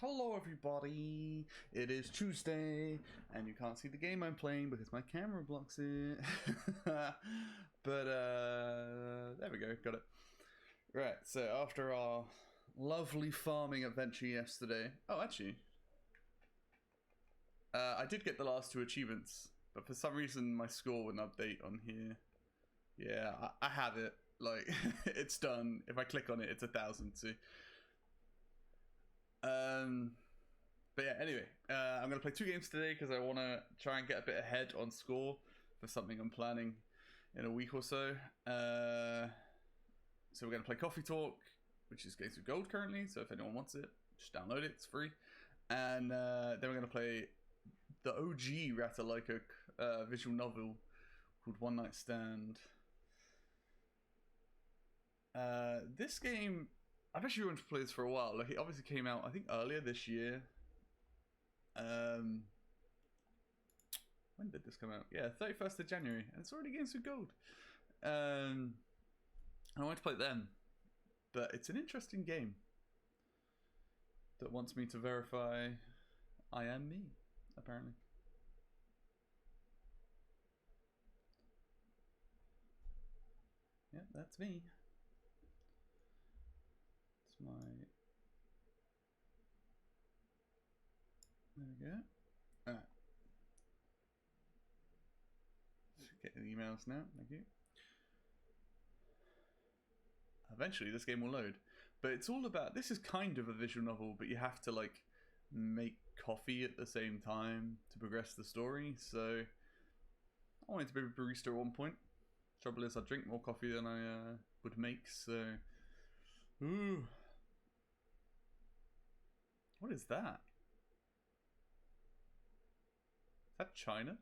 Hello everybody, it is Tuesday, and you can't see the game I'm playing because my camera blocks it. But, there we go, got it. Right, so after our lovely farming adventure yesterday... Oh, actually... I did get the last 2 achievements, but for some reason my score wouldn't update on here. Yeah, I have it. Like, it's done. If I click on it, it's 1,000, see? But yeah, anyway, I'm going to play 2 games today because I want to try and get a bit ahead on score for something I'm planning in a week or so. So we're going to play Coffee Talk, which is Games with Gold currently, so if anyone wants it, just download it, it's free. And then we're going to play the OG Ratalaika visual novel called One Night Stand. This game, I've actually wanted to play this for a while. Like, it obviously came out, I think, earlier this year. When did this come out? Yeah, 31st of January, and it's already Games with Gold. And I wanted to play them, but it's an interesting game that wants me to verify I am me, apparently. Yeah, that's me. It's my... There we go. Alright. Getting the emails now, thank you. Eventually this game will load. But it's all about... This is kind of a visual novel, but you have to, like, make coffee at the same time to progress the story, so... I wanted to be a barista at one point. Trouble is, I drink more coffee than I would make, so... Ooh. What is that? Is that China?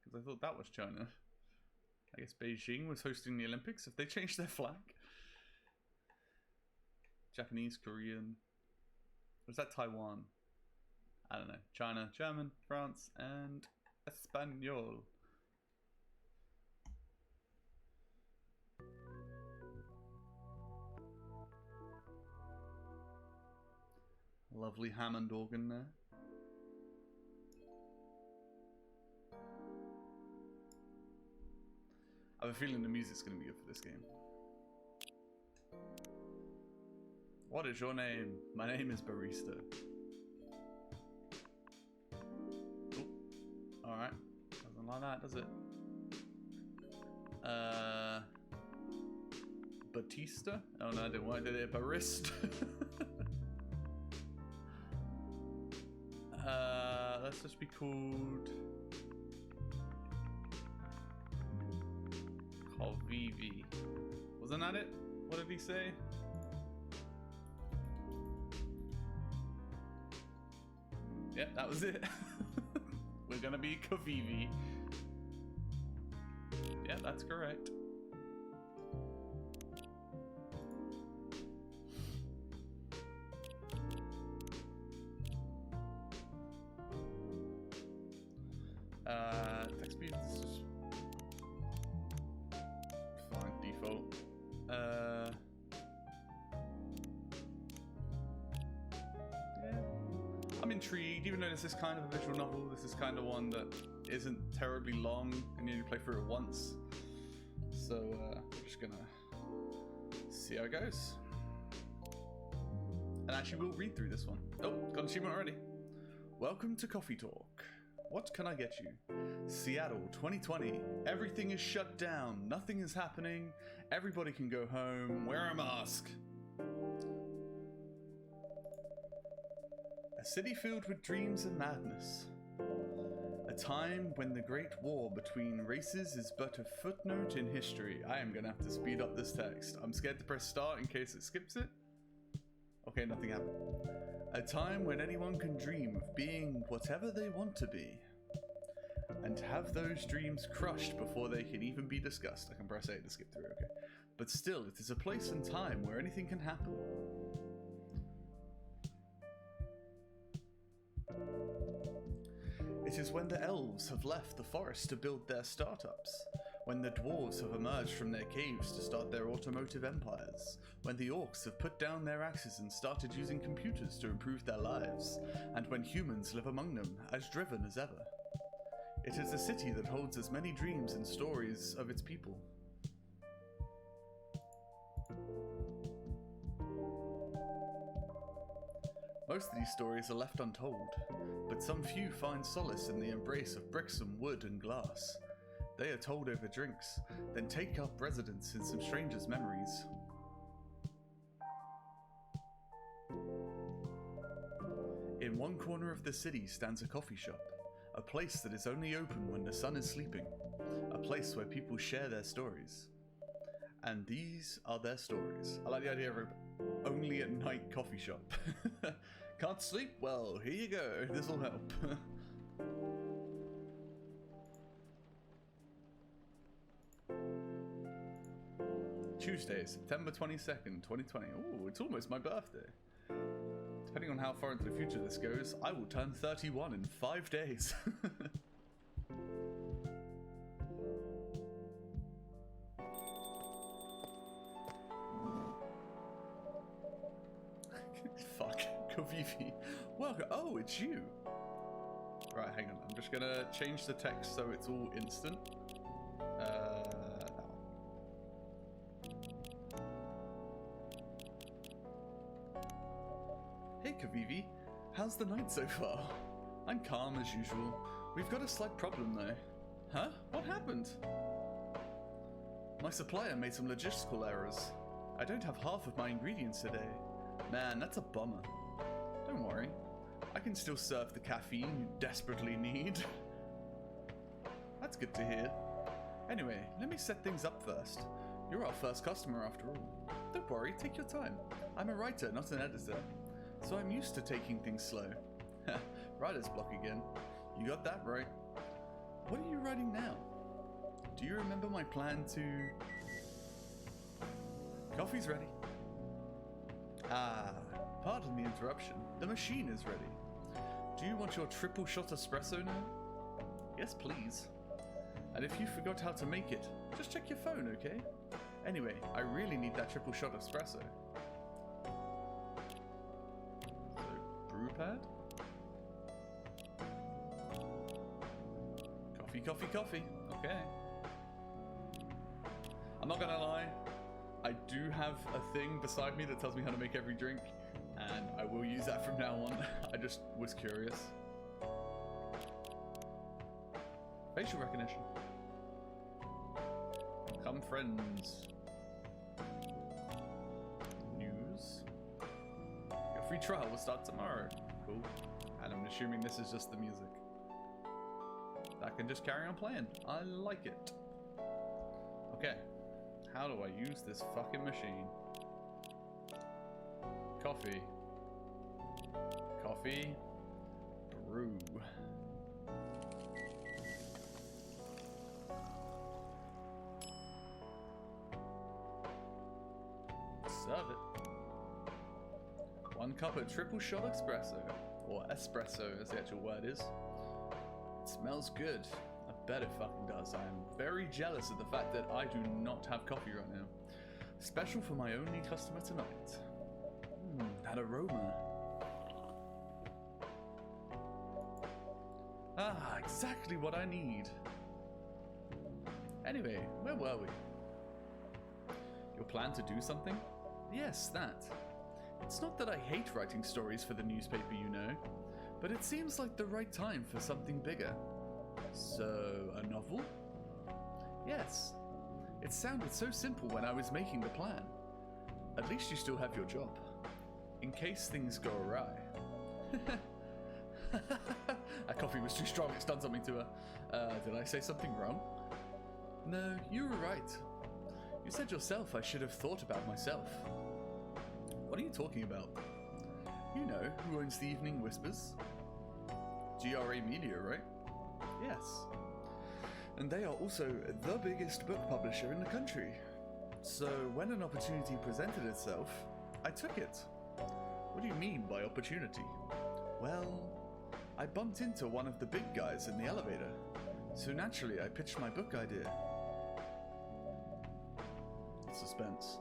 Because I thought that was China. I guess Beijing was hosting the Olympics. Have they changed their flag? Japanese, Korean. Or is that Taiwan? I don't know. China, German, France, and Espanol. Lovely Hammond organ there. I have a feeling the music's going to be good for this game. What is your name? My name is Barista. Ooh. Alright. Doesn't like that, does it? Batista? Oh no, I didn't want to do it. Barista. Let's just be called Vivi. Wasn't that it? What did he say? Yep, that was it. We're gonna be Kavivi. Yeah, that's correct. Text speed is fine, default. Yeah. I'm intrigued, even though this is kind of a visual novel, this is kind of one that isn't terribly long and you need to play through it once. So we're just gonna see how it goes. And actually we'll read through this one. Oh, got an achievement already. Welcome to Coffee Talk. What can I get you? Seattle 2020. Everything is shut down. Nothing is happening. Everybody can go home. Wear a mask. A city filled with dreams and madness. A time when the great war between races is but a footnote in history. I am gonna have to speed up this text. I'm scared to press start in case it skips it. Okay, nothing happened. A time when anyone can dream of being whatever they want to be. And have those dreams crushed before they can even be discussed. I can press A to skip through, okay. But still, it is a place and time where anything can happen. It is when the elves have left the forest to build their startups. when the dwarves have emerged from their caves to start their automotive empires, when the orcs have put down their axes and started using computers to improve their lives, and when humans live among them as driven as ever. It is a city that holds as many dreams and stories of its people. Most of these stories are left untold, but some few find solace in the embrace of bricks and wood and glass. They are told over drinks, then take up residence in some strangers' memories. In one corner of the city stands a coffee shop, a place that is only open when the sun is sleeping, a place where people share their stories. And these are their stories. I like the idea of only at night coffee shop. Can't sleep? Well, here you go. This'll help. Tuesday, September 22nd, 2020. Ooh, it's almost my birthday. Depending on how far into the future this goes, I will turn 31 in 5 days. Fuck, Kovivi. Welcome. Oh, it's you. Right, hang on. I'm just gonna change the text so it's all instant. Hey, Kovivi. How's the night so far? I'm calm as usual. We've got a slight problem though. Huh? What happened? My supplier made some logistical errors. I don't have half of my ingredients today. Man, that's a bummer. Don't worry. I can still serve the caffeine you desperately need. That's good to hear. Anyway, let me set things up first. You're our first customer after all. Don't worry, take your time. I'm a writer, not an editor. So I'm used to taking things slow. Writer's block again. You got that right. What are you writing now? Do you remember my plan to... Coffee's ready. Ah, pardon the interruption. The machine is ready. Do you want your triple shot espresso now? Yes, please. And if you forgot how to make it, just check your phone, okay? Anyway, I really need that triple shot espresso. So, brew pad? Coffee, coffee, coffee. Okay. I'm not gonna lie. I do have a thing beside me that tells me how to make every drink, and I will use that from now on. I just was curious. Facial recognition. Come friends. News. Your free trial will start tomorrow. Cool. And I'm assuming this is just the music. That can just carry on playing. I like it. Okay. How do I use this fucking machine? Coffee. Coffee. Brew. Serve it. 1 cup of triple shot espresso. Or espresso as the actual word is. It smells good. I bet it fucking does. I am very jealous of the fact that I do not have coffee right now. Special for my only customer tonight. That aroma. Ah, exactly what I need. Anyway, where were we? Your plan to do something? Yes, that. It's not that I hate writing stories for the newspaper, you know, but it seems like the right time for something bigger. So, a novel? Yes. It sounded so simple when I was making the plan. At least you still have your job. In case things go awry. That coffee was too strong, it's done something to her. Did I say something wrong? No, you were right. You said yourself I should have thought about myself. What are you talking about? You know who owns the Evening Whispers? GRA Media, right? Yes. And they are also the biggest book publisher in the country. So when an opportunity presented itself, I took it. What do you mean by opportunity? Well, I bumped into one of the big guys in the elevator. So naturally I pitched my book idea. suspense.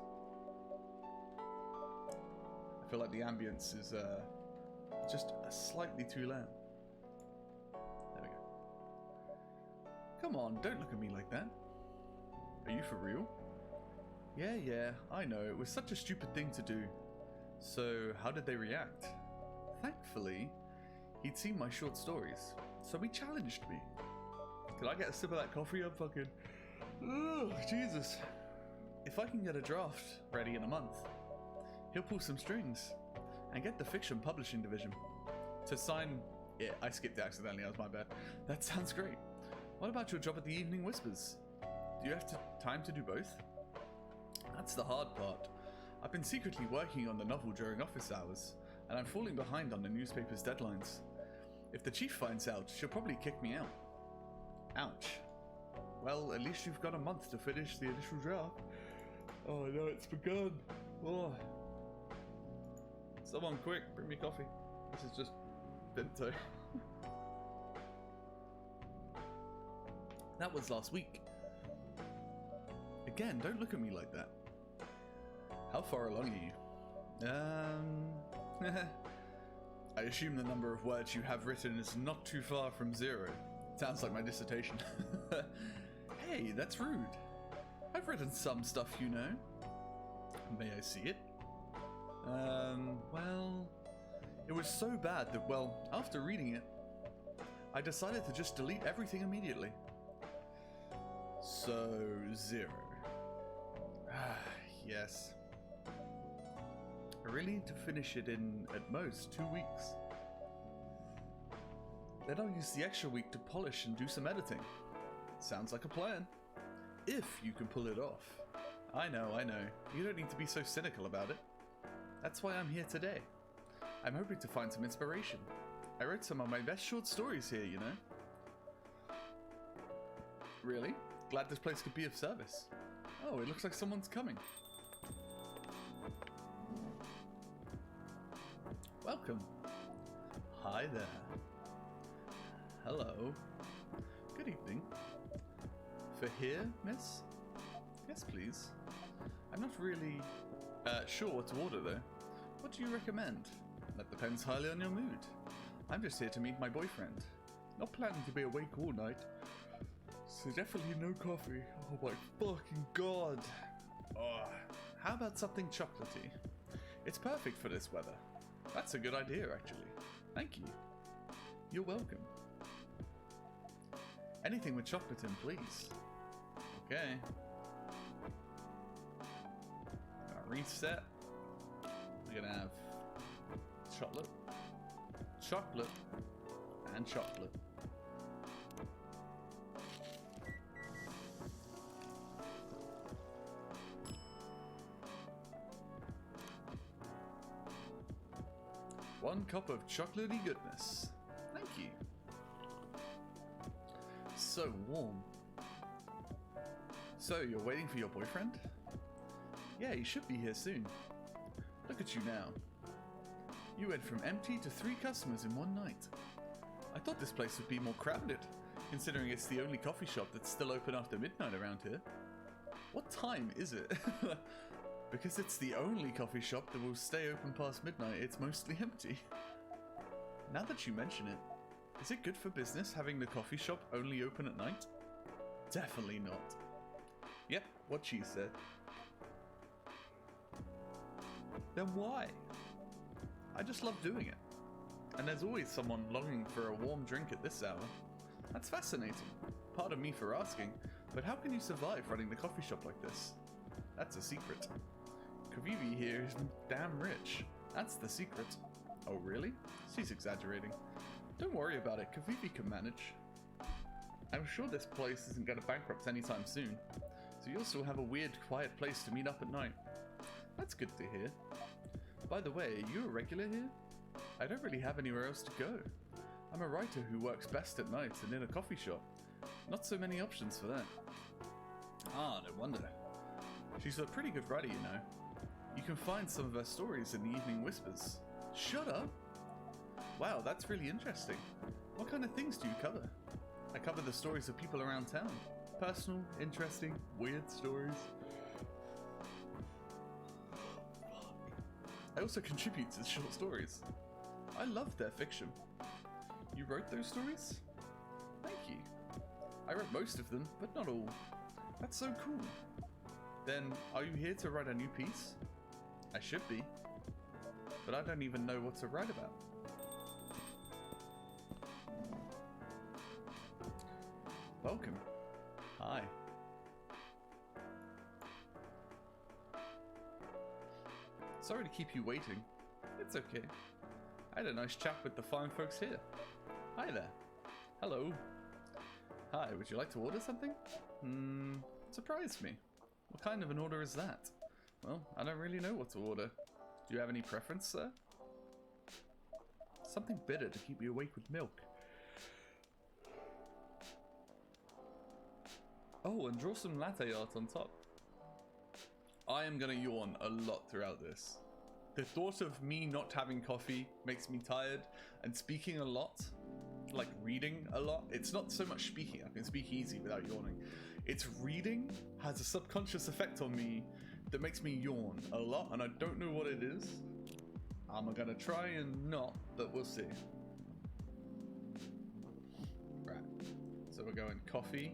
I feel like the ambience is just slightly too loud. There we go. Come on, don't look at me like that. Are you for real? Yeah, I know. It was such a stupid thing to do. So, how did they react? Thankfully, he'd seen my short stories, so he challenged me. Could I get a sip of that coffee? I'm fucking... Ugh, Jesus. If I can get a draft ready in a month, he'll pull some strings and get the fiction publishing division to sign... Yeah, I skipped it accidentally, that was my bad. That sounds great. What about your job at the Evening Whispers? Do you have time to do both? That's the hard part. I've been secretly working on the novel during office hours, and I'm falling behind on the newspaper's deadlines. If the chief finds out, she'll probably kick me out. Ouch. Well, at least you've got a month to finish the initial draft. Oh no, it's begun. Oh. Someone quick, bring me coffee. This is just Bento. That was last week. Again, don't look at me like that. How far along are you? I assume the number of words you have written is not too far from 0. Sounds like my dissertation. Hey, that's rude. I've written some stuff, you know. May I see it? Well... It was so bad that, well, after reading it, I decided to just delete everything immediately. So, 0. Yes. I really need to finish it in, at most, 2 weeks. Then I'll use the extra week to polish and do some editing. Sounds like a plan. If you can pull it off. I know. You don't need to be so cynical about it. That's why I'm here today. I'm hoping to find some inspiration. I wrote some of my best short stories here, you know. Really? Glad this place could be of service. Oh, it looks like someone's coming. Welcome. Hi there. Hello. Good evening. For here, miss? Yes, please. I'm not really sure what to order, though. What do you recommend? That depends highly on your mood. I'm just here to meet my boyfriend. Not planning to be awake all night. So definitely no coffee. Oh my fucking god. Oh, how about something chocolatey? It's perfect for this weather. That's a good idea, actually. Thank you. You're welcome. Anything with chocolate in, please. Okay. Reset. We're gonna have chocolate, and chocolate. One cup of chocolatey goodness. Thank you. So warm. So, you're waiting for your boyfriend? Yeah, he should be here soon. Look at you now. You went from empty to 3 customers in one night. I thought this place would be more crowded, considering it's the only coffee shop that's still open after midnight around here. What time is it? Because it's the only coffee shop that will stay open past midnight, it's mostly empty. Now that you mention it, is it good for business having the coffee shop only open at night? Definitely not. Yep, what she said. Then why? I just love doing it. And there's always someone longing for a warm drink at this hour. That's fascinating. Pardon me for asking, but how can you survive running the coffee shop like this? That's a secret. Kavivi here is damn rich. That's the secret. Oh really? She's exaggerating. Don't worry about it, Kavivi can manage. I'm sure this place isn't going to bankrupt anytime soon, so you'll still have a weird, quiet place to meet up at night. That's good to hear. By the way, are you a regular here? I don't really have anywhere else to go. I'm a writer who works best at night and in a coffee shop. Not so many options for that. Ah, no wonder. She's a pretty good writer, you know. You can find some of her stories in the Evening Whispers. Shut up! Wow, that's really interesting. What kind of things do you cover? I cover the stories of people around town. Personal, interesting, weird stories. I also contribute to the short stories. I love their fiction. You wrote those stories? Thank you. I wrote most of them, but not all. That's so cool. Then, are you here to write a new piece? I should be. But I don't even know what to write about. Welcome. Hi. Sorry to keep you waiting. It's okay. I had a nice chat with the fine folks here. Hi there. Hello. Hi, would you like to order something? Surprised me. What kind of an order is that? Well, I don't really know what to order. Do you have any preference, sir? Something bitter to keep me awake with milk. Oh, and draw some latte art on top. I am gonna yawn a lot throughout this. The thought of me not having coffee makes me tired, and speaking a lot, like reading a lot, it's not so much speaking, I can speak easy without yawning. It's reading has a subconscious effect on me that makes me yawn a lot, and I don't know what it is. I'm gonna try and not, but we'll see. Right, so we're going coffee,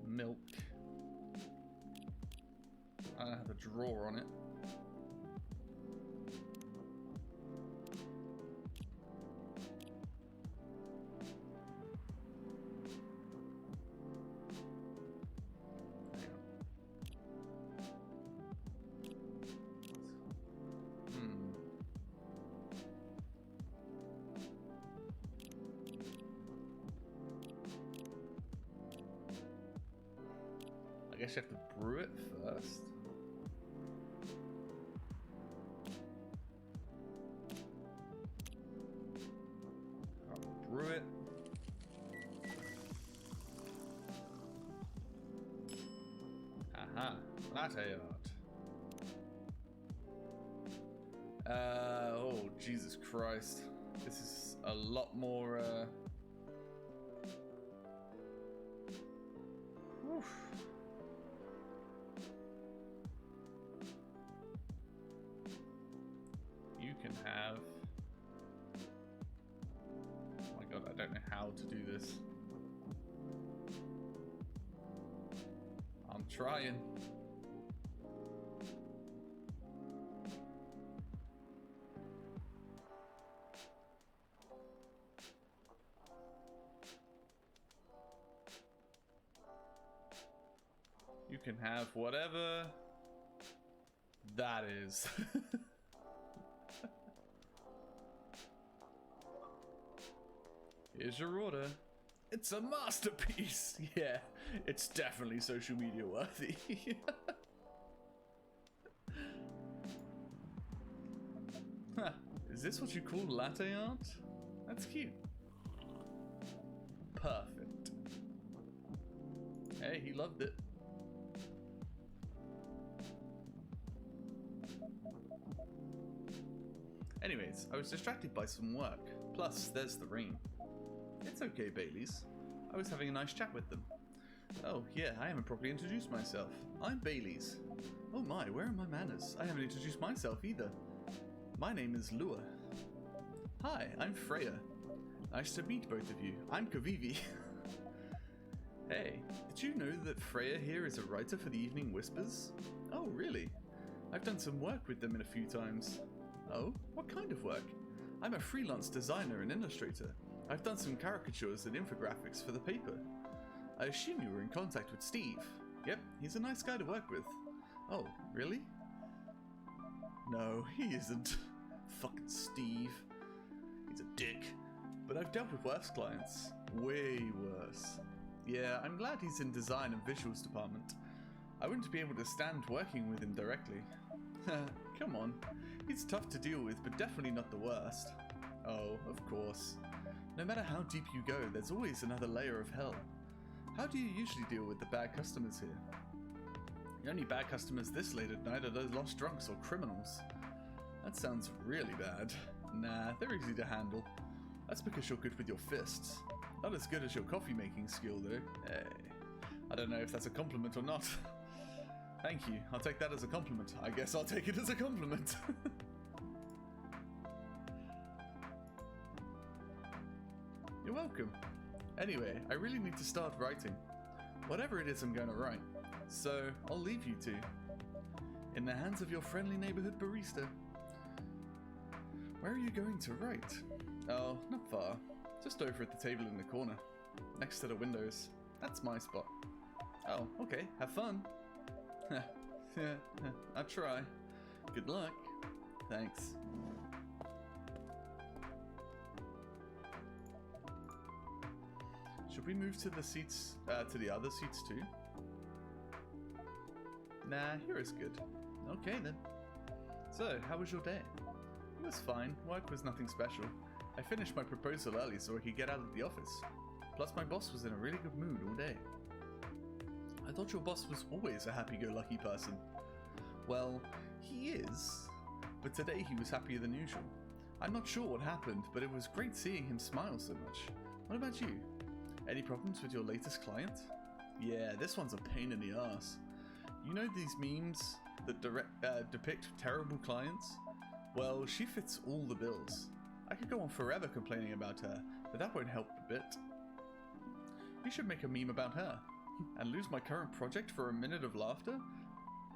milk. I have a drawer on it. I guess you have to brew it first. I'll brew it. Aha, latte art. Oh, Jesus Christ. This is a lot more, Oof. You can have... Oh my god, I don't know how to do this. I'm trying. You can have whatever that is. Here's your order. It's a masterpiece. Yeah, it's definitely social media worthy. Huh. Is this what you call latte art? That's cute. Perfect. Hey, he loved it. Anyways, I was distracted by some work. Plus, there's the rain. It's okay, Baileys. I was having a nice chat with them. Oh, yeah, I haven't properly introduced myself. I'm Baileys. Oh my, where are my manners? I haven't introduced myself either. My name is Lua. Hi, I'm Freya. Nice to meet both of you. I'm Kavivi. Hey, did you know that Freya here is a writer for the Evening Whispers? Oh, really? I've done some work with them in a few times. Oh, what kind of work? I'm a freelance designer and illustrator. I've done some caricatures and infographics for the paper. I assume you were in contact with Steve. Yep, he's a nice guy to work with. Oh, really? No, he isn't. Fucking Steve. He's a dick. But I've dealt with worse clients. Way worse. Yeah, I'm glad he's in design and visuals department. I wouldn't be able to stand working with him directly. Come on. He's tough to deal with, but definitely not the worst. Oh, of course. No matter how deep you go, there's always another layer of hell. How do you usually deal with the bad customers here? The only bad customers this late at night are those lost drunks or criminals. That sounds really bad. Nah, they're easy to handle. That's because you're good with your fists. Not as good as your coffee making skill though. Hey, I don't know if that's a compliment or not. Thank you. I'll take that as a compliment. I guess I'll take it as a compliment. You're welcome. Anyway, I really need to start writing. Whatever it is I'm going to write. So, I'll leave you two. In the hands of your friendly neighborhood barista. Where are you going to write? Oh, not far. Just over at the table in the corner. Next to the windows. That's my spot. Oh, okay. Have fun. Yeah, I'll try. Good luck. Thanks. Should we move to the seats, to the other seats too? Nah, here is good. Okay then. So, how was your day? It was fine. Work was nothing special. I finished my proposal early so I could get out of the office. Plus my boss was in a really good mood all day. I thought your boss was always a happy-go-lucky person. Well, he is, but today he was happier than usual. I'm not sure what happened, but it was great seeing him smile so much. What about you? Any problems with your latest client? Yeah, this one's a pain in the ass. You know these memes that depict terrible clients? Well, she fits all the bills. I could go on forever complaining about her, but that won't help a bit. You should make a meme about her. And lose my current project for a minute of laughter?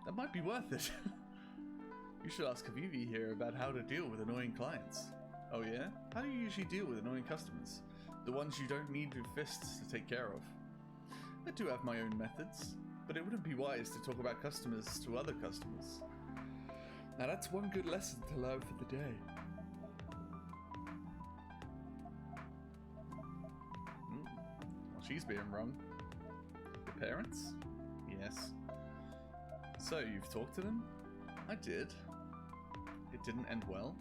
That might be worth it. You should ask Avivi here about how to deal with annoying clients. Oh yeah? How do you usually deal with annoying customers? The ones you don't need your fists to take care of. I do have my own methods, but it wouldn't be wise to talk about customers to other customers. Now that's one good lesson to learn for the day. Well, she's being wrong. Your parents? Yes. So, you've talked to them? I did. It didn't end well?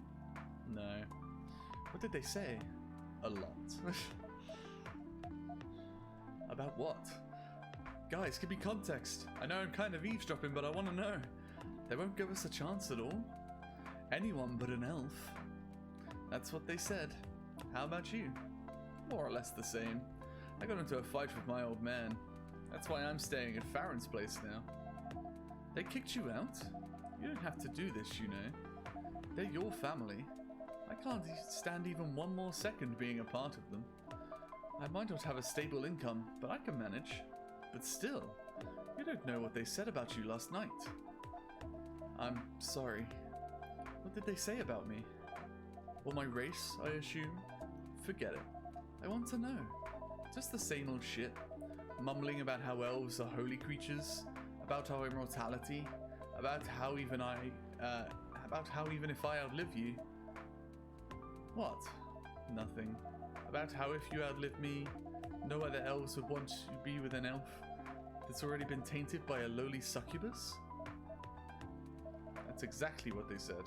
No. What did they say? A lot. About what? Guys, give me context. I know I'm kind of eavesdropping, but I want to know. They won't give us a chance at all. Anyone but an elf. That's what they said. How about you? More or less the same. I got into a fight with my old man. That's why I'm staying at Farron's place now. They kicked you out? You don't have to do this, you know. They're your family. I can't stand even one more second being a part of them. I might not have a stable income, but I can manage. But still, you don't know what they said about you last night. I'm sorry. What did they say about me? Or my race, I assume? Forget it. I want to know. Just the same old shit. Mumbling about how elves are holy creatures, about our immortality, about how even if I outlive you. What? Nothing. About how if you outlive me, no other elves would want to be with an elf that's already been tainted by a lowly succubus? That's exactly what they said.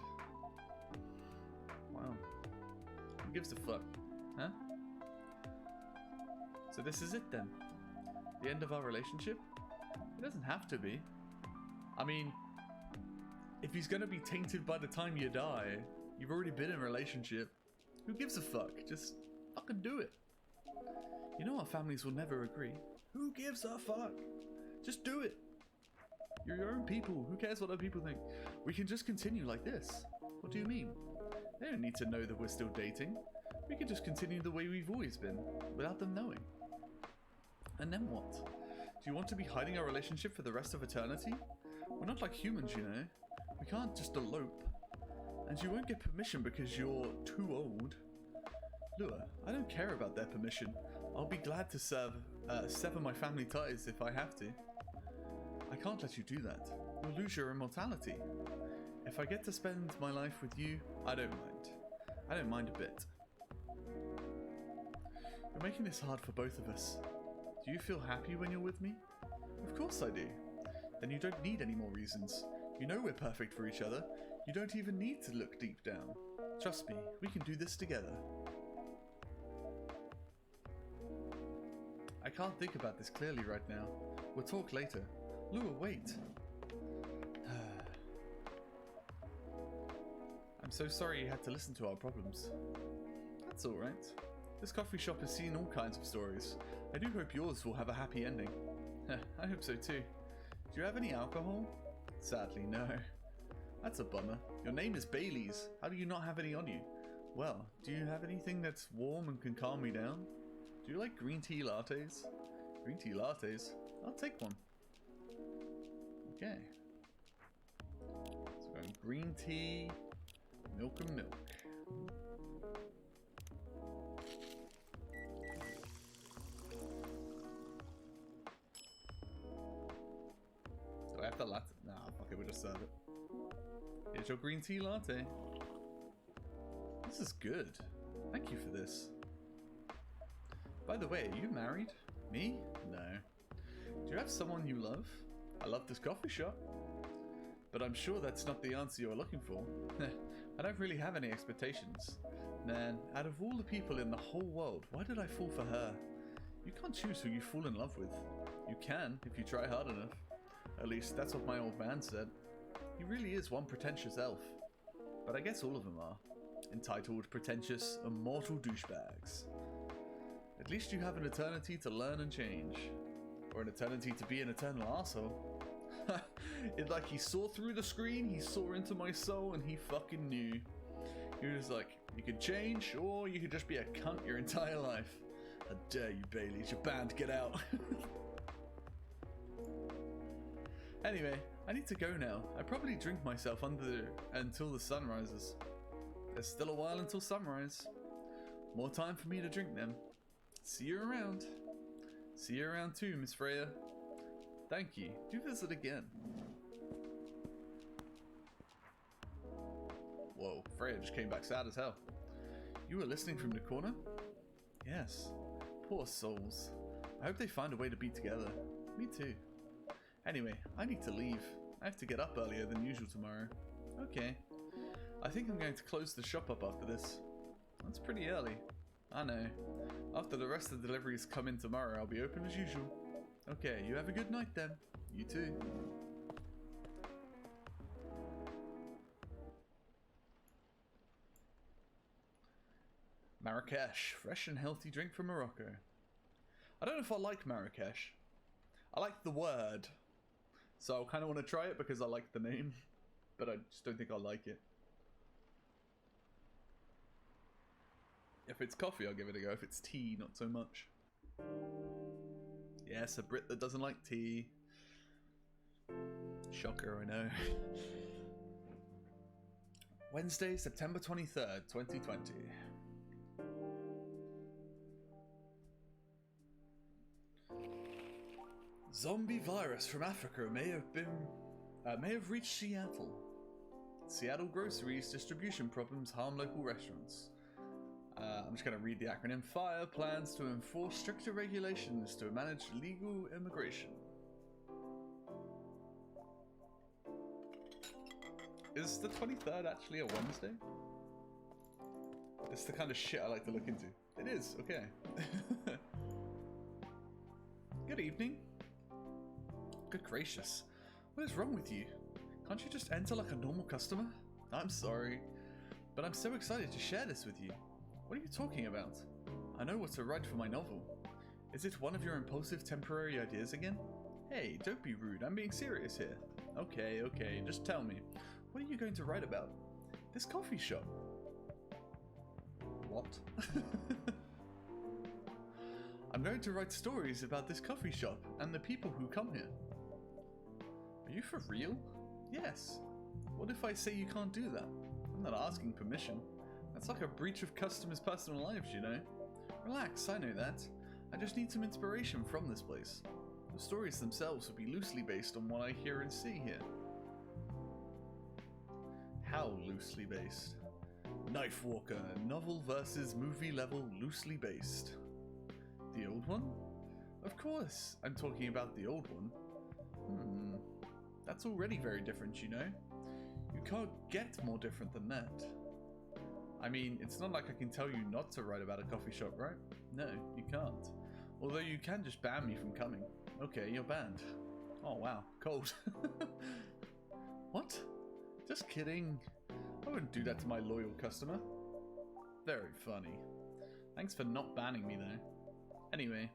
Wow. Who gives a fuck? Huh? So this is it then? The end of our relationship? It doesn't have to be. I mean, if he's gonna be tainted by the time you die, you've already been in a relationship. Who gives a fuck? Just fucking do it. You know our families will never agree. Who gives a fuck? Just do it. You're your own people. Who cares what other people think? We can just continue like this. What do you mean? They don't need to know that we're still dating. We can just continue the way we've always been, without them knowing. And then what? Do you want to be hiding our relationship for the rest of eternity? We're not like humans, you know. We can't just elope. And you won't get permission because you're too old. Lua, I don't care about their permission. I'll be glad to sever my family ties if I have to. I can't let you do that. You'll lose your immortality. If I get to spend my life with you, I don't mind. I don't mind a bit. You're making this hard for both of us. Do you feel happy when you're with me? Of course I do. Then you don't need any more reasons. You know we're perfect for each other. You don't even need to look deep down. Trust me, we can do this together. I can't think about this clearly right now. We'll talk later. Lua, wait. I'm so sorry you had to listen to our problems. That's alright. This coffee shop has seen all kinds of stories. I do hope yours will have a happy ending. I hope so too. Do you have any alcohol? Sadly, no. That's a bummer. Your name is Bailey's. How do you not have any on you? Well, do you have anything that's warm and can calm me down? Do you like green tea lattes? Green tea lattes? I'll take one. Okay. So we're going green tea, milk and milk. Do I have the latte? Nah, fuck it, we'll just serve it. Here's your green tea latte. This is good. Thank you for this. By the way, are you married? Me? No. Do you have someone you love? I love this coffee shop. But I'm sure that's not the answer you're looking for. I don't really have any expectations. Man, out of all the people in the whole world, why did I fall for her? You can't choose who you fall in love with. You can, if you try hard enough. At least, that's what my old man said. He really is one pretentious elf. But I guess all of them are. Entitled, pretentious, immortal douchebags. At least you have an eternity to learn and change. Or an eternity to be an eternal arsehole. It's like he saw through the screen, he saw into my soul, and he fucking knew. He was like, you could change, or you could just be a cunt your entire life. How dare you, Bailey's, you're banned, get out. Anyway, I need to go now. I probably drink myself until the sun rises. There's still a while until sunrise. More time for me to drink them. See you around. See you around too, Miss Freya. Thank you. Do visit again. Whoa, Freya just came back sad as hell. You were listening from the corner? Yes. Poor souls. I hope they find a way to be together. Me too. Anyway, I need to leave. I have to get up earlier than usual tomorrow. Okay. I think I'm going to close the shop up after this. That's pretty early. I know. After the rest of the deliveries come in tomorrow, I'll be open as usual. Okay, you have a good night then. You too. Marrakesh. Fresh and healthy drink from Morocco. I don't know if I like Marrakesh. I like the word. So I kind of want to try it because I like the name. But I just don't think I'll like it. If it's coffee, I'll give it a go. If it's tea, not so much. Yes, a Brit that doesn't like tea. Shocker, I know. Wednesday, September 23rd, 2020. Zombie virus from Africa may have reached Seattle. Seattle groceries distribution problems harm local restaurants. I'm just going to read the acronym. FIRE plans to enforce stricter regulations to manage legal immigration. Is the 23rd actually a Wednesday? It's the kind of shit I like to look into. It is, okay. Good evening. Good gracious. What is wrong with you? Can't you just enter like a normal customer? I'm sorry, but I'm so excited to share this with you. What are you talking about? I know what to write for my novel. Is it one of your impulsive temporary ideas again? Hey, don't be rude, I'm being serious here. Okay, just tell me. What are you going to write about? This coffee shop. What? I'm going to write stories about this coffee shop and the people who come here. Are you for real? Yes. What if I say you can't do that? I'm not asking permission. That's like a breach of customers' personal lives, you know. Relax, I know that. I just need some inspiration from this place. The stories themselves will be loosely based on what I hear and see here. How loosely based? Knife Walker, novel versus movie level loosely based. The old one? Of course, I'm talking about the old one. That's already very different, you know. You can't get more different than that. I mean, it's not like I can tell you not to write about a coffee shop, right? No, you can't. Although you can just ban me from coming. Okay, you're banned. Oh wow, cold. What? Just kidding. I wouldn't do that to my loyal customer. Very funny. Thanks for not banning me though. Anyway,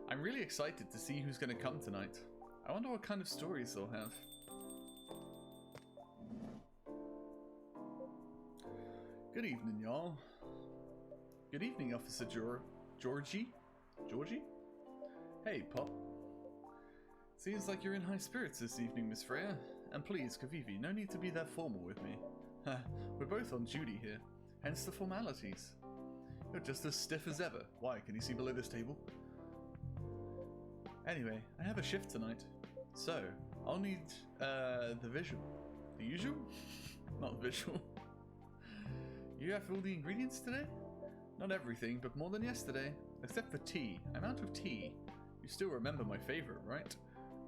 I'm really excited to see who's going to come tonight. I wonder what kind of stories they'll have. Good evening, y'all. Good evening, Officer Georgie? Georgie? Hey, Pop. Seems like you're in high spirits this evening, Miss Freya. And please, Kavivi, no need to be that formal with me. We're both on duty here, hence the formalities. You're just as stiff as ever. Why, can you see below this table? Anyway, I have a shift tonight. So, I'll need, the visual. The usual? Not visual. You have all the ingredients today? Not everything, but more than yesterday. Except for tea. I'm out of tea. You still remember my favorite, right?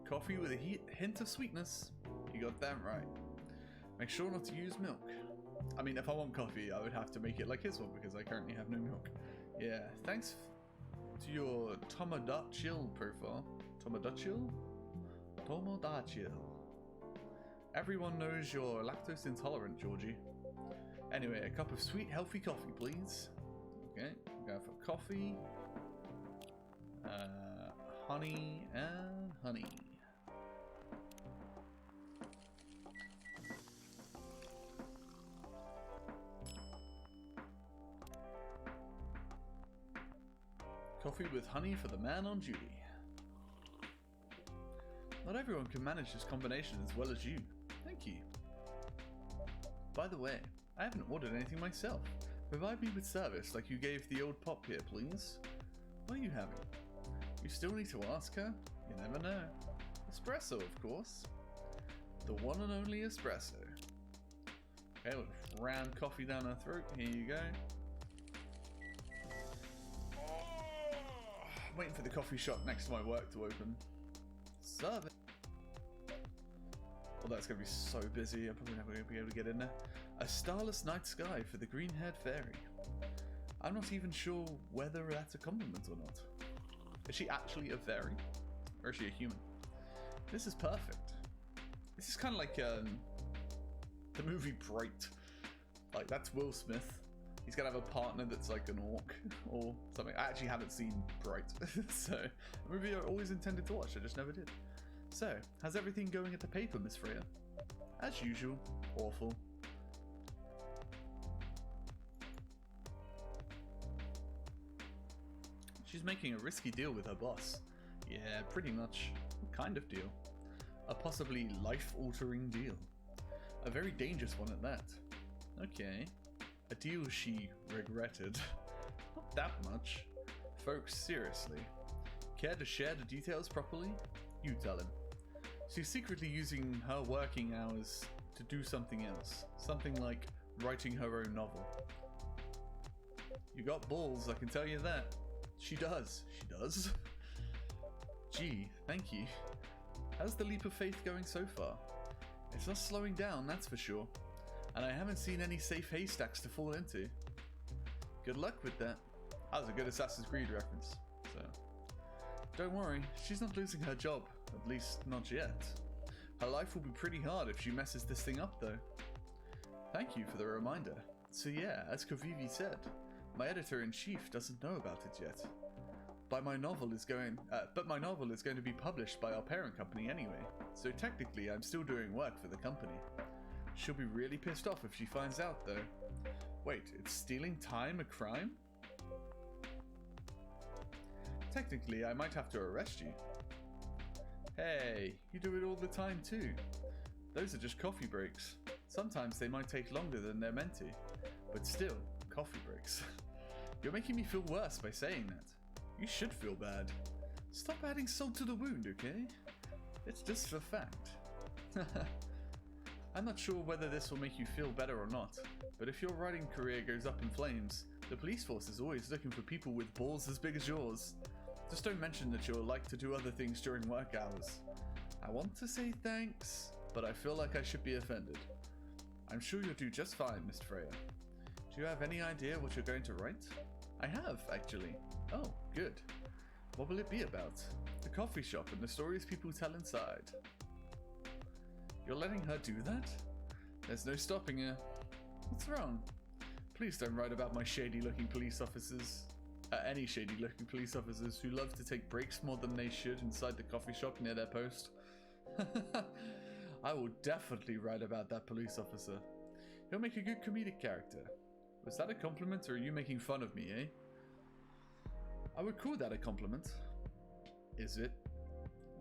Coffee with a hint of sweetness. You got that right. Make sure not to use milk. I mean, if I want coffee, I would have to make it like his one because I currently have no milk. Yeah, thanks to your Tomodachi profile. Tomodachi? Tomodachi. Everyone knows you're lactose intolerant, Georgie. Anyway, a cup of sweet, healthy coffee, please. Okay, go for coffee. Honey and honey. Coffee with honey for the man on duty. Not everyone can manage this combination as well as you. Thank you. By the way, I haven't ordered anything myself. Provide me with service like you gave the old Pop here, please. What are you having? You still need to ask her? You never know. Espresso, of course. The one and only espresso. Okay, we'll ram coffee down her throat. Here you go. I'm waiting for the coffee shop next to my work to open. Serve it. Well, that's going to be so busy, I'm probably never going to be able to get in there. A starless night sky for the green-haired fairy. I'm not even sure whether that's a compliment or not. Is she actually a fairy? Or is she a human? This is perfect. This is kind of like the movie Bright. Like, that's Will Smith. He's going to have a partner that's like an orc or something. I actually haven't seen Bright. So, a movie I always intended to watch, I just never did. So, how's everything going at the paper, Miss Freya? As usual, awful. She's making a risky deal with her boss. Yeah, pretty much. What kind of deal? A possibly life-altering deal. A very dangerous one at that. Okay. A deal she regretted. Not that much. Folks, seriously. Care to share the details properly? You tell him. She's secretly using her working hours to do something else. Something like writing her own novel. You got balls, I can tell you that. She does. She does. Gee, thank you. How's the leap of faith going so far? It's not slowing down, that's for sure. And I haven't seen any safe haystacks to fall into. Good luck with that. That was a good Assassin's Creed reference. So, don't worry, she's not losing her job. At least, not yet. Her life will be pretty hard if she messes this thing up, though. Thank you for the reminder. So yeah, as Kavivi said, my editor-in-chief doesn't know about it yet. But my novel is going to be published by our parent company anyway, so technically I'm still doing work for the company. She'll be really pissed off if she finds out, though. Wait, is stealing time a crime? Technically, I might have to arrest you. Hey, you do it all the time too. Those are just coffee breaks. Sometimes they might take longer than they're meant to, but still, coffee breaks. You're making me feel worse by saying that. You should feel bad. Stop adding salt to the wound, okay? It's just a fact. I'm not sure whether this will make you feel better or not, but if your writing career goes up in flames, the police force is always looking for people with balls as big as yours. Just don't mention that you'll like to do other things during work hours. I want to say thanks, but I feel like I should be offended. I'm sure you'll do just fine, Mr. Freya. Do you have any idea what you're going to write? I have, actually. Oh, good. What will it be about? The coffee shop and the stories people tell inside. You're letting her do that? There's no stopping her. What's wrong? Please don't write about my shady-looking police officers. Any shady-looking police officers who love to take breaks more than they should inside the coffee shop near their post. I will definitely write about that police officer. He'll make a good comedic character. Was that a compliment or are you making fun of me, eh? I would call that a compliment. Is it?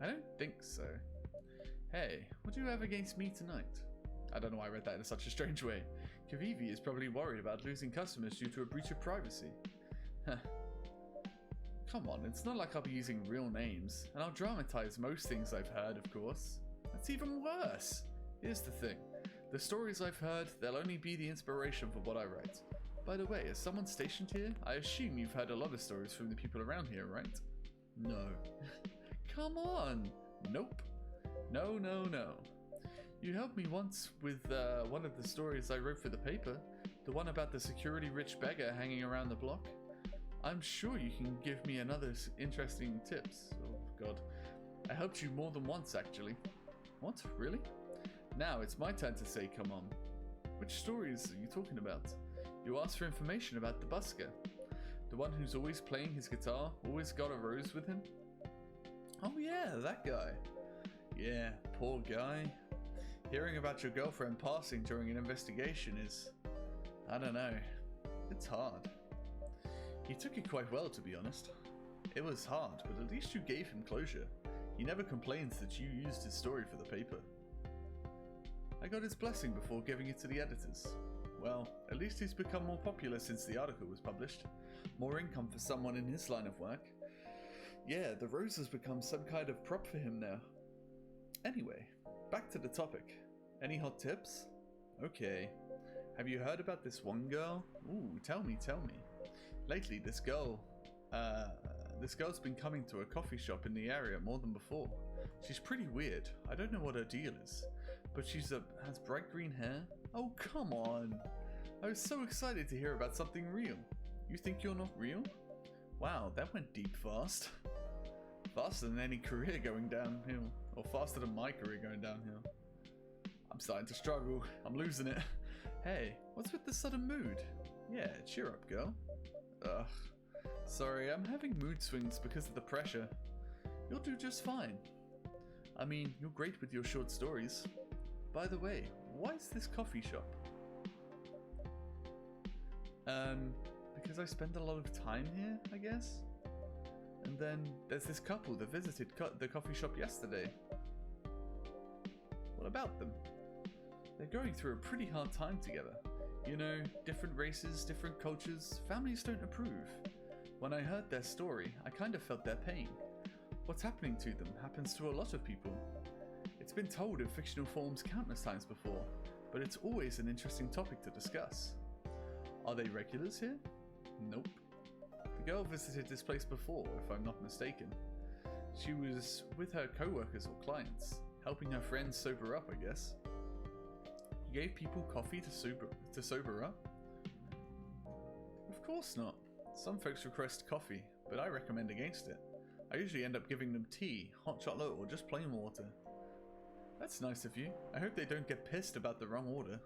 I don't think so. Hey, what do you have against me tonight? I don't know why I read that in such a strange way. Kavivi is probably worried about losing customers due to a breach of privacy. Huh. Come on, it's not like I'll be using real names, and I'll dramatize most things I've heard, of course. That's even worse! Here's the thing. The stories I've heard, they'll only be the inspiration for what I write. By the way, as someone stationed here, I assume you've heard a lot of stories from the people around here, right? No. Come on! Nope. No, no, no. You helped me once with one of the stories I wrote for the paper, the one about the security-rich beggar hanging around the block. I'm sure you can give me another interesting tips. Oh god. I helped you more than once, actually. What? Really? Now it's my turn to say come on. Which stories are you talking about? You asked for information about the busker. The one who's always playing his guitar, always got a rose with him? Oh yeah, that guy. Yeah, poor guy. Hearing about your girlfriend passing during an investigation is... I don't know. It's hard. He took it quite well, to be honest. It was hard, but at least you gave him closure. He never complains that you used his story for the paper. I got his blessing before giving it to the editors. Well, at least he's become more popular since the article was published. More income for someone in his line of work. Yeah, the rose has become some kind of prop for him now. Anyway, back to the topic. Any hot tips? Okay. Have you heard about this one girl? Ooh, tell me. Lately, this girl's been coming to a coffee shop in the area more than before. She's pretty weird. I don't know what her deal is. But she has bright green hair. Oh, come on. I was so excited to hear about something real. You think you're not real? Wow, that went deep fast. Faster than any career going downhill. Or faster than my career going downhill. I'm starting to struggle. I'm losing it. Hey, what's with the sudden mood? Yeah, cheer up, girl. Ugh. Sorry, I'm having mood swings because of the pressure. You'll do just fine. I mean, you're great with your short stories. By the way, why is this coffee shop? Because I spend a lot of time here, I guess? And then there's this couple that visited the coffee shop yesterday. What about them? They're going through a pretty hard time together. You know, different races, different cultures, families don't approve. When I heard their story, I kind of felt their pain. What's happening to them happens to a lot of people. It's been told in fictional forms countless times before, but it's always an interesting topic to discuss. Are they regulars here? Nope. The girl visited this place before, if I'm not mistaken. She was with her co-workers or clients, helping her friends sober up, I guess. You gave people coffee to sober up? Of course not. Some folks request coffee, but I recommend against it. I usually end up giving them tea, hot chocolate, or just plain water. That's nice of you. I hope they don't get pissed about the wrong order.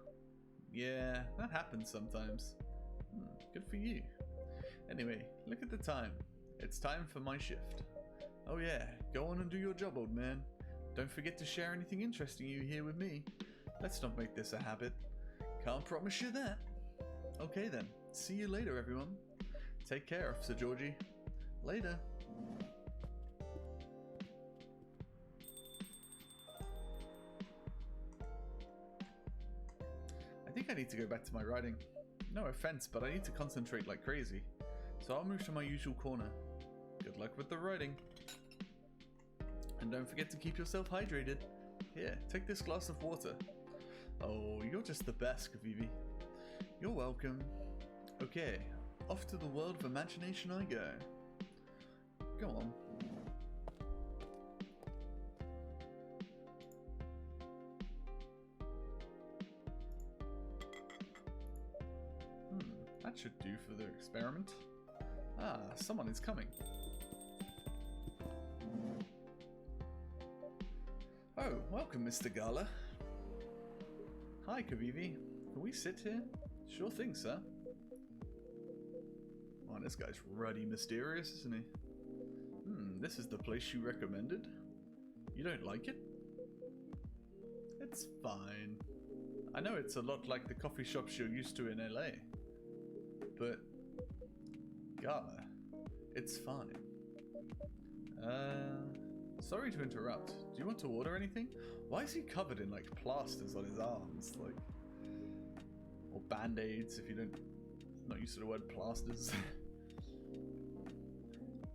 Yeah, that happens sometimes. Good for you. Anyway, look at the time. It's time for my shift. Oh yeah, go on and do your job, old man. Don't forget to share anything interesting you hear with me. Let's not make this a habit. Can't promise you that. Okay then, see you later everyone. Take care, Sir Georgie. Later. I think I need to go back to my writing. No offense, but I need to concentrate like crazy. So I'll move to my usual corner. Good luck with the writing. And don't forget to keep yourself hydrated. Here, take this glass of water. Oh, you're just the best, Kavivi. You're welcome. Okay, off to the world of imagination I go. Go on. That should do for the experiment. Ah, someone is coming. Oh, welcome, Mr. Gala. Hi, Kavivi. Can we sit here? Sure thing, sir. Oh, this guy's ruddy mysterious, isn't he? This is the place you recommended? You don't like it? It's fine. I know it's a lot like the coffee shops you're used to in LA. but Gala, it's fine. Sorry to interrupt. Do you want to order anything? Why is he covered in like plasters on his arms, like, or band-aids if you don't not used to the word plasters?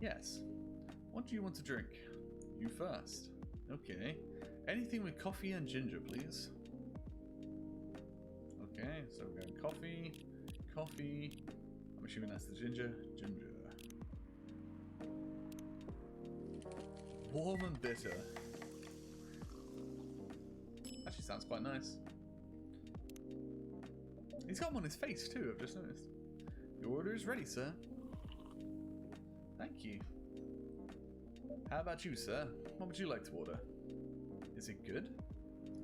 Yes. What do you want to drink? You first. Okay. Anything with coffee and ginger, please. Okay, so we're going coffee, coffee. I'm assuming that's the ginger. Ginger. Warm and bitter. Actually sounds quite nice. He's got them on his face too, I've just noticed. Your order is ready, sir. Thank you. How about you, sir? What would you like to order? Is it good?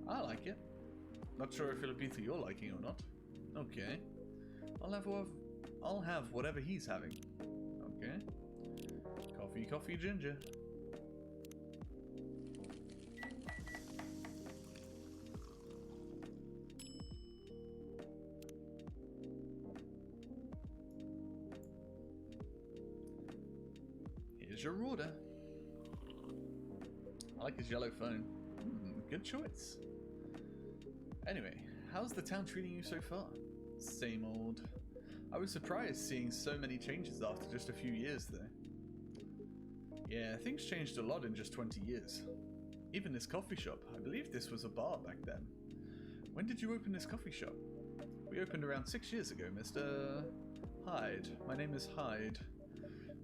I like it. Not sure if it'll be to your liking or not. Okay. I'll have whatever he's having. Okay. Coffee, coffee, ginger. Here's your order. I like his yellow phone. Good choice. Anyway, how's the town treating you so far? Same old. I was surprised seeing so many changes after just a few years there. Yeah, things changed a lot in just 20 years. Even this coffee shop, I believe this was a bar back then. When did you open this coffee shop? We opened around 6 years ago, Mr. Hyde. My name is Hyde.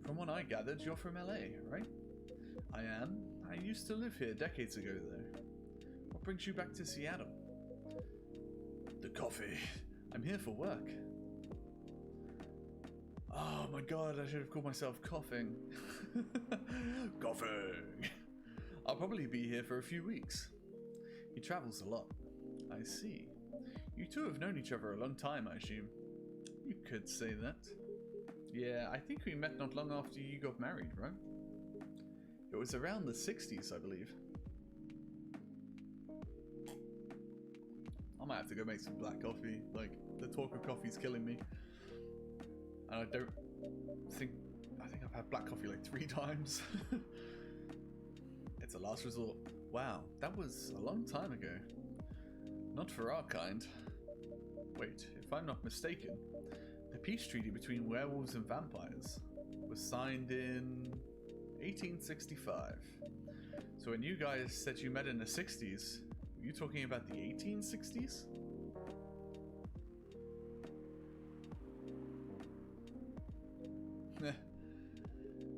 From what I gathered, you're from LA, right? I am. I used to live here decades ago, though. What brings you back to Seattle? The coffee. I'm here for work. Oh my god, I should have called myself Coughing. Coughing! I'll probably be here for a few weeks. He travels a lot. I see. You two have known each other a long time, I assume. You could say that. Yeah, I think we met not long after you got married, right? It was around the 60s, I believe. I might have to go make some black coffee. Like, the talk of coffee's killing me. And I think I've had black coffee like 3 times. It's a last resort. Wow, that was a long time ago. Not for our kind. Wait, if I'm not mistaken, the peace treaty between werewolves and vampires was signed in 1865. So when you guys said you met in the 60s, were you talking about the 1860s?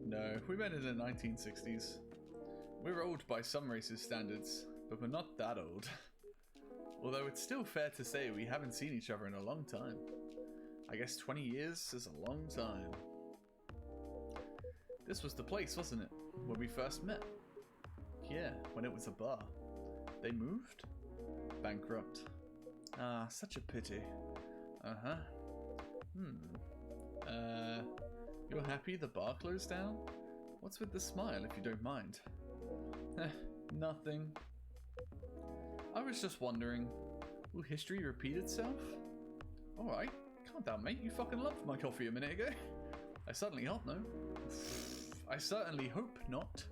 No, we met in the 1960s. We're old by some races' standards, but we're not that old. Although it's still fair to say we haven't seen each other in a long time. I guess 20 years is a long time. This was the place, wasn't it? When we first met. Yeah, when it was a bar. They moved? Bankrupt. Ah, such a pity. Uh-huh. You're happy the bar closed down? What's with the smile, if you don't mind? Nothing. I was just wondering, will history repeat itself? Alright, calm down, mate. You fucking loved my coffee a minute ago. I certainly hope no. I certainly hope not.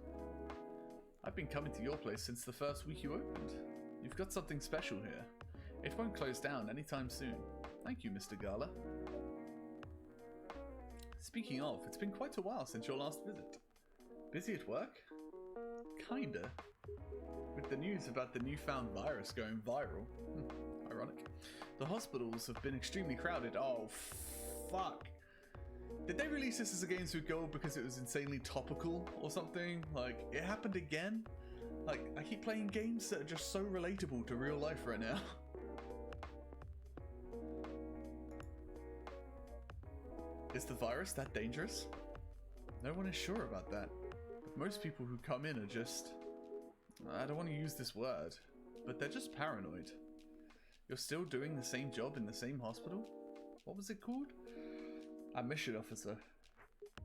I've been coming to your place since the first week you opened. You've got something special here. It won't close down anytime soon. Thank you, Mr. Gala. Speaking of, it's been quite a while since your last visit. Busy at work? Kinda. With the news about the newfound virus going viral. Ironic. The hospitals have been extremely crowded. Oh, fuck. Did they release this as a Games with Gold because it was insanely topical or something? Like, it happened again? Like, I keep playing games that are just so relatable to real life right now. Is the virus that dangerous? No one is sure about that. But most people who come in are just... I don't want to use this word, but they're just paranoid. You're still doing the same job in the same hospital? What was it called? Admission officer.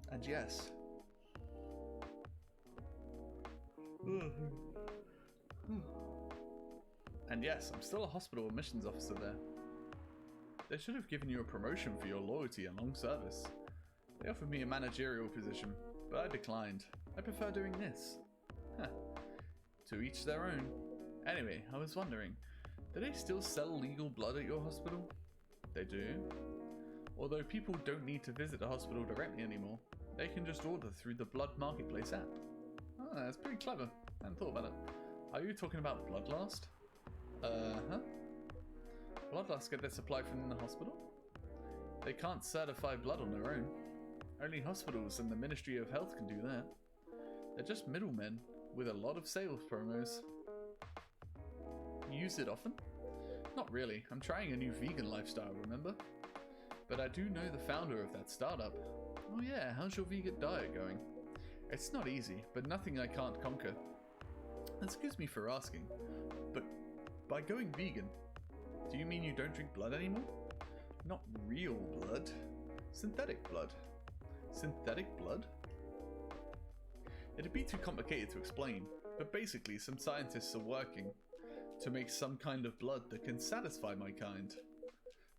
And yes. And yes, I'm still a hospital admissions officer there. They should have given you a promotion for your loyalty and long service. They offered me a managerial position, but I declined. I prefer doing this. Huh. To each their own. Anyway, I was wondering, do they still sell legal blood at your hospital? They do. Although people don't need to visit the hospital directly anymore, they can just order through the Blood Marketplace app. Oh, that's pretty clever. I hadn't thought about it. Are you talking about Bloodlust? Huh? Bloodlust get their supply from the hospital? They can't certify blood on their own. Only hospitals and the Ministry of Health can do that. They're just middlemen with a lot of sales promos. You use it often? Not really. I'm trying a new vegan lifestyle, remember? But I do know the founder of that startup. Oh yeah, how's your vegan diet going? It's not easy, but nothing I can't conquer. Excuse me for asking, but by going vegan, do you mean you don't drink blood anymore? Not real blood. Synthetic blood. Synthetic blood? It'd be too complicated to explain, but basically some scientists are working to make some kind of blood that can satisfy my kind,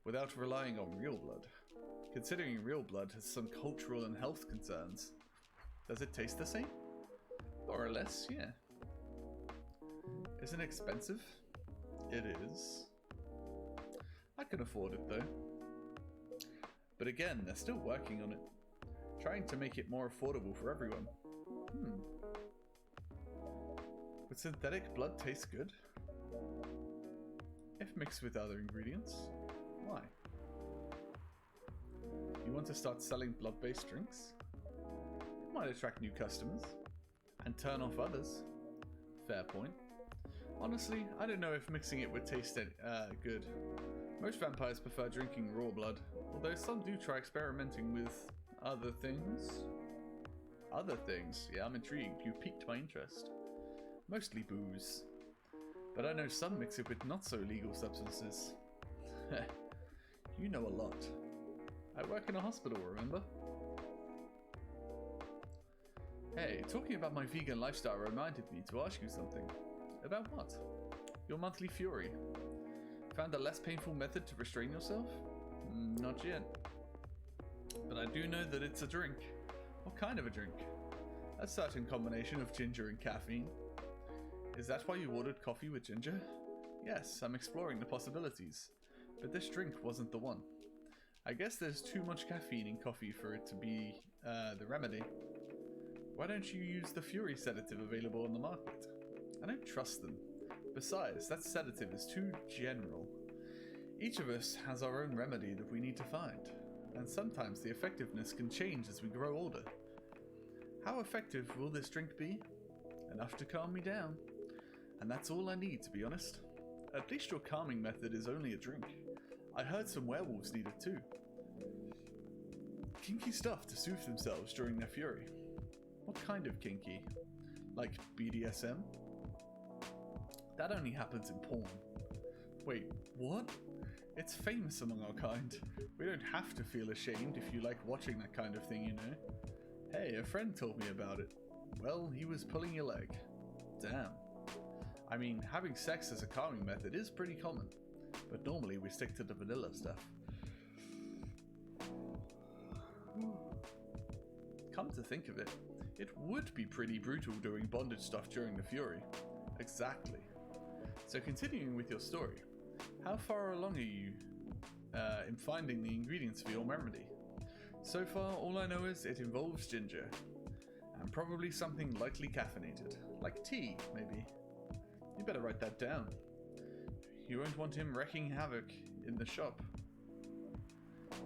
without relying on real blood. Considering real blood has some cultural and health concerns. Does it taste the same? More or less, yeah. Isn't it expensive? It is. I can afford it though. But again, they're still working on it. Trying to make it more affordable for everyone. Would synthetic blood taste good? If mixed with other ingredients. Why? You want to start selling blood-based drinks? It might attract new customers. And turn off others. Fair point. Honestly, I don't know if mixing it would taste good. Most vampires prefer drinking raw blood, although some do try experimenting with other things. Other things? Yeah, I'm intrigued. You piqued my interest. Mostly booze. But I know some mix it with not so legal substances. You know a lot. I work in a hospital, remember? Hey, talking about my vegan lifestyle reminded me to ask you something. About what? Your monthly fury. Found a less painful method to restrain yourself? Not yet. But I do know that it's a drink. What kind of a drink? A certain combination of ginger and caffeine. Is that why you ordered coffee with ginger? Yes, I'm exploring the possibilities. But this drink wasn't the one. I guess there's too much caffeine in coffee for it to be the remedy. Why don't you use the Fury sedative available on the market? I don't trust them. Besides, that sedative is too general. Each of us has our own remedy that we need to find, and sometimes the effectiveness can change as we grow older. How effective will this drink be? Enough to calm me down. And that's all I need, to be honest. At least your calming method is only a drink. I heard some werewolves need it too. Kinky stuff to soothe themselves during their fury. What kind of kinky? Like BDSM? That only happens in porn. Wait, what? It's famous among our kind. We don't have to feel ashamed if you like watching that kind of thing, you know. Hey, a friend told me about it. Well, he was pulling your leg. Damn. I mean, having sex as a calming method is pretty common, but normally we stick to the vanilla stuff. Come to think of it, it would be pretty brutal doing bondage stuff during the fury. Exactly. So continuing with your story, how far along are you in finding the ingredients for your remedy? So far, all I know is it involves ginger, and probably something lightly caffeinated, like tea, maybe. You better write that down. You won't want him wreaking havoc in the shop.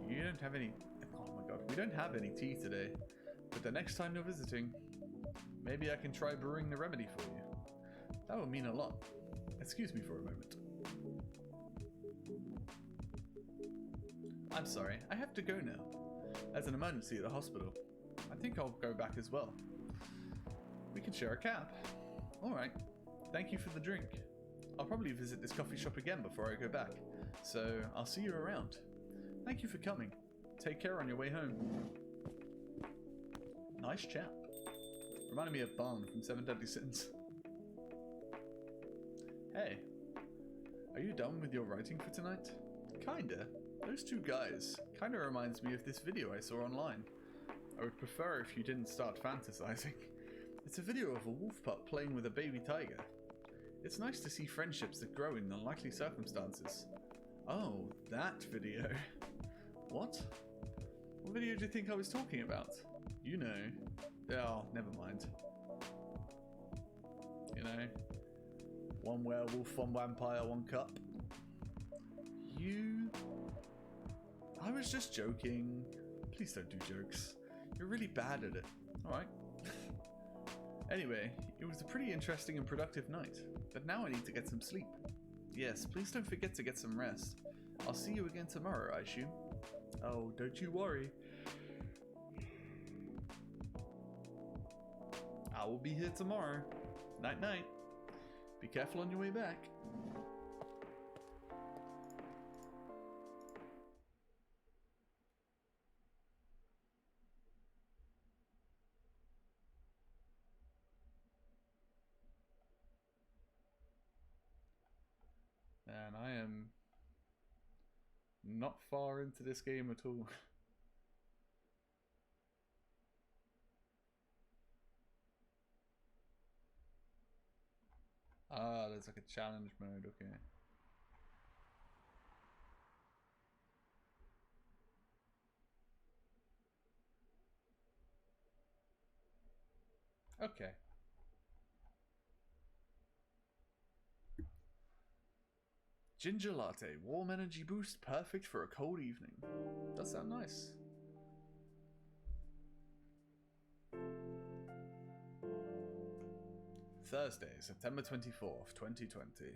You don't have any... Oh my god, we don't have any tea today. But the next time you're visiting, maybe I can try brewing the remedy for you. That would mean a lot. Excuse me for a moment. I'm sorry, I have to go now. There's an emergency at the hospital. I think I'll go back as well. We can share a cab. Alright, thank you for the drink. I'll probably visit this coffee shop again before I go back, so I'll see you around. Thank you for coming. Take care on your way home. Nice chap. Reminded me of Barn from Seven Deadly Sins. Hey, are you done with your writing for tonight? Kinda. those two guys kind of reminds me of this video I saw online. I would prefer if you didn't start fantasizing. It's a video of a wolf pup playing with a baby tiger. It's nice to see friendships that grow in unlikely circumstances. Oh, that video. What? What video do you think I was talking about? You know. Oh, never mind. You know. One werewolf, one vampire, one cup. You... I was just joking. Please don't do jokes. You're really bad at it. Alright. Anyway, it was a pretty interesting and productive night. But now I need to get some sleep. Yes, please don't forget to get some rest. I'll see you again tomorrow, I assume. Oh, don't you worry. I will be here tomorrow. Night night. Be careful on your way back. And I am not far into this game at all. Ah, there's like a challenge mode, okay. Okay. Ginger latte, warm energy boost, perfect for a cold evening. Does sound nice. Thursday, September 24th, 2020.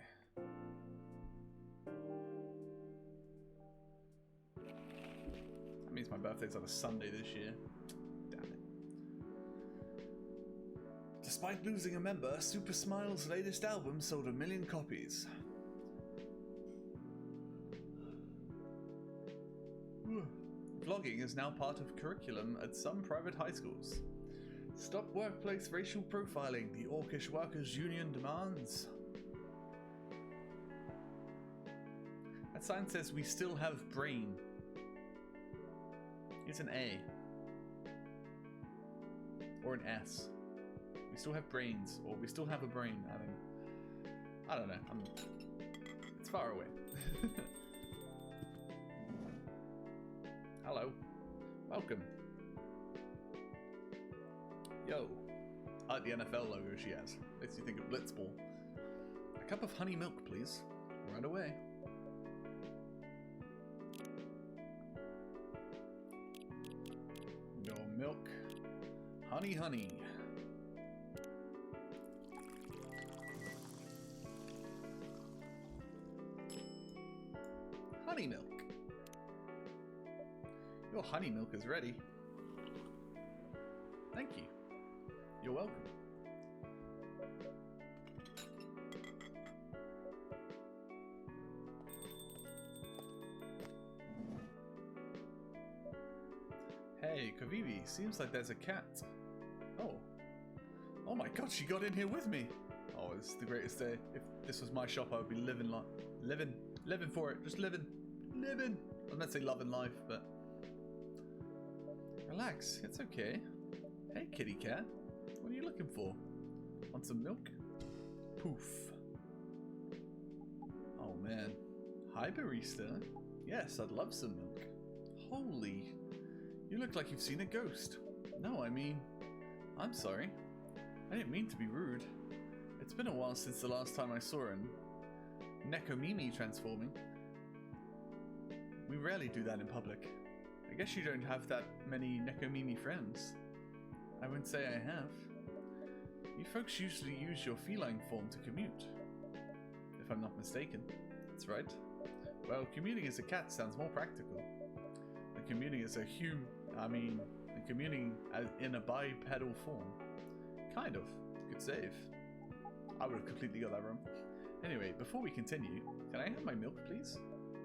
That means my birthday's on a Sunday this year. Damn it. Despite losing a member, Super Smile's latest album sold 1 million copies. Vlogging is now part of curriculum at some private high schools. Stop workplace racial profiling, the Orcish Workers' Union demands. That sign says we still have brain. It's an A. Or an S. We still have brains, or we still have a brain. I don't know. It's far away. Hello. Welcome. Yo. I like the NFL logo she has. Makes you think of Blitzball. A cup of honey milk, please. Right away. No milk. Honey, honey. Honey milk. Your honey milk is ready. Thank you. You're welcome. Hey, Kavivi, seems like there's a cat. Oh. Oh my god, she got in here with me. Oh, this is the greatest day. If this was my shop, I would be living for it. Just living. I'm not saying loving life, but... Relax, it's okay. Hey, kitty cat. What are you looking for? Want some milk? Poof. Oh, man. Hi, barista. Yes, I'd love some milk. Holy. You look like you've seen a ghost. No, I mean... I'm sorry. I didn't mean to be rude. It's been a while since the last time I saw an Nekomimi transforming. We rarely do that in public. I guess you don't have that many Nekomimi friends. I wouldn't say I have. You folks usually use your feline form to commute. If I'm not mistaken. That's right. Well, commuting as a cat sounds more practical. And commuting as a and commuting in a bipedal form. Kind of. Good save. I would have completely got that wrong. Anyway, before we continue, can I have my milk, please?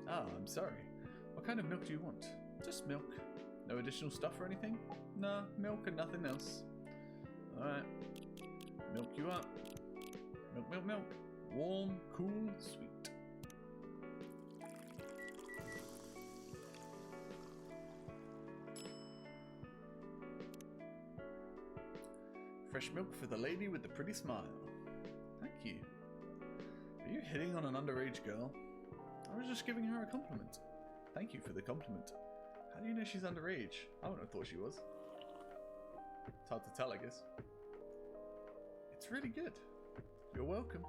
Ah, I'm sorry. What kind of milk do you want? Just milk. No additional stuff or anything? Nah, milk and nothing else. Alright. Milk you up. Milk. Warm, cool, sweet. Fresh milk for the lady with the pretty smile. Thank you. Are you hitting on an underage girl? I was just giving her a compliment. Thank you for the compliment. How do you know she's underage? I wouldn't have thought she was. It's hard to tell, I guess. It's really good. You're welcome.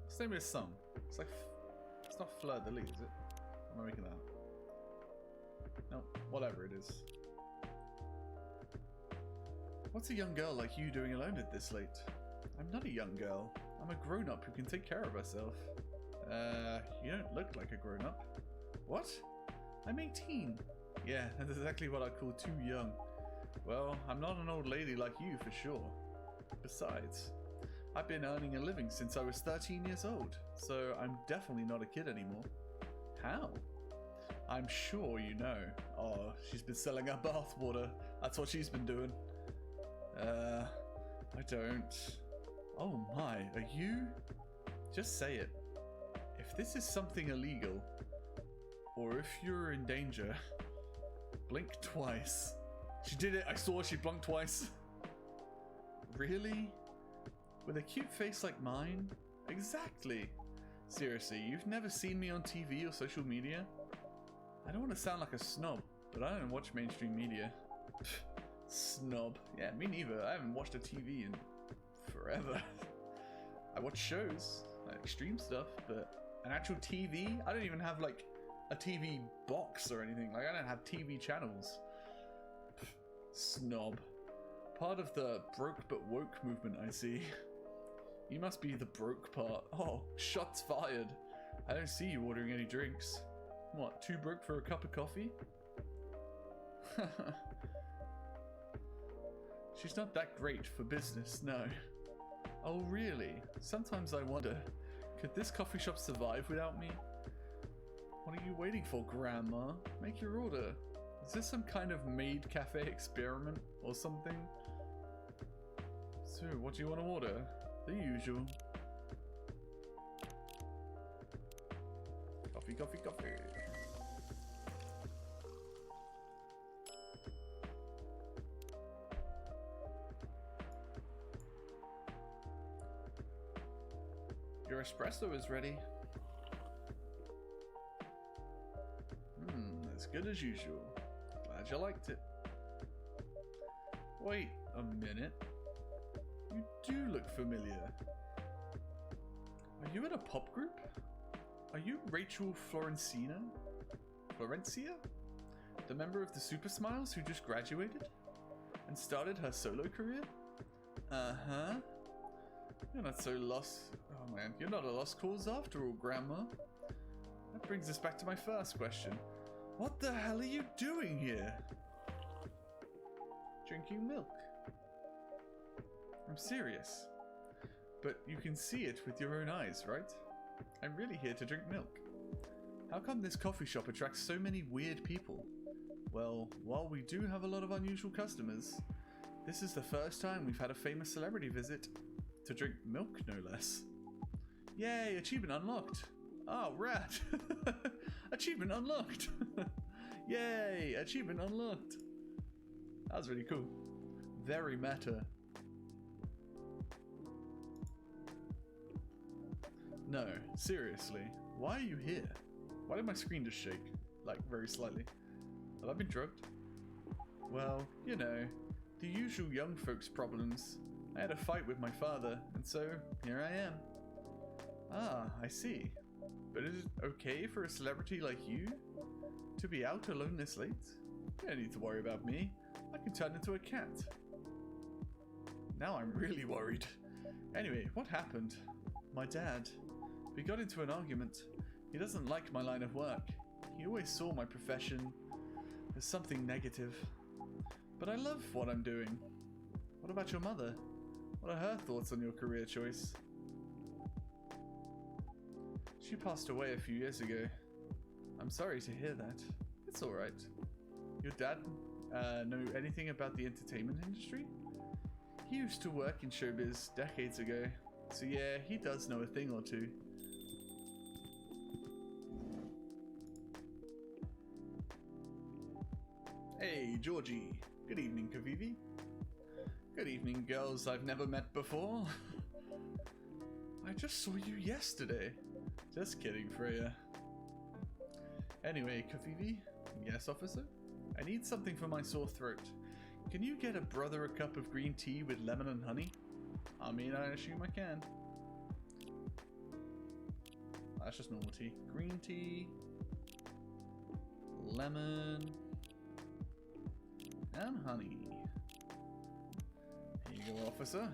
What's the name of this song? It's like... It's not Fleur de Lis, is it? Am I making that up? No, whatever it is. What's a young girl like you doing alone at this late? I'm not a young girl. I'm a grown-up who can take care of herself. You don't look like a grown-up. What? I'm 18. Yeah, that's exactly what I call too young. Well, I'm not an old lady like you for sure. Besides, I've been earning a living since I was 13 years old, so I'm definitely not a kid anymore. How? I'm sure you know. Oh, she's been selling her bathwater. That's what she's been doing. I don't. Oh my, are you? Just say it. If this is something illegal, or if you're in danger, blink twice. She did it, I saw she blinked twice. Really? With a cute face like mine? Exactly. Seriously, you've never seen me on TV or social media? I don't want to sound like a snob, but I don't watch mainstream media. Snob. Yeah, me neither. I haven't watched a TV in forever. I watch shows, like extreme stuff, but an actual TV? I don't even have like a TV box or anything. Like I don't have TV channels. Snob. Part of the broke but woke movement, I see. You must be the broke part. Oh, shots fired. I don't see you ordering any drinks. What, too broke for a cup of coffee? She's not that great for business, no. Oh really? Sometimes I wonder, could this coffee shop survive without me? What are you waiting for, Grandma? Make your order. Is this some kind of maid cafe experiment or something? So, what do you want to order? The usual. Coffee, coffee, coffee. Your espresso is ready. As good as usual. Glad you liked it. Wait a minute. You do look familiar. Are you in a pop group? Are you Rachel Florencia? The member of the Super Smiles who just graduated? And started her solo career? Uh-huh. You're not so lost. Oh man, you're not a lost cause after all, Grandma. That brings us back to my first question. What the hell are you doing here? Drinking milk. I'm serious. But you can see it with your own eyes, right? I'm really here to drink milk. How come this coffee shop attracts so many weird people? Well, while we do have a lot of unusual customers, this is the first time we've had a famous celebrity visit to drink milk, no less. Yay, achievement unlocked. Oh, rad. Achievement unlocked. Yay, achievement unlocked. That was really cool. Very meta. No, seriously, why are you here? Why did my screen just shake? Like, very slightly. Have I been drugged? Well, you know, the usual young folks problems. I had a fight with my father, and so here I am. Ah, I see. But is it okay for a celebrity like you to be out alone this late? You don't need to worry about me. I can turn into a cat. Now I'm really worried. Anyway, what happened? My dad. We got into an argument. He doesn't like my line of work. He always saw my profession as something negative. But I love what I'm doing. What about your mother? What are her thoughts on your career choice? She passed away a few years ago. I'm sorry to hear that. It's alright. Your dad know anything about the entertainment industry? He used to work in showbiz decades ago. So yeah, he does know a thing or two. Hey, Hey, Georgie. Good evening, Kavivi. Good evening, girls I've never met before. I just saw you yesterday. Just kidding, Freya. Anyway, Kavivi. Yes, officer? I need something for my sore throat. Can you get a brother a cup of green tea with lemon and honey? I mean, I assume I can. That's just normal tea. Green tea, lemon, and honey. Here you go, officer.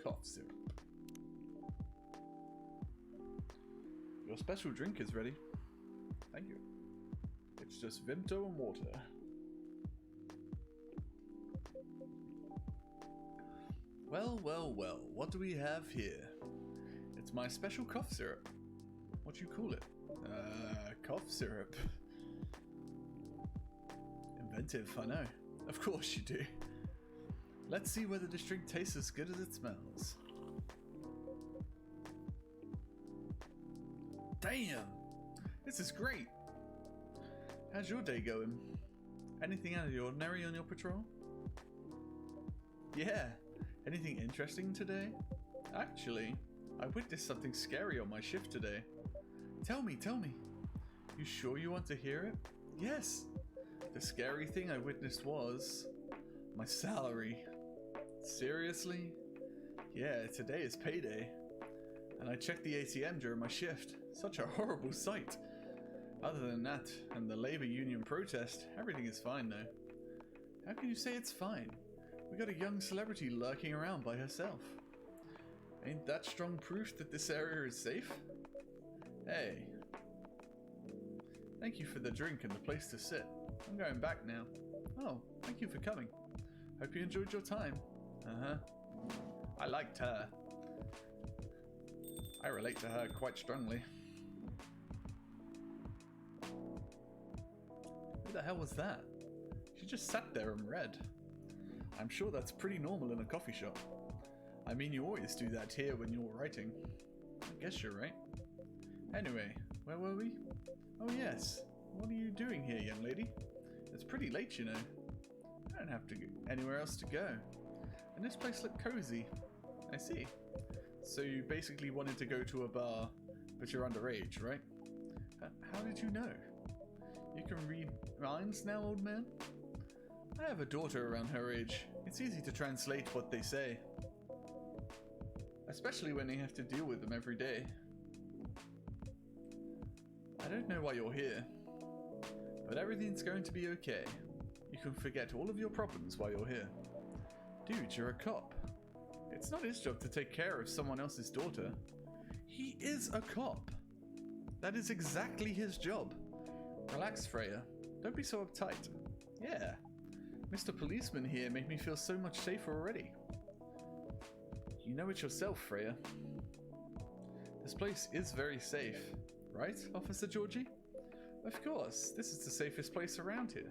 Cough syrup. Your special drink is ready. Thank you. It's just Vimto and water. Well, well, well, what do we have here? It's my special cough syrup. What do you call it? Cough syrup. Inventive, I know. Of course you do. Let's see whether this drink tastes as good as it smells. Damn! This is great! How's your day going? Anything out of the ordinary on your patrol? Yeah. Anything interesting today? Actually, I witnessed something scary on my shift today. Tell me, tell me. You sure you want to hear it? Yes. The scary thing I witnessed was my salary. Seriously? Yeah, today is payday. And I checked the ATM during my shift. Such a horrible sight. Other than that, and the labor union protest, everything is fine though. How can you say it's fine? We got a young celebrity lurking around by herself. Ain't that strong proof that this area is safe? Hey. Thank you for the drink and the place to sit. I'm going back now. Oh, thank you for coming. Hope you enjoyed your time. Uh-huh. I liked her. I relate to her quite strongly. Who the hell was that? She just sat there and read. I'm sure that's pretty normal in a coffee shop. I mean, you always do that here when you're writing. I guess you're right. Anyway, where were we? Oh yes, what are you doing here, young lady? It's pretty late, you know. I don't have to go anywhere else to go. And this place looked cozy. I see. So you basically wanted to go to a bar, but you're underage, right? How did you know? You can read minds now, old man? I have a daughter around her age. It's easy to translate what they say. Especially when you have to deal with them every day. I don't know why you're here, but everything's going to be okay. You can forget all of your problems while you're here. Dude, you're a cop. It's not his job to take care of someone else's daughter. He is a cop. That is exactly his job. Relax, Freya. Don't be so uptight. Yeah. Mr. Policeman here made me feel so much safer already. You know it yourself, Freya. This place is very safe. Right, Officer Georgie? Of course, this is the safest place around here.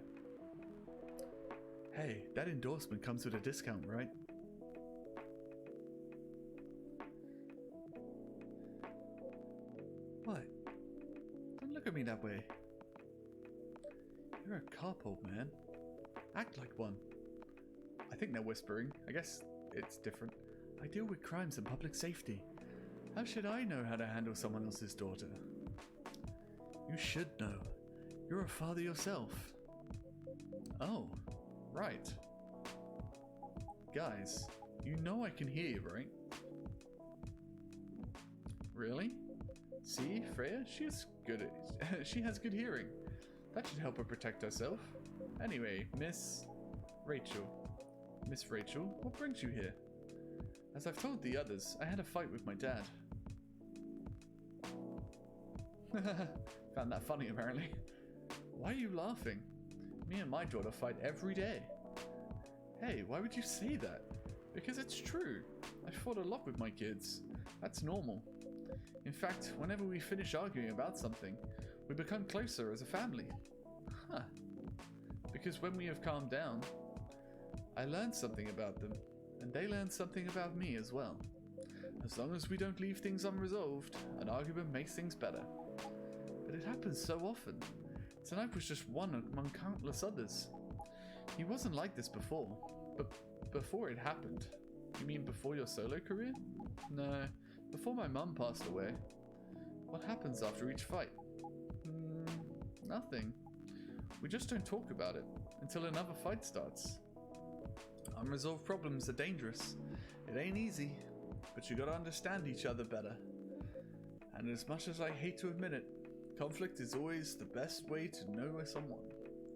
Hey, that endorsement comes with a discount, right? What? Don't look at me that way. You're a cop, old man. Act like one. I think they're whispering. I guess it's different. I deal with crimes and public safety. How should I know how to handle someone else's daughter? You should know. You're a father yourself. Oh, right. Guys, you know I can hear you, right? Really? See, Freya, she has good hearing. That should help her protect herself. Anyway, Miss Rachel, what brings you here? As I've told the others, I had a fight with my dad. Found that funny, apparently. Why are you laughing? Me and my daughter fight every day. Hey, why would you say that? Because it's true. I fought a lot with my kids. That's normal. In fact, whenever we finish arguing about something, we become closer as a family. Huh. Because when we have calmed down, I learned something about them, and they learned something about me as well. As long as we don't leave things unresolved, an argument makes things better. But it happens so often. Tonight was just one among countless others. He wasn't like this before, but before it happened. You mean before your solo career? No, before my mum passed away. What happens after each fight? Nothing. We just don't talk about it until another fight starts. Unresolved problems are dangerous. It ain't easy, but you gotta understand each other better. And as much as I hate to admit it, conflict is always the best way to know someone,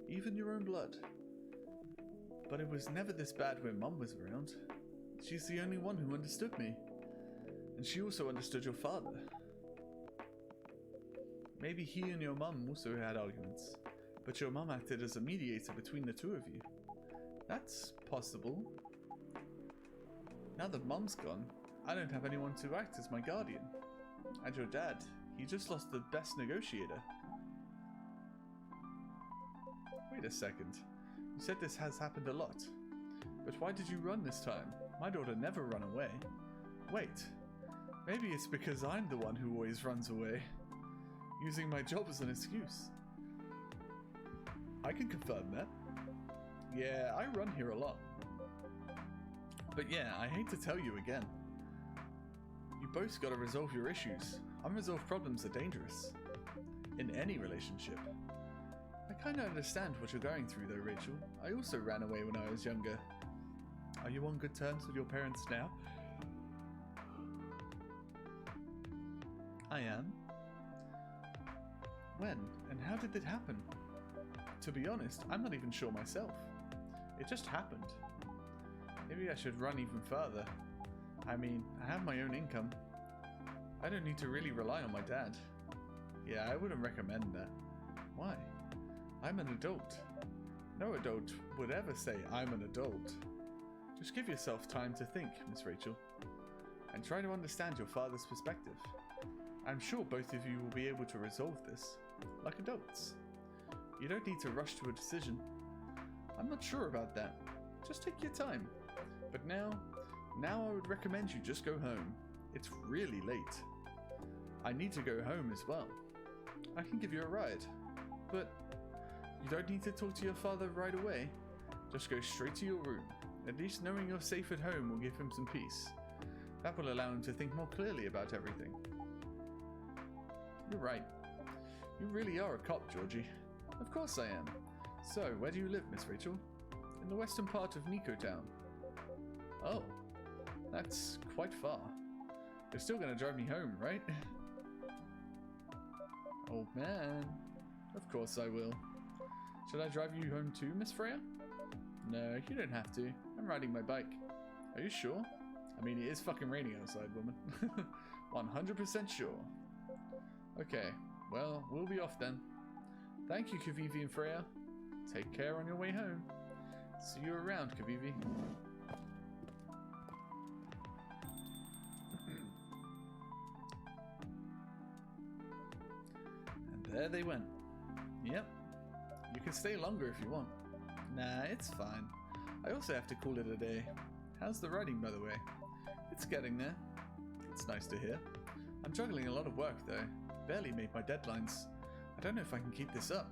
even your own blood. But it was never this bad when Mum was around. She's the only one who understood me. And she also understood your father. Maybe he and your mum also had arguments, but your mum acted as a mediator between the two of you. That's possible. Now that Mum's gone, I don't have anyone to act as my guardian. And your dad, he just lost the best negotiator. Wait a second. You said this has happened a lot. But why did you run this time? My daughter never ran away. Wait. Maybe it's because I'm the one who always runs away, using my job as an excuse. I can confirm that. Yeah, I run here a lot. But yeah, I hate to tell you again. You both gotta resolve your issues. Unresolved problems are dangerous. In any relationship. I kinda understand what you're going through though, Rachel. I also ran away when I was younger. Are you on good terms with your parents now? I am. When and how did it happen? To be honest, I'm not even sure myself. It just happened. Maybe I should run even further. I mean, I have my own income. I don't need to really rely on my dad. Yeah, I wouldn't recommend that. Why? I'm an adult. No adult would ever say I'm an adult. Just give yourself time to think, Miss Rachel, and try to understand your father's perspective. I'm sure both of you will be able to resolve this, like adults. You don't need to rush to a decision. I'm not sure about that. Just take your time. But now I would recommend you just go home. It's really late. I need to go home as well. I can give you a ride, but you don't need to talk to your father right away. Just go straight to your room. At least knowing you're safe at home will give him some peace. That will allow him to think more clearly about everything. You're right. You really are a cop, Georgie. Of course I am. So, where do you live, Miss Rachel? In the western part of Nico Town. Oh, that's quite far. You're still gonna drive me home, right? Old man. Of course I will. Should I drive you home too, Miss Freya? No, you don't have to. I'm riding my bike. Are you sure? I mean, it is fucking raining outside, woman. 100% sure. Okay, well, we'll be off then. Thank you, Kavivi and Freya. Take care on your way home. See you around, Kavivi. And there they went. Yep. You can stay longer if you want. Nah, it's fine. I also have to call it a day. How's the writing, by the way? It's getting there. It's nice to hear. I'm juggling a lot of work, though. Barely made my deadlines. I don't know if I can keep this up.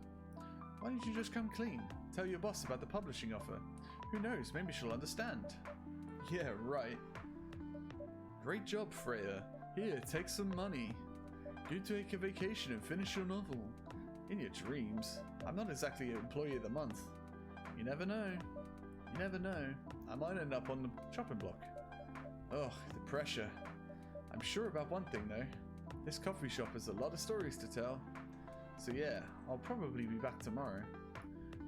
Why don't you just come clean? Tell your boss about the publishing offer. Who knows, maybe she'll understand. Yeah, right. Great job, Freya. Here, take some money. You take a vacation and finish your novel. In your dreams. I'm not exactly an employee of the month. You never know. You never know. I might end up on the chopping block. Ugh, the pressure. I'm sure about one thing though. This coffee shop has a lot of stories to tell. So yeah, I'll probably be back tomorrow.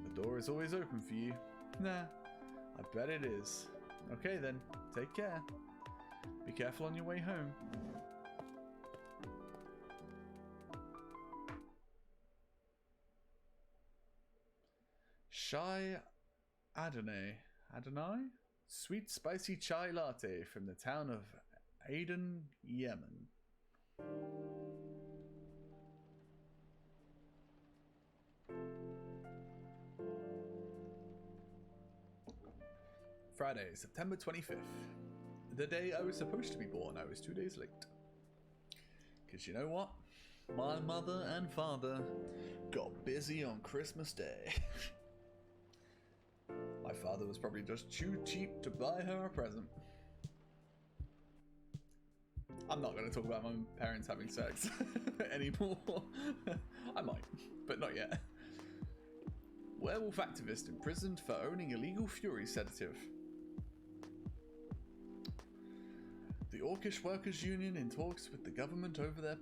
The door is always open for you. Nah, I bet it is. Okay then, take care. Be careful on your way home. Chai Adonai? Sweet spicy chai latte from the town of Aden, Yemen. Friday, September 25th. The day I was supposed to be born, I was 2 days late. Because you know what? My mother and father got busy on Christmas Day. My father was probably just too cheap to buy her a present. I'm not going to talk about my parents having sex anymore. I might, but not yet. Werewolf activist imprisoned for owning illegal fury sedative. The Orcish Workers' Union in talks with the government over their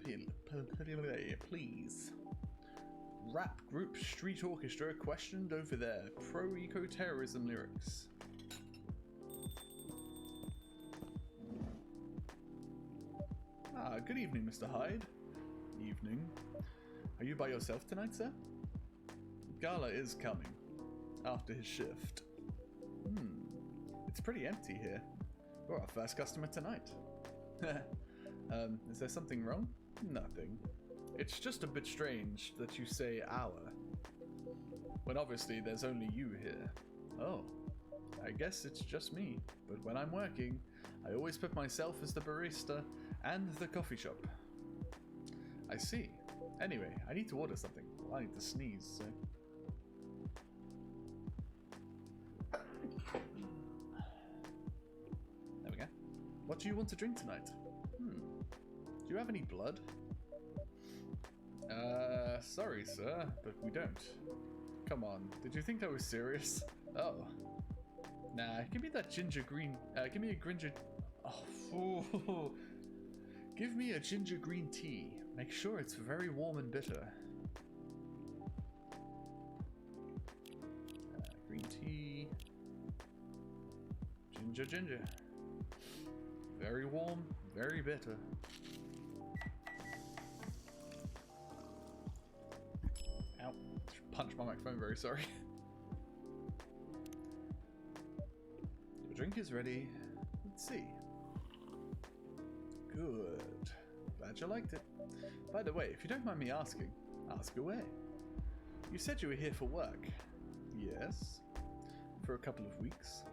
pleas. Rap group Street Orchestra questioned over their pro-eco-terrorism lyrics. Ah, good evening, Mr. Hyde. Evening. Are you by yourself tonight, sir? Gala is coming. After his shift. It's pretty empty here. You're our first customer tonight. Is there something wrong? Nothing. It's just a bit strange that you say our, when obviously there's only you here. Oh, I guess it's just me, but when I'm working, I always put myself as the barista and the coffee shop. I see. Anyway, I need to order something. I need to sneeze, so... There we go. What do you want to drink tonight? Do you have any blood? Sorry, sir, but we don't. Come on, did you think I was serious? Oh. Nah, give me that ginger green, give me a ginger... Oh, give me a ginger green tea. Make sure it's very warm and bitter. Green tea. Ginger. Very warm, very bitter. Ow. Punched my microphone, very sorry. Your drink is ready. Let's see. Good. Glad you liked it. By the way, if you don't mind me asking, ask away. You said you were here for work. Yes. For a couple of weeks.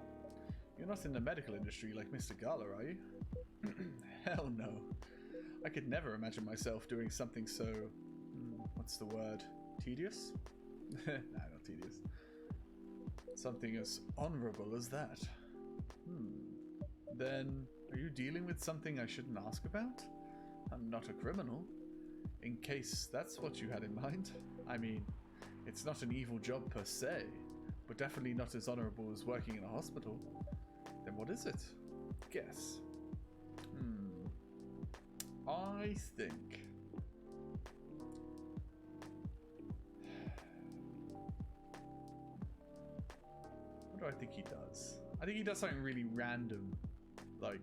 You're not in the medical industry like Mr. Gala, are you? Hell no. I could never imagine myself doing something so... what's the word? Tedious? Nah, not tedious. Something as honorable as that. Then, are you dealing with something I shouldn't ask about? I'm not a criminal. In case that's what you had in mind. I mean, it's not an evil job per se, but definitely not as honorable as working in a hospital. Then what is it? Guess. I think... What do I think he does? I think he does something really random. Like...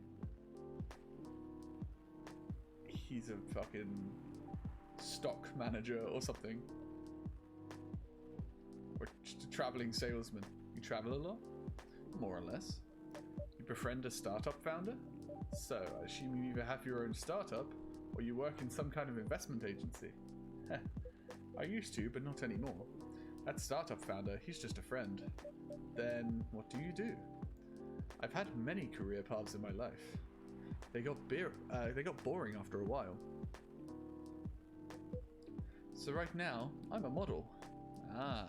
he's a fucking stock manager or something. Or just a traveling salesman. You travel a lot? More or less. You befriend a startup founder? So, I assume you either have your own startup, or you work in some kind of investment agency. I used to, but not anymore. That startup founder, he's just a friend. Then, what do you do? I've had many career paths in my life. They got boring after a while. So right now, I'm a model. Ah,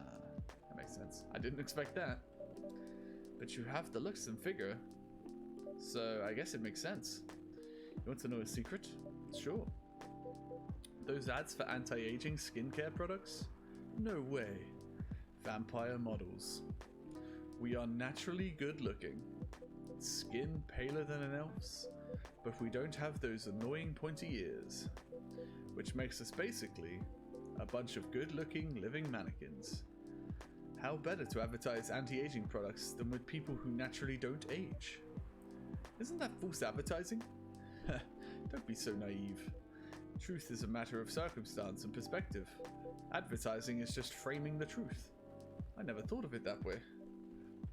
that makes sense. I didn't expect that. But you have the looks and figure. So I guess it makes sense. You want to know a secret? Sure. Those ads for anti-aging skincare products? No way. Vampire models. We are naturally good looking. Skin paler than an elf's, but we don't have those annoying pointy ears. Which makes us basically a bunch of good looking living mannequins. How better to advertise anti-aging products than with people who naturally don't age? Isn't that false advertising? Don't be so naive. Truth is a matter of circumstance and perspective. Advertising is just framing the truth. I never thought of it that way.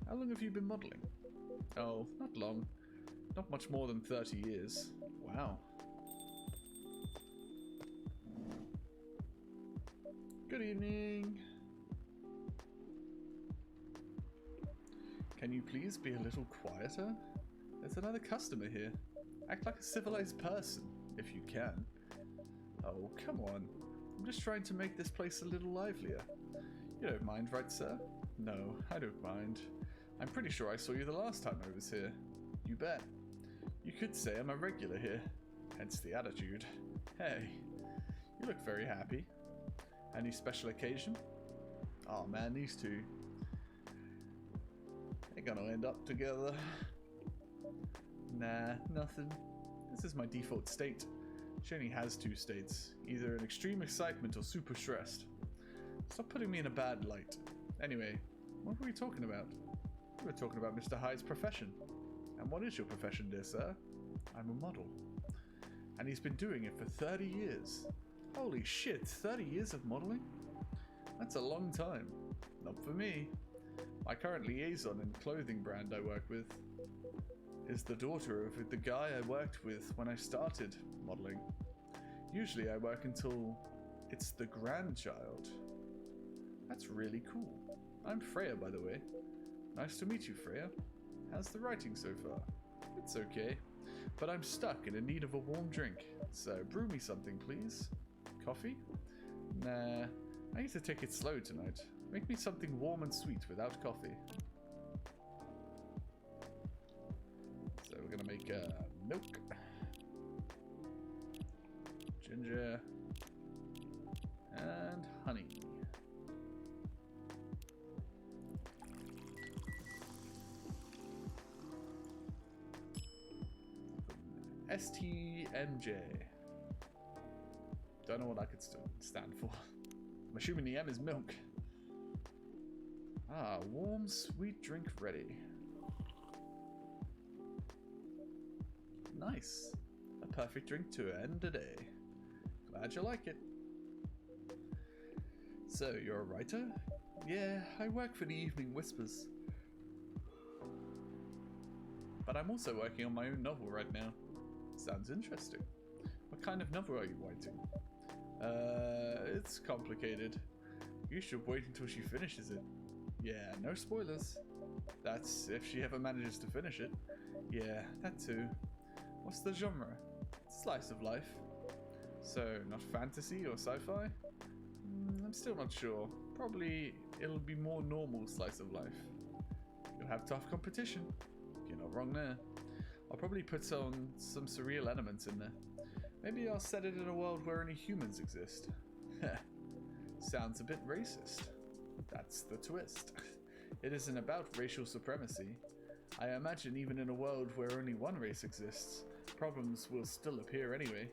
How long have you been modeling? Oh, not long. Not much more than 30 years. Wow. Good evening. Can you please be a little quieter? there's another customer here. Act like a civilized person, if you can. Oh, come on. I'm just trying to make this place a little livelier. You don't mind, right, sir? No, I don't mind. I'm pretty sure I saw you the last time I was here. You bet. You could say I'm a regular here. Hence the attitude. Hey, you look very happy. Any special occasion? Oh man, these two. They're gonna end up together. Nah, nothing. This is my default state. She only has two states. Either an extreme excitement or super stressed. Stop putting me in a bad light. Anyway, what were we talking about? We were talking about Mr. Hyde's profession. And what is your profession, dear sir? I'm a model. And he's been doing it for 30 years. Holy shit, 30 years of modeling? That's a long time. Not for me. My current liaison and clothing brand I work with is the daughter of the guy I worked with when I started modeling. Usually I work until it's the grandchild. That's really cool. I'm Freya, by the way. Nice to meet you, Freya. How's the writing so far? It's okay, but I'm stuck and in need of a warm drink, so brew me something, please. Coffee? Nah, I need to take it slow tonight. Make me something warm and sweet without coffee. So we're gonna make milk, ginger, and honey. STMJ. Don't know what that could stand for. I'm assuming the M is milk. Ah, warm, sweet drink ready. Nice. A perfect drink to end a day. Glad you like it. So, you're a writer? Yeah, I work for the Evening Whispers. But I'm also working on my own novel right now. Sounds interesting. What kind of novel are you writing? It's complicated. You should wait until she finishes it. Yeah, no spoilers. That's if she ever manages to finish it. Yeah, that too. What's the genre? Slice of life. So, not fantasy or sci-fi? I'm still not sure. Probably it'll be more normal slice of life. You'll have tough competition. You're not wrong there. I'll probably put on some surreal elements in there. Maybe I'll set it in a world where only humans exist. Sounds a bit racist. That's the twist. It isn't about racial supremacy. I imagine even in a world where only one race exists, problems will still appear anyway.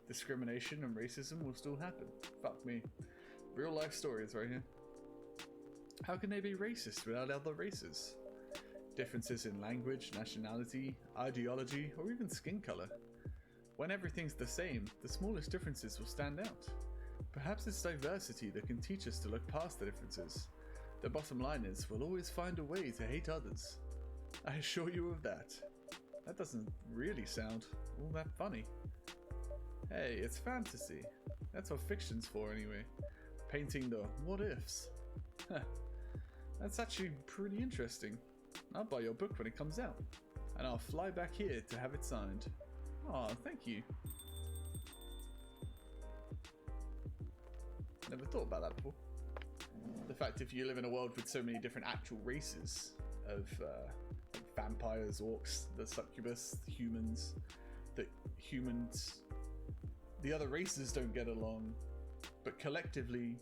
Discrimination and racism will still happen. Fuck me. Real life stories right here. How can they be racist without other races? Differences in language, nationality, ideology, or even skin color. When everything's the same, the smallest differences will stand out. Perhaps it's diversity that can teach us to look past the differences. The bottom line is, we'll always find a way to hate others. I assure you of that. That doesn't really sound all that funny. Hey, it's fantasy. That's what fiction's for anyway. Painting the what-ifs. That's actually pretty interesting. I'll buy your book when it comes out. And I'll fly back here to have it signed. Aw, thank you. Never thought about that before. The fact if you live in a world with so many different actual races of like vampires, orcs, the succubus, the humans, the other races don't get along, but collectively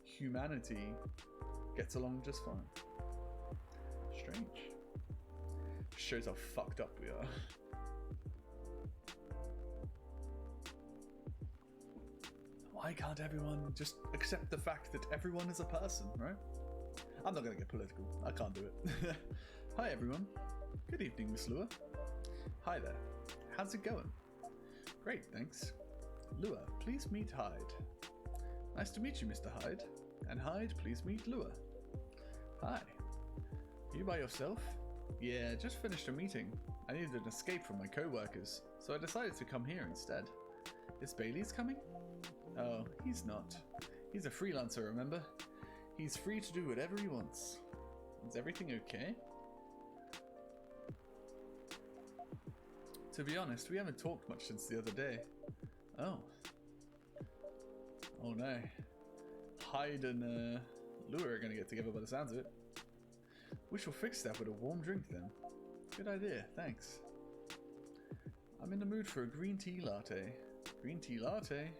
humanity gets along just fine. Strange. Shows how fucked up we are. Why can't everyone just accept the fact that everyone is a person, right? I'm not going to get political. I can't do it. Hi, everyone. Good evening, Miss Lua. Hi there. How's it going? Great, thanks. Lua, please meet Hyde. Nice to meet you, Mr. Hyde. And Hyde, please meet Lua. Hi. You by yourself? Yeah, just finished a meeting. I needed an escape from my co-workers, so I decided to come here instead. Is Bailey's coming? Oh, he's not. He's a freelancer, remember? He's free to do whatever he wants. Is everything okay? To be honest, we haven't talked much since the other day. Oh. Oh no. Hyde and Lua are going to get together by the sounds of it. We shall fix that with a warm drink then. Good idea, thanks. I'm in the mood for a green tea latte. Green tea latte?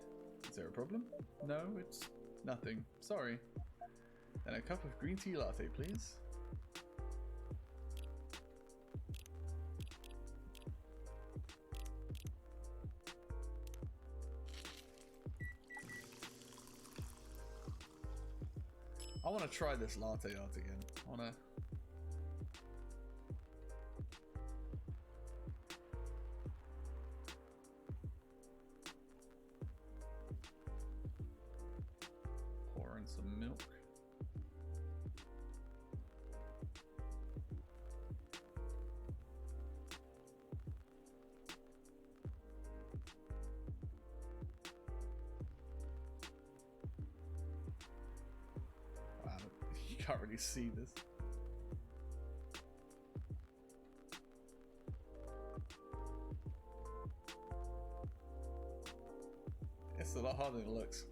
Is there a problem? No, it's nothing. Sorry. Then a cup of green tea latte, please. I want to try this latte art again. I want to... pour in some milk. Wow, you can't really see this. It's a lot harder than it looks.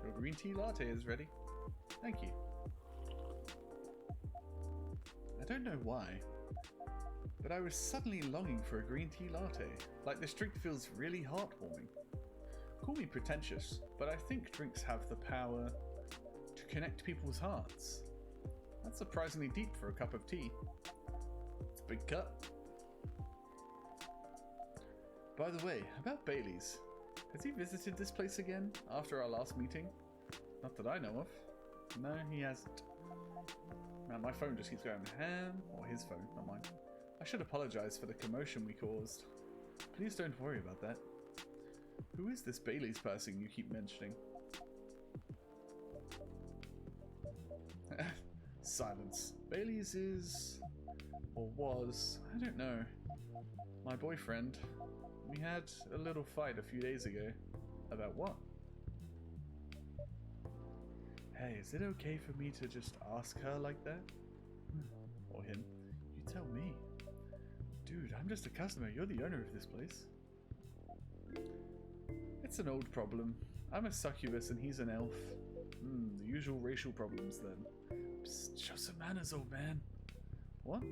Your green tea latte is ready. Thank you. I don't know why, but I was suddenly longing for a green tea latte. Like this drink feels really heartwarming. Call me pretentious, but I think drinks have the power to connect people's hearts. That's surprisingly deep for a cup of tea. It's a big cup. By the way, about Bailey's. Has he visited this place again after our last meeting? Not that I know of. No, he hasn't. Man, my phone just keeps going ham. Or his phone, not mine. I should apologize for the commotion we caused. Please don't worry about that. Who is this Bailey's person you keep mentioning? Silence. Bailey's is... or was... I don't know. My boyfriend. We had a little fight a few days ago. About what? Hey, is it okay for me to just ask her like that? Or him? You tell me. Dude, I'm just a customer. You're the owner of this place. It's an old problem. I'm a succubus and he's an elf. The usual racial problems then. Psst, show some manners, old man. What?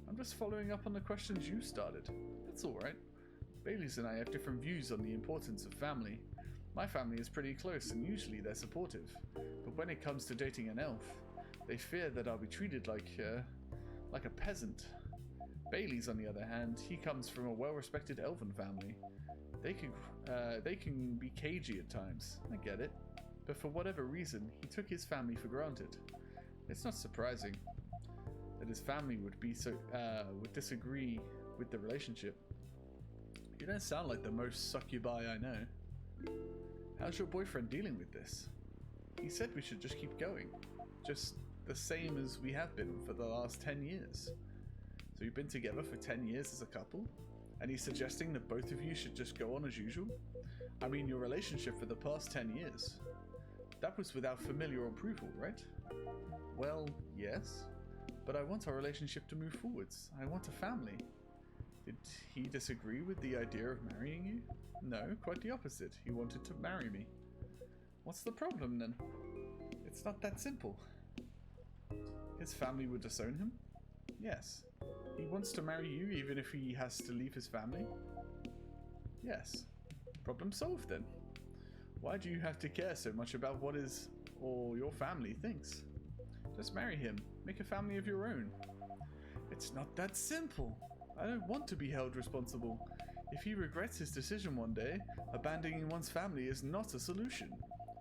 I'm just following up on the questions you started. That's alright. Bailey's and I have different views on the importance of family. My family is pretty close and usually they're supportive. But when it comes to dating an elf, they fear that I'll be treated like a peasant. Bailey's, on the other hand, he comes from a well-respected elven family. They can be cagey at times, I get it. But for whatever reason, he took his family for granted. It's not surprising that his family would disagree with the relationship. You don't sound like the most succubi I know. How's your boyfriend dealing with this? He said we should just keep going. Just the same as we have been for the last 10 years. So you've been together for 10 years as a couple? And he's suggesting that both of you should just go on as usual? I mean, your relationship for the past 10 years. That was without familial approval, right? Well, yes. But I want our relationship to move forwards. I want a family. Did he disagree with the idea of marrying you? No, quite the opposite. He wanted to marry me. What's the problem then? It's not that simple. His family would disown him? Yes. He wants to marry you even if he has to leave his family? Yes. Problem solved then. Why do you have to care so much about what his or your family thinks? Just marry him. Make a family of your own. It's not that simple. I don't want to be held responsible. If he regrets his decision one day, abandoning one's family is not a solution.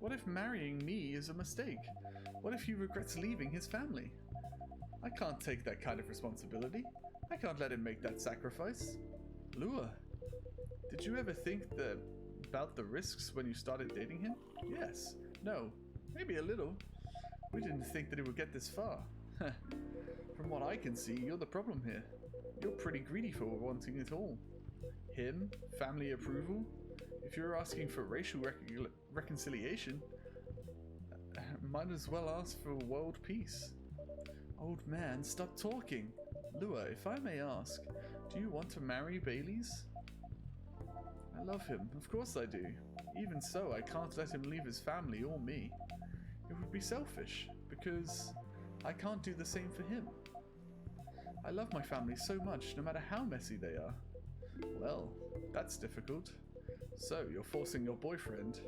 What if marrying me is a mistake? What if he regrets leaving his family? I can't take that kind of responsibility. I can't let him make that sacrifice. Lua, did you ever think about the risks when you started dating him? Yes. No. Maybe a little. We didn't think that it would get this far. From what I can see, you're the problem here. You're pretty greedy for wanting it all. Him, family approval. If you're asking for racial reconciliation, might as well ask for world peace. Old man, stop talking. Lua, if I may ask, do you want to marry Baileys? I love him, of course I do. Even so, I can't let him leave his family or me. It would be selfish, because I can't do the same for him. I love my family so much, no matter how messy they are. Well, that's difficult. So, you're forcing your boyfriend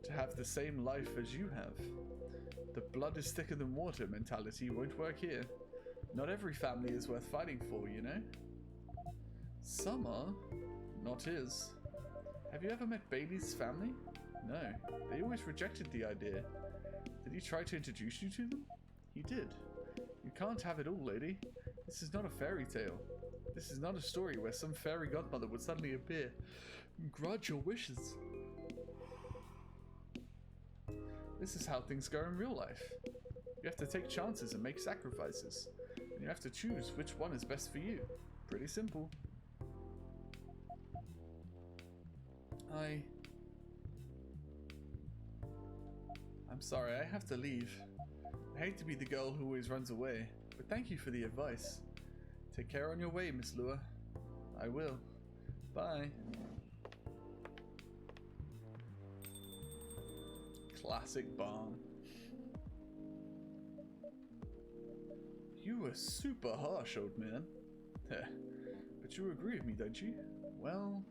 to have the same life as you have. The blood is thicker than water mentality won't work here. Not every family is worth fighting for, you know? Some are, not his. Have you ever met Bailey's family? No, they always rejected the idea. Did he try to introduce you to them? He did. You can't have it all, lady. This is not a fairy tale. This is not a story where some fairy godmother would suddenly appear and grant your wishes. This is how things go in real life. You have to take chances and make sacrifices. And you have to choose which one is best for you. Pretty simple. I'm sorry, I have to leave. I hate to be the girl who always runs away, but thank you for the advice. Take care on your way, Miss Lua. I will. Bye. Classic Balm. You were super harsh, old man. But you agree with me, don't you? Well...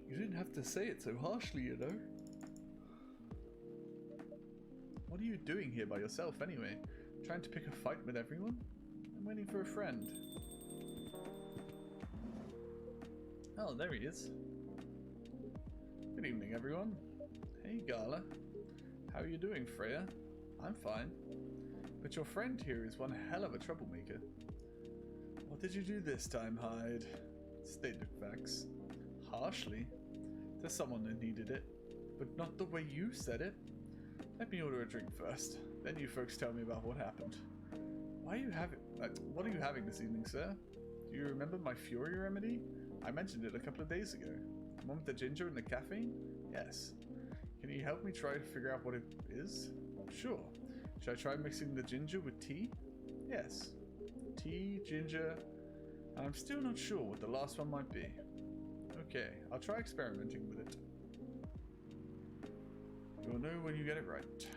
You didn't have to say it so harshly, you know. What are you doing here by yourself, anyway? Trying to pick a fight with everyone? I'm waiting for a friend. Oh, there he is. Good evening, everyone. Hey, Gala. How are you doing, Freya? I'm fine. But your friend here is one hell of a troublemaker. What did you do this time, Hyde? State the facts. Harshly? To someone who needed it. But not the way you said it. Let me order a drink first. Then you folks tell me about what happened. What are you having this evening, sir? Do you remember my Fury remedy? I mentioned it a couple of days ago. The one with the ginger and the caffeine? Yes. Can you help me try to figure out what it is? Sure. Should I try mixing the ginger with tea? Yes. Tea, ginger, and I'm still not sure what the last one might be. Okay, I'll try experimenting with it. You'll know when you get it right.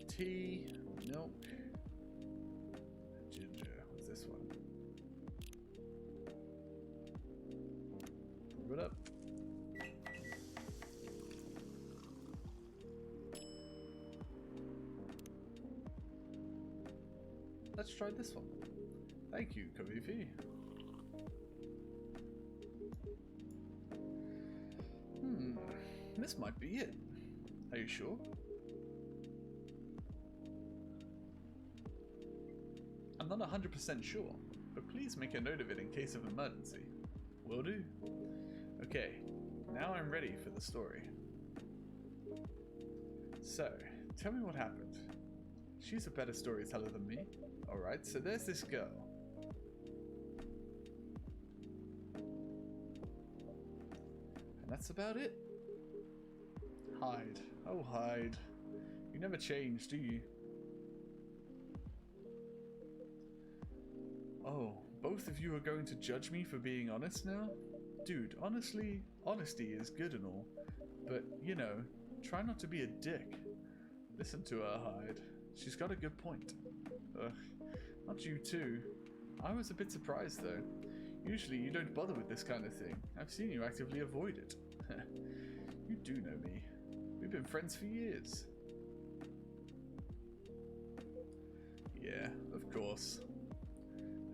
Tea, milk, ginger. What's this one? Prove it up. Let's try this one. Thank you, Kavifi. This might be it. Are you sure? I'm not 100% sure, but please make a note of it in case of emergency. Will do. Okay, now I'm ready for the story. So, tell me what happened. She's a better storyteller than me. Alright, so there's this girl. And that's about it. Hyde. Oh, Hyde. You never change, do you? Oh, both of you are going to judge me for being honest now? Dude, honestly, honesty is good and all. But, you know, try not to be a dick. Listen to her, Hyde. She's got a good point. Ugh, not you too. I was a bit surprised though. Usually you don't bother with this kind of thing. I've seen you actively avoid it. You do know me. We've been friends for years. Yeah, of course.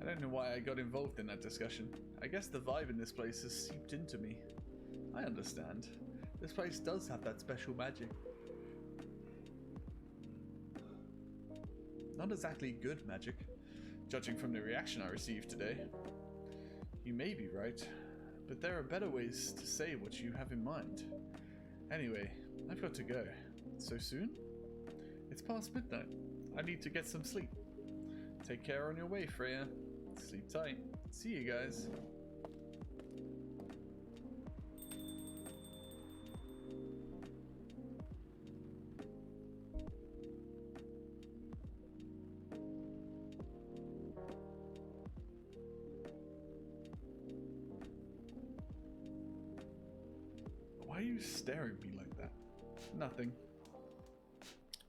I don't know why I got involved in that discussion. I guess the vibe in this place has seeped into me. I understand. This place does have that special magic. Not exactly good magic, judging from the reaction I received today. You may be right, but there are better ways to say what you have in mind. Anyway, I've got to go. So soon? It's past midnight. I need to get some sleep. Take care on your way, Freya. Sleep tight. See you guys. you staring at me like that? Nothing.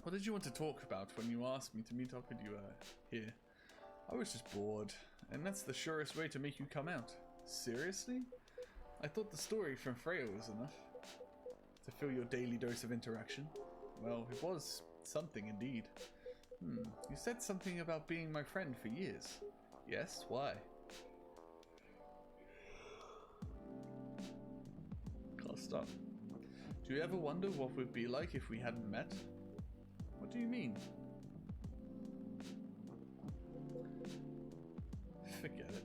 What did you want to talk about when you asked me to meet up with you here? I was just bored, and that's the surest way to make you come out. Seriously? I thought the story from Freya was enough to fill your daily dose of interaction. Well, it was something indeed. You said something about being my friend for years. Yes, why? Can't stop. Do you ever wonder what we'd be like if we hadn't met? What do you mean? Forget it.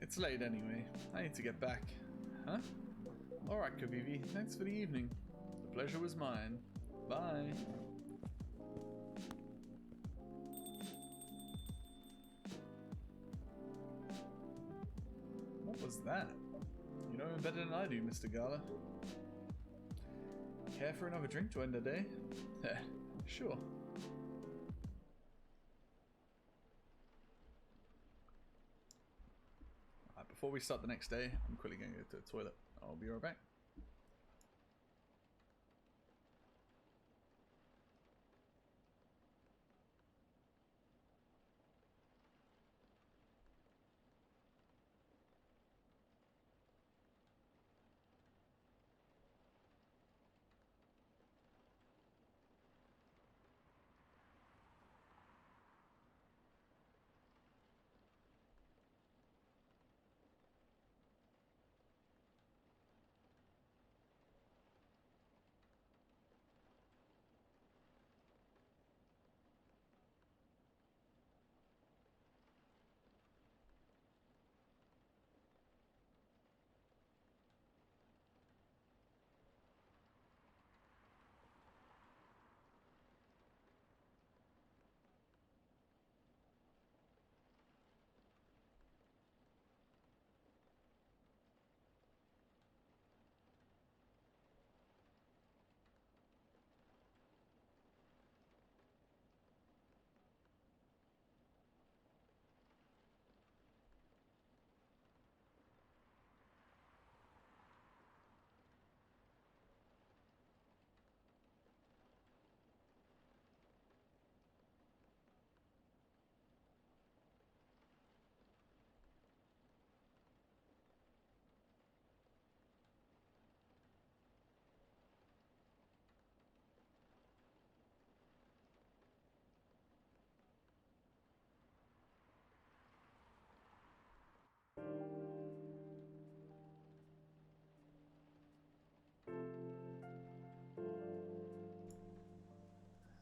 It's late anyway. I need to get back. Huh? Alright, Kavivi. Thanks for the evening. The pleasure was mine. Bye. What was that? You know him better than I do, Mr. Gala. Care for another drink to end the day? Sure. Alright, before we start the next day, I'm quickly going to go to the toilet. I'll be right back.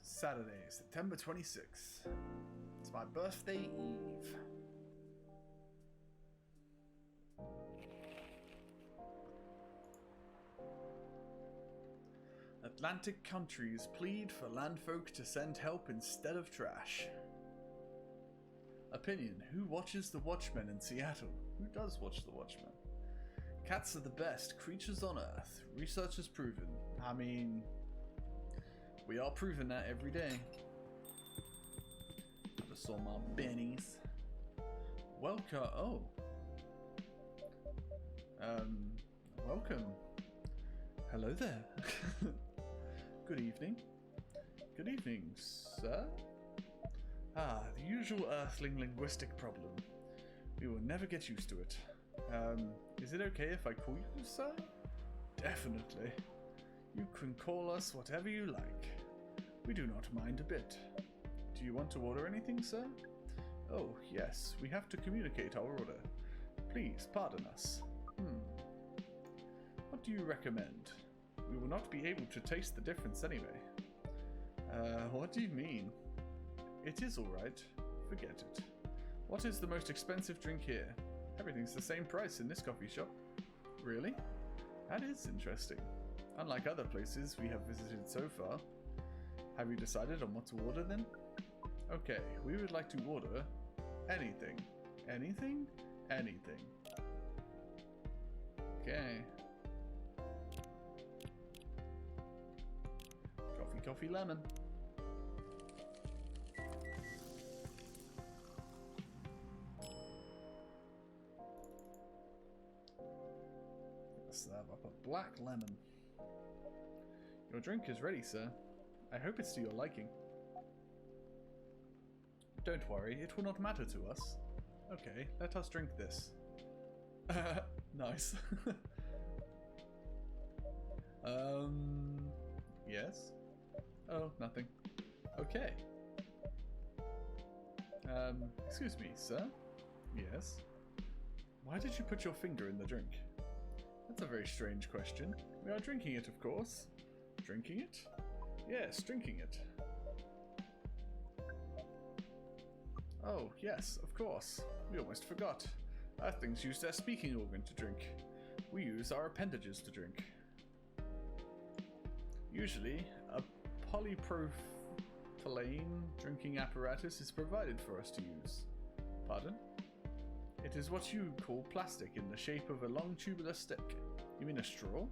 Saturday, September 26th. It's my birthday eve. Atlantic countries plead for landfolk to send help instead of trash. Opinion: who watches the Watchmen in Seattle? Who does watch the Watchmen? Cats are the best creatures on Earth. Research has proven. I mean, we are proving that every day. I just saw my bennies. Welcome. Oh. Welcome. Hello there. Good evening. Good evening, sir. Ah, the usual Earthling linguistic problem. We will never get used to it. Is it okay if I call you sir? Definitely. You can call us whatever you like. We do not mind a bit. Do you want to order anything, sir? Oh, yes, we have to communicate our order. Please, pardon us. What do you recommend? We will not be able to taste the difference anyway. What do you mean? It is alright. Forget it. What is the most expensive drink here? Everything's the same price in this coffee shop. Really? That is interesting. Unlike other places we have visited so far. Have you decided on what to order then? Okay, we would like to order anything. Anything? Anything. Okay. Coffee, coffee, lemon. Let's have up a black lemon. Your drink is ready, sir. I hope it's to your liking. Don't worry, it will not matter to us. Okay, let us drink this. Nice. Yes? Oh, nothing. Okay. Excuse me, sir? Yes? Why did you put your finger in the drink? That's a very strange question. We are drinking it, of course. Drinking it? Yes, drinking it. Oh, yes, of course. We almost forgot. Earthlings use their speaking organ to drink. We use our appendages to drink. Usually, a polypropylene drinking apparatus is provided for us to use. Pardon? It is what you call plastic in the shape of a long tubular stick. You mean a straw?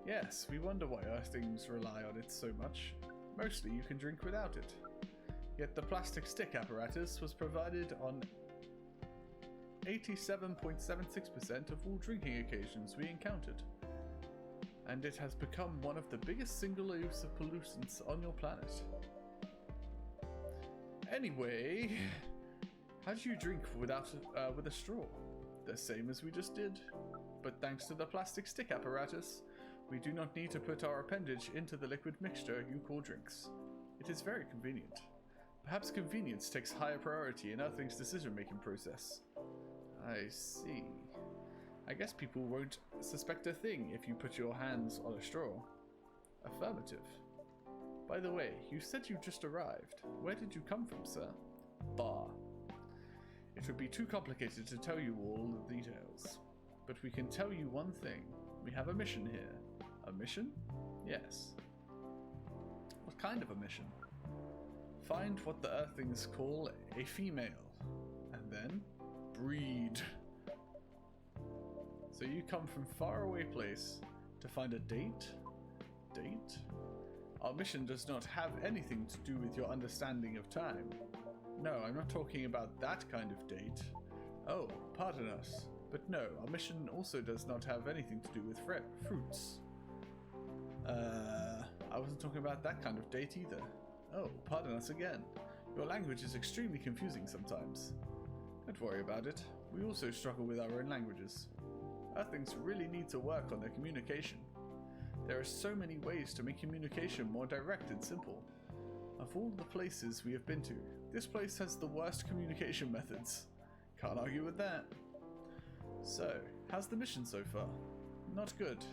Yes, we wonder why Earthlings rely on it so much. Mostly you can drink without it. Yet the plastic stick apparatus was provided on 87.76% of all drinking occasions we encountered. And it has become one of the biggest single use of pollutants on your planet. Anyway, how do you drink with a straw? The same as we just did. But thanks to the plastic stick apparatus, we do not need to put our appendage into the liquid mixture you call drinks. It is very convenient. Perhaps convenience takes higher priority in Earthling's decision-making process. I see. I guess people won't suspect a thing if you put your hands on a straw. Affirmative. By the way, you said you just arrived. Where did you come from, sir? Bar. It would be too complicated to tell you all the details. But we can tell you one thing. We have a mission here. A mission? Yes. What kind of a mission? Find what the Earthlings call a female. And then breed. So you come from faraway place to find a date? Date? Our mission does not have anything to do with your understanding of time. No, I'm not talking about that kind of date. Oh, pardon us. But no, our mission also does not have anything to do with fruits. I wasn't talking about that kind of date either. Oh, pardon us again. Your language is extremely confusing sometimes. Don't worry about it. We also struggle with our own languages. Earthlings really need to work on their communication. There are so many ways to make communication more direct and simple. Of all the places we have been to, this place has the worst communication methods. Can't argue with that. So, how's the mission so far? Not good.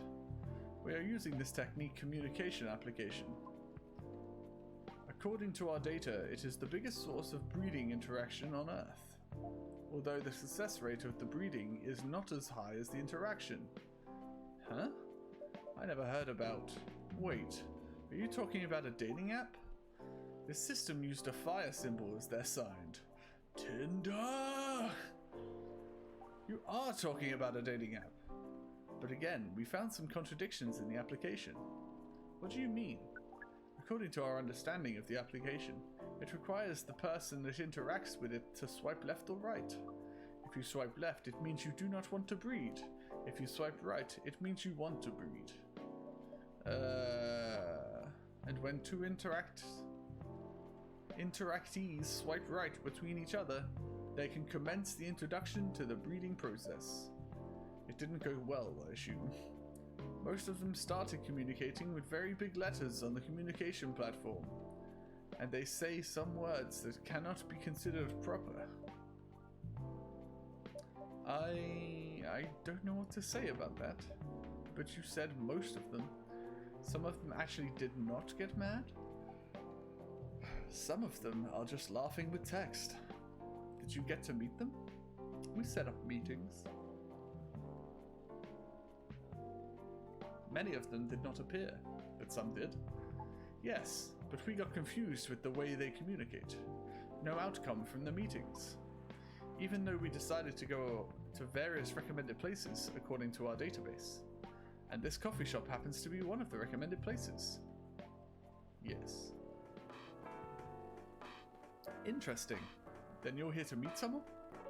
We are using this technique communication application. According to our data, it is the biggest source of breeding interaction on Earth. Although the success rate of the breeding is not as high as the interaction. Huh? I never heard about... Wait, are you talking about a dating app? This system used a fire symbol as their sign. Tinder! You are talking about a dating app. But again, we found some contradictions in the application. What do you mean? According to our understanding of the application, it requires the person that interacts with it to swipe left or right. If you swipe left, it means you do not want to breed. If you swipe right, it means you want to breed. And when two interactees swipe right between each other, they can commence the introduction to the breeding process. It didn't go well, I assume. Most of them started communicating with very big letters on the communication platform, and they say some words that cannot be considered proper. I don't know what to say about that, but you said most of them. Some of them actually did not get mad. Some of them are just laughing with text. Did you get to meet them? We set up meetings. Many of them did not appear, but some did. Yes, but we got confused with the way they communicate. No outcome from the meetings. Even though we decided to go to various recommended places according to our database. And this coffee shop happens to be one of the recommended places. Yes. Interesting. Then you're here to meet someone?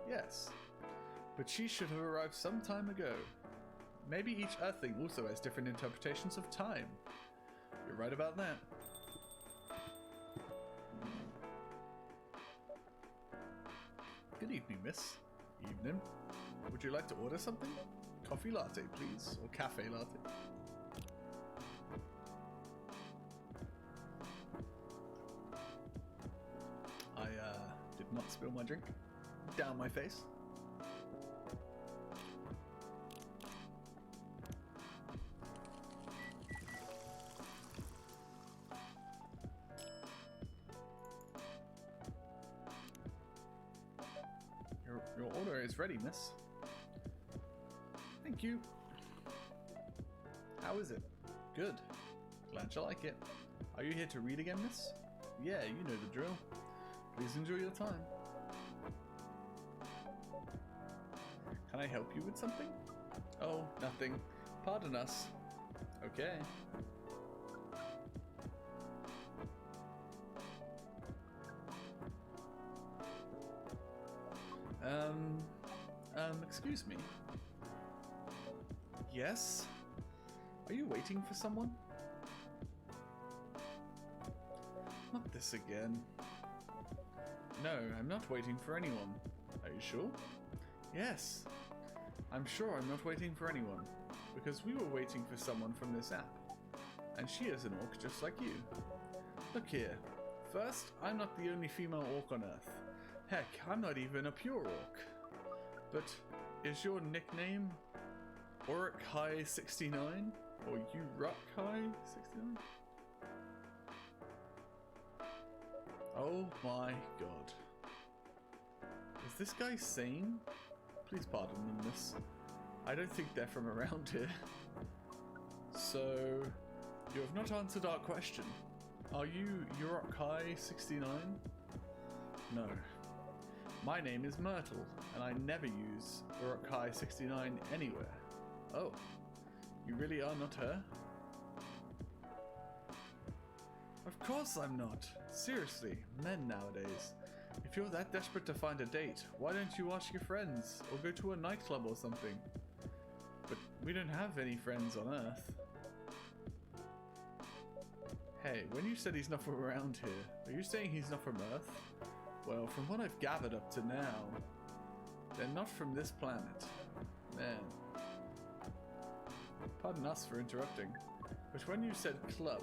Yes. But she should have arrived some time ago. Maybe each Earthling also has different interpretations of time. You're right about that. Good evening, miss. Evening. Would you like to order something? Coffee latte, please. Or cafe latte. I did not spill my drink down my face. Your order is ready, miss. Thank you. How is it? Good. Glad you like it. Are you here to read again, miss? Yeah, you know the drill. Please enjoy your time. Can I help you with something? Oh, nothing. Pardon us. Okay. Excuse me. Yes? Are you waiting for someone? Not this again. No, I'm not waiting for anyone. Are you sure? Yes. I'm sure I'm not waiting for anyone, because we were waiting for someone from this app. And she is an orc just like you. Look here. First, I'm not the only female orc on Earth. Heck, I'm not even a pure orc. But is your nickname Uruk-hai69? Or Uruk-hai69? Oh my god. Is this guy sane? Please pardon them, miss. I don't think they're from around here. So, you have not answered our question. Are you Uruk-hai69? No. My name is Myrtle, and I never use Uruk-hai69 anywhere. Oh, you really are not her? Of course I'm not. Seriously, men nowadays. If you're that desperate to find a date, why don't you ask your friends, or go to a nightclub or something? But we don't have any friends on Earth. Hey, when you said he's not from around here, are you saying he's not from Earth? Well, from what I've gathered up to now, they're not from this planet. Man. Pardon us for interrupting, but when you said club,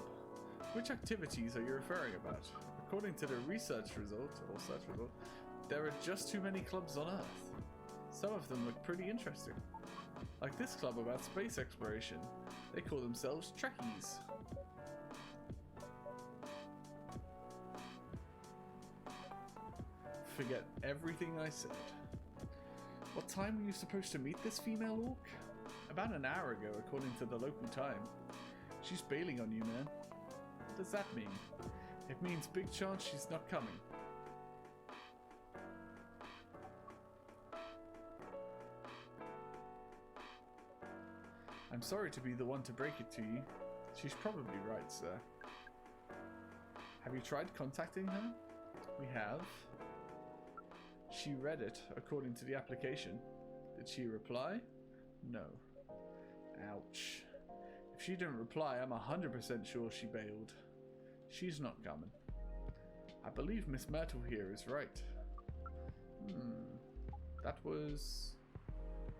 which activities are you referring about? According to the research result, or search result, there are just too many clubs on Earth. Some of them look pretty interesting. Like this club about space exploration. They call themselves Trekkies. Forget everything I said. What time were you supposed to meet this female orc? About an hour ago, according to the local time. She's bailing on you, man. What does that mean? It means big chance she's not coming. I'm sorry to be the one to break it to you. She's probably right, sir. Have you tried contacting her? We have. She read it according to the application. Did she reply? No. Ouch. If she didn't reply, I'm 100% sure she bailed. She's not coming. I believe Miss Myrtle here is right. That was...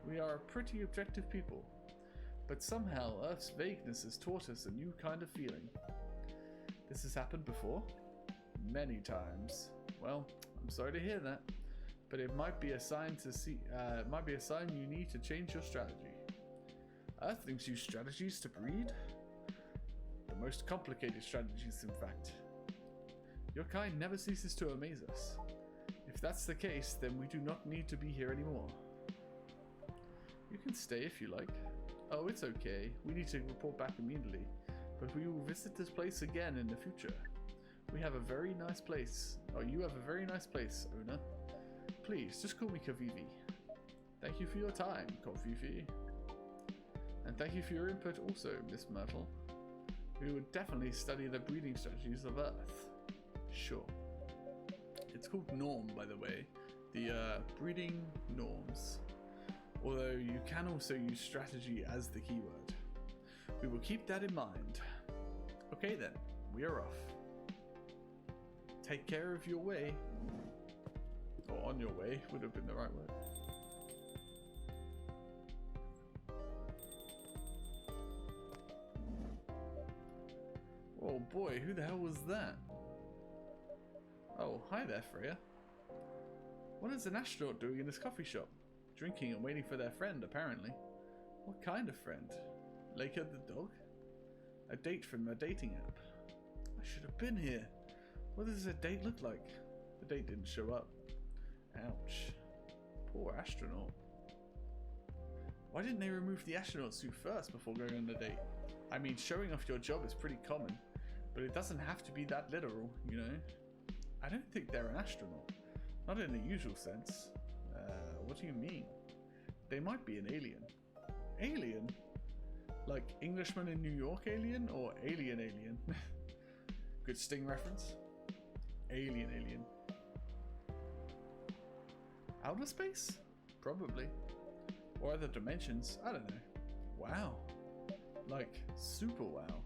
We are pretty objective people. But somehow Earth's vagueness has taught us a new kind of feeling. This has happened before? Many times. Well, I'm sorry to hear that. But it might be a sign to see. It might be a sign you need to change your strategy. Earthlings use strategies to breed. The most complicated strategies, in fact. Your kind never ceases to amaze us. If that's the case, then we do not need to be here anymore. You can stay if you like. Oh, it's okay. We need to report back immediately. But we will visit this place again in the future. We have a very nice place. Oh, you have a very nice place, owner. Please, just call me Kavivi. Thank you for your time, Kavivi. And thank you for your input also, Miss Myrtle. We would definitely study the breeding strategies of Earth. Sure. It's called Norm, by the way. The breeding norms. Although you can also use strategy as the keyword. We will keep that in mind. Okay then, we are off. Take care of your way. Or on your way would have been the right word. Oh boy, who the hell was that? Oh, hi there, Freya. What is an astronaut doing in this coffee shop? Drinking and waiting for their friend, apparently. What kind of friend? Laker the dog? A date from a dating app. I should have been here. What does a date look like? The date didn't show up. Ouch. Poor astronaut. Why didn't they remove the astronaut suit first before going on the date? I mean, showing off your job is pretty common, but it doesn't have to be that literal, you know? I don't think they're an astronaut. Not in the usual sense. What do you mean? They might be an alien. Alien? Like Englishman in New York alien or alien alien? Good Sting reference. Alien alien. Outer space? Probably. Or other dimensions, I don't know. Wow. Like, super wow.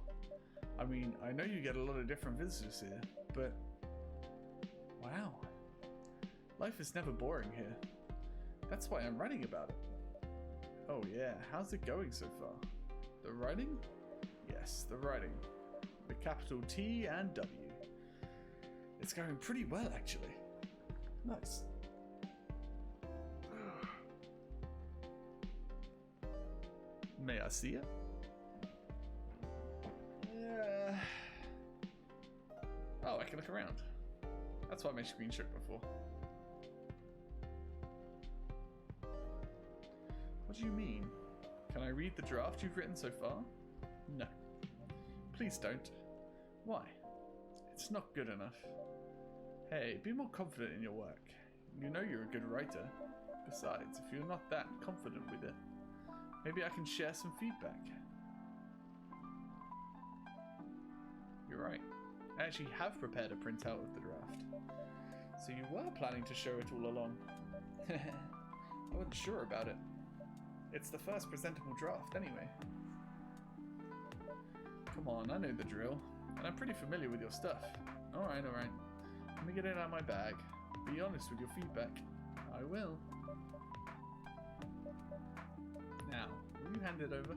I mean, I know you get a lot of different visitors here, but wow. Life is never boring here. That's why I'm writing about it. Oh yeah, how's it going so far? The writing? Yes, the writing. With capital T and W. It's going pretty well, actually. Nice. May I see it? Yeah. Oh, I can look around. That's why my screen shook before. What do you mean? Can I read the draft you've written so far? No. Please don't. Why? It's not good enough. Hey, be more confident in your work. You know you're a good writer. Besides, if you're not that confident with it, maybe I can share some feedback. You're right. I actually have prepared a printout of the draft. So you were planning to show it all along. I wasn't sure about it. It's the first presentable draft anyway. Come on, I know the drill. And I'm pretty familiar with your stuff. Alright, alright. Let me get it out of my bag. Be honest with your feedback. I will. Now, will you hand it over?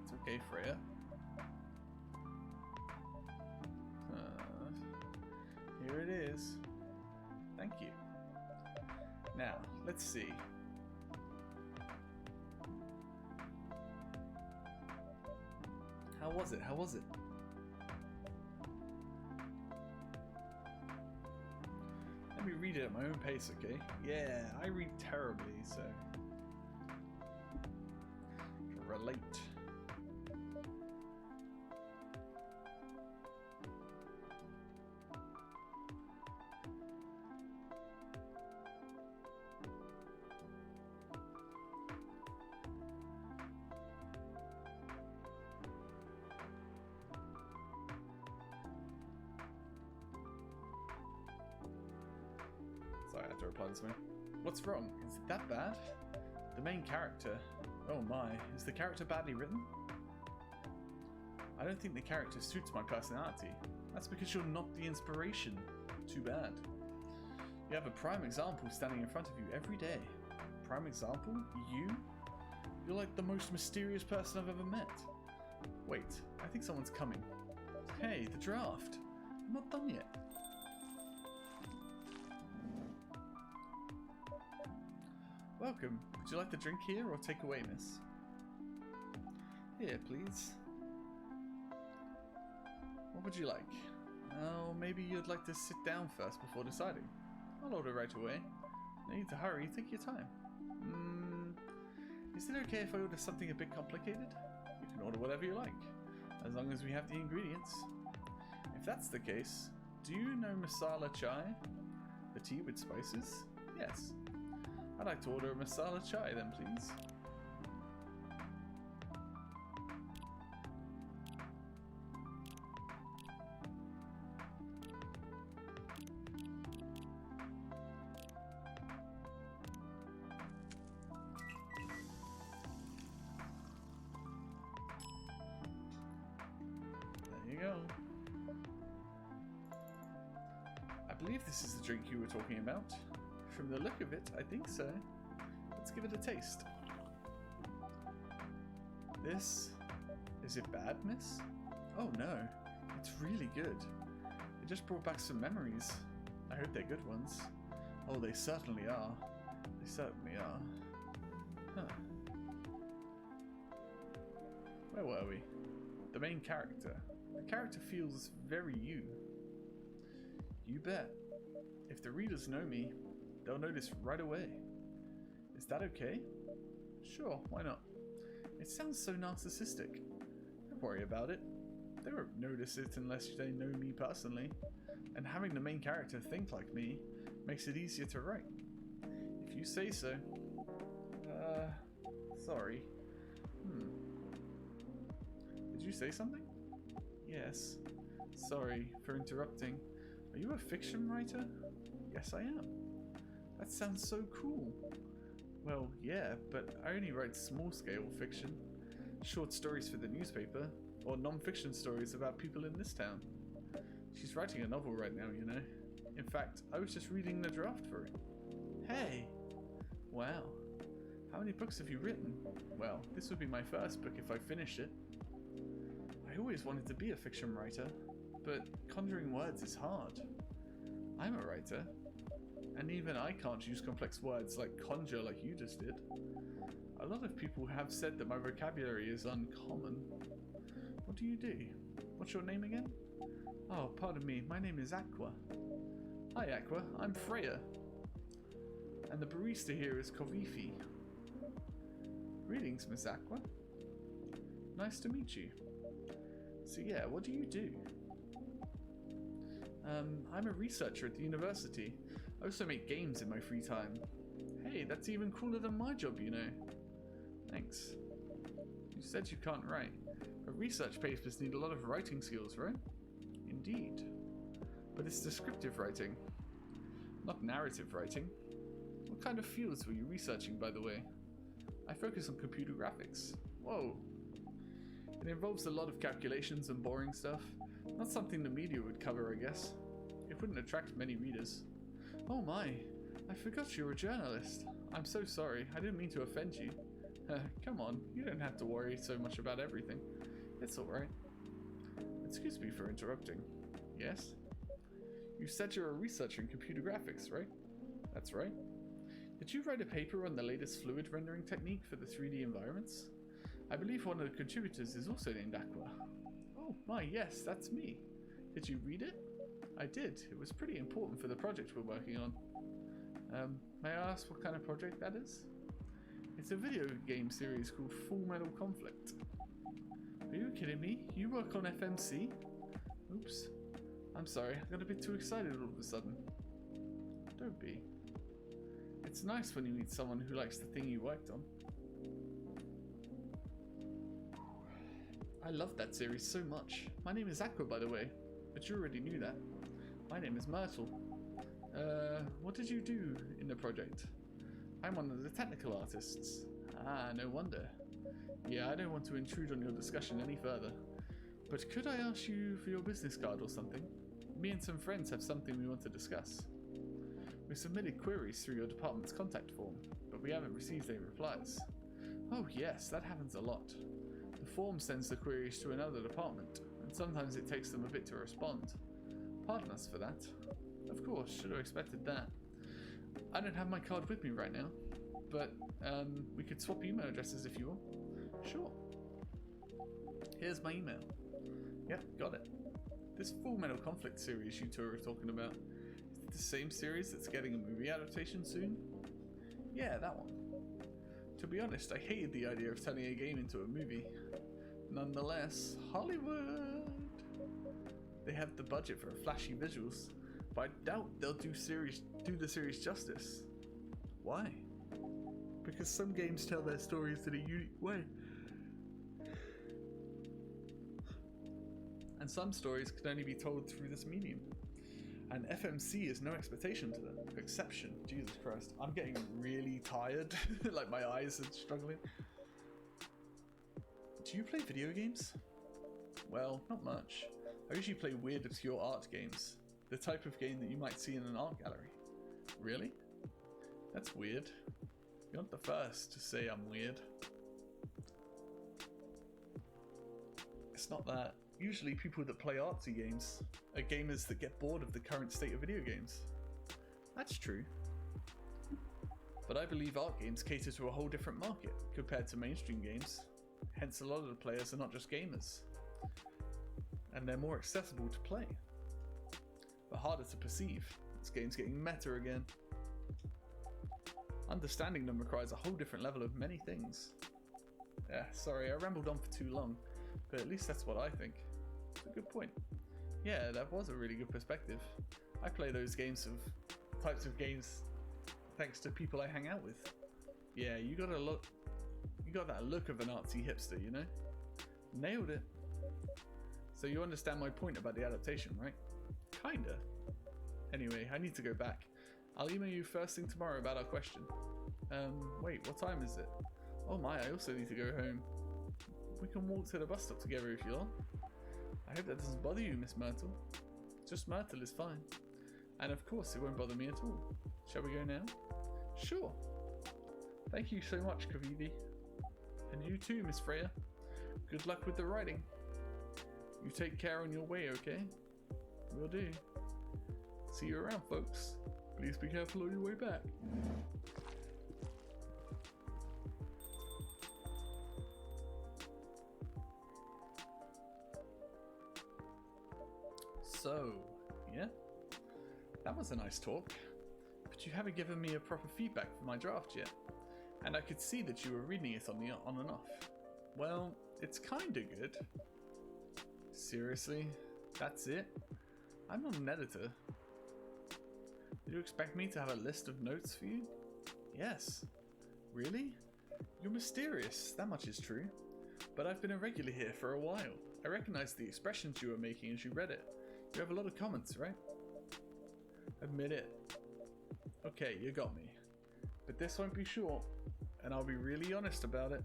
It's okay, Freya. Here it is. Thank you. Now, let's see. How was it? How was it? Let me read it at my own pace, okay? Yeah, I read terribly, so... relate. Sorry, I had to reply this way. What's wrong? Is it that bad? The main character... Oh my, is the character badly written? I don't think the character suits my personality. That's because you're not the inspiration. Too bad. You have a prime example standing in front of you every day. Prime example? You? You're like the most mysterious person I've ever met. Wait, I think someone's coming. Hey, the draft. I'm not done yet. Welcome. Would you like the drink here or take away, miss? Here, please. What would you like? Oh, maybe you'd like to sit down first before deciding. I'll order right away. No need to hurry, take your time. Is it okay if I order something a bit complicated? You can order whatever you like, as long as we have the ingredients. If that's the case, do you know masala chai? The tea with spices? Yes. I'd like to order a masala chai then, please. believe this is the drink you were talking about. From the look of it, I think so. Let's give it a taste. This... Is it bad, miss? Oh no, it's really good. It just brought back some memories. I hope they're good ones. Oh, they certainly are. They certainly are. Huh. Where were we? The main character. The character feels very you. You bet. If the readers know me, they'll notice right away. Is that okay? Sure, why not? It sounds so narcissistic. Don't worry about it. They won't notice it unless they know me personally. And having the main character think like me makes it easier to write. If you say so. Sorry. Did you say something? Yes. Sorry for interrupting. Are you a fiction writer? Yes, I am. That sounds so cool. Well, yeah, but I only write small-scale fiction. Short stories for the newspaper, or non-fiction stories about people in this town. She's writing a novel right now, you know. In fact, I was just reading the draft for it. Hey! Wow. How many books have you written? Well, this would be my first book if I finish it. I always wanted to be a fiction writer, but conjuring words is hard. I'm a writer, and even I can't use complex words like conjure like you just did. A lot of people have said that my vocabulary is uncommon. What do you do? What's your name again? Oh, pardon me, my name is Aqua. Hi Aqua, I'm Freya. And the barista here is Kovifi. Greetings, Miss Aqua. Nice to meet you. So yeah, what do you do? I'm a researcher at the university. I also make games in my free time. Hey, that's even cooler than my job, you know. Thanks. You said you can't write, but research papers need a lot of writing skills, right? Indeed. But it's descriptive writing, not narrative writing. What kind of fields were you researching, by the way? I focus on computer graphics. Whoa. It involves a lot of calculations and boring stuff. Not something the media would cover, I guess. It wouldn't attract many readers. Oh my, I forgot you're a journalist. I'm so sorry, I didn't mean to offend you. Come on, you don't have to worry so much about everything. It's alright. Excuse me for interrupting. Yes? You said you're a researcher in computer graphics, right? That's right. Did you write a paper on the latest fluid rendering technique for the 3D environments? I believe one of the contributors is also named Aqua. Oh my, yes, that's me. Did you read it? I did. It was pretty important for the project we're working on. May I ask what kind of project that is? It's a video game series called Full Metal Conflict. Are you kidding me? You work on FMC? Oops. I'm sorry, I got a bit too excited all of a sudden. Don't be. It's nice when you meet someone who likes the thing you worked on. I love that series so much. My name is Aqua, by the way, but you already knew that. My name is Myrtle. What did you do in the project? I'm one of the technical artists. Ah, no wonder. Yeah, I don't want to intrude on your discussion any further. But could I ask you for your business card or something? Me and some friends have something we want to discuss. We submitted queries through your department's contact form, but we haven't received any replies. Oh yes, that happens a lot. The form sends the queries to another department, and sometimes it takes them a bit to respond. Pardon us for that. Of course, should have expected that. I don't have my card with me right now, but we could swap email addresses if you want. Sure. Here's my email. Yep, got it. This Full Metal Conflict series you two are talking about, is it the same series that's getting a movie adaptation soon? Yeah, that one. To be honest, I hated the idea of turning a game into a movie. Nonetheless, Hollywood! They have the budget for flashy visuals, but I doubt they'll do the series justice. Why? Because some games tell their stories in a unique way. And some stories can only be told through this medium. And FMC is no exception to that. Exception. Jesus Christ. I'm getting really tired. Like my eyes are struggling. Do you play video games? Well, not much. I usually play weird obscure art games. the type of game that you might see in an art gallery. Really? That's weird. You're not the first to say I'm weird. It's not that. Usually people that play artsy games are gamers that get bored of the current state of video games. That's true. But I believe art games cater to a whole different market compared to mainstream games. Hence a lot of the players are not just gamers. And they're more accessible to play. But harder to perceive. This game's getting meta again. Understanding them requires a whole different level of many things. Yeah, sorry, I rambled on for too long, but at least that's what I think. It's a good point. Yeah, that was a really good perspective. I play those types of games thanks to people I hang out with. Yeah, you got that look of an artsy hipster, you know? Nailed it. So you understand my point about the adaptation, right? Kinda. Anyway, I need to go back. I'll email you first thing tomorrow about our question. Wait, what time is it? Oh my, I also need to go home. We can walk to the bus stop together if you want. I hope that doesn't bother you, Miss Myrtle. Just Myrtle is fine. And of course, it won't bother me at all. Shall we go now? Sure. Thank you so much, Kavivi. And you too, Miss Freya. Good luck with the writing. You take care on your way, okay? Will do. See you around, folks. Please be careful on your way back. So, yeah? That was a nice talk. But you haven't given me a proper feedback for my draft yet. And I could see that you were reading it on and off. Well, it's kinda good. Seriously? That's it? I'm not an editor. Did you expect me to have a list of notes for you? Yes. Really? You're mysterious, that much is true. But I've been a regular here for a while. I recognized the expressions you were making as you read it. You have a lot of comments, right? Admit it. Okay, you got me. But this won't be short, and I'll be really honest about it.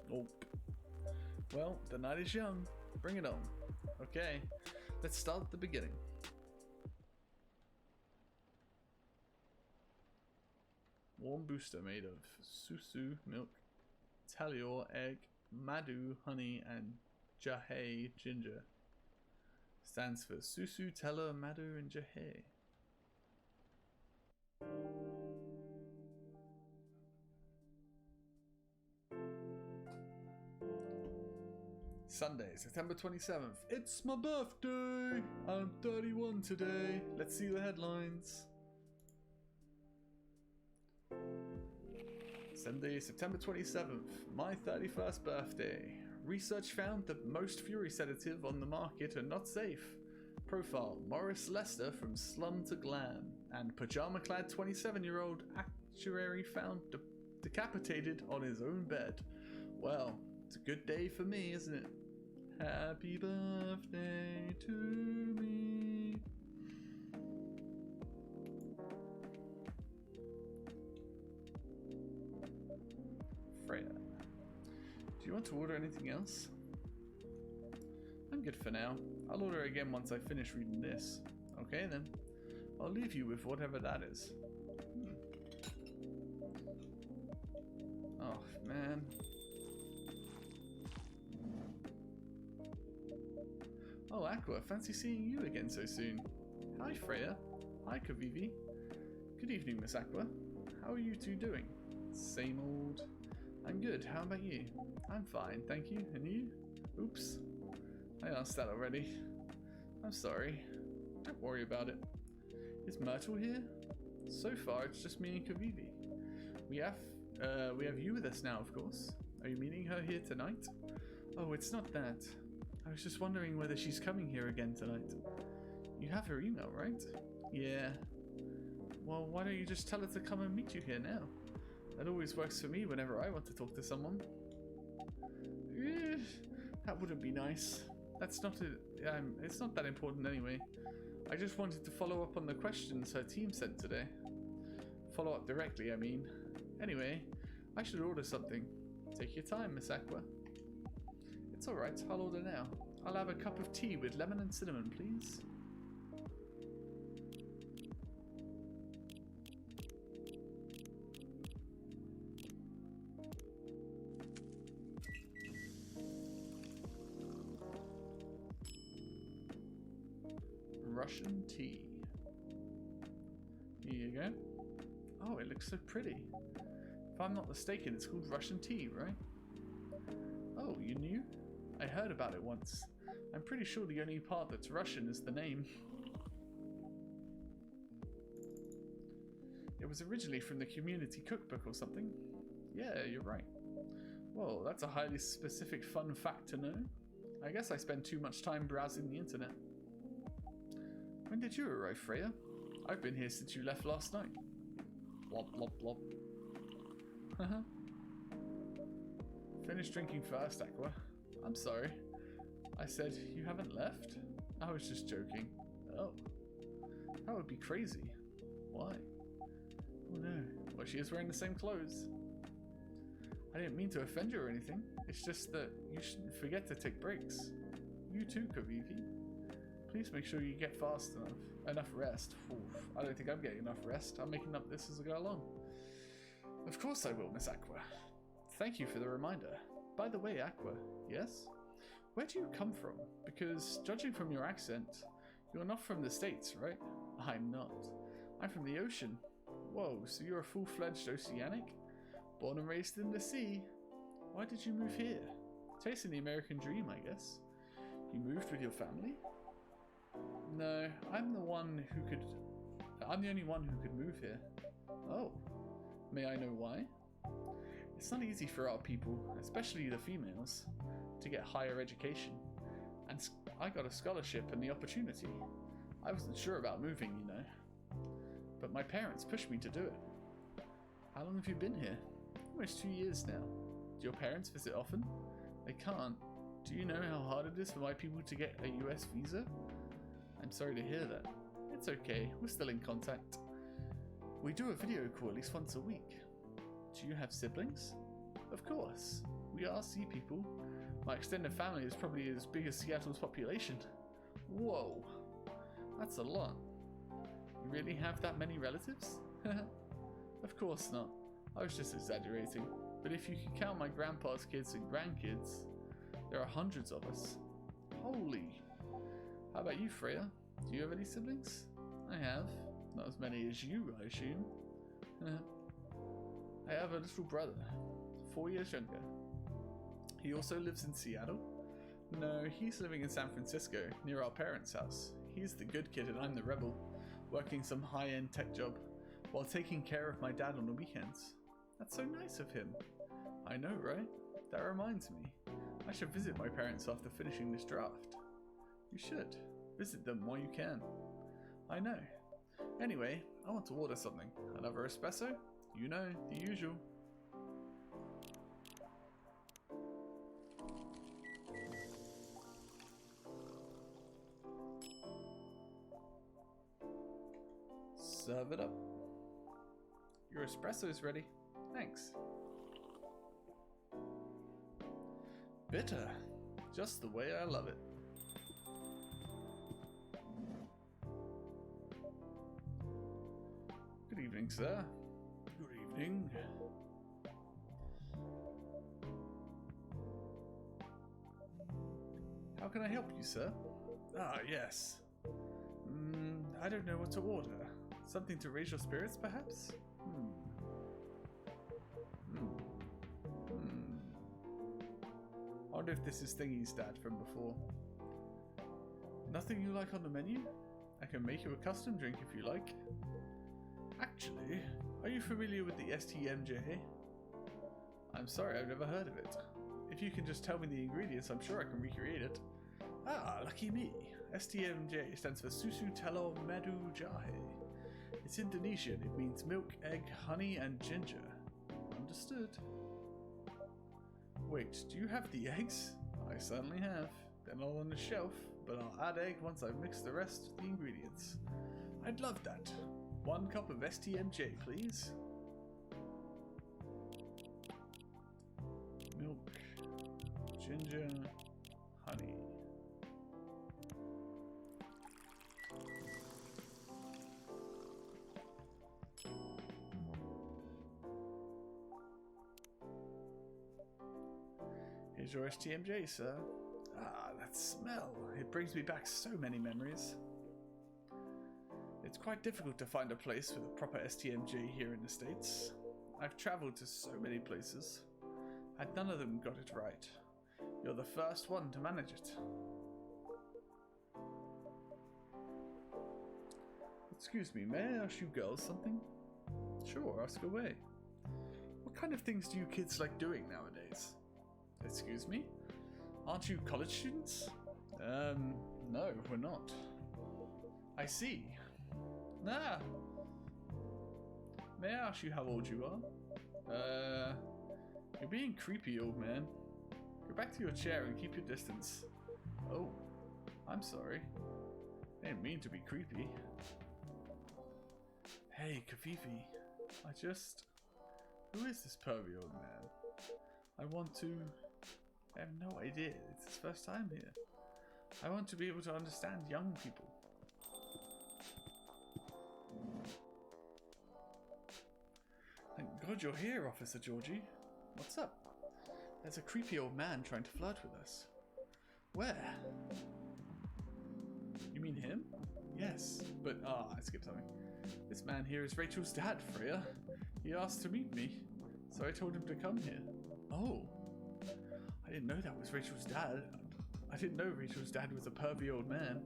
Nope. Well, the night is young. Bring it on. Okay, let's start at the beginning. Warm booster made of susu milk, talior egg, madu honey, and jahe ginger. Stands for susu, tella, madu, and jahe. Sunday, September 27th. It's my birthday! I'm 31 today. Let's see the headlines. Sunday, September 27th. My 31st birthday. Research found that most Fury sedative on the market are not safe. Profile, Morris Lester from Slum to Glam. And pajama-clad 27-year-old actuary found decapitated on his own bed. Well, it's a good day for me, isn't it? Happy birthday to me. Freya. Do you want to order anything else? I'm good for now. I'll order again once I finish reading this. Okay then. I'll leave you with whatever that is. Oh man. Oh, Aqua, fancy seeing you again so soon. Hi, Freya. Hi, Kavivi. Good evening, Miss Aqua. How are you two doing? Same old. I'm good. How about you? I'm fine, thank you. And you? Oops. I asked that already. I'm sorry. Don't worry about it. Is Myrtle here? So far, it's just me and Kavivi. We have you with us now, of course. Are you meeting her here tonight? Oh, it's not that. I was just wondering whether she's coming here again tonight. You have her email, right? Yeah. Well, why don't you just tell her to come and meet you here now? That always works for me whenever I want to talk to someone. That wouldn't be nice. That's not it's not that important anyway. I just wanted to follow up on the questions her team sent today. Follow up directly, I mean. Anyway, I should order something. Take your time, Miss Aqua. It's alright, I'll order now. I'll have a cup of tea with lemon and cinnamon, please. Russian tea. Here you go. Oh, it looks so pretty. If I'm not mistaken, it's called Russian tea, right? Oh, you knew? I heard about it once. I'm pretty sure the only part that's Russian is the name. It was originally from the community cookbook or something. Yeah, you're right. Well, that's a highly specific fun fact to know. I guess I spend too much time browsing the internet. When did you arrive, Freya? I've been here since you left last night. Blob, blob, blob. Haha. Finish drinking first, Aqua. I'm sorry. I said, you haven't left? I was just joking. Oh. That would be crazy. Why? Oh no. Well, she is wearing the same clothes. I didn't mean to offend you or anything. It's just that you shouldn't forget to take breaks. You too, Kaviki. Please make sure you get fast enough rest. Oof, I don't think I'm getting enough rest. I'm making up this as I go along. Of course I will, Miss Aqua. Thank you for the reminder. By the way, Aqua, yes? Where do you come from? Because, judging from your accent, you're not from the States, right? I'm not. I'm from the ocean. Whoa, so you're a full-fledged oceanic? Born and raised in the sea. Why did you move here? Chasing the American dream, I guess. You moved with your family? No, I'm the only one who could move here. Oh. May I know why? It's not easy for our people, especially the females, to get higher education. And I got a scholarship and the opportunity. I wasn't sure about moving, you know. But my parents pushed me to do it. How long have you been here? Almost 2 years now. Do your parents visit often? They can't. Do you know how hard it is for my people to get a US visa? I'm sorry to hear that. It's okay, we're still in contact. We do a video call at least once a week. Do you have siblings? Of course. We are sea people. My extended family is probably as big as Seattle's population. Whoa. That's a lot. You really have that many relatives? Of course not. I was just exaggerating. But if you could count my grandpa's kids and grandkids, there are hundreds of us. Holy. How about you, Freya? Do you have any siblings? I have. Not as many as you, I assume. I have a little brother, 4 years younger. He also lives in Seattle. No, he's living in San Francisco, near our parents' house. He's the good kid and I'm the rebel, working some high-end tech job, while taking care of my dad on the weekends. That's so nice of him. I know, right? That reminds me. I should visit my parents after finishing this draft. You should. Visit them while you can. I know. Anyway, I want to order something. Another espresso? You know, the usual. Serve it up. Your espresso's ready. Thanks. Bitter. Just the way I love it. Good evening, sir. Good evening. How can I help you, sir? Ah, yes. I don't know what to order. Something to raise your spirits, perhaps? I wonder if this is Thingy's dad from before. Nothing you like on the menu? I can make you a custom drink if you like. Actually, are you familiar with the STMJ? I'm sorry, I've never heard of it. If you can just tell me the ingredients, I'm sure I can recreate it. Ah, lucky me. STMJ stands for Susu Telur Madu Jahe. It's Indonesian. It means milk, egg, honey, and ginger. Understood. Wait, do you have the eggs? I certainly have. They're not on the shelf, but I'll add egg once I've mixed the rest of the ingredients. I'd love that. 1 cup of STMJ, please. Milk, ginger, honey. Here's your STMJ, sir. Ah, that smell. It brings me back so many memories. It's quite difficult to find a place with a proper STMJ here in the States. I've traveled to so many places, and none of them got it right. You're the first one to manage it. Excuse me, may I ask you girls something? Sure, ask away. What kind of things do you kids like doing nowadays? Excuse me? Aren't you college students? No, we're not. I see. Ah. May I ask you how old you are? You're being creepy, old man. Go back to your chair and keep your distance. Oh, I'm sorry. I didn't mean to be creepy. Hey, Kafifi. Who is this pervy old man? I have no idea. It's his first time here. I want to be able to understand young people. Thank God you're here, Officer Georgie. What's up? There's a creepy old man trying to flirt with us. Where? You mean him? Yes, but I skipped something. This man here is Rachel's dad, Freya. He asked to meet me, so I told him to come here. Oh. I didn't know that was Rachel's dad. I didn't know Rachel's dad was a pervy old man.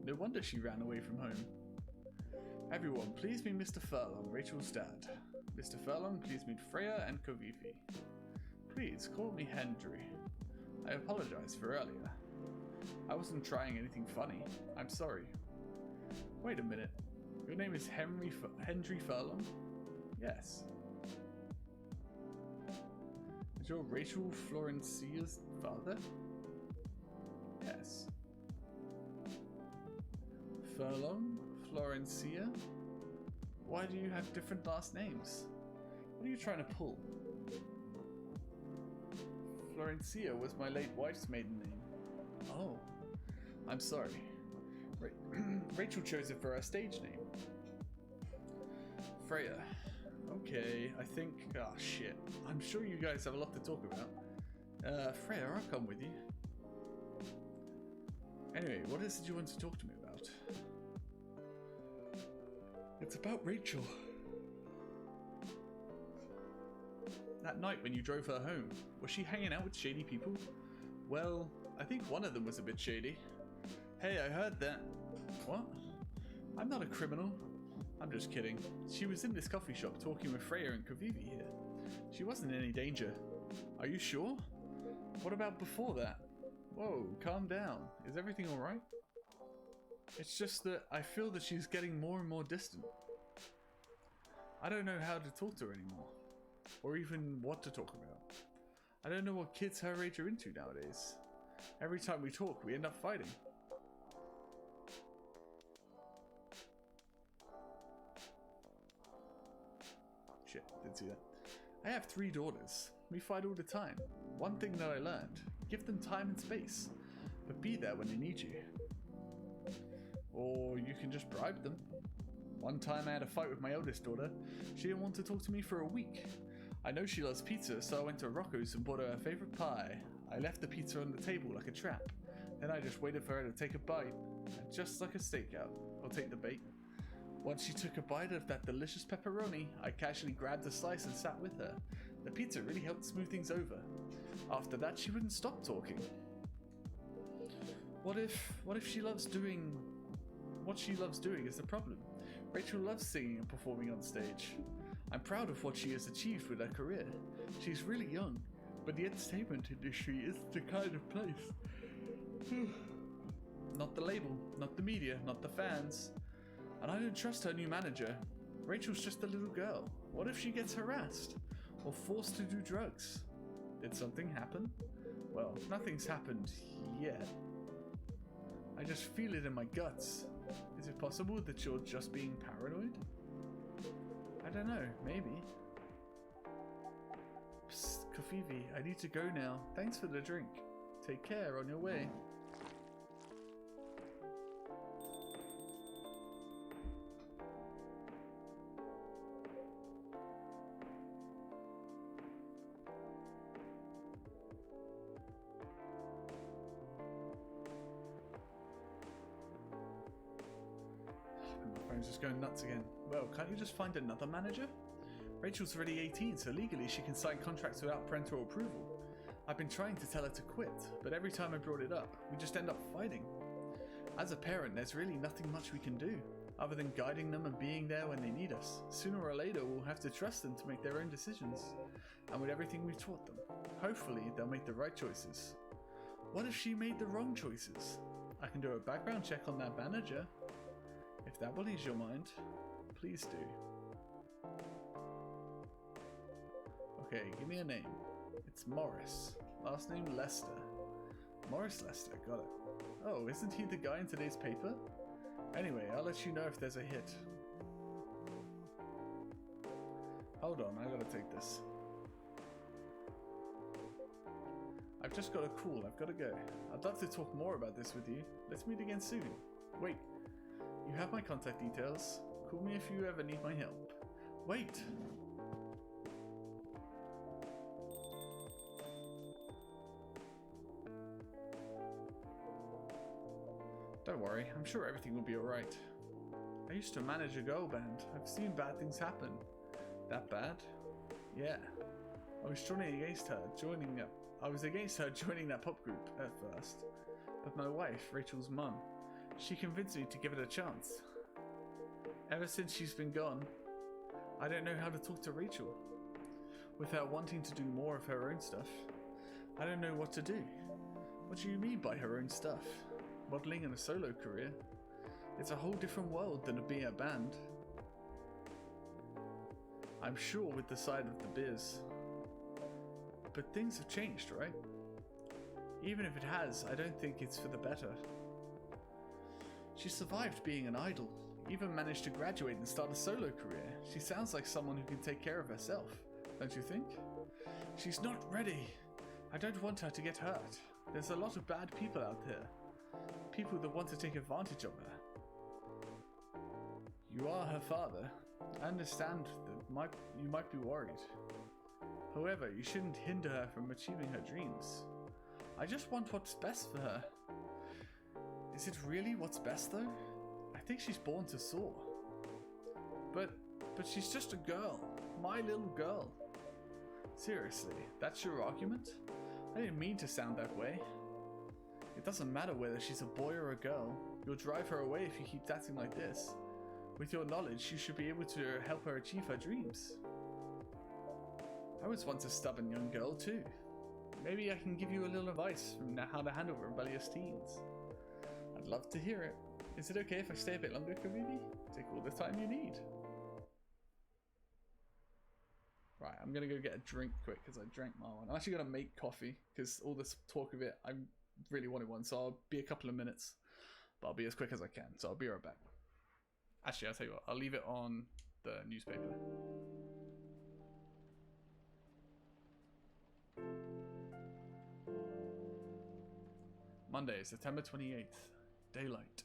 No wonder she ran away from home. Everyone, please meet Mr. Furlong, Rachel's dad. Mr. Furlong, please meet Freya and Kavivi. Please, call me Hendry. I apologize for earlier. I wasn't trying anything funny. I'm sorry. Wait a minute. Your name is Hendry Furlong? Yes. Is your Rachel Florencia's father? Yes. Furlong? Florencia? Why do you have different last names? What are you trying to pull? Florencia was my late wife's maiden name. Oh, I'm sorry. Rachel chose it for her stage name. Freya. Okay, I think... Ah, shit. I'm sure you guys have a lot to talk about. Freya, I'll come with you. Anyway, what is it you want to talk to me about? It's about Rachel. That night when you drove her home, was she hanging out with shady people? Well, I think one of them was a bit shady. Hey, I heard that. What? I'm not a criminal. I'm just kidding. She was in this coffee shop talking with Freya and Kavivi here. She wasn't in any danger. Are you sure? What about before that? Whoa, calm down. Is everything alright? It's just that I feel that she's getting more and more distant. I don't know how to talk to her anymore. Or even what to talk about. I don't know what kids her age are into nowadays. Every time we talk, we end up fighting. Shit, didn't see that. I have 3 daughters. We fight all the time. One thing that I learned, give them time and space, but be there when they need you. Or you can just bribe them. One time I had a fight with my eldest daughter. She didn't want to talk to me for a week. I know she loves pizza, so I went to Rocco's and bought her favorite pie. I left the pizza on the table like a trap. Then I just waited for her to take a bite. And just like a stakeout, I'll take the bait. Once she took a bite of that delicious pepperoni, I casually grabbed a slice and sat with her. The pizza really helped smooth things over. After that, she wouldn't stop talking. What if she loves doing what she loves doing is the problem? Rachel loves singing and performing on stage. I'm proud of what she has achieved with her career. She's really young, but the entertainment industry isn't the kind of place. Not the label, not the media, not the fans. And I don't trust her new manager. Rachel's just a little girl. What if she gets harassed? Or forced to do drugs? Did something happen? Well, nothing's happened yet. I just feel it in my guts. Is it possible that you're just being paranoid? I don't know, maybe. Psst, Kafivi, I need to go now. Thanks for the drink. Take care on your way. phone's just going nuts again. Well, can't you just find another manager? Rachel's already 18, so legally she can sign contracts without parental approval. I've been trying to tell her to quit, but every time I brought it up, we just end up fighting. As a parent, there's really nothing much we can do, other than guiding them and being there when they need us. Sooner or later, we'll have to trust them to make their own decisions. And with everything we've taught them, hopefully they'll make the right choices. What if she made the wrong choices? I can do a background check on that manager. If that will ease your mind, please do. Okay, give me a name. It's Morris. Last name Lester. Morris Lester, got it. Oh, isn't he the guy in today's paper? Anyway, I'll let you know if there's a hit. Hold on, I gotta take this. I've just got a call, I've gotta go. I'd love to talk more about this with you. Let's meet again soon. Wait, you have my contact details. Call me if you ever need my help. Wait! Don't worry, I'm sure everything will be alright. I used to manage a girl band. I've seen bad things happen. That bad? Yeah. I was against her joining that pop group at first. But my wife, Rachel's mum, she convinced me to give it a chance. Ever since she's been gone, I don't know how to talk to Rachel. With her wanting to do more of her own stuff, I don't know what to do. What do you mean by her own stuff? Modelling and a solo career? It's a whole different world than being a band. I'm sure with the side of the biz. But things have changed, right? Even if it has, I don't think it's for the better. She survived being an idol, even managed to graduate and start a solo career. She sounds like someone who can take care of herself, don't you think? She's not ready. I don't want her to get hurt. There's a lot of bad people out there. People that want to take advantage of her. You are her father. I understand that you might be worried. However, you shouldn't hinder her from achieving her dreams. I just want what's best for her. Is it really what's best though? I think she's born to soar. But she's just a girl. My little girl. Seriously, that's your argument? I didn't mean to sound that way. It doesn't matter whether she's a boy or a girl. You'll drive her away if you keep acting like this. With your knowledge, you should be able to help her achieve her dreams. I was once a stubborn young girl too. Maybe I can give you a little advice from how to handle rebellious teens. I'd love to hear it. Is it okay if I stay a bit longer, Kavivi? Take all the time you need. Right, I'm gonna go get a drink quick because I drank my one. I'm actually gonna make coffee because all this talk of it, I really wanted one, so I'll be a couple of minutes, but I'll be as quick as I can, so I'll be right back. Actually, I'll tell you what, I'll leave it on the newspaper. Monday, September 28th, daylight.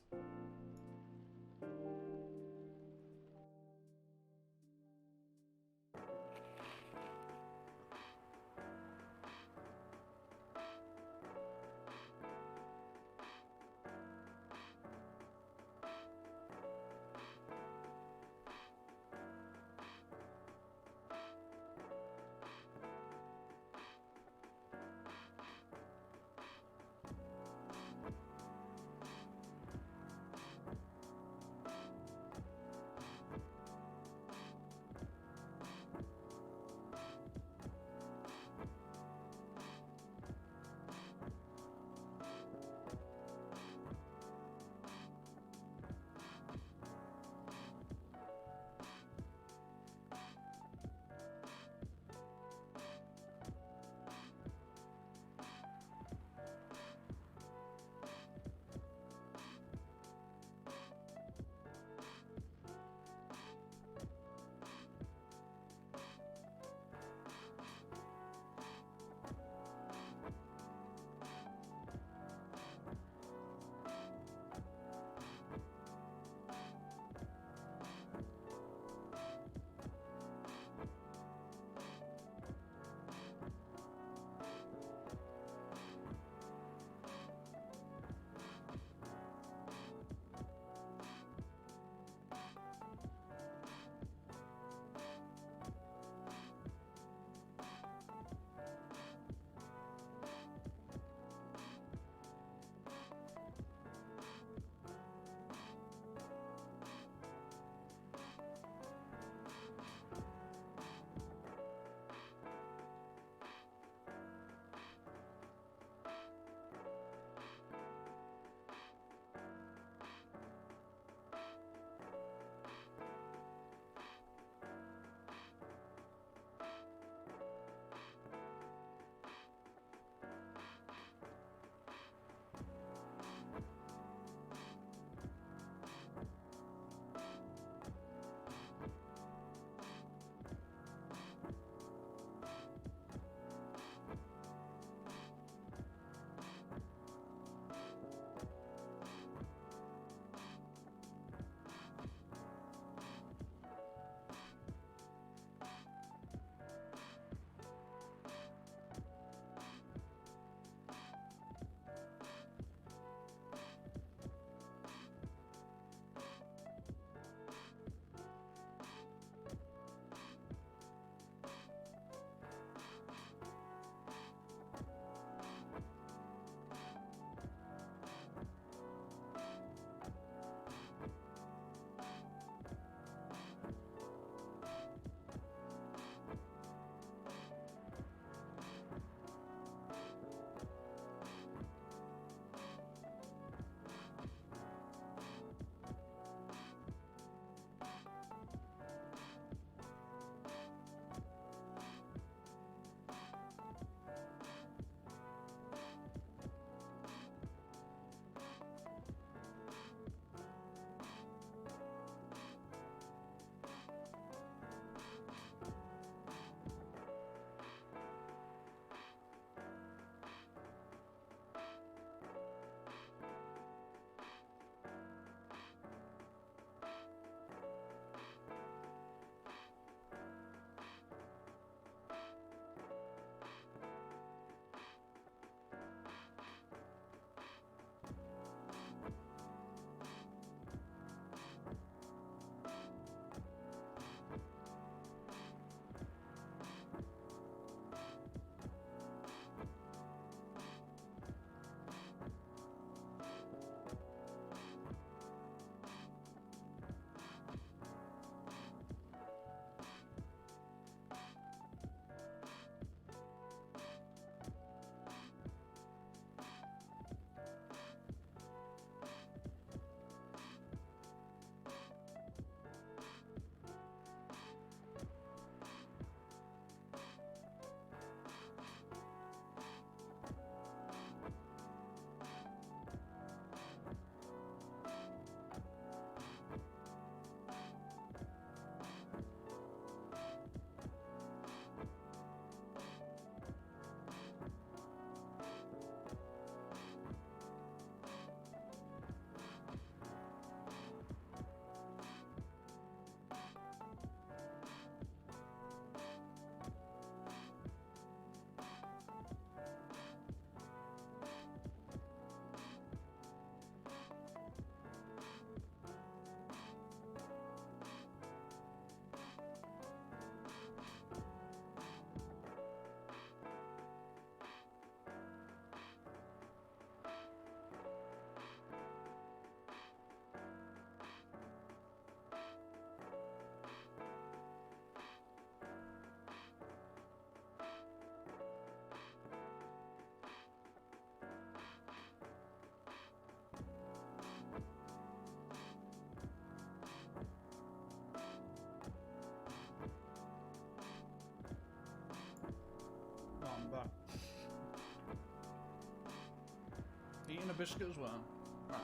a biscuit as well. Right.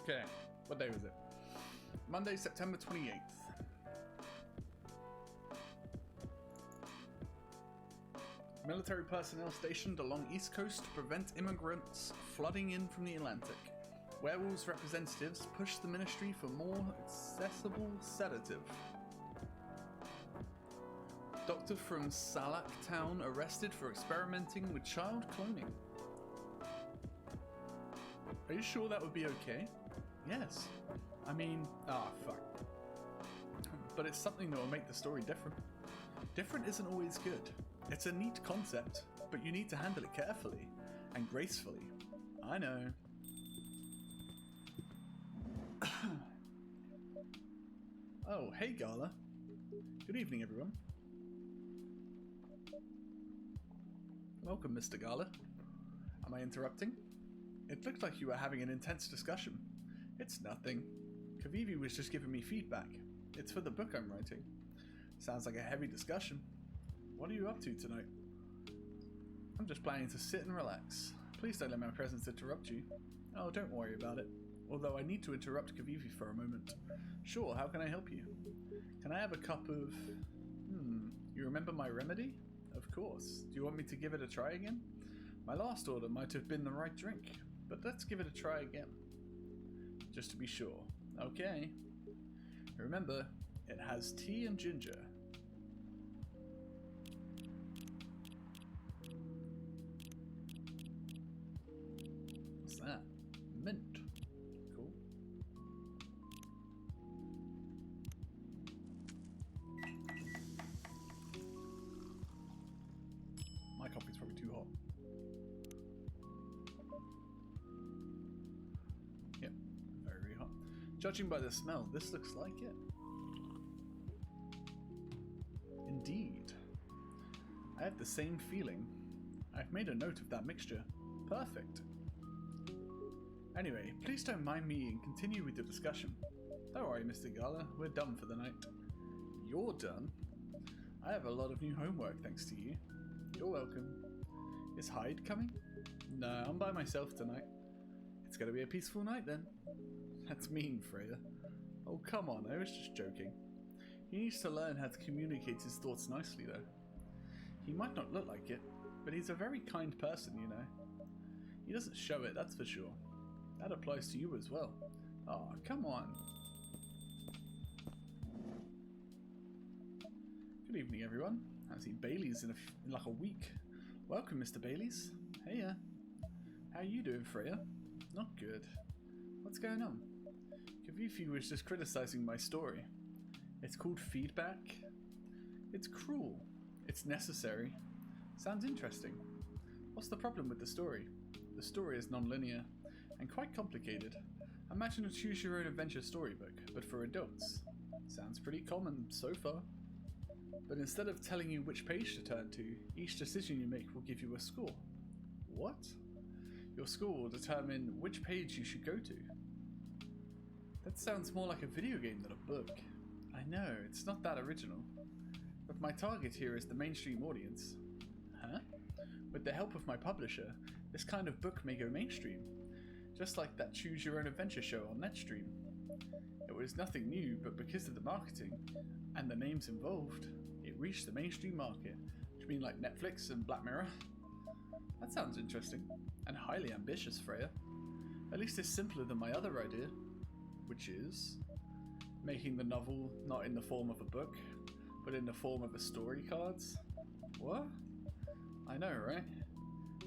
Okay, what day was it? Monday, September 28th. Military personnel stationed along East Coast to prevent immigrants flooding in from the Atlantic. Werewolves representatives push the ministry for more accessible sedative. Doctor from Salak Town arrested for experimenting with child cloning. Are you sure that would be okay? Yes. I mean, fuck. But it's something that will make the story different. Different isn't always good. It's a neat concept, but you need to handle it carefully and gracefully. I know. Oh, hey Gala. Good evening, everyone. Welcome, Mr. Gala. Am I interrupting? It looked like you were having an intense discussion. It's nothing. Kavivi was just giving me feedback. It's for the book I'm writing. Sounds like a heavy discussion. What are you up to tonight? I'm just planning to sit and relax. Please don't let my presence interrupt you. Oh, don't worry about it. Although I need to interrupt Kavivi for a moment. Sure, how can I help you? Can I have a cup of... You remember my remedy? Of course. Do you want me to give it a try again? My last order might have been the right drink, but let's give it a try again. Just to be sure. Okay. Remember, it has tea and ginger. What's that? Mint. Cool. My coffee's probably too hot. Yep, very hot. Judging by the smell, this looks like it. Indeed. I have the same feeling. I've made a note of that mixture. Perfect. Anyway, please don't mind me and continue with the discussion. Don't worry, Mr. Gala, we're done for the night. You're done? I have a lot of new homework thanks to you. You're welcome. Is Hyde coming? No, I'm by myself tonight. It's gonna be a peaceful night then. That's mean, Freya. Oh, come on, I was just joking. He needs to learn how to communicate his thoughts nicely, though. He might not look like it, but he's a very kind person, you know. He doesn't show it, that's for sure. That applies to you as well. Oh, come on. Good evening, everyone. I haven't seen Bailey's in like a week. Welcome, Mr. Bailey's. Heya. How are you doing, Freya? Not good. What's going on? Kavivi was just criticizing my story. It's called feedback. It's cruel. It's necessary. Sounds interesting. What's the problem with the story? The story is non-linear and quite complicated. Imagine a choose-your-own-adventure storybook, but for adults. Sounds pretty common so far. But instead of telling you which page to turn to, each decision you make will give you a score. What? Your score will determine which page you should go to. That sounds more like a video game than a book. I know, it's not that original. But my target here is the mainstream audience. Huh? With the help of my publisher, this kind of book may go mainstream. Just like that Choose Your Own Adventure show on Netstream. It was nothing new, but because of the marketing and the names involved, it reached the mainstream market. Do you mean like Netflix and Black Mirror? That sounds interesting, and highly ambitious, Freya. At least it's simpler than my other idea, which is making the novel not in the form of a book, but in the form of a story cards. What? I know, right?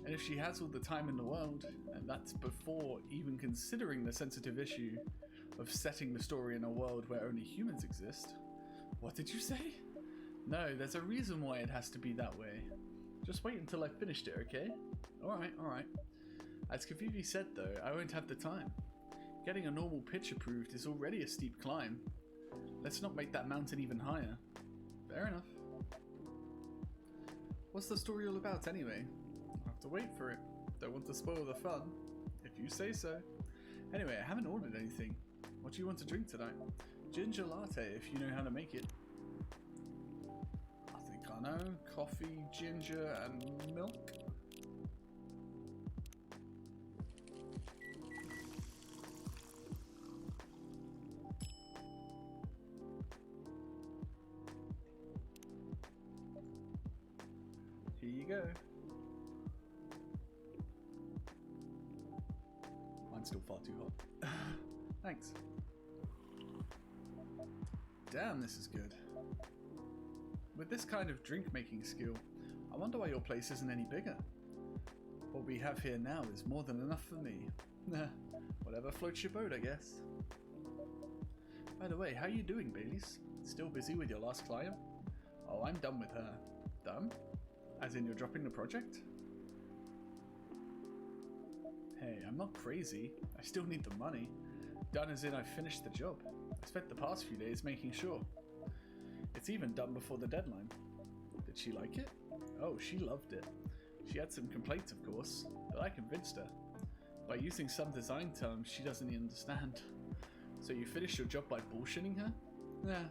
And if she has all the time in the world, and that's before even considering the sensitive issue of setting the story in a world where only humans exist. What did you say? No, there's a reason why it has to be that way. Just wait until I've finished it, okay? Alright. As Kavivi said though, I won't have the time. Getting a normal pitch approved is already a steep climb. Let's not make that mountain even higher. Fair enough. What's the story all about anyway? I'll have to wait for it. Don't want to spoil the fun. If you say so. Anyway, I haven't ordered anything. What do you want to drink tonight? Ginger latte, if you know how to make it. I think I know. Coffee, ginger, and milk. Here you go. Mine's still far too hot. Thanks. Damn, this is good. With this kind of drink-making skill, I wonder why your place isn't any bigger. What we have here now is more than enough for me. Whatever floats your boat, I guess. By the way, how you doing, Baileys? Still busy with your last client? Oh, I'm done with her. Done? As in you're dropping the project? Hey, I'm not crazy. I still need the money. Done as in I've finished the job. I spent the past few days making sure. It's even done before the deadline. Did she like it? Oh, she loved it. She had some complaints, of course, but I convinced her. By using some design terms she doesn't even understand. So you finished your job by bullshitting her? Yeah.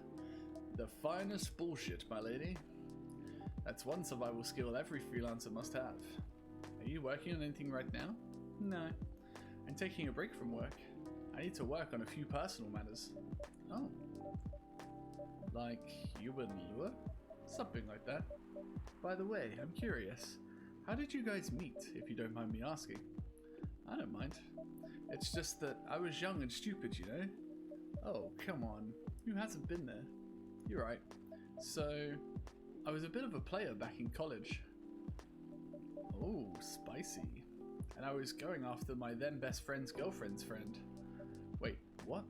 The finest bullshit, my lady. That's one survival skill every freelancer must have. Are you working on anything right now? No. I'm taking a break from work. I need to work on a few personal matters. Oh. Like you and Lua? Something like that. By the way, I'm curious. How did you guys meet, if you don't mind me asking? I don't mind. It's just that I was young and stupid, you know? Oh, come on. Who hasn't been there? You're right. So, I was a bit of a player back in college. Oh, spicy. And I was going after my then best friend's girlfriend's friend. Wait, what?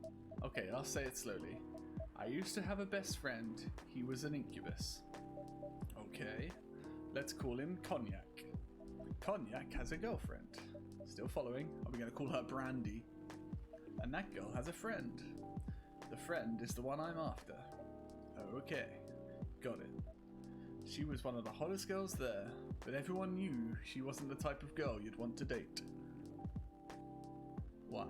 Okay, I'll say it slowly. I used to have a best friend. He was an incubus. Okay, let's call him Cognac. Cognac has a girlfriend. Still following? Are we going to call her Brandy? And that girl has a friend. The friend is the one I'm after. Okay, got it. She was one of the hottest girls there, but everyone knew she wasn't the type of girl you'd want to date. Why?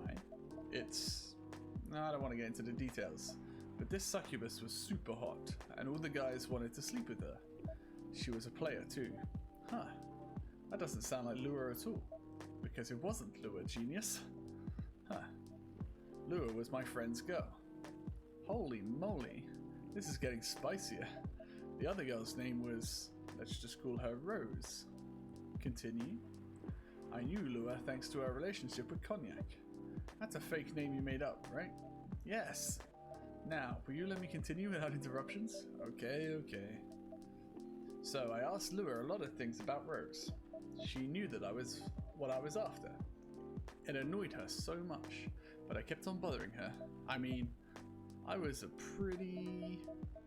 I don't want to get into the details, but this succubus was super hot, and all the guys wanted to sleep with her. She was a player too. Huh. That doesn't sound like Lua at all, because it wasn't Lua, genius. Huh. Lua was my friend's girl. Holy moly, this is getting spicier. The other girl's name was, let's just call her Rose. Continue. I knew Lua thanks to our relationship with Cognac. That's a fake name you made up, right? Yes. Now, will you let me continue without interruptions? Okay. So I asked Lua a lot of things about Rose. She knew that I was what I was after. It annoyed her so much, but I kept on bothering her. I mean, I was a pretty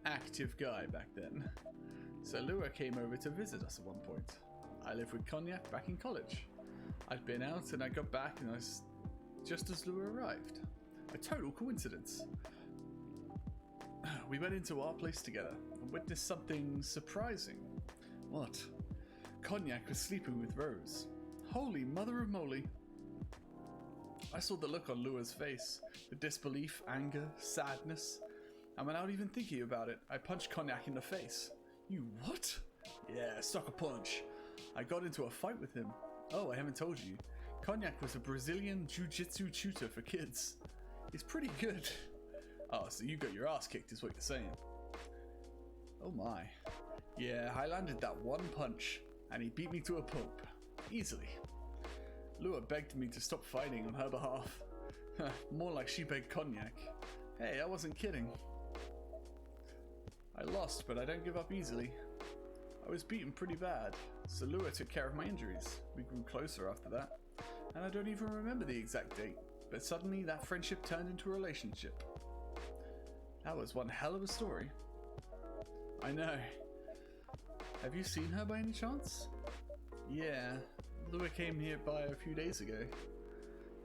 active guy back then. So Lua came over to visit us at one point. I lived with Cognac back in college. I'd been out and I got back and I was just as Lua arrived. A total coincidence. We went into our place together and witnessed something surprising. What? Cognac was sleeping with Rose. Holy mother of moly. I saw the look on Lua's face, the disbelief, anger, sadness, and without even thinking about it, I punched Cognac in the face. You what? Yeah, sucker punch. I got into a fight with him. Oh, I haven't told you. Cognac was a Brazilian jiu-jitsu tutor for kids. He's pretty good. Oh, so you got your ass kicked is what you're saying. Oh my. Yeah, I landed that one punch, and he beat me to a pulp. Easily. Lua begged me to stop fighting on her behalf. More like she begged Cognac. Hey, I wasn't kidding. I lost, but I don't give up easily. I was beaten pretty bad, so Lua took care of my injuries. We grew closer after that, and I don't even remember the exact date, but suddenly that friendship turned into a relationship. That was one hell of a story. I know. Have you seen her by any chance? Yeah, Lua came here by a few days ago.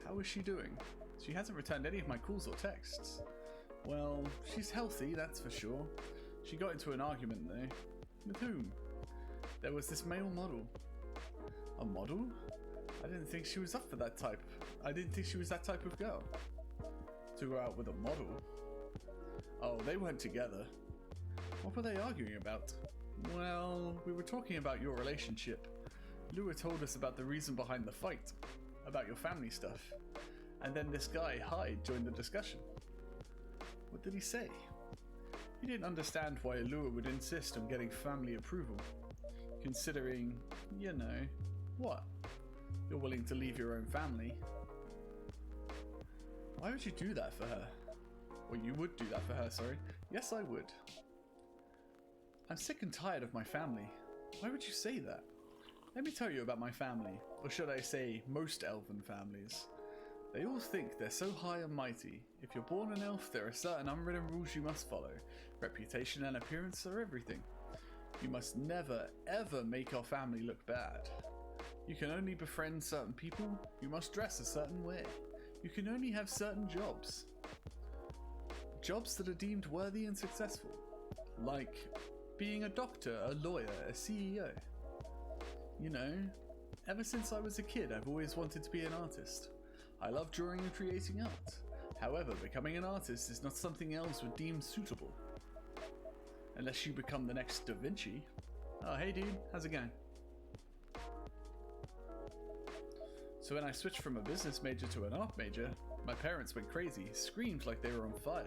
How is she doing? She hasn't returned any of my calls or texts. Well, she's healthy, that's for sure. She got into an argument though. With whom? There was this male model. A model? I didn't think she was up for that type. I didn't think she was that type of girl. To go out with a model? Oh, they weren't together. What were they arguing about? Well, we were talking about your relationship. Lua told us about the reason behind the fight, about your family stuff. And then this guy, Hyde, joined the discussion. What did he say? He didn't understand why Lua would insist on getting family approval. Considering, you know, what? You're willing to leave your own family. Why would you do that for her? Well, you would do that for her, sorry. Yes, I would. I'm sick and tired of my family. Why would you say that? Let me tell you about my family, or should I say most elven families. They all think they're so high and mighty. If you're born an elf, there are certain unwritten rules you must follow. Reputation and appearance are everything. You must never, ever make our family look bad. You can only befriend certain people. You must dress a certain way. You can only have certain jobs. Jobs that are deemed worthy and successful. Like being a doctor, a lawyer, a CEO. You know, ever since I was a kid, I've always wanted to be an artist. I love drawing and creating art. However, becoming an artist is not something else would deem suitable. Unless you become the next Da Vinci. Oh, hey dude, how's it going? So when I switched from a business major to an art major, my parents went crazy, screamed like they were on fire.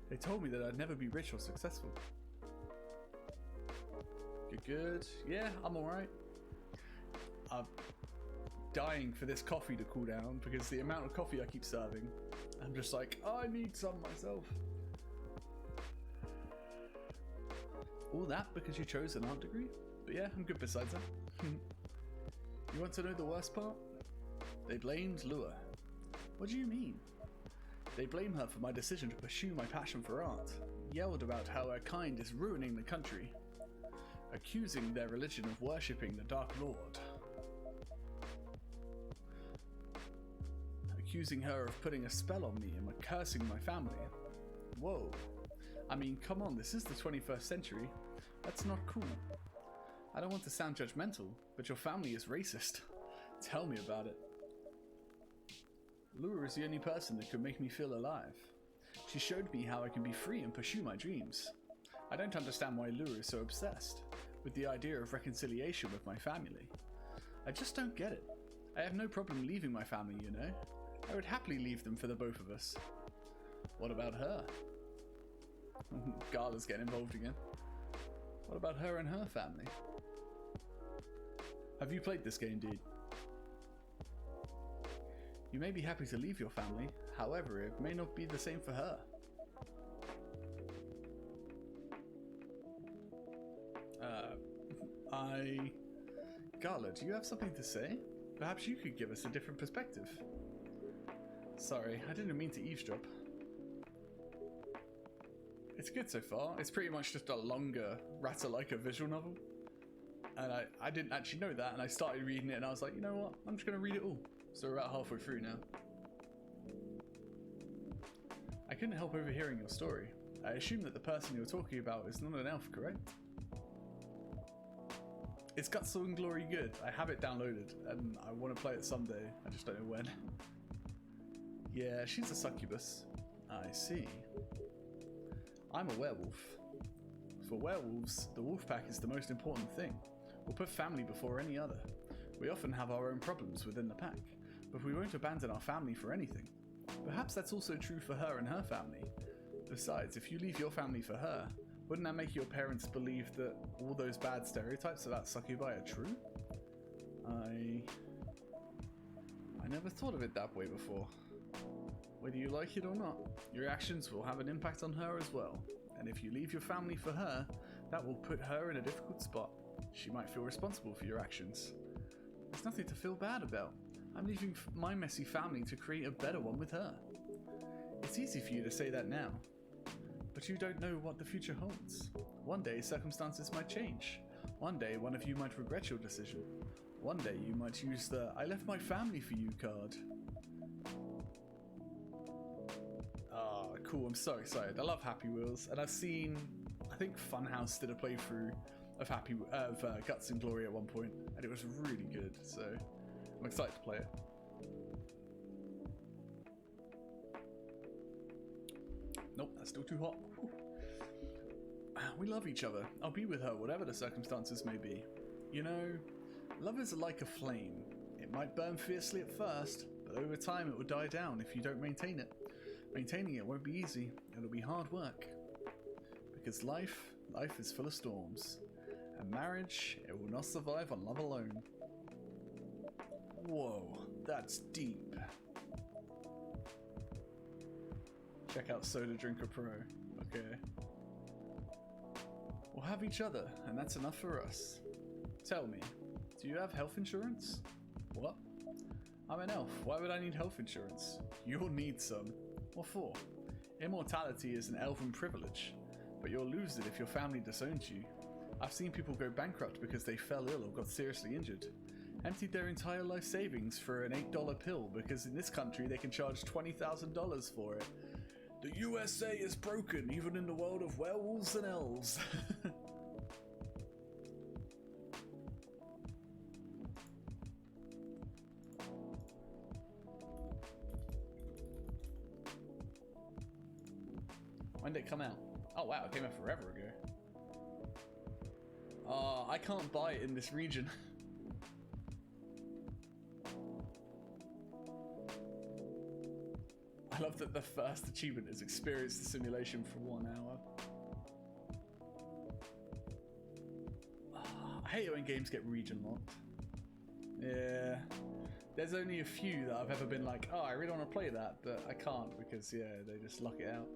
They told me that I'd never be rich or successful. Good. Yeah, I'm alright. I'm dying for this coffee to cool down because the amount of coffee I keep serving, I'm just like, oh, I need some myself. All that because you chose an art degree? But yeah, I'm good besides that. You want to know the worst part? They blamed Lua. What do you mean? They blame her for my decision to pursue my passion for art, yelled about how her kind is ruining the country, accusing their religion of worshipping the Dark Lord, accusing her of putting a spell on me and cursing my family. Whoa. I mean, come on, this is the 21st century. That's not cool. I don't want to sound judgmental, but your family is racist. Tell me about it. Lua is the only person that could make me feel alive. She showed me how I can be free and pursue my dreams. I don't understand why Lua is so obsessed with the idea of reconciliation with my family. I just don't get it. I have no problem leaving my family, you know. I would happily leave them for the both of us. What about her? Gala's getting involved again. What about her and her family? Have you played this game, dude? You may be happy to leave your family, however, it may not be the same for her. Gala, do you have something to say? Perhaps you could give us a different perspective. Sorry, I didn't mean to eavesdrop. It's good so far. It's pretty much just a longer Ratalaika visual novel. And I didn't actually know that, and I started reading it and I was like, you know what, I'm just going to read it all. So we're about halfway through now. I couldn't help overhearing your story. I assume that the person you're talking about is not an elf, correct? It's Guts and Glory good. I have it downloaded and I want to play it someday. I just don't know when. Yeah, she's a succubus. I see. I'm a werewolf. For werewolves, the wolf pack is the most important thing. We'll put family before any other. We often have our own problems within the pack, but we won't abandon our family for anything. Perhaps that's also true for her and her family. Besides, if you leave your family for her, wouldn't that make your parents believe that all those bad stereotypes about succubi are true? I never thought of it that way before. Whether you like it or not, your actions will have an impact on her as well. And if you leave your family for her, that will put her in a difficult spot. She might feel responsible for your actions. There's nothing to feel bad about. I'm leaving my messy family to create a better one with her. It's easy for you to say that now, but you don't know what the future holds. One day circumstances might change. One day one of you might regret your decision. One day you might use the "I left my family for you" card. Ah, cool, I'm so excited. I love Happy Wheels, and I've seen, I think Funhouse did a playthrough of Guts and Glory at one point, and it was really good, so I'm excited to play it. Still too hot. Whew. We love each other. I'll be with her, whatever the circumstances may be. You know, love is like a flame. It might burn fiercely at first, but over time it will die down if you don't maintain it. Maintaining it won't be easy. It'll be hard work. Because life is full of storms. And marriage, it will not survive on love alone. Whoa, that's deep. Check out Soda Drinker Pro. Okay. We'll have each other, and that's enough for us. Tell me, do you have health insurance? What? I'm an elf. Why would I need health insurance? You'll need some. What for? Immortality is an elven privilege, but you'll lose it if your family disowns you. I've seen people go bankrupt because they fell ill or got seriously injured. Emptied their entire life savings for an $8 pill because in this country they can charge $20,000 for it. The USA is broken, even in the world of werewolves and elves. When did it come out? Oh wow, it came out forever ago. I can't buy it in this region. I love that the first achievement is experience the simulation for 1 hour. I hate it when games get region locked. Yeah, there's only a few that I've ever been like, oh, I really want to play that, but I can't because, yeah, they just lock it out.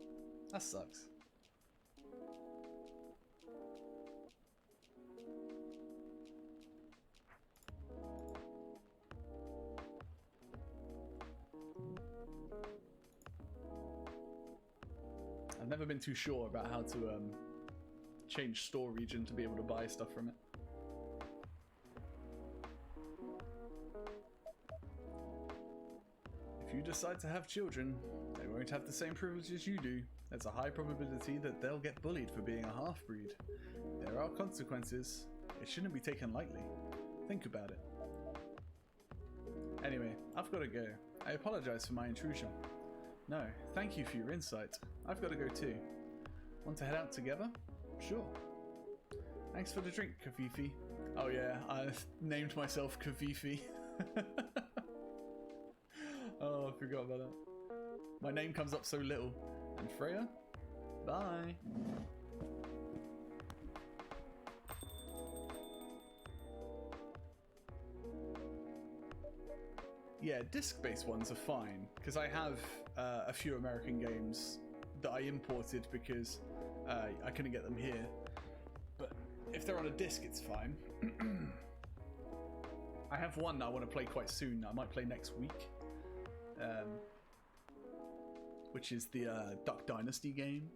That sucks. I've never been too sure about how to change store region to be able to buy stuff from it. If you decide to have children, they won't have the same privileges you do. There's a high probability that they'll get bullied for being a half-breed. There are consequences. It shouldn't be taken lightly. Think about it. Anyway, I've got to go. I apologize for my intrusion. No, thank you for your insight. I've got to go too. Want to head out together? Sure. Thanks for the drink, Kafifi. Oh yeah, I named myself Kafifi. Oh, I forgot about that. My name comes up so little. And Freya? Bye. Yeah, disc-based ones are fine, because I have a few American games that I imported because I couldn't get them here. But if they're on a disc, it's fine. I have one that I want to play quite soon. I might play next week. Which is the Duck Dynasty game.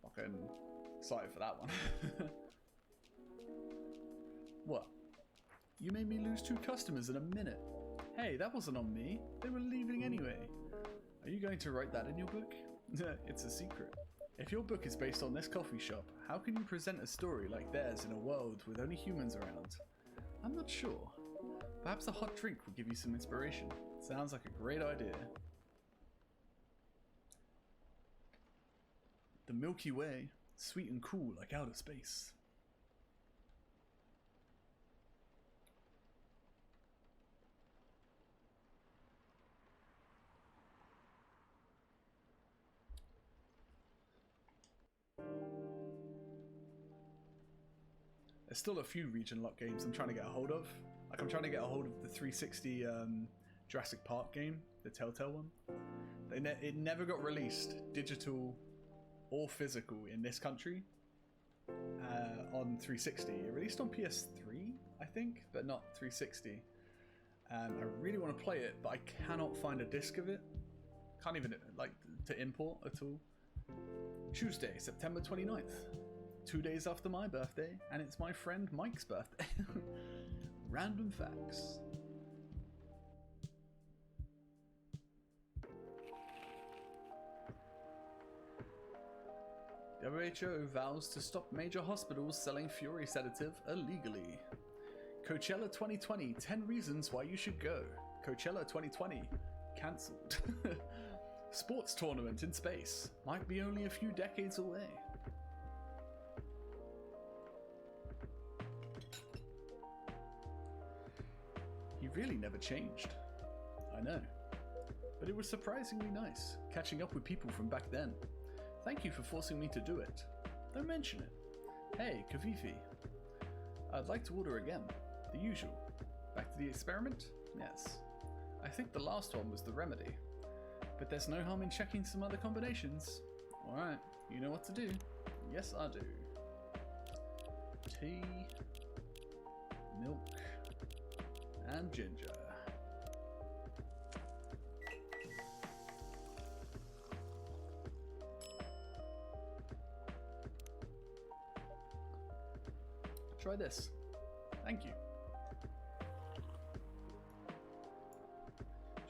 Fucking excited for that one. What? You made me lose 2 customers in a minute. Hey, that wasn't on me. They were leaving anyway. Are you going to write that in your book? It's a secret. If your book is based on this coffee shop, how can you present a story like theirs in a world with only humans around? I'm not sure. Perhaps a hot drink will give you some inspiration. Sounds like a great idea. The Milky Way, sweet and cool like outer space. There's still a few region lock games I'm trying to get a hold of. Like I'm trying to get a hold of the 360 Jurassic Park game, the Telltale one. It never got released, digital or physical, in this country on 360. It released on PS3, I think, but not 360. And I really want to play it, but I cannot find a disc of it. Can't even, like, to import at all. Tuesday, September 29th. 2 days after my birthday, and it's my friend Mike's birthday. Random facts. WHO vows to stop major hospitals selling Fury sedative illegally. Coachella 2020, 10 reasons why you should go. Coachella 2020, cancelled. Sports tournament in space. Might be only a few decades away. He really never changed. I know. But it was surprisingly nice, catching up with people from back then. Thank you for forcing me to do it. Don't mention it. Hey, Kafifi. I'd like to order again. The usual. Back to the experiment? Yes. I think the last one was the remedy. But there's no harm in checking some other combinations. Alright, you know what to do. Yes, I do. Tea, milk, and ginger. Try this. Thank you.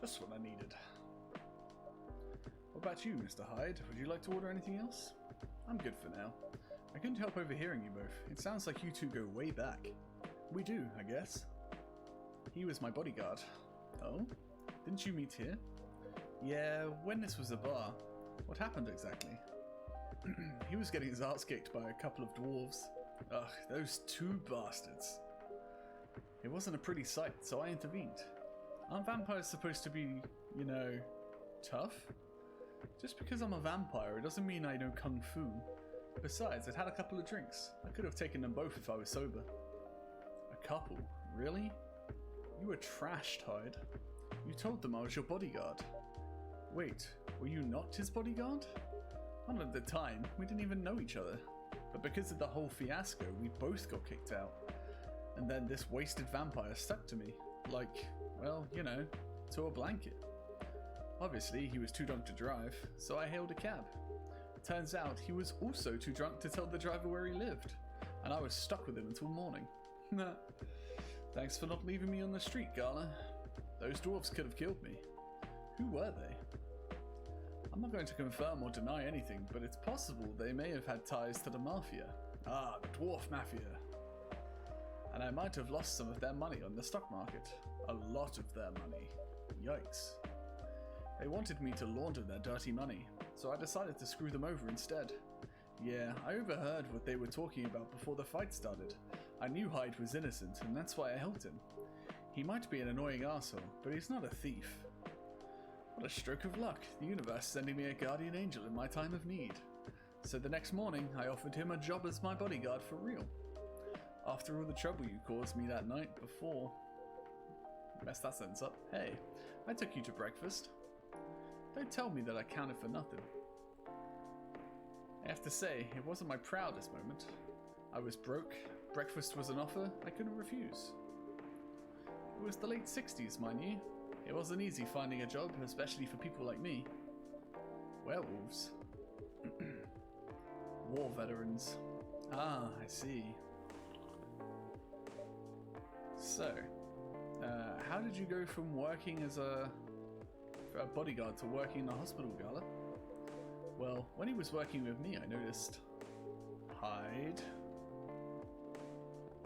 Just what I needed. What about you, Mr. Hyde? Would you like to order anything else? I'm good for now. I couldn't help overhearing you both. It sounds like you two go way back. We do, I guess. He was my bodyguard. Oh? Didn't you meet here? Yeah, when this was a bar. What happened exactly? He was getting his ass kicked by a couple of dwarves. Ugh, those two bastards. It wasn't a pretty sight, so I intervened. Aren't vampires supposed to be, you know, tough? Just because I'm a vampire, it doesn't mean I know kung fu. Besides, I'd had a couple of drinks. I could have taken them both if I was sober. A couple? Really? You were trashed, Hyde. You told them I was your bodyguard. Wait, were you not his bodyguard? Not at the time, we didn't even know each other. But because of the whole fiasco, we both got kicked out. And then this wasted vampire stuck to me. Like, well, you know, to a blanket. Obviously, he was too drunk to drive, so I hailed a cab. Turns out, he was also too drunk to tell the driver where he lived. And I was stuck with him until morning. Thanks for not leaving me on the street, Gala. Those dwarves could have killed me. Who were they? I'm not going to confirm or deny anything, but it's possible they may have had ties to the Mafia. Ah, the Dwarf Mafia. And I might have lost some of their money on the stock market. A lot of their money. Yikes. They wanted me to launder their dirty money, so I decided to screw them over instead. Yeah, I overheard what they were talking about before the fight started. I knew Hyde was innocent, and that's why I helped him. He might be an annoying arsehole, but he's not a thief. What a stroke of luck, the universe sending me a guardian angel in my time of need. So the next morning, I offered him a job as my bodyguard for real. After all the trouble you caused me that night before... Messed that sentence up. Hey, I took you to breakfast. Don't tell me that I counted for nothing. I have to say, it wasn't my proudest moment. I was broke, breakfast was an offer I couldn't refuse. It was the late 60s, mind you. It wasn't easy finding a job, especially for people like me. Werewolves. War veterans. Ah, I see. So, how did you go from working as a bodyguard to working in the hospital, Gala? Well, when he was working with me, I noticed... Hyde?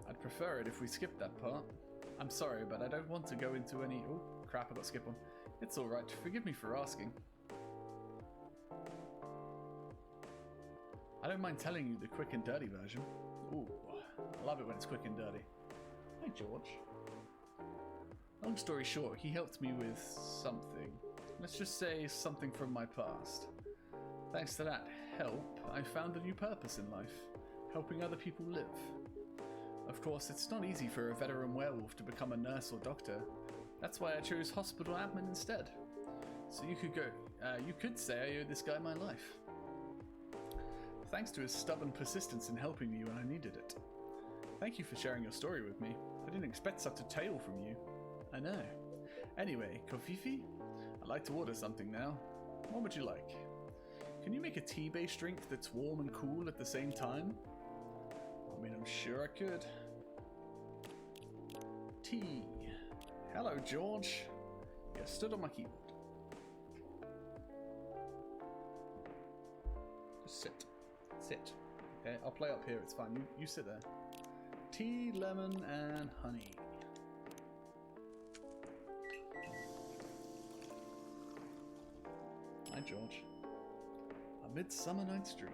I'd prefer it if we skipped that part. I'm sorry, but I don't want to go into any... Oh, crap, I got skip on. It's alright, forgive me for asking. I don't mind telling you the quick and dirty version. Ooh, I love it when it's quick and dirty. Hi, George. Long story short, he helped me with something. Let's just say something from my past. Thanks to that help, I found a new purpose in life. Helping other people live. Of course, it's not easy for a veteran werewolf to become a nurse or doctor. That's why I chose hospital admin instead. So you could say I owe this guy my life. Thanks to his stubborn persistence in helping me when I needed it. Thank you for sharing your story with me. I didn't expect such a tale from you. I know. Anyway, Kofifi, I'd like to order something now. What would you like? Can you make a tea-based drink that's warm and cool at the same time? I mean, I'm sure I could. Tea. Hello, George. You stood on my keyboard. Just sit. Sit. Okay, I'll play up here, it's fine. You sit there. Tea, lemon, and honey. Hi, George. A Midsummer Night's Dream.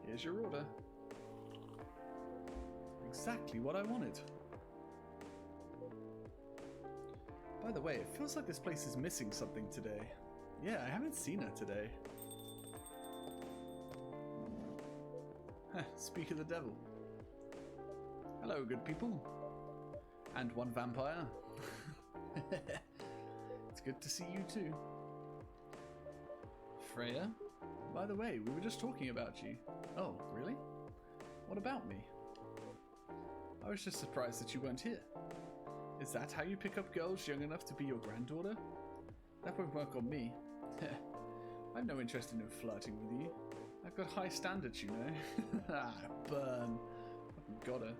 Here's your order. Exactly what I wanted. By the way, it feels like this place is missing something today. Yeah, I haven't seen her today. Speak of the devil. Hello, good people. And one vampire. It's good to see you too. Freya? By the way, we were just talking about you. Oh, really? What about me? I was just surprised that you weren't here. Is that how you pick up girls young enough to be your granddaughter? That won't work on me. I've no interest in flirting with you. I've got high standards, you know. Ah, burn. Fucking got her.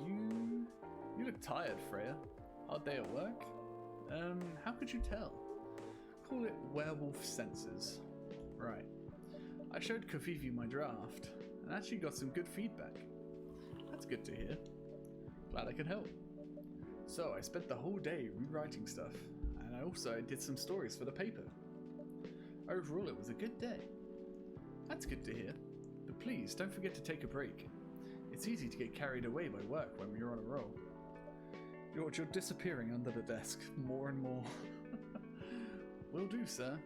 You look tired, Freya. Hard day at work? How could you tell? Call it werewolf senses. Right. I showed Kavivi my draft, and actually got some good feedback. That's good to hear. Glad I could help. So I spent the whole day rewriting stuff, and I also did some stories for the paper. Overall, it was a good day. That's good to hear. But please, don't forget to take a break. It's easy to get carried away by work when we're on a roll. George, you're disappearing under the desk more and more. Will do, sir.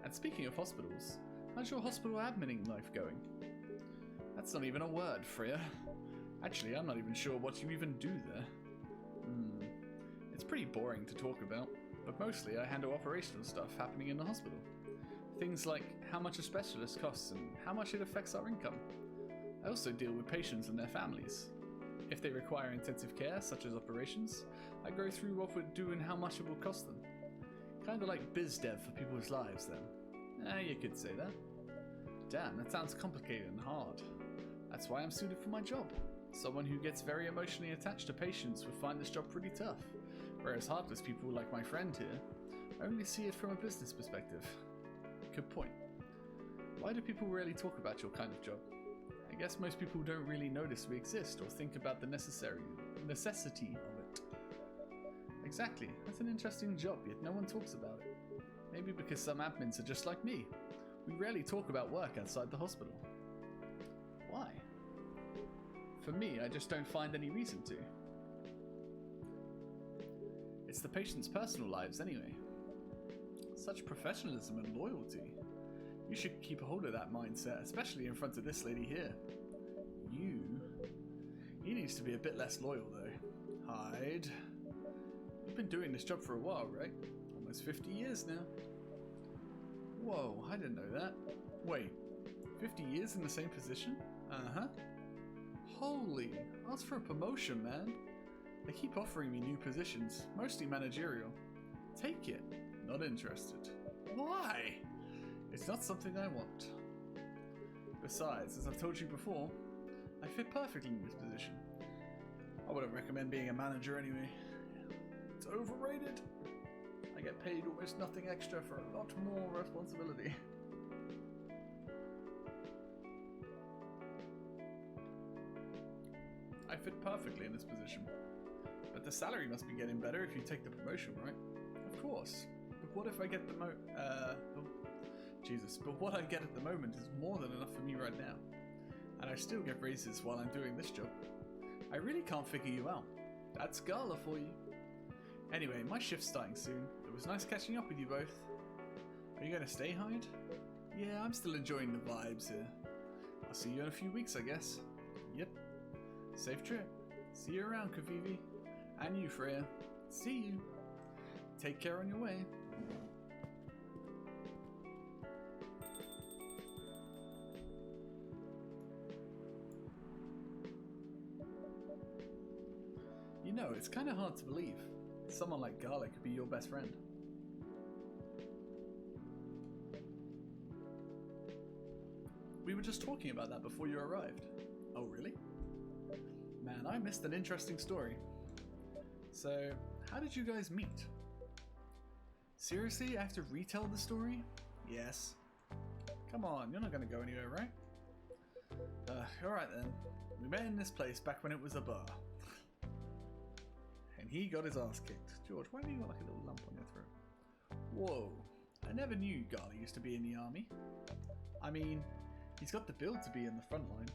And speaking of hospitals, how's your hospital admining life going? That's not even a word, Freya. Actually, I'm not even sure what you even do there. It's pretty boring to talk about, but mostly I handle operational stuff happening in the hospital. Things like how much a specialist costs and how much it affects our income. I also deal with patients and their families. If they require intensive care, such as operations, I go through what would do and how much it will cost them. Kinda like biz dev for people's lives then. You could say that. Damn, that sounds complicated and hard. That's why I'm suited for my job. Someone who gets very emotionally attached to patients would find this job pretty tough, whereas heartless people like my friend here only see it from a business perspective. Good point. Why do people rarely talk about your kind of job? I guess most people don't really notice we exist or think about the necessity of it. Exactly, that's an interesting job, yet no one talks about it. Maybe because some admins are just like me. We rarely talk about work outside the hospital. Why? For me, I just don't find any reason to. It's the patient's personal lives anyway. Such professionalism and loyalty. You should keep a hold of that mindset, especially in front of this lady here. He needs to be a bit less loyal though. Hyde. You've been doing this job for a while, right? Almost 50 years now. Whoa, I didn't know that. Wait, 50 years in the same position? Uh-huh. Holy, ask for a promotion, man. They keep offering me new positions, mostly managerial. Take it. Not interested. Why? It's not something I want. Besides, as I've told you before, I fit perfectly in this position. I wouldn't recommend being a manager anyway. It's overrated. I get paid almost nothing extra for a lot more responsibility. I fit perfectly in this position. But the salary must be getting better if you take the promotion, right? Of course. But what if I get the but what I get at the moment is more than enough for me right now. And I still get raises while I'm doing this job. I really can't figure you out. That's Gala for you. Anyway, my shift's starting soon. It was nice catching up with you both. Are you going to stay, Hyde? Yeah, I'm still enjoying the vibes here. I'll see you in a few weeks, I guess. Yep. Safe trip. See you around, Kavivi. And you, Freya. See you. Take care on your way. You know, it's kind of hard to believe. Someone like Gala could be your best friend. We were just talking about that before you arrived. Oh, really? Man, I missed an interesting story. So, how did you guys meet? Seriously, I have to retell the story? Yes. Come on, you're not going to go anywhere, right? Alright then. We met in this place back when it was a bar. he got his ass kicked. George, why have you got like a little lump on your throat? Whoa, I never knew Gala used to be in the army. I mean, he's got the build to be in the front line.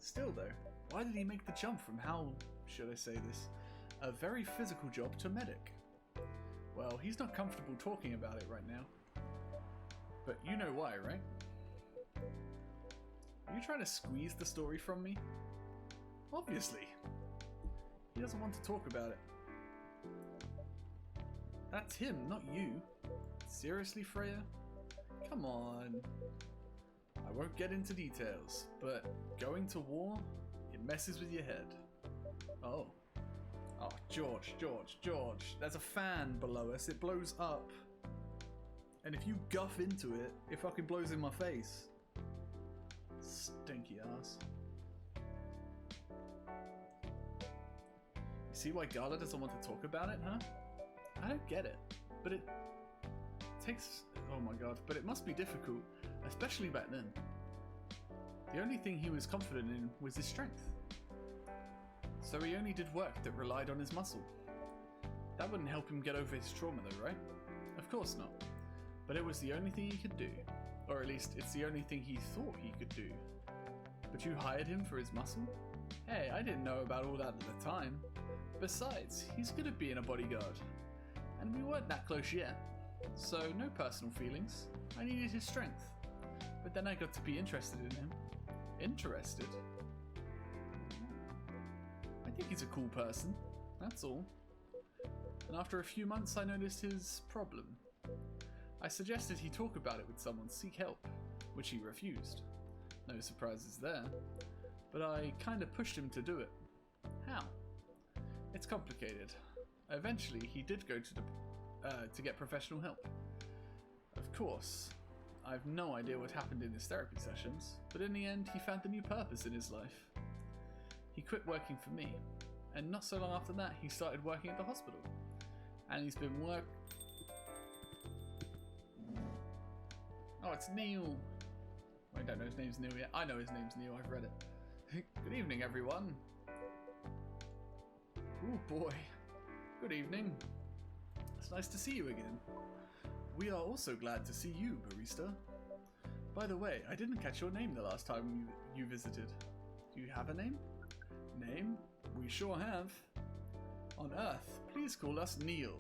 Still though, why did he make the jump from how, should I say this, a very physical job to medic? Well, he's not comfortable talking about it right now. But you know why, right? Are you trying to squeeze the story from me? Obviously. He doesn't want to talk about it. That's him, not you. Seriously, Freya? Come on. I won't get into details, but going to war, it messes with your head. Oh. Oh, George. There's a fan below us. It blows up. And if you guff into it, it fucking blows in my face. Stinky ass. You see why Gala doesn't want to talk about it, huh? I don't get it. But it takes... Oh my god. But it must be difficult, especially back then. The only thing he was confident in was his strength. So he only did work that relied on his muscle. That wouldn't help him get over his trauma though, right? Of course not. But it was the only thing he could do. Or at least, it's the only thing he thought he could do. But you hired him for his muscle? Hey, I didn't know about all that at the time. Besides, he's good at being a bodyguard. And we weren't that close yet. So, no personal feelings. I needed his strength. But then I got to be interested in him. Interested? I think he's a cool person. That's all. And after a few months, I noticed his problem. I suggested he talk about it with someone, seek help, which he refused. No surprises there. But I kinda pushed him to do it. How? It's complicated. Eventually, he did go to get professional help. Of course, I've no idea what happened in his therapy sessions, but in the end, he found a new purpose in his life. He quit working for me, and not so long after that, he started working at the hospital. And he's been Oh, it's Neil. I don't know his name's Neil yet. I know his name's Neil, I've read it. Good evening, everyone. Oh boy. Good evening. It's nice to see you again. We are also glad to see you, Barista. By the way, I didn't catch your name the last time you visited. Do you have a name? Name? We sure have. On Earth, please call us Neil.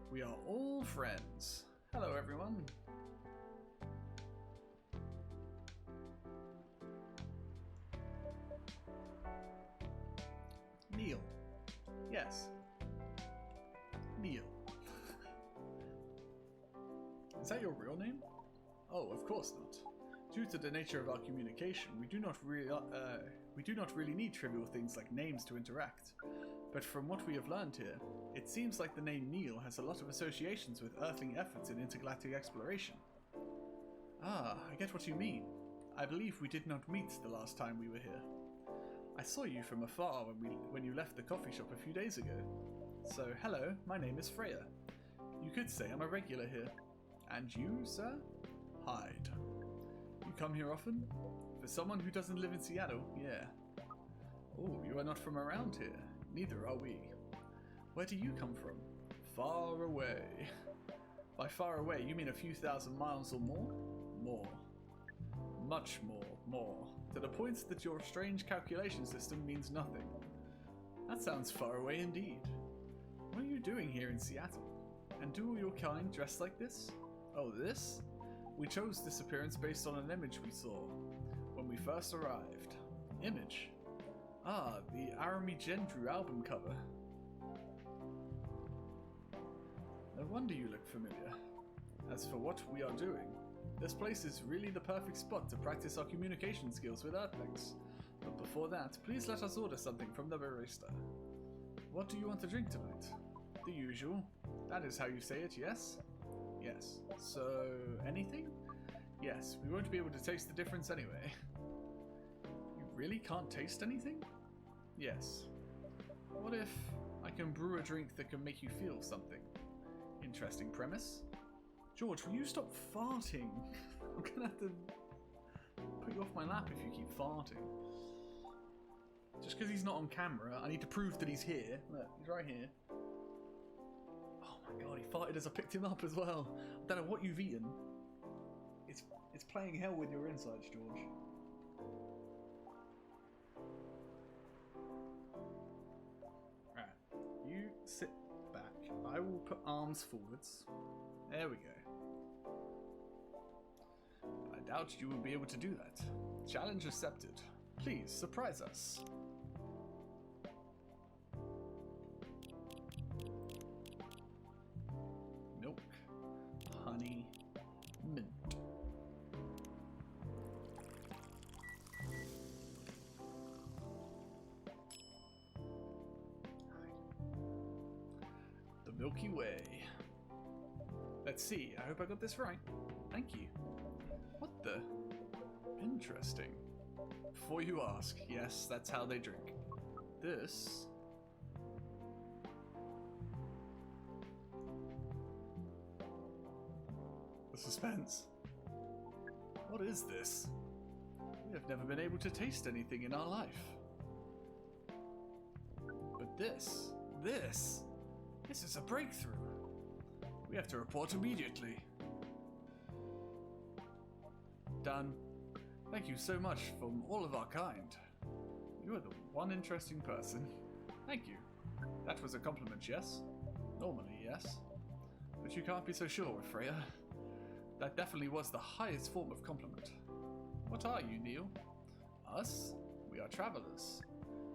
We are all friends. Hello, everyone. Neil. Yes. Neil. Is that your real name? Oh, of course not. Due to the nature of our communication, we do not really need trivial things like names to interact. But from what we have learned here, it seems like the name Neil has a lot of associations with Earthling efforts in intergalactic exploration. Ah, I get what you mean. I believe we did not meet the last time we were here. I saw you from afar when you left the coffee shop a few days ago. So, hello, my name is Freya. You could say I'm a regular here. And you, sir? Hyde. You come here often? For someone who doesn't live in Seattle, yeah. Oh, you are not from around here. Neither are we. Where do you come from? Far away. By far away, you mean a few thousand miles or more? More. Much more. To the point that your strange calculation system means nothing. That sounds far away indeed. What are you doing here in Seattle? And do all your kind dress like this? Oh, this? We chose this appearance based on an image we saw when we first arrived. Image? Ah, the Arami Gentru album cover. No wonder you look familiar. As for what we are doing, this place is really the perfect spot to practice our communication skills with Earthlings. But before that, please let us order something from the barista. What do you want to drink tonight? The usual. That is how you say it, yes? Yes. So, anything? Yes, we won't be able to taste the difference anyway. You really can't taste anything? Yes. What if I can brew a drink that can make you feel something? Interesting premise. George, will you stop farting? I'm gonna have to put you off my lap if you keep farting. Just because he's not on camera, I need to prove that he's here. Look, he's right here. Oh my god, he farted as I picked him up as well. I don't know what you've eaten. It's playing hell with your insides, George. Right, you sit back. I will put arms forwards. There we go. I doubt you will be able to do that. Challenge accepted. Please, surprise us. Milk, honey, mint. The Milky Way. Let's see, I hope I got this right. Thank you. What the? Interesting. Before you ask, yes, that's how they drink. This... The suspense. What is this? We have never been able to taste anything in our life. But this is a breakthrough. We have to report immediately. Done. Thank you so much from all of our kind. You are the one interesting person. Thank you. That was a compliment, yes? Normally, yes. But you can't be so sure with Freya. That definitely was the highest form of compliment. What are you, Neil? Us? We are travelers.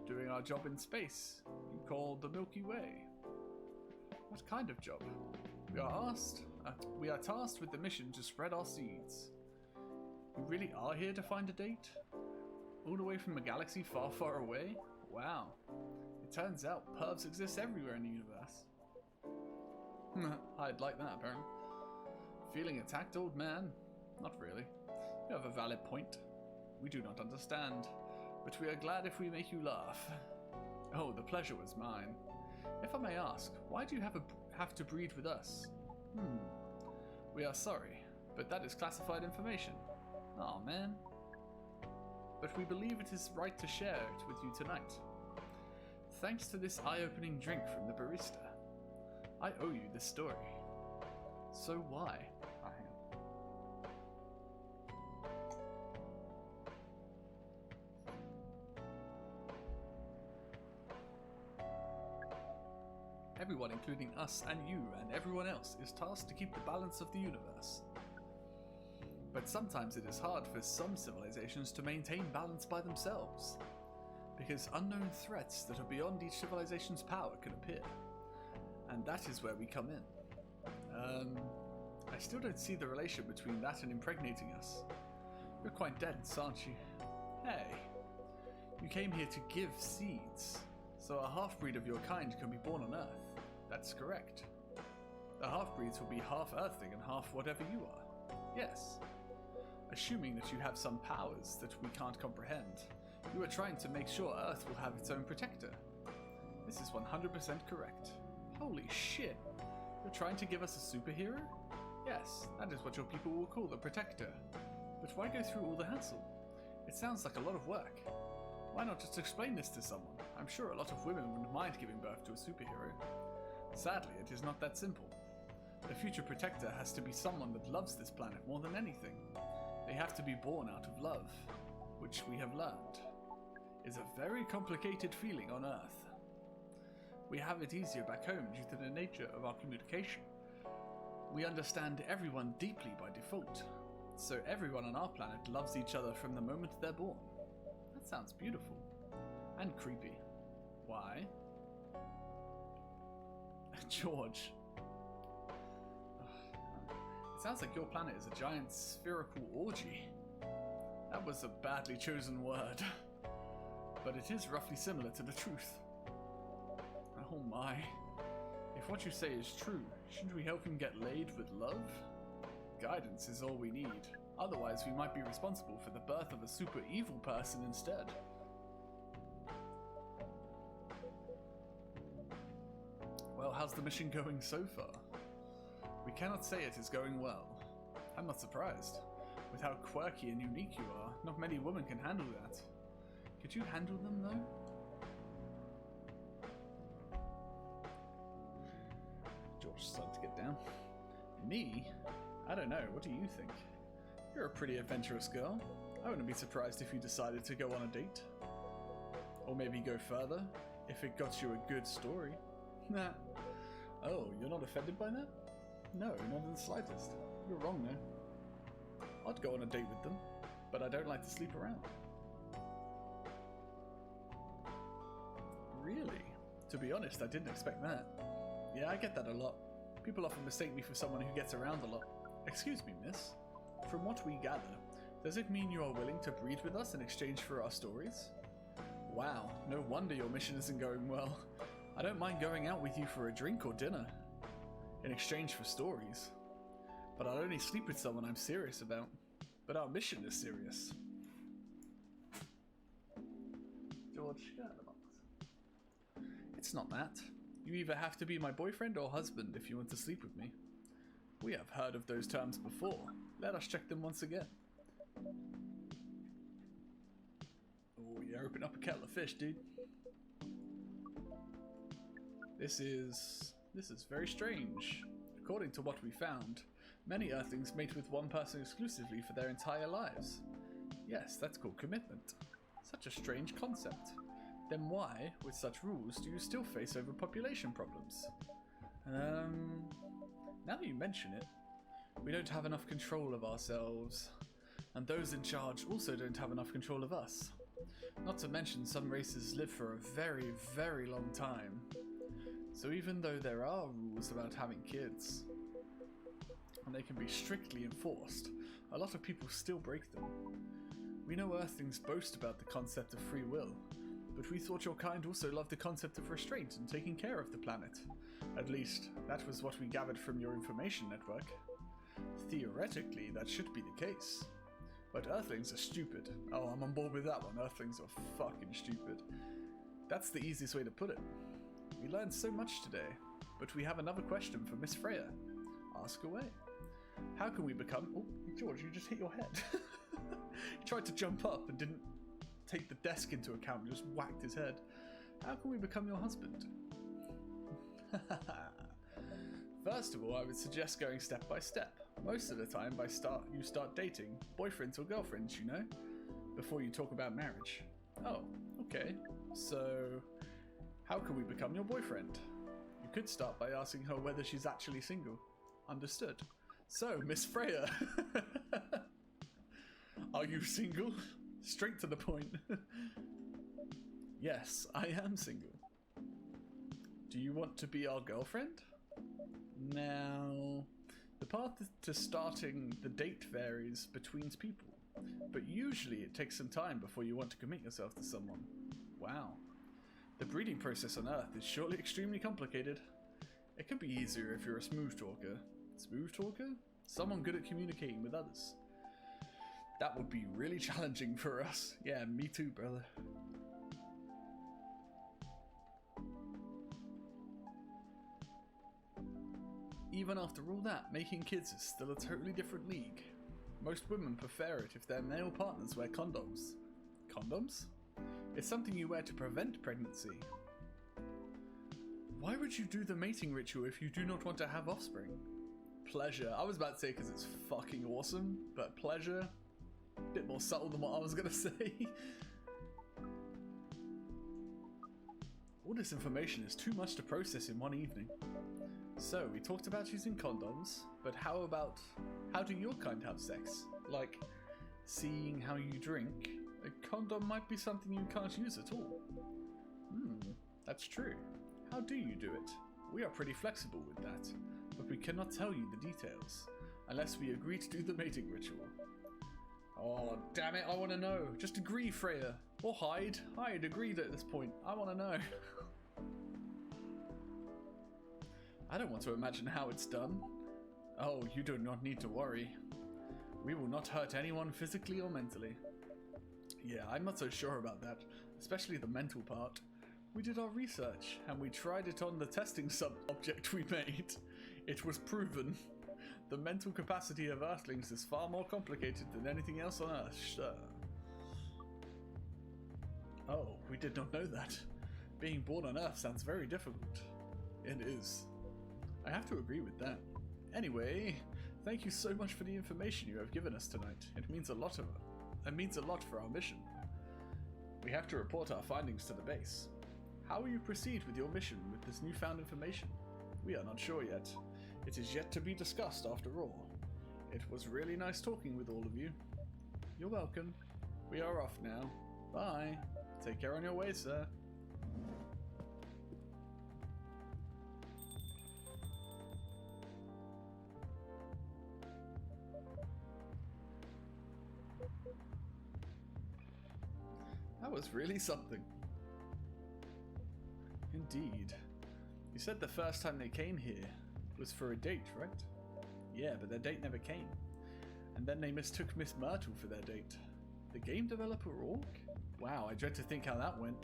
Doing our job in space. You call the Milky Way. What kind of job? We are tasked with the mission to spread our seeds. You really are here to find a date? All the way from a galaxy far, far away? Wow. It turns out pervs exist everywhere in the universe. I'd like that, apparently. Feeling attacked, old man? Not really. You have a valid point. We do not understand, but we are glad if we make you laugh. Oh, the pleasure was mine. If I may ask, why do you have to breed with us? We are sorry, but that is classified information. Aw, man. But we believe it is right to share it with you tonight. Thanks to this eye-opening drink from the barista. I owe you this story. So why? Everyone, including us and you and everyone else, is tasked to keep the balance of the universe. But sometimes it is hard for some civilizations to maintain balance by themselves, because unknown threats that are beyond each civilization's power can appear. And that is where we come in. I still don't see the relation between that and impregnating us. You're quite dense, aren't you? Hey, you came here to give seeds, so a half-breed of your kind can be born on Earth. That's correct. The half-breeds will be half Earthling and half whatever you are. Yes. Assuming that you have some powers that we can't comprehend, you are trying to make sure Earth will have its own protector. This is 100% correct. Holy shit! You're trying to give us a superhero? Yes, that is what your people will call the Protector. But why go through all the hassle? It sounds like a lot of work. Why not just explain this to someone? I'm sure a lot of women wouldn't mind giving birth to a superhero. Sadly, it is not that simple. The future Protector has to be someone that loves this planet more than anything. They have to be born out of love, which we have learned is a very complicated feeling on Earth. We have it easier back home due to the nature of our communication. We understand everyone deeply by default, so everyone on our planet loves each other from the moment they're born. That sounds beautiful. And creepy. Why? George. It sounds like your planet is a giant spherical orgy. That was a badly chosen word. But it is roughly similar to the truth. Oh my. If what you say is true, shouldn't we help him get laid with love? Guidance is all we need. Otherwise, we might be responsible for the birth of a super evil person instead. Well, how's the mission going so far? We cannot say it is going well. I'm not surprised. With how quirky and unique you are, not many women can handle that. Could you handle them, though? George started to get down. Me? I don't know. What do you think? You're a pretty adventurous girl. I wouldn't be surprised if you decided to go on a date. Or maybe go further, if it got you a good story. Nah. Oh, you're not offended by that? No, not in the slightest. You're wrong, though. I'd go on a date with them, but I don't like to sleep around. Really? To be honest, I didn't expect that. Yeah, I get that a lot. People often mistake me for someone who gets around a lot. Excuse me, miss. From what we gather, does it mean you are willing to breed with us in exchange for our stories? Wow, no wonder your mission isn't going well. I don't mind going out with you for a drink or dinner, in exchange for stories. But I'll only sleep with someone I'm serious about. But our mission is serious. George, get out of the box. It's not that. You either have to be my boyfriend or husband if you want to sleep with me. We have heard of those terms before. Let us check them once again. Oh, you open up a kettle of fish, dude. This is very strange. According to what we found, many Earthlings mate with one person exclusively for their entire lives. Yes, that's called commitment. Such a strange concept. Then why, with such rules, do you still face overpopulation problems? Now that you mention it, we don't have enough control of ourselves. And those in charge also don't have enough control of us. Not to mention some races live for a very, very long time. So even though there are rules about having kids, and they can be strictly enforced, a lot of people still break them. We know Earthlings boast about the concept of free will, but we thought your kind also loved the concept of restraint and taking care of the planet. At least, that was what we gathered from your information network. Theoretically, that should be the case. But Earthlings are stupid. Oh, I'm on board with that one. Earthlings are fucking stupid. That's the easiest way to put it. We learned so much today, but we have another question for Miss Freya. Ask away. How can we become... Oh, George, you just hit your head. He tried to jump up and didn't take the desk into account and just whacked his head. How can we become your husband? First of all, I would suggest going step by step. Most of the time, you start dating, boyfriends or girlfriends, you know, before you talk about marriage. Oh, okay. So, how can we become your boyfriend? You could start by asking her whether she's actually single. Understood. So, Miss Freya, are you single? Straight to the point. Yes, I am single. Do you want to be our girlfriend? Now, the path to starting the date varies between people, but usually it takes some time before you want to commit yourself to someone. Wow. The breeding process on Earth is surely extremely complicated. It could be easier if you're a smooth talker. Smooth talker? Someone good at communicating with others. That would be really challenging for us. Yeah, me too, brother. Even after all that, making kids is still a totally different league. Most women prefer it if their male partners wear condoms. Condoms? It's something you wear to prevent pregnancy. Why would you do the mating ritual if you do not want to have offspring? Pleasure. I was about to say because it's fucking awesome, but pleasure? A bit more subtle than what I was going to say. All this information is too much to process in one evening. So, we talked about using condoms, but how do your kind have sex? Like, seeing how you drink, a condom might be something you can't use at all. That's true. How do you do it? We are pretty flexible with that, but we cannot tell you the details, unless we agree to do the mating ritual. Oh, damn it, I want to know. Just agree, Freya. Or hide. Hide, agreed at this point. I want to know. I don't want to imagine how it's done. Oh, you do not need to worry. We will not hurt anyone physically or mentally. Yeah, I'm not so sure about that, especially the mental part. We did our research, and we tried it on the testing sub-object we made. It was proven. The mental capacity of Earthlings is far more complicated than anything else on Earth, sure. Oh, we did not know that. Being born on Earth sounds very difficult. It is. I have to agree with that. Anyway, thank you so much for the information you have given us tonight. It means a lot for our mission. We have to report our findings to the base. How will you proceed with your mission with this newfound information? We are not sure yet. It is yet to be discussed after all. It was really nice talking with all of you. You're welcome. We are off now. Bye. Take care on your way, sir. That was really something. Indeed. You said the first time they came here was for a date, right? Yeah, but their date never came. And then they mistook Miss Myrtle for their date. The game developer Orc? Wow, I dread to think how that went.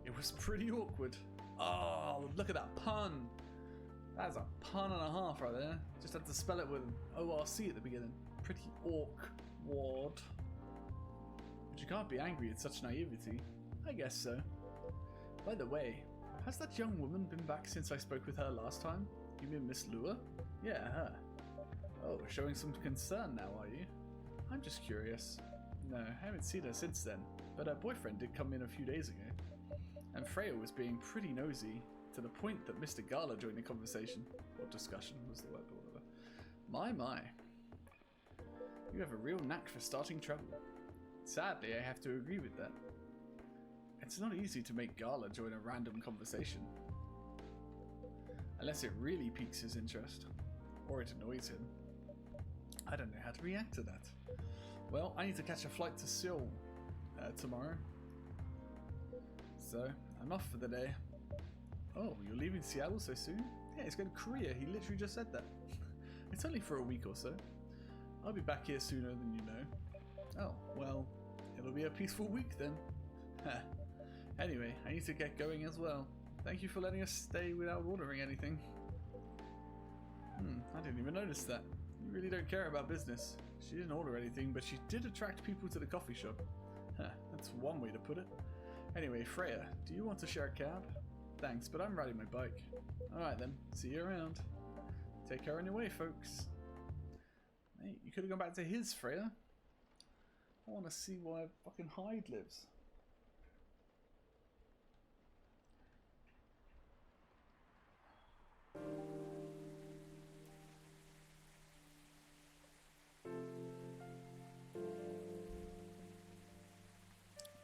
It was pretty awkward. Oh, look at that pun. That's a pun and a half right there. Just had to spell it with an ORC at the beginning. Pretty awkward. But you can't be angry at such naivety. I guess so. By the way, has that young woman been back since I spoke with her last time? You mean Miss Lua? Yeah, her. Oh, showing some concern now, are you? I'm just curious. No, I haven't seen her since then, but her boyfriend did come in a few days ago. And Freya was being pretty nosy, to the point that Mr. Gala joined the conversation. Or discussion was the word, or whatever. My. You have a real knack for starting trouble. Sadly, I have to agree with that. It's not easy to make Gala join a random conversation. Unless it really piques his interest. Or it annoys him. I don't know how to react to that. Well, I need to catch a flight to Seoul tomorrow. So, I'm off for the day. Oh, you're leaving Seattle so soon? Yeah, he's going to Korea. He literally just said that. It's only for a week or so. I'll be back here sooner than you know. Oh, well, it'll be a peaceful week then. Anyway, I need to get going as well. Thank you for letting us stay without ordering anything. I didn't even notice that. You really don't care about business. She didn't order anything, but she did attract people to the coffee shop. That's one way to put it. Anyway, Freya, do you want to share a cab? Thanks, but I'm riding my bike. Alright then, see you around. Take care on your way, folks. Hey, you could have gone back to his, Freya. I want to see where fucking Hyde lives.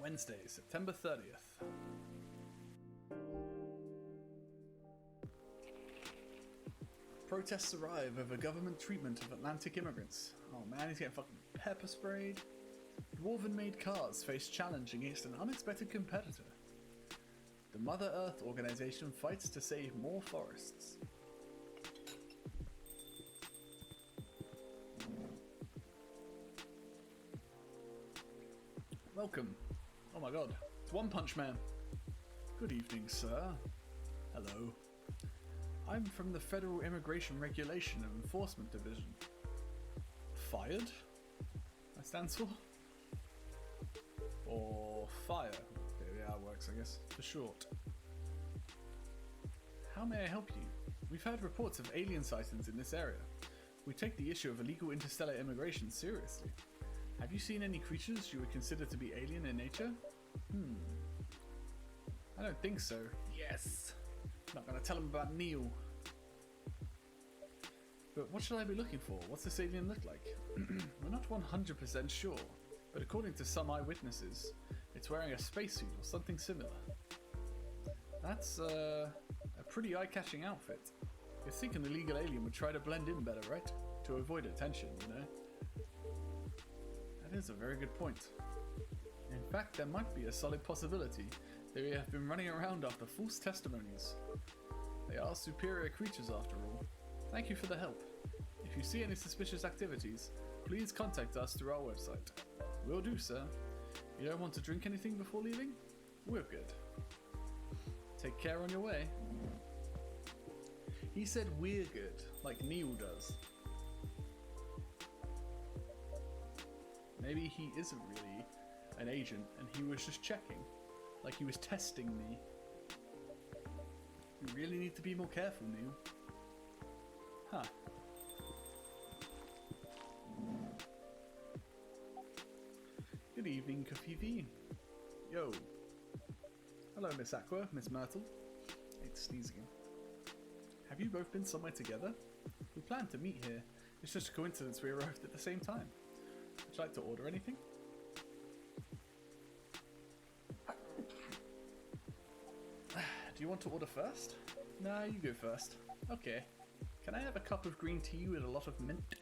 Wednesday, September 30th. Protests arrive over government treatment of Atlantic immigrants. Oh man, he's getting fucking pepper sprayed. Dwarven-made cars face challenge against an unexpected competitor. The Mother Earth organization fights to save more forests. Welcome. Oh my god, it's One Punch Man. Good evening, sir. Hello. I'm from the Federal Immigration Regulation and Enforcement Division. Fired? That stands for? Or fire. Okay, yeah, it works, I guess. For short. How may I help you? We've heard reports of alien sightings in this area. We take the issue of illegal interstellar immigration seriously. Have you seen any creatures you would consider to be alien in nature? I don't think so. Yes! Not gonna tell him about Neil. But what should I be looking for? What's this alien look like? We're not 100% sure, but according to some eyewitnesses, it's wearing a spacesuit or something similar. That's a pretty eye-catching outfit. You'd think an illegal alien would try to blend in better, right? To avoid attention, you know? That is a very good point. In fact, there might be a solid possibility that we have been running around after false testimonies. They are superior creatures after all. Thank you for the help. If you see any suspicious activities, please contact us through our website. Will do, sir. You don't want to drink anything before leaving? We're good. Take care on your way. He said we're good, like Neil does. Maybe he isn't really an agent and he was just checking. Like he was testing me. You really need to be more careful, Neil. evening, Kafifi. Yo. Hello, Miss Aqua, Miss Myrtle. It's sneezing. Have you both been somewhere together? We planned to meet here. It's just a coincidence we arrived at the same time. Would you like to order anything? Do you want to order first? Nah, you go first. Okay. Can I have a cup of green tea with a lot of mint?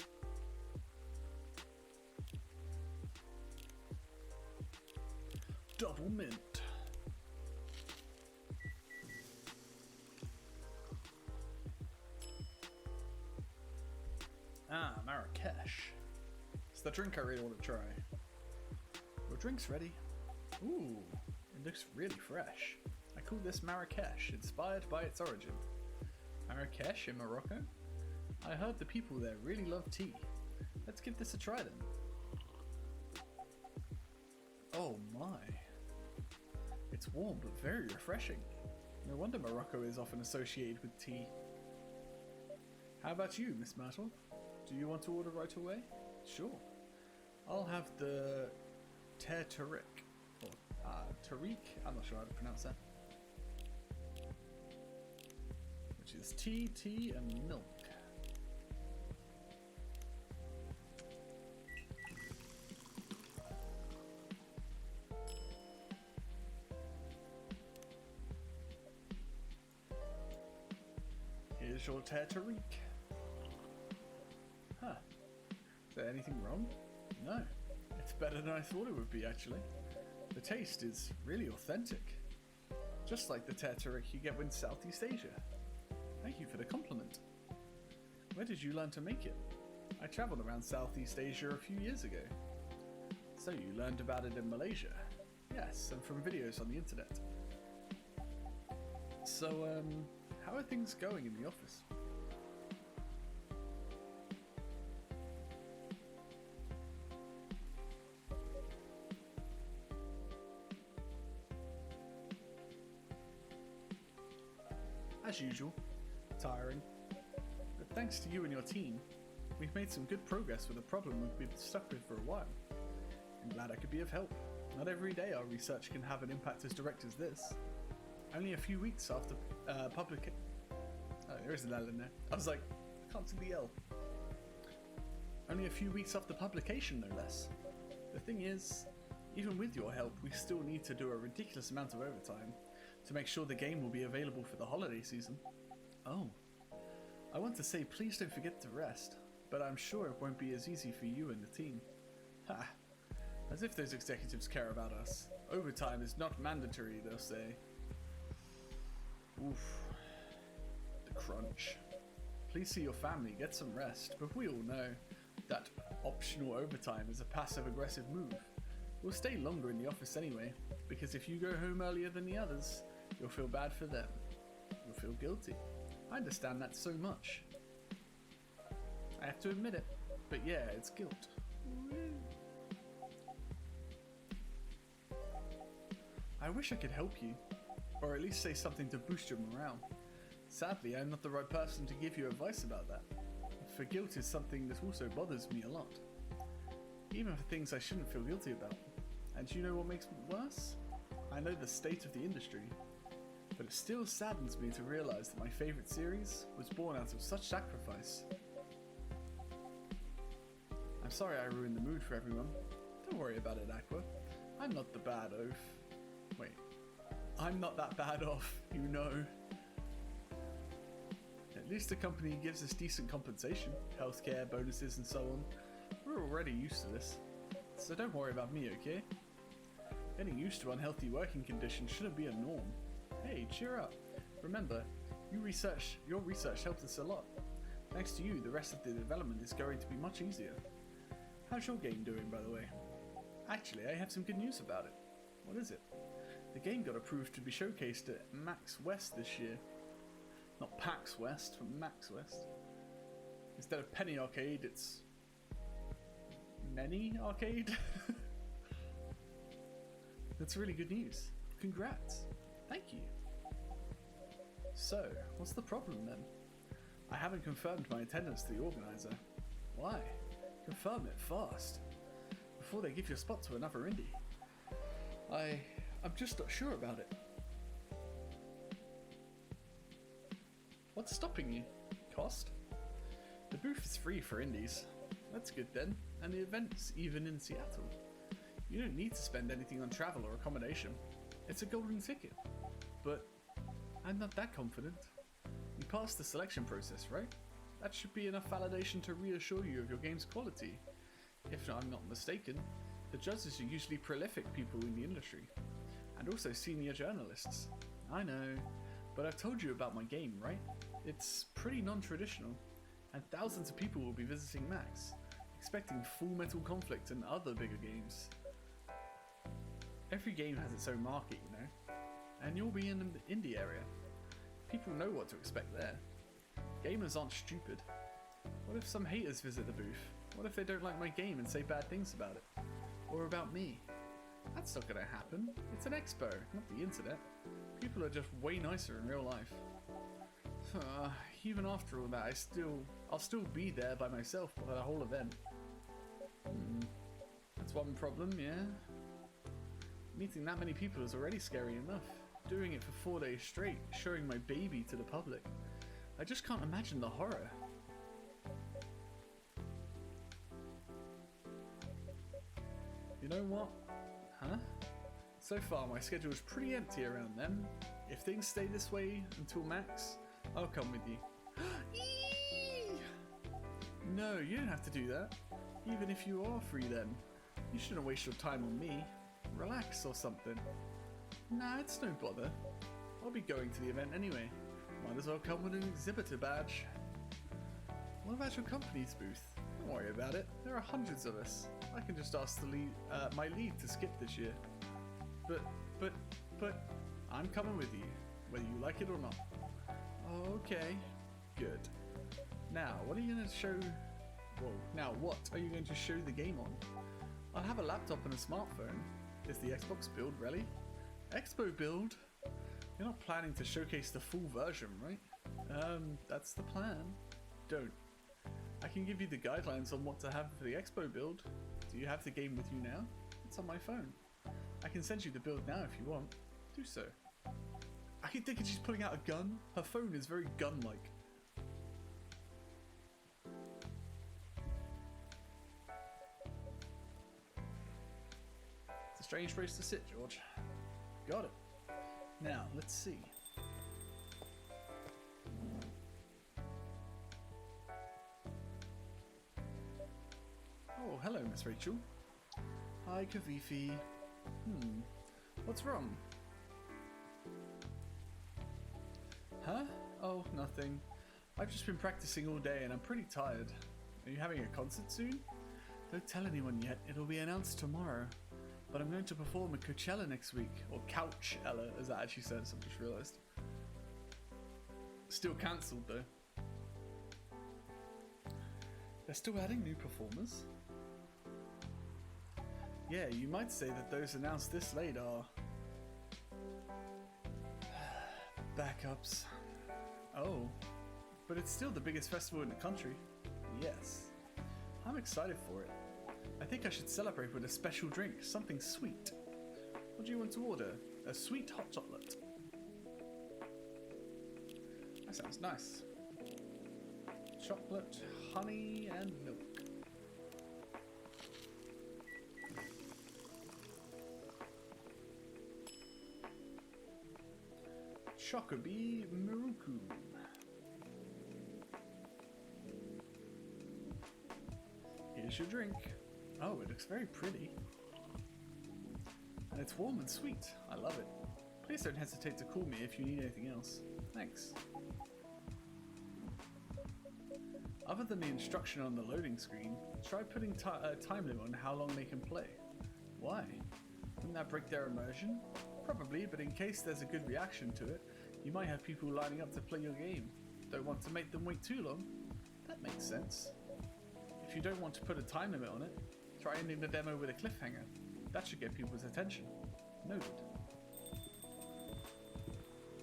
Double mint. Ah, Marrakesh. It's the drink I really want to try. Your drink's ready. Ooh, it looks really fresh. I call this Marrakesh, inspired by its origin. Marrakesh in Morocco? I heard the people there really love tea. Let's give this a try then. Oh my. It's warm but very refreshing. No wonder Morocco is often associated with tea. How about you, Miss Myrtle? Do you want to order right away? Sure. I'll have the Ter Tariq. Or Tariq? I'm not sure how to pronounce that. Which is tea, and milk. Here's your Ter Tariq. Huh. Is there anything wrong? No. It's better than I thought it would be, actually. The taste is really authentic. Just like the Ter Tariq you get in Southeast Asia. Thank you for the compliment. Where did you learn to make it? I travelled around Southeast Asia a few years ago. So you learned about it in Malaysia? Yes, and from videos on the internet. So, how are things going in the office? As usual, tiring. But thanks to you and your team, we've made some good progress with a problem we've been stuck with for a while. I'm glad I could be of help. Not every day our research can have an impact as direct as this. Only a few weeks after publication. Oh, there is an L in there. I was like, I can't see the L. Only a few weeks after publication, no less. The thing is, even with your help, we still need to do a ridiculous amount of overtime to make sure the game will be available for the holiday season. Oh. I want to say please don't forget to rest, but I'm sure it won't be as easy for you and the team. Ha! As if those executives care about us. Overtime is not mandatory, they'll say. Oof. The crunch. Please see your family, get some rest, but we all know that optional overtime is a passive-aggressive move. We'll stay longer in the office anyway, because if you go home earlier than the others, you'll feel bad for them. You'll feel guilty. I understand that so much. I have to admit it, but yeah, it's guilt. I wish I could help you, or at least say something to boost your morale. Sadly, I'm not the right person to give you advice about that, for guilt is something that also bothers me a lot. Even for things I shouldn't feel guilty about. And do you know what makes it worse? I know the state of the industry, but it still saddens me to realize that my favorite series was born out of such sacrifice. I'm sorry I ruined the mood for everyone. Don't worry about it, Aqua. I'm not the bad oaf. Wait. I'm not that bad off, you know. At least the company gives us decent compensation, healthcare, bonuses and so on. We're already used to this. So don't worry about me, okay? Getting used to unhealthy working conditions shouldn't be a norm. Hey, cheer up. Remember, your research helped us a lot. Thanks to you, the rest of the development is going to be much easier. How's your game doing, by the way? Actually, I have some good news about it. What is it? The game got approved to be showcased at Max West this year. Not PAX West, but Max West. Instead of Penny Arcade, it's Many Arcade? That's really good news. Congrats. Thank you. So, what's the problem then? I haven't confirmed my attendance to the organizer. Why? Confirm it fast. Before they give your spot to another indie. I'm just not sure about it. What's stopping you? Cost? The booth is free for indies. That's good then, and the event's even in Seattle. You don't need to spend anything on travel or accommodation. It's a golden ticket. But I'm not that confident. You passed the selection process, right? That should be enough validation to reassure you of your game's quality. If I'm not mistaken, the judges are usually prolific people in the industry, and also senior journalists. I know, but I've told you about my game, right? It's pretty non-traditional, and thousands of people will be visiting Max, expecting Full Metal Conflict and other bigger games. Every game has its own market, you know, and you'll be in the indie area. People know what to expect there. Gamers aren't stupid. What if some haters visit the booth? What if they don't like my game and say bad things about it? Or about me? That's not gonna happen. It's an expo, not the internet. People are just way nicer in real life. Even after all that, I'll still be there by myself for the whole event. That's one problem, yeah. Meeting that many people is already scary enough. Doing it for 4 days straight, showing my baby to the public. I just can't imagine the horror. You know what? Huh? So far my schedule is pretty empty around then. If things stay this way until Max, I'll come with you. No, you don't have to do that. Even if you are free then. You shouldn't waste your time on me. Relax or something. Nah, it's no bother. I'll be going to the event anyway. Might as well come with an exhibitor badge. What about your company's booth? Don't worry about it. There are hundreds of us. I can just ask the my lead to skip this year. But, I'm coming with you, whether you like it or not. Okay, good. Now, what are you going to show? Whoa, now what are you going to show the game on? I'll have a laptop and a smartphone. Is the Xbox build ready? Expo build? You're not planning to showcase the full version, right? That's the plan. Don't. I can give you the guidelines on what to have for the Expo build. Do you have the game with you now? It's on my phone. I can send you the build now if you want. Do so. I keep thinking she's pulling out a gun. Her phone is very gun-like. It's a strange place to sit, George. Got it. Now, let's see. Oh, hello, Miss Rachel. Hi, Kavifi. What's wrong? Huh? Oh, nothing. I've just been practicing all day and I'm pretty tired. Are you having a concert soon? Don't tell anyone yet, it'll be announced tomorrow. But I'm going to perform at Coachella next week. Or Couchella, as that actually says, I've just realised. Still cancelled though. They're still adding new performers? Yeah, you might say that those announced this late are... backups. Oh, but it's still the biggest festival in the country. Yes. I'm excited for it. I think I should celebrate with a special drink, something sweet. What do you want to order? A sweet hot chocolate. That sounds nice. Chocolate, honey, and milk. Chocobi Muruku. Here's your drink. Oh, it looks very pretty. And it's warm and sweet. I love it. Please don't hesitate to call me if you need anything else. Thanks. Other than the instruction on the loading screen, try putting a time limit on how long they can play. Why? Wouldn't that break their immersion? Probably, but in case there's a good reaction to it, you might have people lining up to play your game. Don't want to make them wait too long? That makes sense. If you don't want to put a time limit on it, try ending the demo with a cliffhanger. That should get people's attention. Noted.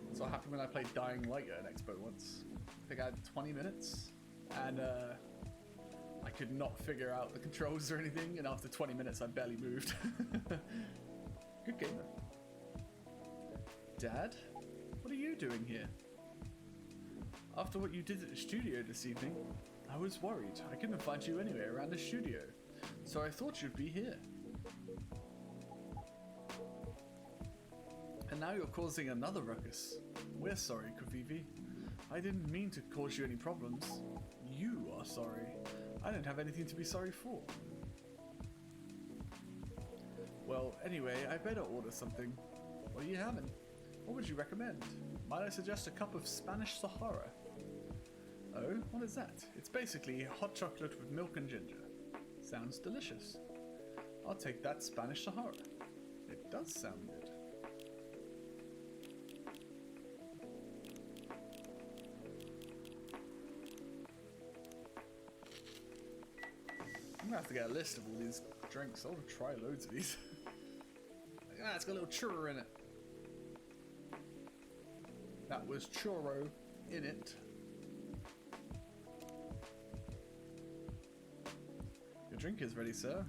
That's what happened when I played Dying Light at an expo once. I think I had 20 minutes, and I could not figure out the controls or anything, and after 20 minutes I barely moved. Good game then. Dad? What are you doing here? After what you did at the studio this evening, I was worried. I couldn't find you anywhere around the studio, so I thought you'd be here. And now you're causing another ruckus. We're sorry, Kavivi. I didn't mean to cause you any problems. You are sorry. I don't have anything to be sorry for. Well, anyway, I better order something. What are you having? What would you recommend? Might I suggest a cup of Spanish Sahara? Oh, what is that? It's basically hot chocolate with milk and ginger. Sounds delicious. I'll take that Spanish Sahara. It does sound good. I'm gonna have to get a list of all these drinks. I'll try loads of these. Ah, it's got a little churro in it. That was churro in it. Your drink is ready, sir.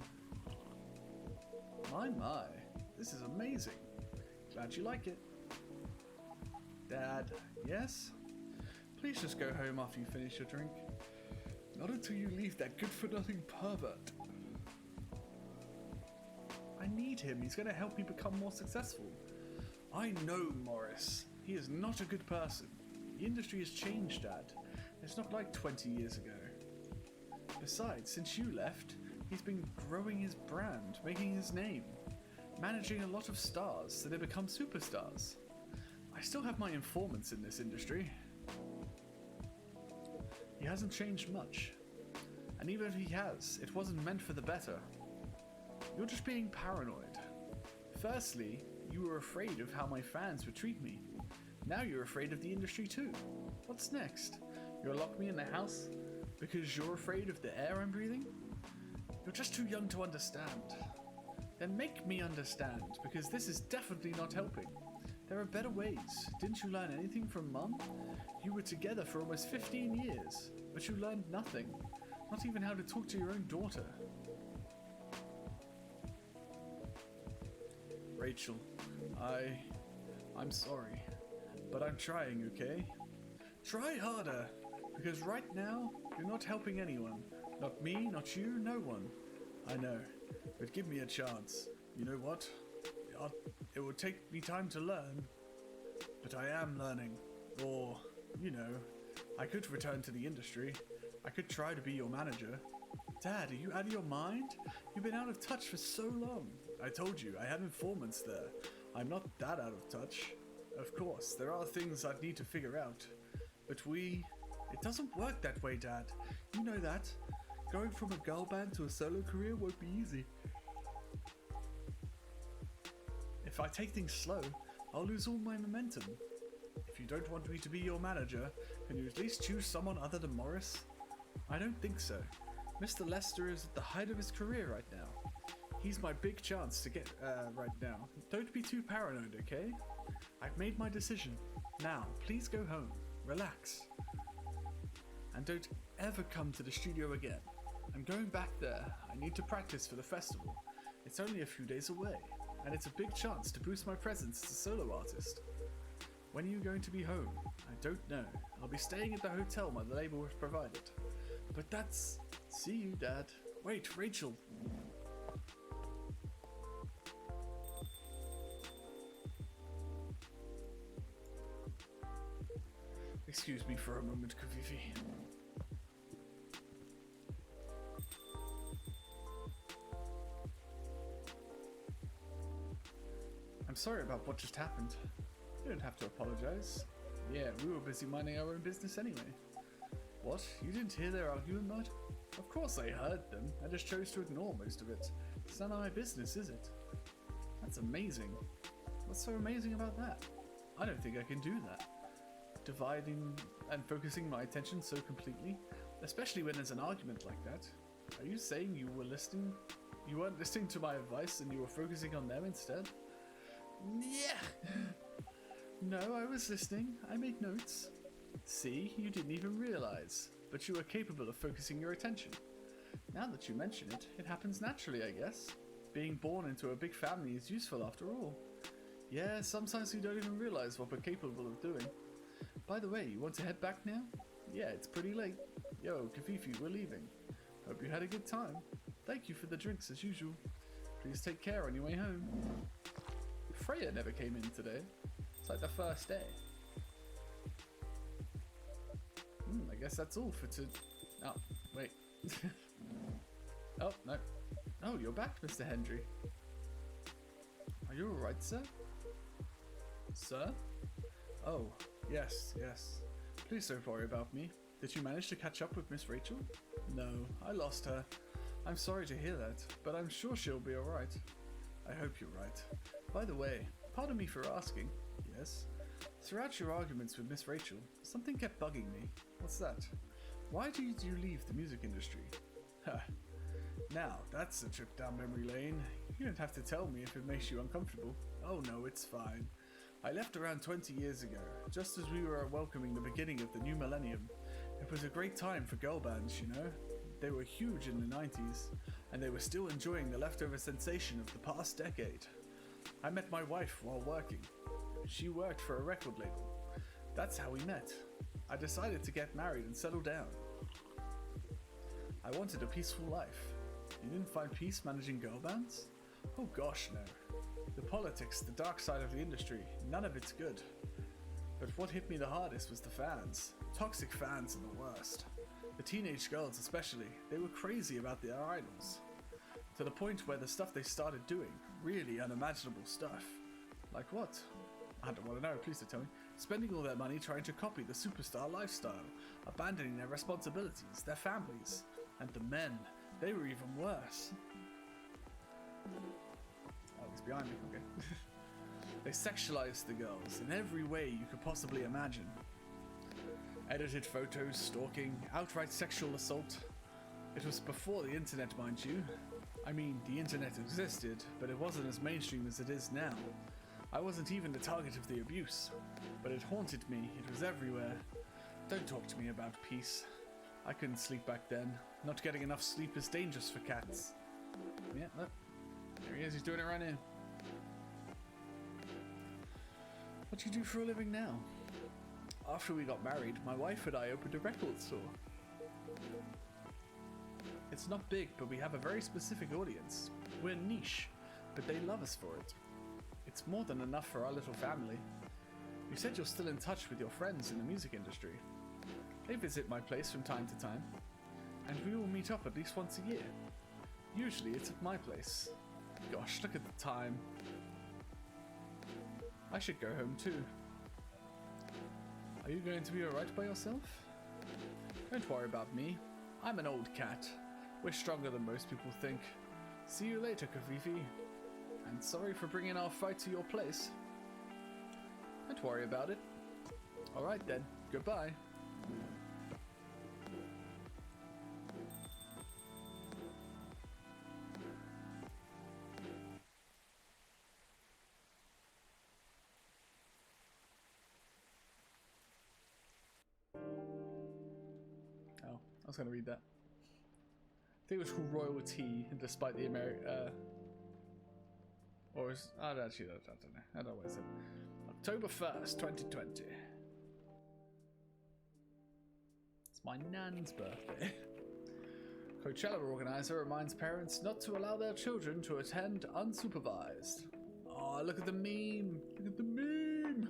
My, this is amazing. Glad you like it. Dad, yes? Please just go home after you finish your drink. Not until you leave that good-for-nothing pervert. I need him. He's going to help me become more successful. I know Morris. He is not a good person. The industry has changed, Dad. It's not like 20 years ago. Besides, since you left, he's been growing his brand, making his name, managing a lot of stars so they become superstars. I still have my informants in this industry. He hasn't changed much. And even if he has, it wasn't meant for the better. You're just being paranoid. Firstly, you were afraid of how my fans would treat me. Now you're afraid of the industry too. What's next? You'll lock me in the house because you're afraid of the air I'm breathing? You're just too young to understand. Then make me understand, because this is definitely not helping. There are better ways. Didn't you learn anything from Mum? You were together for almost 15 years, but you learned nothing. Not even how to talk to your own daughter. Rachel, I'm sorry, but I'm trying, okay? Try harder, because right now, you're not helping anyone. Not me, not you, no one. I know, but give me a chance. You know what? It will take me time to learn, but I am learning. Or, you know, I could return to the industry. I could try to be your manager. Dad, are you out of your mind? You've been out of touch for so long. I told you, I have informants there. I'm not that out of touch. Of course, there are things I'd need to figure out. But it doesn't work that way, Dad. You know that. Going from a girl band to a solo career won't be easy. If I take things slow, I'll lose all my momentum. If you don't want me to be your manager, can you at least choose someone other than Morris? I don't think so. Mr. Lester is at the height of his career right now. He's my big chance to get right now. Don't be too paranoid, okay? I've made my decision. Now, please go home. Relax. And don't ever come to the studio again. I'm going back there. I need to practice for the festival. It's only a few days away, and it's a big chance to boost my presence as a solo artist. When are you going to be home? I don't know. I'll be staying at the hotel my label has provided. But that's... See you, Dad. Wait, Rachel. Excuse me for a moment, Kavivi. I'm sorry about what just happened. You don't have to apologize. Yeah, we were busy minding our own business anyway. What? You didn't hear their argument, Mud? Of course I heard them. I just chose to ignore most of it. It's none of my business, is it? That's amazing. What's so amazing about that? I don't think I can do that. Dividing and focusing my attention so completely, especially when there's an argument like that. Are you saying you weren't listening to my advice and you were focusing on them instead? Yeah. No, I was listening. I made notes. See, you didn't even realize, but you were capable of focusing your attention. Now that you mention it, it happens naturally, I guess. Being born into a big family is useful after all. Yeah, sometimes we don't even realize what we're capable of doing. By the way, you want to head back now? Yeah, it's pretty late. Yo, Kafifi, we're leaving. Hope you had a good time. Thank you for the drinks as usual. Please take care on your way home. Freya never came in today. It's like the first day. I guess that's all for Oh, wait. Oh, no. Oh, you're back, Mr. Hendry. Are you alright, sir? Sir? Oh, yes. Please don't worry about me. Did you manage to catch up with Miss Rachel? No, I lost her. I'm sorry to hear that, but I'm sure she'll be alright. I hope you're right. By the way, pardon me for asking. Yes? Throughout your arguments with Miss Rachel, something kept bugging me. What's that? Why did you leave the music industry? Ha. Now, that's a trip down memory lane. You don't have to tell me if it makes you uncomfortable. Oh no, it's fine. I left around 20 years ago, just as we were welcoming the beginning of the new millennium. It was a great time for girl bands, you know? They were huge in the 90s, and they were still enjoying the leftover sensation of the past decade. I met my wife while working. She worked for a record label. That's how we met. I decided to get married and settle down. I wanted a peaceful life. You didn't find peace managing girl bands? Oh gosh, no. The politics, the dark side of the industry, none of it's good. But what hit me the hardest was the fans. Toxic fans are the worst. The teenage girls especially, they were crazy about their idols. To the point where the stuff they started doing, really unimaginable stuff. Like what? I don't want to know, please don't tell me. Spending all their money trying to copy the superstar lifestyle, abandoning their responsibilities, their families, and the men, they were even worse. Oh, he's behind me, okay. They sexualized the girls in every way you could possibly imagine. Edited photos, stalking, outright sexual assault. It was before the internet, mind you. I mean, the internet existed, but it wasn't as mainstream as it is now. I wasn't even the target of the abuse, but it haunted me, it was everywhere. Don't talk to me about peace. I couldn't sleep back then. Not getting enough sleep is dangerous for cats. Yeah, look. There he is, he's doing it right now. What do you do for a living now? After we got married, my wife and I opened a record store. It's not big, but we have a very specific audience. We're niche, but they love us for it. It's more than enough for our little family. You said you're still in touch with your friends in the music industry. They visit my place from time to time, and we all meet up at least once a year. Usually it's at my place. Gosh, look at the time. I should go home too. Are you going to be alright by yourself? Don't worry about me. I'm an old cat. We're stronger than most people think. See you later, Kafifi. And sorry for bringing our fight to your place. Don't worry about it. Alright then, goodbye. Oh, I was going to read that. I think it was called Royalty, despite the or is... I don't know. I don't know what it said. October 1st, 2020. It's my nan's birthday. Coachella organizer reminds parents not to allow their children to attend unsupervised. Oh, look at the meme! Look at the meme!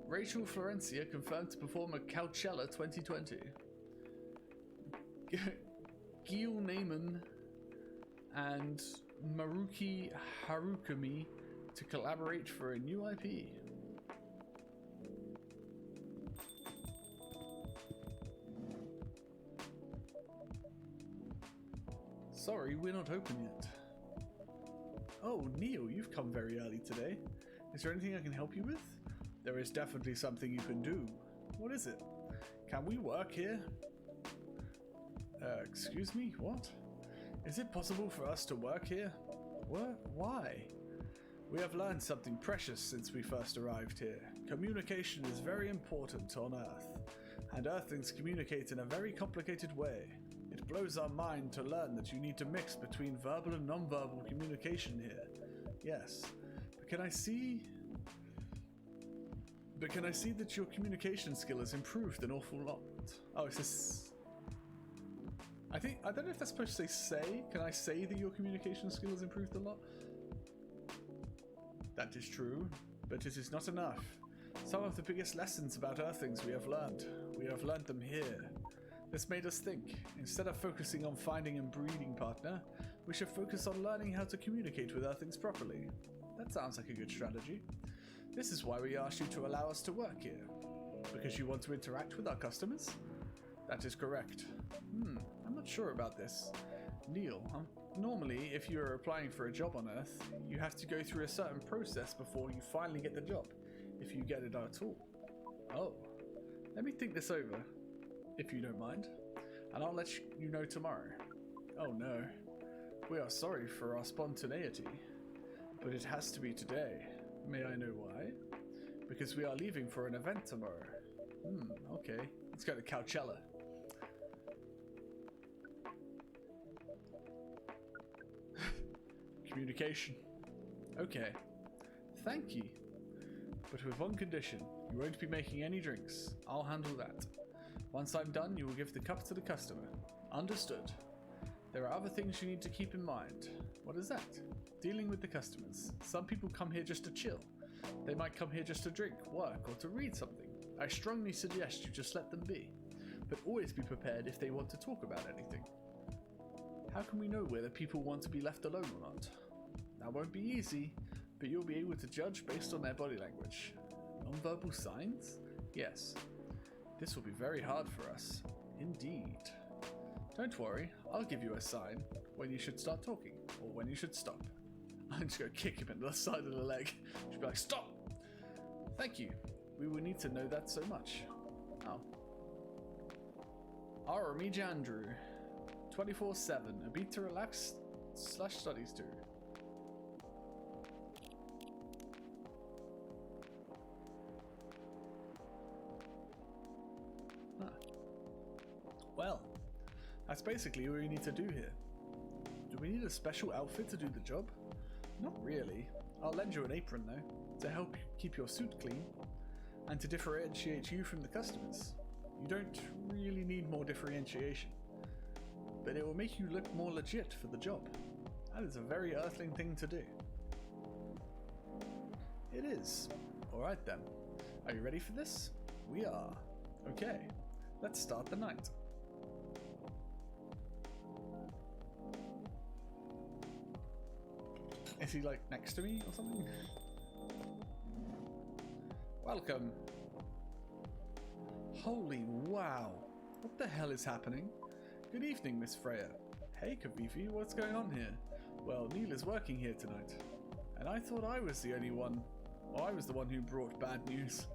Rachel Florencia confirmed to perform at Coachella 2020. Gil Naiman and Maruki Harukami to collaborate for a new IP. Sorry, we're not open yet. Oh, Neil, you've come very early today. Is there anything I can help you with? There is definitely something you can do. What is it? Can we work here? Excuse me? What? Is it possible for us to work here? What? Why? We have learned something precious since we first arrived here. Communication is very important on Earth, and Earthlings communicate in a very complicated way. It blows our mind to learn that you need to mix between verbal and non-verbal communication here. Yes. But can I see that your communication skill has improved an awful lot? Oh, it says... I don't know if that's supposed to say. Can I say that your communication skill has improved a lot? That is true, but it is not enough. Some of the biggest lessons about Earthlings we have learned them here. This made us think, instead of focusing on finding a breeding partner, we should focus on learning how to communicate with Earthlings properly. That sounds like a good strategy. This is why we asked you to allow us to work here. Because you want to interact with our customers? That is correct. I'm not sure about this. Neil, normally if you're applying for a job on Earth, you have to go through a certain process before you finally get the job, if you get it at all. Oh, let me think this over, if you don't mind, and I'll let you know tomorrow. Oh no, we are sorry for our spontaneity, but it has to be today. May I know why? Because we are leaving for an event tomorrow. Okay, let's go to Coachella. Communication. Okay. Thank you. But with one condition. You won't be making any drinks. I'll handle that. Once I'm done, you will give the cup to the customer. Understood. There are other things you need to keep in mind. What is that? Dealing with the customers. Some people come here just to chill. They might come here just to drink, work, or to read something. I strongly suggest you just let them be. But always be prepared if they want to talk about anything. How can we know whether people want to be left alone or not? That won't be easy, but you'll be able to judge based on their body language. Non-verbal signs? Yes. This will be very hard for us. Indeed. Don't worry, I'll give you a sign when you should start talking, or when you should stop. I'm just going to kick him in the side of the leg. She'll be like, stop! Thank you. We will need to know that so much. Oh. Aramija Andrew. 24/7. A beat to relax / studies to. Well, that's basically what we need to do here. Do we need a special outfit to do the job? Not really. I'll lend you an apron though, to help keep your suit clean, and to differentiate you from the customers. You don't really need more differentiation, but it will make you look more legit for the job. That is a very Earthling thing to do. It is. Alright then. Are you ready for this? We are. Okay, let's start the night. Is he like next to me or something? Welcome. Holy wow. What the hell is happening? Good evening, Miss Freya. Hey, Kavifi, what's going on here? Well, Neil is working here tonight. And I thought I was the only one. Well, I was the one who brought bad news.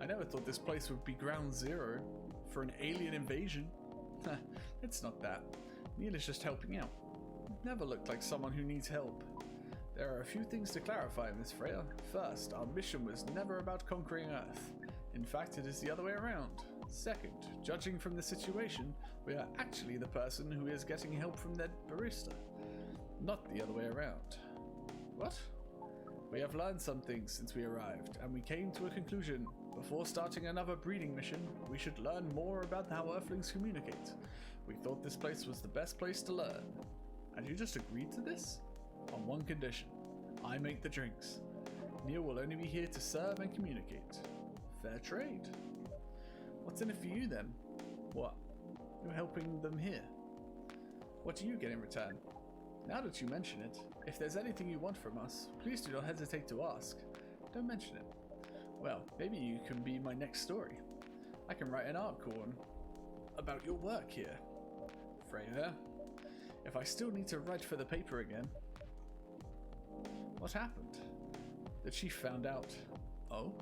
I never thought this place would be ground zero for an alien invasion. It's not that. Neil is just helping out. Never looked like someone who needs help. There are a few things to clarify, Miss Freya. First, our mission was never about conquering Earth. In fact, it is the other way around. Second, judging from the situation, we are actually the person who is getting help from their barista. Not the other way around. What? We have learned some things since we arrived, and we came to a conclusion. Before starting another breeding mission, we should learn more about how Earthlings communicate. We thought this place was the best place to learn. And you just agreed to this? On one condition. I make the drinks. Neil will only be here to serve and communicate. Fair trade. What's in it for you then? What? You're helping them here. What do you get in return? Now that you mention it, if there's anything you want from us, please do not hesitate to ask. Don't mention it. Well, maybe you can be my next story. I can write an article about your work here. Freya, if I still need to write for the paper again. What happened? The chief found out. Oh?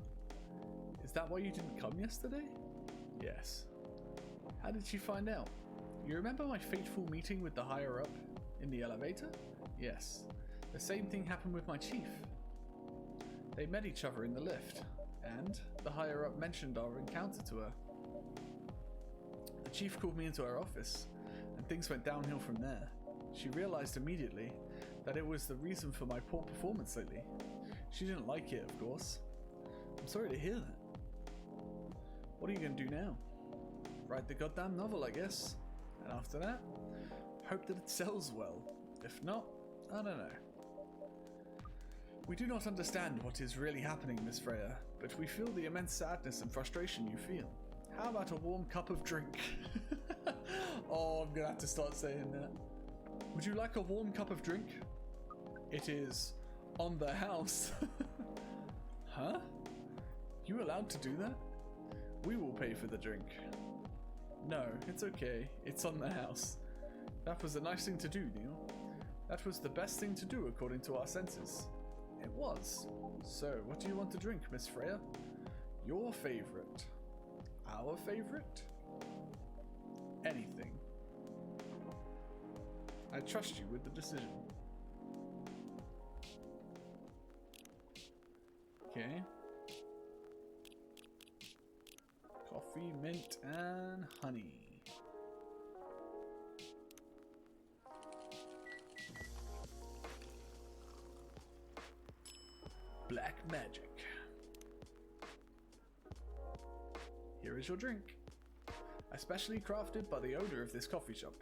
Is that why you didn't come yesterday? Yes. How did she find out? You remember my fateful meeting with the higher up in the elevator? Yes. The same thing happened with my chief. They met each other in the lift, and the higher up mentioned our encounter to her. The chief called me into her office and things went downhill from there. She realized immediately that it was the reason for my poor performance lately. She didn't like it, of course. I'm sorry to hear that. What are you going to do now? Write the goddamn novel, I guess. And after that, hope that it sells well. If not, I don't know. We do not understand what is really happening, Miss Freya, but we feel the immense sadness and frustration you feel. How about a warm cup of drink? Oh, I'm gonna have to start saying that. Would you like a warm cup of drink? It is on the house. Huh? You allowed to do that? We will pay for the drink. No, it's okay. It's on the house. That was a nice thing to do, Neil. That was the best thing to do according to our senses. It was. So, what do you want to drink, Miss Freya? Your favorite. Our favorite? Anything. I trust you with the decision. Okay. Coffee, mint, and honey. Black magic. Here is your drink. Especially crafted by the owner of this coffee shop.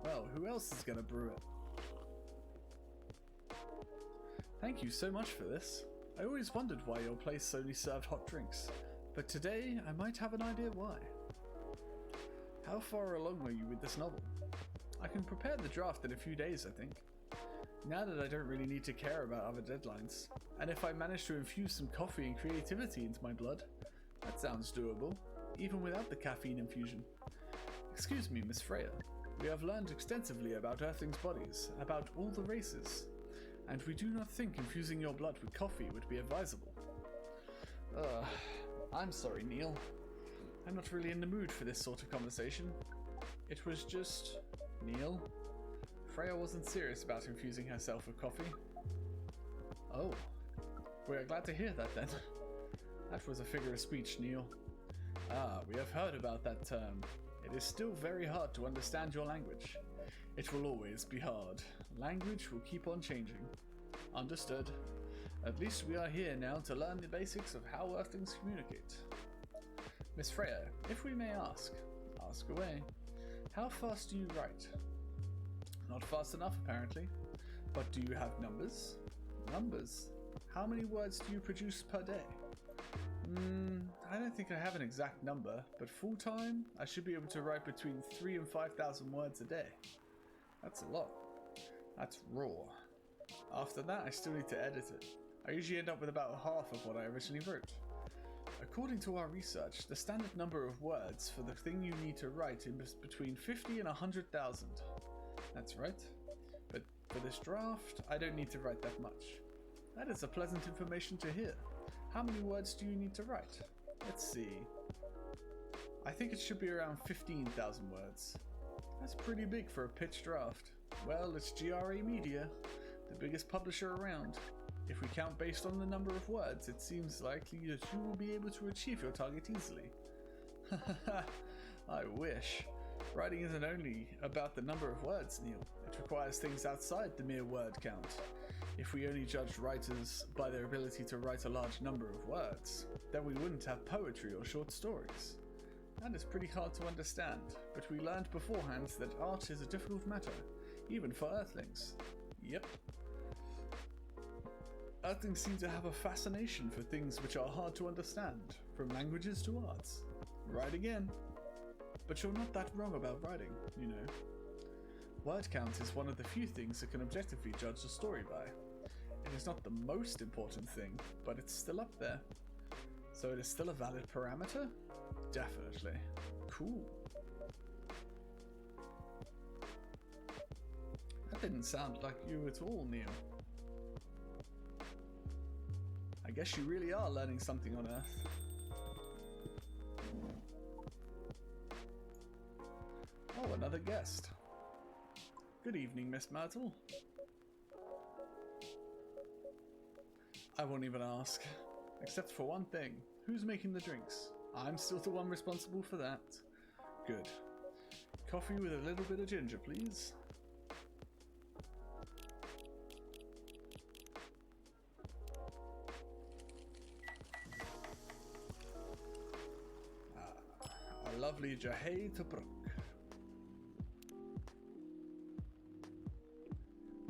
Well, who else is gonna brew it? Thank you so much for this. I always wondered why your place only served hot drinks, but today I might have an idea why. How far along are you with this novel? I can prepare the draft in a few days, I think. Now that I don't really need to care about other deadlines, and if I manage to infuse some coffee and creativity into my blood, that sounds doable, even without the caffeine infusion. Excuse me, Miss Freya. We have learned extensively about Earthlings' bodies, about all the races, and we do not think infusing your blood with coffee would be advisable. I'm sorry, Neil. I'm not really in the mood for this sort of conversation. It was just... Neil? Freya wasn't serious about infusing herself with coffee. Oh. We are glad to hear that then. That was a figure of speech, Neil. Ah, we have heard about that term. It is still very hard to understand your language. It will always be hard. Language will keep on changing. Understood. At least we are here now to learn the basics of how Earthlings communicate. Miss Freya, if we may ask away. How fast do you write? Not fast enough, apparently. But do you have numbers? Numbers? How many words do you produce per day? I don't think I have an exact number, but full-time, I should be able to write between 3,000 and 5,000 words a day. That's a lot. That's raw. After that, I still need to edit it. I usually end up with about half of what I originally wrote. According to our research, the standard number of words for the thing you need to write is between 50 and 100,000. That's right. But for this draft, I don't need to write that much. That is a pleasant information to hear. How many words do you need to write? Let's see. I think it should be around 15,000 words. That's pretty big for a pitch draft. Well, it's GRA Media, the biggest publisher around. If we count based on the number of words, it seems likely that you will be able to achieve your target easily. I wish. Writing isn't only about the number of words, Neil. It requires things outside the mere word count. If we only judged writers by their ability to write a large number of words, then we wouldn't have poetry or short stories. That is pretty hard to understand, but we learned beforehand that art is a difficult matter, even for Earthlings. Yep. Earthlings seem to have a fascination for things which are hard to understand, from languages to arts. Right again. But you're not that wrong about writing, you know. Word count is one of the few things that can objectively judge a story by. It is not the most important thing, but it's still up there. So it is still a valid parameter? Definitely. Cool. That didn't sound like you at all, Neil. I guess you really are learning something on Earth. Oh, another guest. Good evening, Miss Myrtle. I won't even ask. Except for one thing. Who's making the drinks? I'm still the one responsible for that. Good. Coffee with a little bit of ginger, please. A lovely Jahei Tobruk.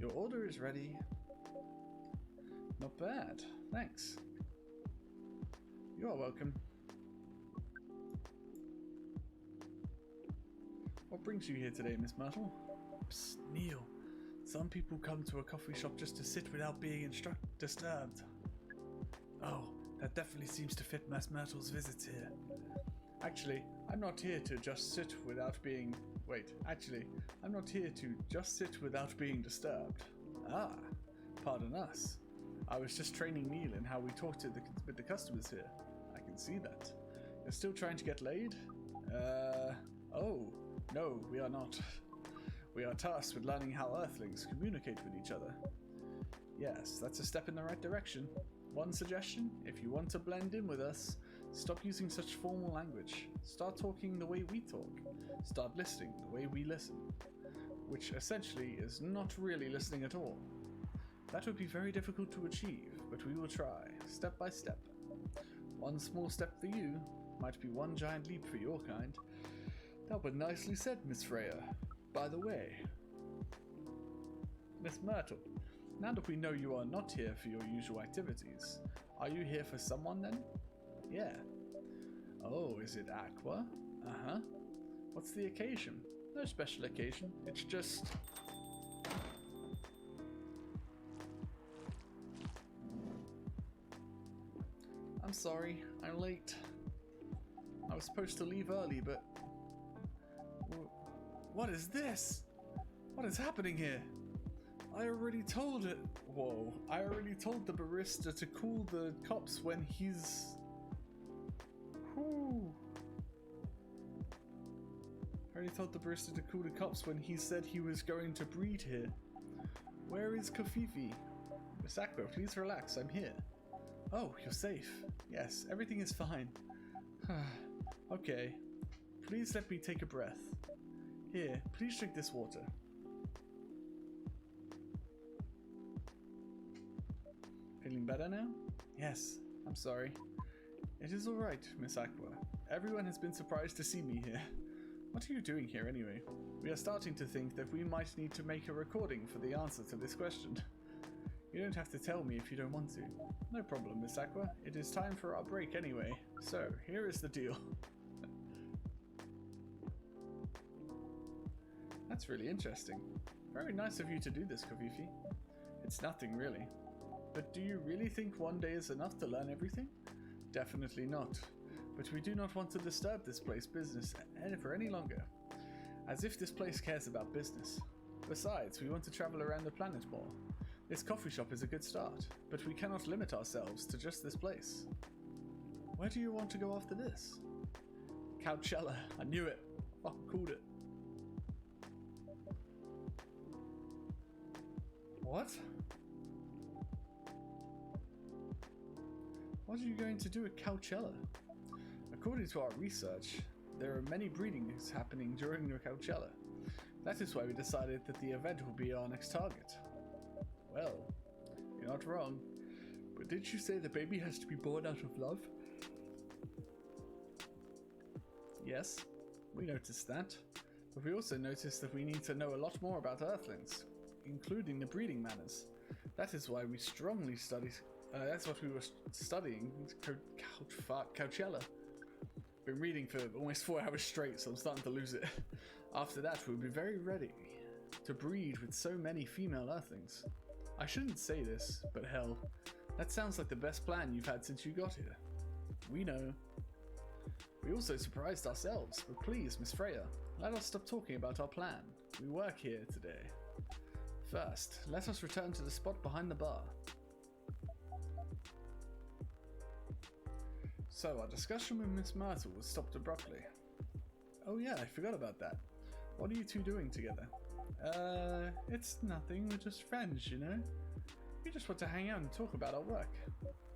Your order is ready. Not bad, thanks. You are welcome. What brings you here today, Miss Myrtle? Psst, Neil. Some people come to a coffee shop just to sit without being disturbed. Oh, that definitely seems to fit Miss Myrtle's visits here. Actually, I'm not here to just sit without being... I'm not here to just sit without being disturbed. Ah, pardon us. I was just training Neil in how we talk with the customers here. I can see that. You're still trying to get laid? Oh, no, we are not. We are tasked with learning how Earthlings communicate with each other. Yes, that's a step in the right direction. One suggestion, if you want to blend in with us, stop using such formal language. Start talking the way we talk. Start listening the way we listen. Which essentially is not really listening at all. That would be very difficult to achieve, but we will try, step by step. One small step for you might be one giant leap for your kind. That was nicely said, Miss Freya. By the way, Miss Myrtle, now that we know you are not here for your usual activities, are you here for someone then? Yeah. Oh, is it Aqua? Uh-huh. What's the occasion? No special occasion, it's just... I'm sorry, I'm late. I was supposed to leave early, but... What is this? What is happening here? I already told it... Whoa. I already told the barista to call the cops when he's... Whew. I already told the barista to call the cops when he said he was going to breed here. Where is Kofifi? Miss Aqua, please relax, I'm here. Oh, you're safe. Yes, everything is fine. Okay. Please let me take a breath. Here, please drink this water. Feeling better now? Yes, I'm sorry. It is alright, Miss Aqua. Everyone has been surprised to see me here. What are you doing here anyway? We are starting to think that we might need to make a recording for the answer to this question. You don't have to tell me if you don't want to. No problem, Miss Aqua. It is time for our break anyway. So, here is the deal. That's really interesting. Very nice of you to do this, Kofifi. It's nothing really. But do you really think one day is enough to learn everything? Definitely not. But we do not want to disturb this place business for any longer. As if this place cares about business. Besides, we want to travel around the planet more. This coffee shop is a good start, but we cannot limit ourselves to just this place. Where do you want to go after this? Coachella. I knew it. Fucking called it. What? What are you going to do at Coachella? According to our research, there are many breedings happening during the Coachella. That is why we decided that the event will be our next target. Well, you're not wrong. But did you say the baby has to be born out of love? Yes, we noticed that. But we also noticed that we need to know a lot more about Earthlings, including the breeding manners. That is why we strongly study... that's what we were studying. Coachella. Been reading for almost 4 hours straight, so I'm starting to lose it. After that, we'll be very ready to breed with so many female Earthlings. I shouldn't say this, but hell, that sounds like the best plan you've had since you got here. We know. We also surprised ourselves, but please, Miss Freya, let us stop talking about our plan. We work here today. First, let us return to the spot behind the bar. So, our discussion with Miss Myrtle was stopped abruptly. Oh yeah, I forgot about that. What are you two doing together? It's nothing, we're just friends, you know? We just want to hang out and talk about our work.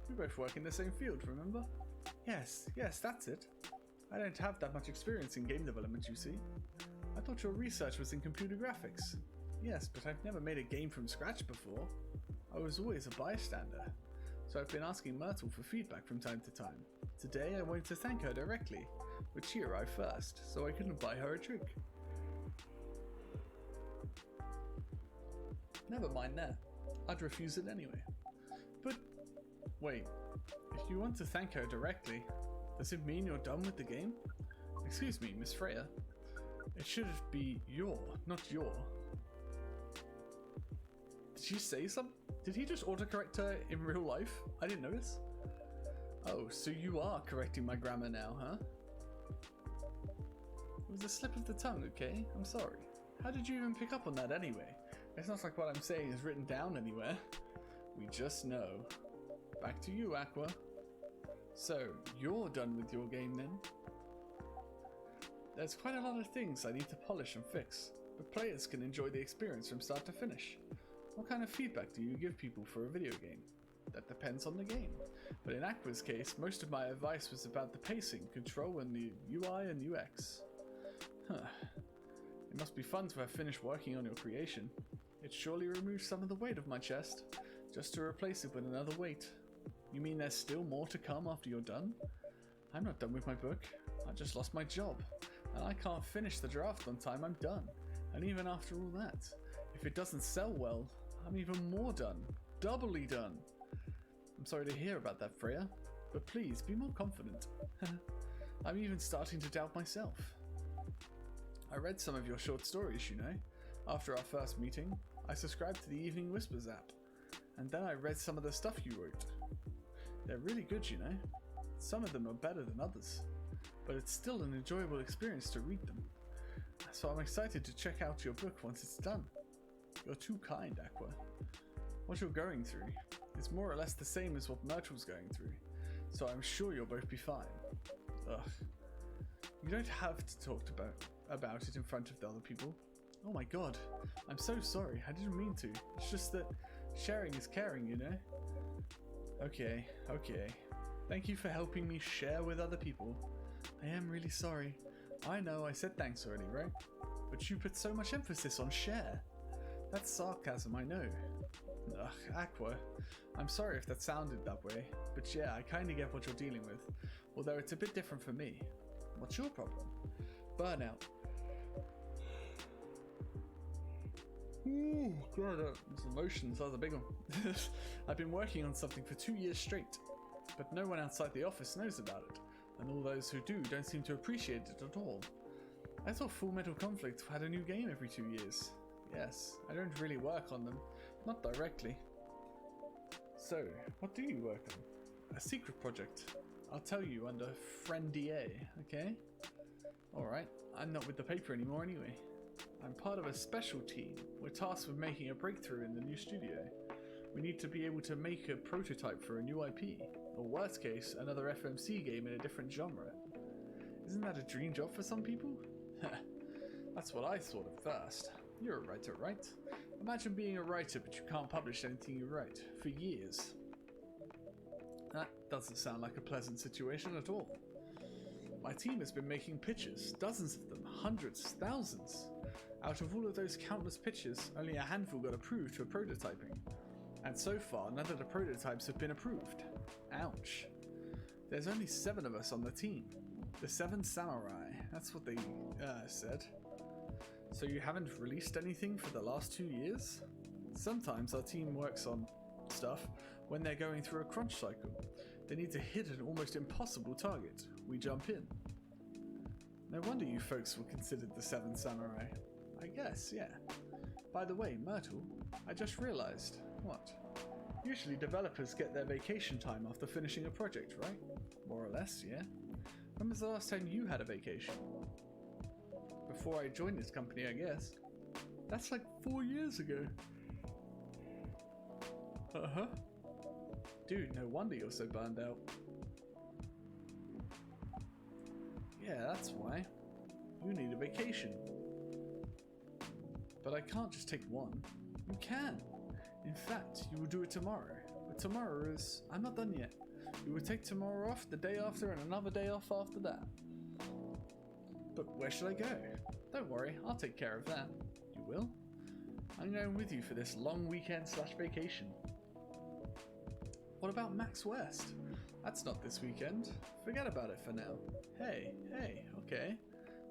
We both work in the same field, remember? Yes, that's it. I don't have that much experience in game development, you see. I thought your research was in computer graphics. Yes, but I've never made a game from scratch before. I was always a bystander. So I've been asking Myrtle for feedback from time to time. Today I wanted to thank her directly, but she arrived first, so I couldn't buy her a drink. Never mind that. I'd refuse it anyway. But, wait, if you want to thank her directly, does it mean you're done with the game? Excuse me, Miss Freya. It should be your, not your. Did she say something? Did he just autocorrect her in real life? I didn't notice. Oh, so you are correcting my grammar now, huh? It was a slip of the tongue, okay? I'm sorry. How did you even pick up on that anyway? It's not like what I'm saying is written down anywhere. We just know. Back to you, Aqua. So, you're done with your game then? There's quite a lot of things I need to polish and fix, but players can enjoy the experience from start to finish. What kind of feedback do you give people for a video game? That depends on the game. But in Aqua's case, most of my advice was about the pacing, control, and the UI and UX. Huh. It must be fun to have finished working on your creation. It surely removes some of the weight of my chest, just to replace it with another weight. You mean there's still more to come after you're done? I'm not done with my book. I just lost my job, and I can't finish the draft on time. I'm done. And even after all that, if it doesn't sell well, I'm even more done. Doubly done. I'm sorry to hear about that, Freya, but please be more confident. I'm even starting to doubt myself. I read some of your short stories, you know. After our first meeting, I subscribed to the Evening Whispers app, and then I read some of the stuff you wrote. They're really good, you know. Some of them are better than others, but it's still an enjoyable experience to read them. So I'm excited to check out your book once it's done. You're too kind, Aqua. What you're going through is more or less the same as what Myrtle's going through, so I'm sure you'll both be fine. Ugh. You don't have to talk about it in front of the other people. Oh my god, I'm so sorry, I didn't mean to. It's just that sharing is caring, you know? Okay. Thank you for helping me share with other people. I am really sorry. I know I said thanks already, right? But you put so much emphasis on share. That's sarcasm, I know. Ugh, Aqua. I'm sorry if that sounded that way, but yeah, I kinda get what you're dealing with. Although it's a bit different for me. What's your problem? Burnout. Ooh, God, those emotions are the big one. I've been working on something for 2 years straight, but no one outside the office knows about it, and all those who do don't seem to appreciate it at all. I thought Full Metal Conflict had a new game every 2 years. Yes, I don't really work on them, not directly. So, what do you work on? A secret project. I'll tell you under Friendier, okay? Alright, I'm not with the paper anymore anyway. I'm part of a special team. We're tasked with making a breakthrough in the new studio. We need to be able to make a prototype for a new IP, or worst case, another FMC game in a different genre. Isn't that a dream job for some people? That's what I thought at first. You're a writer, right? Imagine being a writer but you can't publish anything you write, for years. That doesn't sound like a pleasant situation at all. My team has been making pitches, dozens of them, hundreds, thousands. Out of all of those countless pitches, only a handful got approved for prototyping. And so far, none of the prototypes have been approved. Ouch. There's only 7 of us on the team. The 7 Samurai, that's what they said. So you haven't released anything for the last 2 years? Sometimes our team works on stuff when they're going through a crunch cycle. They need to hit an almost impossible target. We jump in. No wonder you folks were considered the 7 Samurai. I guess, yeah. By the way, Myrtle, I just realized. What? Usually developers get their vacation time after finishing a project, right? More or less, yeah. When was the last time you had a vacation? Before I joined this company, I guess. That's like 4 years ago. Uh-huh. Dude, no wonder you're so burned out. Yeah, that's why. You need a vacation. But I can't just take one. You can. In fact, you will do it tomorrow. But tomorrow is... I'm not done yet. You will take tomorrow off, the day after, and another day off after that. But where should I go? Don't worry, I'll take care of that. You will? I'm going with you for this long weekend / vacation. What about Max West? That's not this weekend. Forget about it for now. Hey, okay.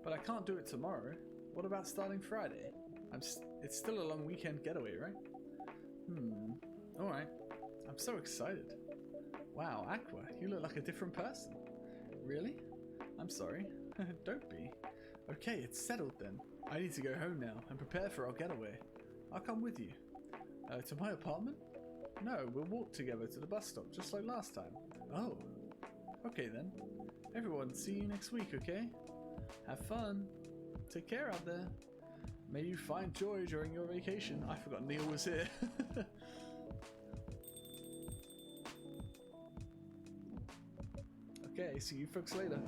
But I can't do it tomorrow. What about starting Friday? It's still a long weekend getaway, right? Alright. I'm so excited. Wow, Aqua, you look like a different person. Really? I'm sorry. Don't be. Okay, it's settled then. I need to go home now and prepare for our getaway. I'll come with you. To my apartment? No, we'll walk together to the bus stop, just like last time. Oh. Okay then. Everyone, see you next week, okay? Have fun. Take care out there. May you find joy during your vacation. I forgot Neil was here. Okay, see you folks later.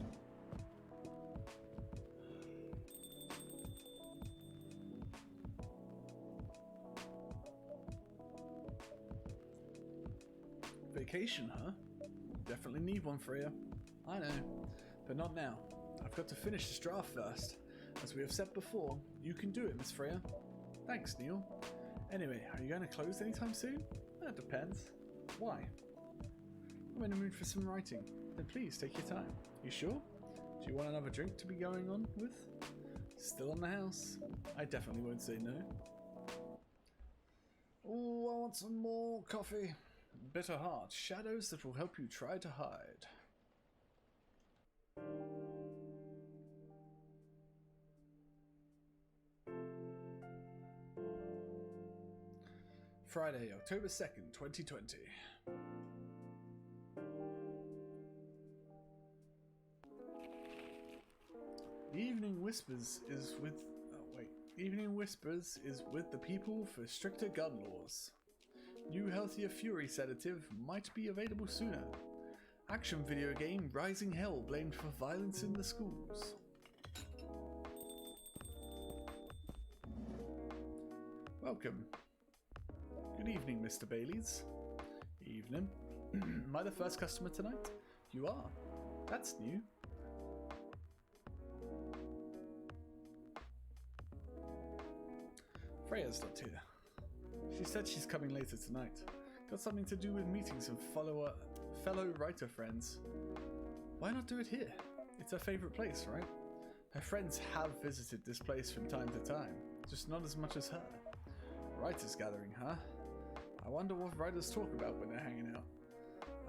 Vacation, huh? Definitely need one, Freya. I know, but not now. I've got to finish this draft first. As we have said before, you can do it, Miss Freya. Thanks, Neil. Anyway, are you going to close anytime soon? That depends. Why? I'm in the mood for some writing. Then please take your time. You sure? Do you want another drink to be going on with? Still on the house. I definitely won't say no. Oh, I want some more coffee. Bitter heart, shadows that will help you try to hide. Friday, October 2nd, 2020. Evening Whispers is with... Evening Whispers is with the people for stricter gun laws. New healthier fury sedative might be available sooner. Action video game Rising Hell blamed for violence in the schools. Welcome. Good evening, Mr. Baileys. Evening. Am I the first customer tonight? You are. That's new. Freya's not here. She said she's coming later tonight. Got something to do with meeting some fellow writer friends. Why not do it here? It's her favourite place, right? Her friends have visited this place from time to time, just not as much as her. Writers gathering, huh? I wonder what writers talk about when they're hanging out.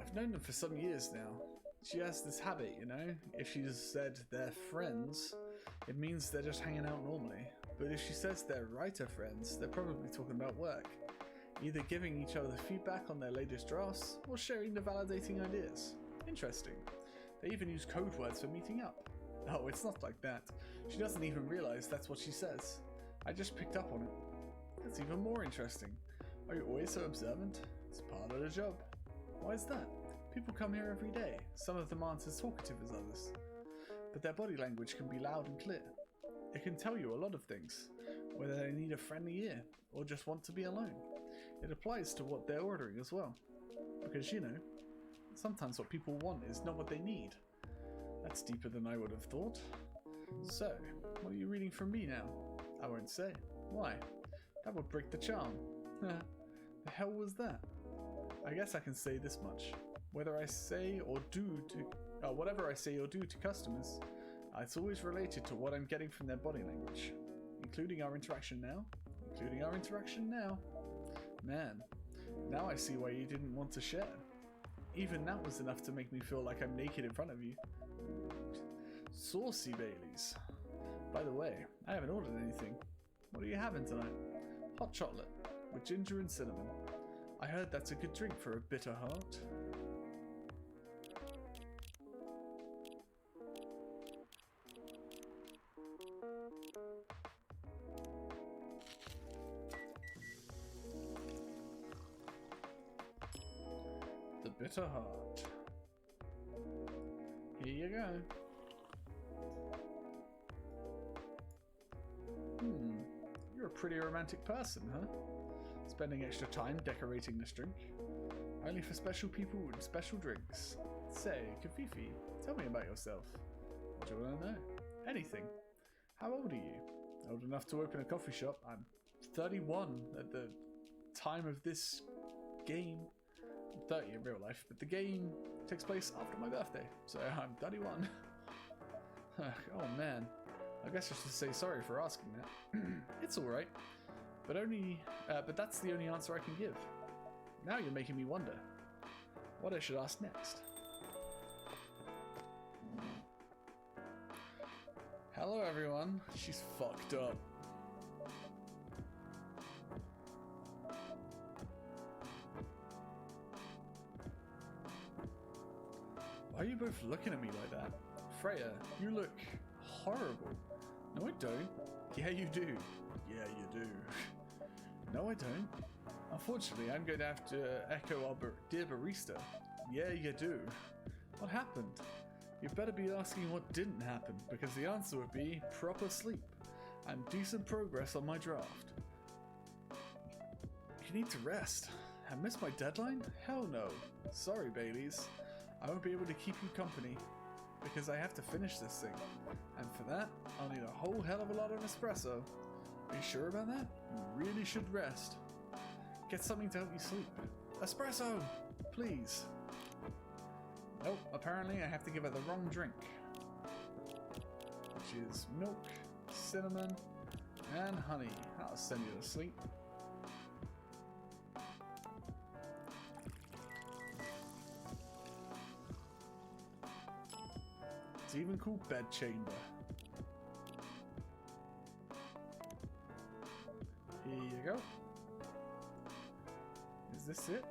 I've known them for some years now. She has this habit, you know? If she's said they're friends, it means they're just hanging out normally. But if she says they're writer friends, they're probably talking about work. Either giving each other feedback on their latest drafts, or sharing the validating ideas. Interesting. They even use code words for meeting up. Oh, it's not like that. She doesn't even realize that's what she says. I just picked up on it. That's even more interesting. Are you always so observant? It's part of the job. Why is that? People come here every day. Some of them aren't as talkative as others. But their body language can be loud and clear. It can tell you a lot of things, whether they need a friendly ear or just want to be alone. It applies to what they're ordering as well. Because, you know, sometimes what people want is not what they need. That's deeper than I would have thought. So, what are you reading from me now? I won't say. Why? That would break the charm. The hell was that? I guess I can say this much. Whatever I say or do to customers, it's always related to what I'm getting from their body language. Including our interaction now. Man, now I see why you didn't want to share. Even that was enough to make me feel like I'm naked in front of you. Saucy Baileys. By the way, I haven't ordered anything. What are you having tonight? Hot chocolate, with ginger and cinnamon. I heard that's a good drink for a bitter heart. The bitter heart. Here you go. You're a pretty romantic person, huh? Spending extra time decorating this drink. Only for special people and special drinks. Say, Kafifi, tell me about yourself. What do you want to know? Anything. How old are you? Old enough to open a coffee shop. I'm 31 at the time of this game. I'm 30 in real life, but the game takes place after my birthday, so I'm 31. Oh man, I guess I should say sorry for asking that. It's alright, but that's the only answer I can give. Now you're making me wonder what I should ask next. Hello everyone. She's fucked up. Why are you both looking at me like that? Freya, you look horrible. No, I don't. Yeah, you do. Yeah, you do. No, I don't. Unfortunately, I'm going to have to echo our dear barista. Yeah, you do. What happened? You better be asking what didn't happen, because the answer would be proper sleep and decent progress on my draft. You need to rest. I missed my deadline? Hell no. Sorry, Baileys. I won't be able to keep you company, because I have to finish this thing. And for that, I'll need a whole hell of a lot of espresso. Are you sure about that? You really should rest. Get something to help you sleep. Espresso! Please. Nope, apparently I have to give her the wrong drink. Which is milk, cinnamon, and honey. That'll send you to sleep. It's even called bed chamber. Here you go. Is this it?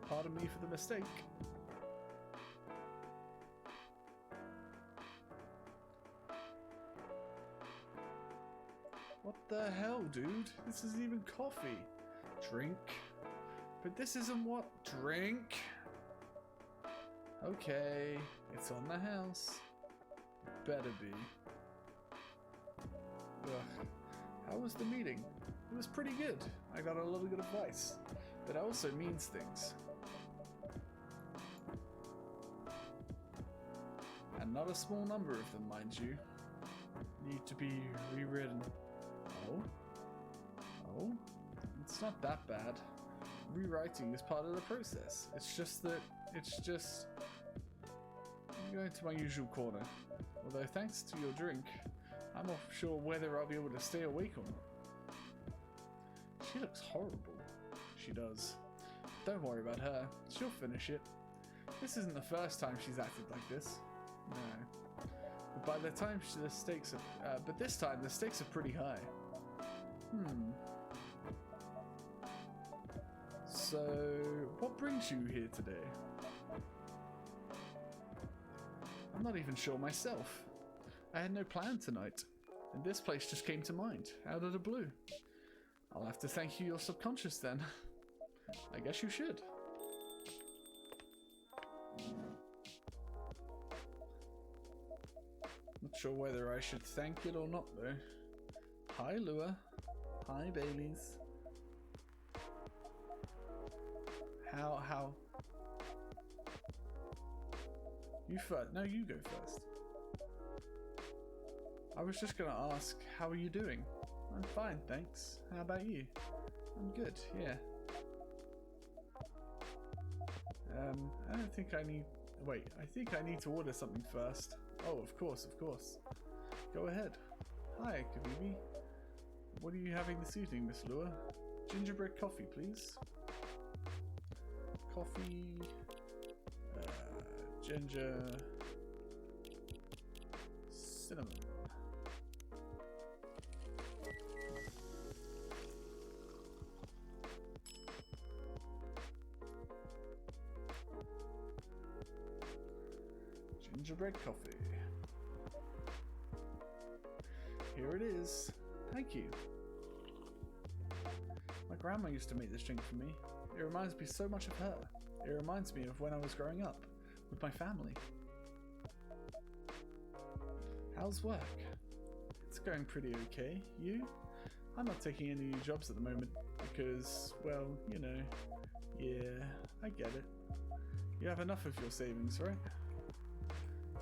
Pardon me for the mistake. What the hell, dude? This isn't even coffee. Drink. But this isn't what? Drink? Okay, it's on the house. Better be. Ugh. How was the meeting? It was pretty good. I got a lot of good advice. But it also means things. And not a small number of them, mind you, need to be rewritten. Oh? Oh? It's not that bad. Rewriting is part of the process. It's just I'm going to my usual corner. Although thanks to your drink, I'm not sure whether I'll be able to stay awake or not. She looks horrible. She does. Don't worry about her. She'll finish it. This isn't the first time she's acted like this. No. But by the time the stakes are... but this time the stakes are pretty high. So, what brings you here today? I'm not even sure myself. I had no plan tonight, and this place just came to mind, out of the blue. I'll have to thank you, your subconscious, then. I guess you should. Not sure whether I should thank it or not, though. Hi, Lua. Hi, Baileys. How? You first. No, you go first. I was just gonna ask, how are you doing? I'm fine, thanks. How about you? I'm good, yeah. I don't think I need... Wait, I think I need to order something first. Oh, of course. Go ahead. Hi, Kabibi. What are you having this evening, Miss Lua? Gingerbread coffee, please. Coffee... ginger... cinnamon. Gingerbread coffee. Here it is. Thank you. My grandma used to make this drink for me. It reminds me so much of her. It reminds me of when I was growing up with my family. How's work? It's going pretty okay. You? I'm not taking any new jobs at the moment because, well, you know, yeah, I get it. You have enough of your savings, right?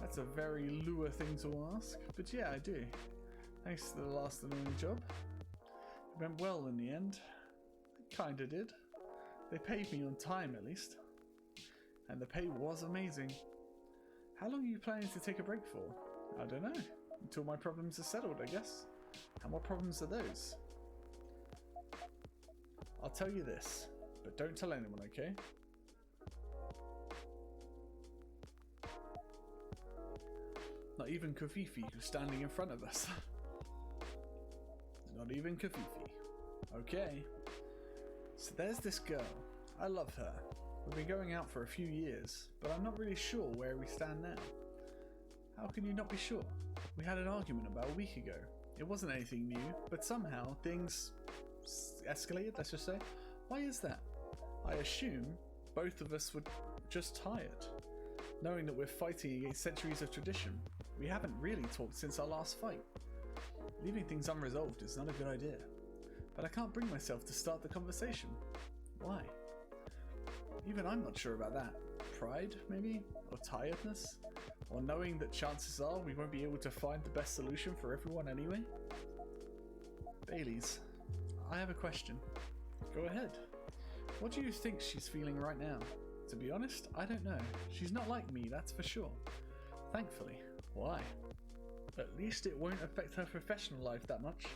That's a very Lua thing to ask, but yeah, I do. Thanks to the last annoying job. It went well in the end. It kinda did. They paid me on time at least. And the pay was amazing. How long are you planning to take a break for? I don't know. Until my problems are settled, I guess. And what problems are those? I'll tell you this, but don't tell anyone, okay? Not even Kafifi, who's standing in front of us. Not even Kafifi. Okay. So there's this girl. I love her. We've been going out for a few years, but I'm not really sure where we stand now. How can you not be sure? We had an argument about a week ago. It wasn't anything new, but somehow things escalated, let's just say. Why is that? I assume both of us were just tired, knowing that we're fighting against centuries of tradition. We haven't really talked since our last fight. Leaving things unresolved is not a good idea, but I can't bring myself to start the conversation. Why? Even I'm not sure about that. Pride, maybe? Or tiredness? Or knowing that chances are we won't be able to find the best solution for everyone anyway? Baileys, I have a question. Go ahead. What do you think she's feeling right now? To be honest, I don't know. She's not like me, that's for sure. Thankfully. Why? At least it won't affect her professional life that much.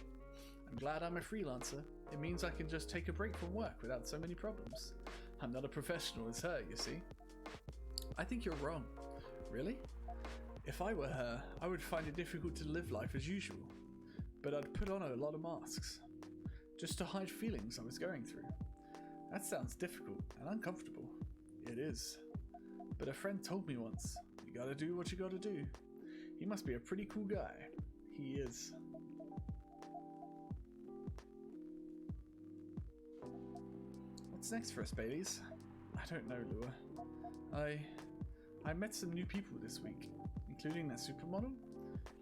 I'm glad I'm a freelancer. It means I can just take a break from work without so many problems. I'm not a professional as her, you see. I think you're wrong. Really? If I were her, I would find it difficult to live life as usual. But I'd put on a lot of masks. Just to hide feelings I was going through. That sounds difficult and uncomfortable. It is. But a friend told me once, you gotta do what you gotta do. He must be a pretty cool guy. He is. What's next for us, Baileys? I don't know, Lua. I met some new people this week, including that supermodel.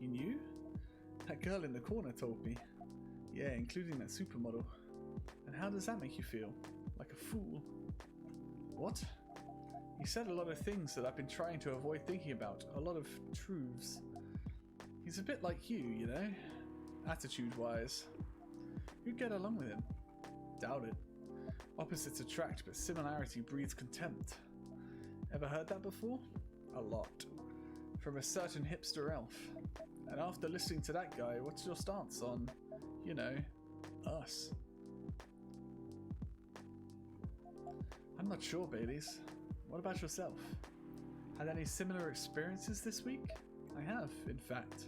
You knew? That girl in the corner told me. Yeah, including that supermodel. And how does that make you feel? Like a fool? What? He said a lot of things that I've been trying to avoid thinking about, a lot of truths. He's a bit like you know? Attitude-wise. You'd get along with him. Doubt it. Opposites attract, but similarity breeds contempt. Ever heard that before? A lot. From a certain hipster elf. And after listening to that guy, what's your stance on, us? I'm not sure, Baileys. What about yourself? Had any similar experiences this week? I have, in fact.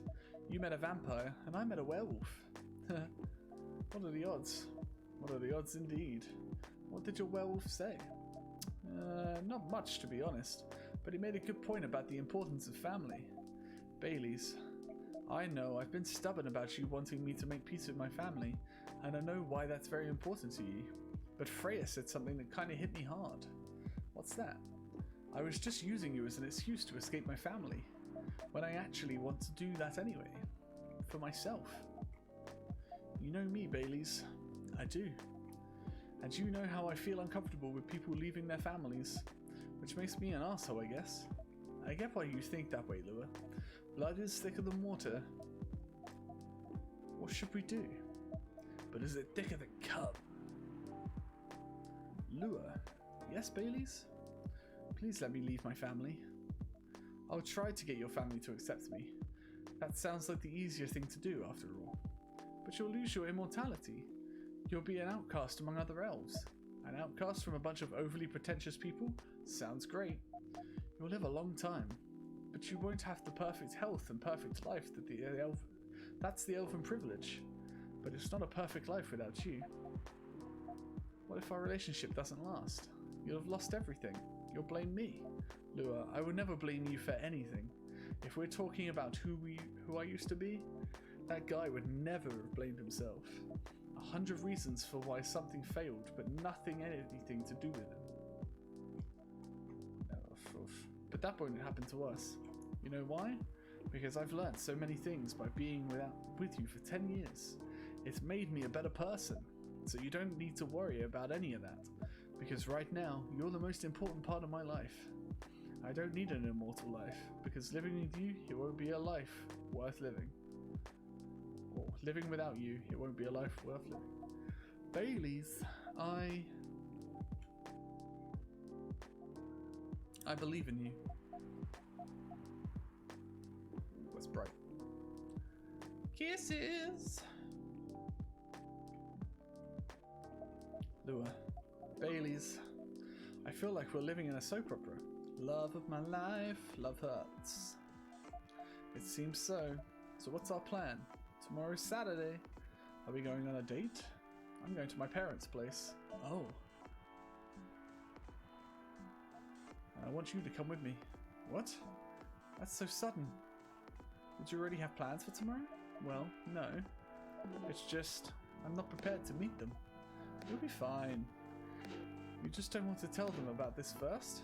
You met a vampire, and I met a werewolf. What are the odds? What are the odds indeed? What did your werewolf say? Not much, to be honest, but he made a good point about the importance of family. Baileys, I know I've been stubborn about you wanting me to make peace with my family, and I know why that's very important to you. But Freya said something that kinda hit me hard. What's that? I was just using you as an excuse to escape my family, when I actually want to do that anyway. For myself. You know me, Baileys. I do. And you know how I feel uncomfortable with people leaving their families, which makes me an arsehole, I guess. I get why you think that way, Lua. Blood is thicker than water. What should we do? But is it thicker than cum? Lua. Yes, Baileys? Please let me leave my family. I'll try to get your family to accept me. That sounds like the easier thing to do, after all. But you'll lose your immortality. You'll be an outcast among other elves. An outcast from a bunch of overly pretentious people? Sounds great. You'll live a long time. But you won't have the perfect health and perfect life that's the elven privilege. But it's not a perfect life without you. What if our relationship doesn't last? You'll have lost everything. You'll blame me. Lua, I would never blame you for anything. If we're talking about who I used to be, that guy would never have blamed himself. 100 reasons for why something failed, but anything to do with it. But that won't happen to us. You know why? Because I've learned so many things by being with you for 10 years. It's made me a better person, so you don't need to worry about any of that. Because right now, you're the most important part of my life. I don't need an immortal life, because living with you, it won't be a life worth living. Or Living without you, it won't be a life worth living. Baileys, I believe in you. What's bright? Kisses! Lua. Baileys. I feel like we're living in a soap opera. Love of my life, love hurts. It seems so. So what's our plan? Tomorrow's Saturday. Are we going on a date? I'm going to my parents' place. Oh. I want you to come with me. What? That's so sudden. Did you already have plans for tomorrow? Well, no. It's just, I'm not prepared to meet them. You'll be fine. You just don't want to tell them about this first?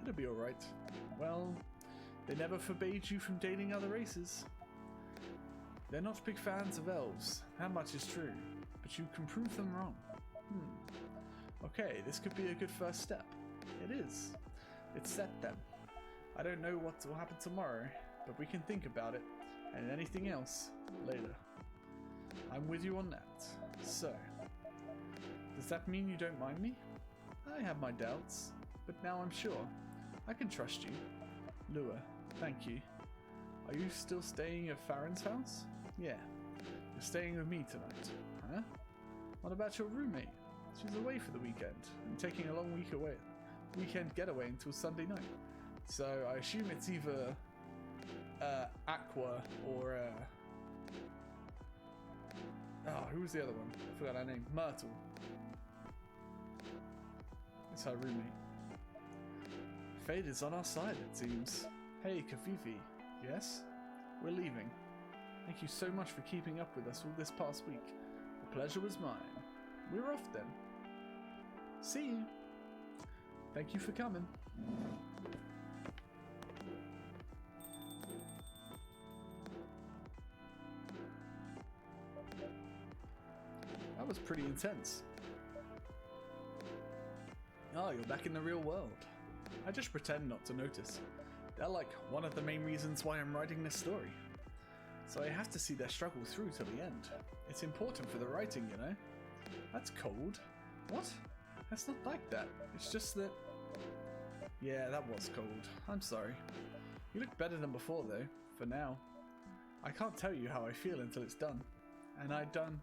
It'll be alright. Well, they never forbade you from dating other races. They're not big fans of elves, that much is true, but you can prove them wrong. Okay, this could be a good first step. It is. It's set then. I don't know what will happen tomorrow, but we can think about it, and anything else, later. I'm with you on that. So, does that mean you don't mind me? I have my doubts, but now I'm sure. I can trust you. Lua, thank you. Are you still staying at Farron's house? Yeah. You're staying with me tonight, huh? What about your roommate? She's away for the weekend and taking a long weekend getaway until Sunday night. So I assume it's either Aqua or who was the other one? I forgot her name. Myrtle. It's her roommate. Fate is on our side, it seems. Hey, Kafifi. Yes? We're leaving. Thank you so much for keeping up with us all this past week. The pleasure was mine. We're off then. See you. Thank you for coming. That was pretty intense. Oh, you're back in the real world. I just pretend not to notice. They're like one of the main reasons why I'm writing this story. So I have to see their struggle through to the end. It's important for the writing, you know? That's cold. What? That's not like that. It's just that... Yeah, that was cold. I'm sorry. You look better than before, though. For now. I can't tell you how I feel until it's done. And I'm done.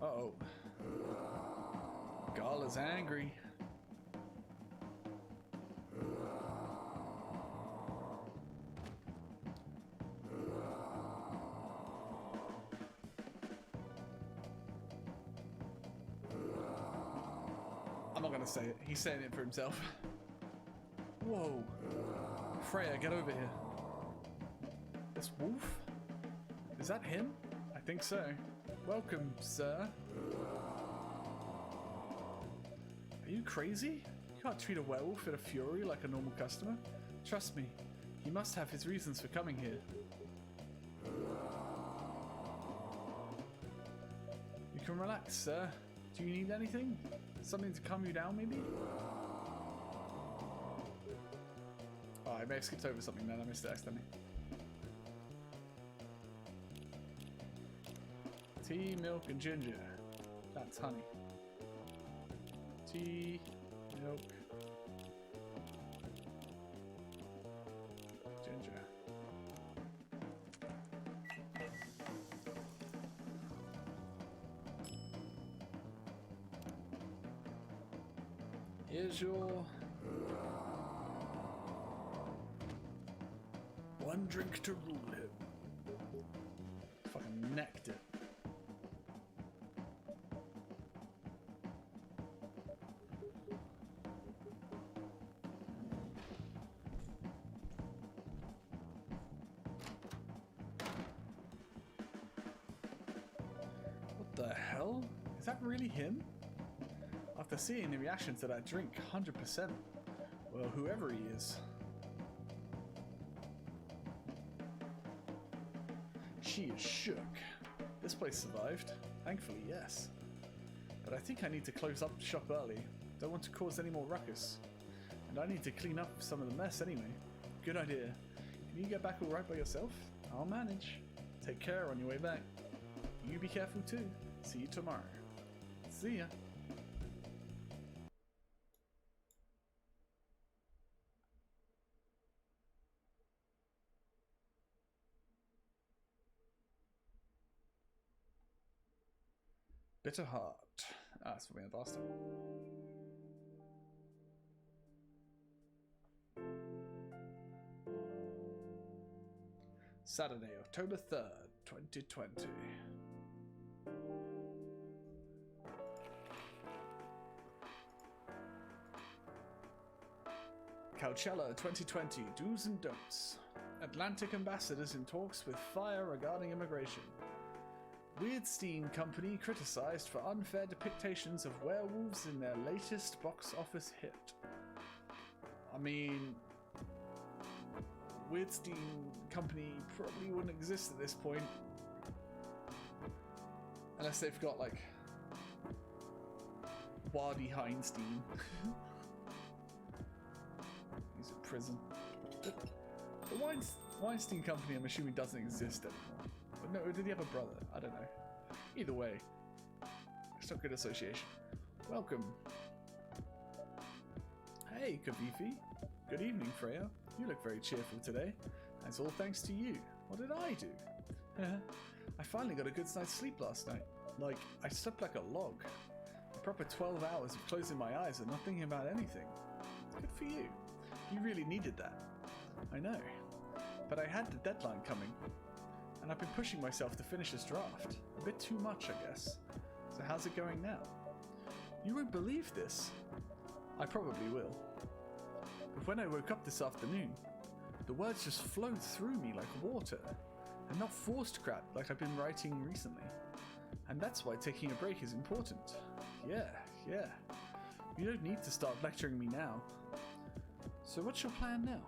Uh-oh. Gala's angry. I'm not gonna say it. He's saying it for himself. Whoa. Freya, get over here. This wolf? Is that him? I think so. Welcome, sir. Are you crazy? You can't treat a werewolf in a fury like a normal customer. Trust me, he must have his reasons for coming here. You can relax, sir. Do you need anything? Something to calm you down, maybe? Oh, I may have skipped over something then. I missed it accidentally. Tea, milk, and ginger. That's honey. Tea, milk, ginger. Here's your one drink to rule him. Fucking necked it. What the hell? Is that really him? After seeing the reaction to that drink, 100%. Well, whoever he is. She is shook. This place survived. Thankfully, yes. But I think I need to close up shop early. Don't want to cause any more ruckus. And I need to clean up some of the mess anyway. Good idea. Can you get back all right by yourself? I'll manage. Take care on your way back. You be careful too. See you tomorrow. See ya. Bitter heart. Ah, that's what we had last time. Saturday, October 3rd, 2020. Coachella 2020, do's and don'ts. Atlantic ambassadors in talks with Fire regarding immigration. Weirdstein Company criticized for unfair depictions of werewolves in their latest box office hit. I mean, Weirdstein Company probably wouldn't exist at this point. Unless they've got, like, Wadi Heinstein. He's in prison. The Weinstein Company, I'm assuming, doesn't exist anymore. But no, did he have a brother? I don't know. Either way, it's not good association. Welcome. Hey, Kavifi. Good evening, Freya. You look very cheerful today. That's all thanks to you. What did I do? I finally got a good night's sleep last night. Like, I slept like a log. A proper 12 hours of closing my eyes and not thinking about anything. Good for you. You really needed that. I know. But I had the deadline coming. And I've been pushing myself to finish this draft. A bit too much, I guess. So how's it going now? You won't believe this. I probably will. But when I woke up this afternoon, the words just flowed through me like water. And not forced crap like I've been writing recently. And that's why taking a break is important. Yeah. You don't need to start lecturing me now. So what's your plan now?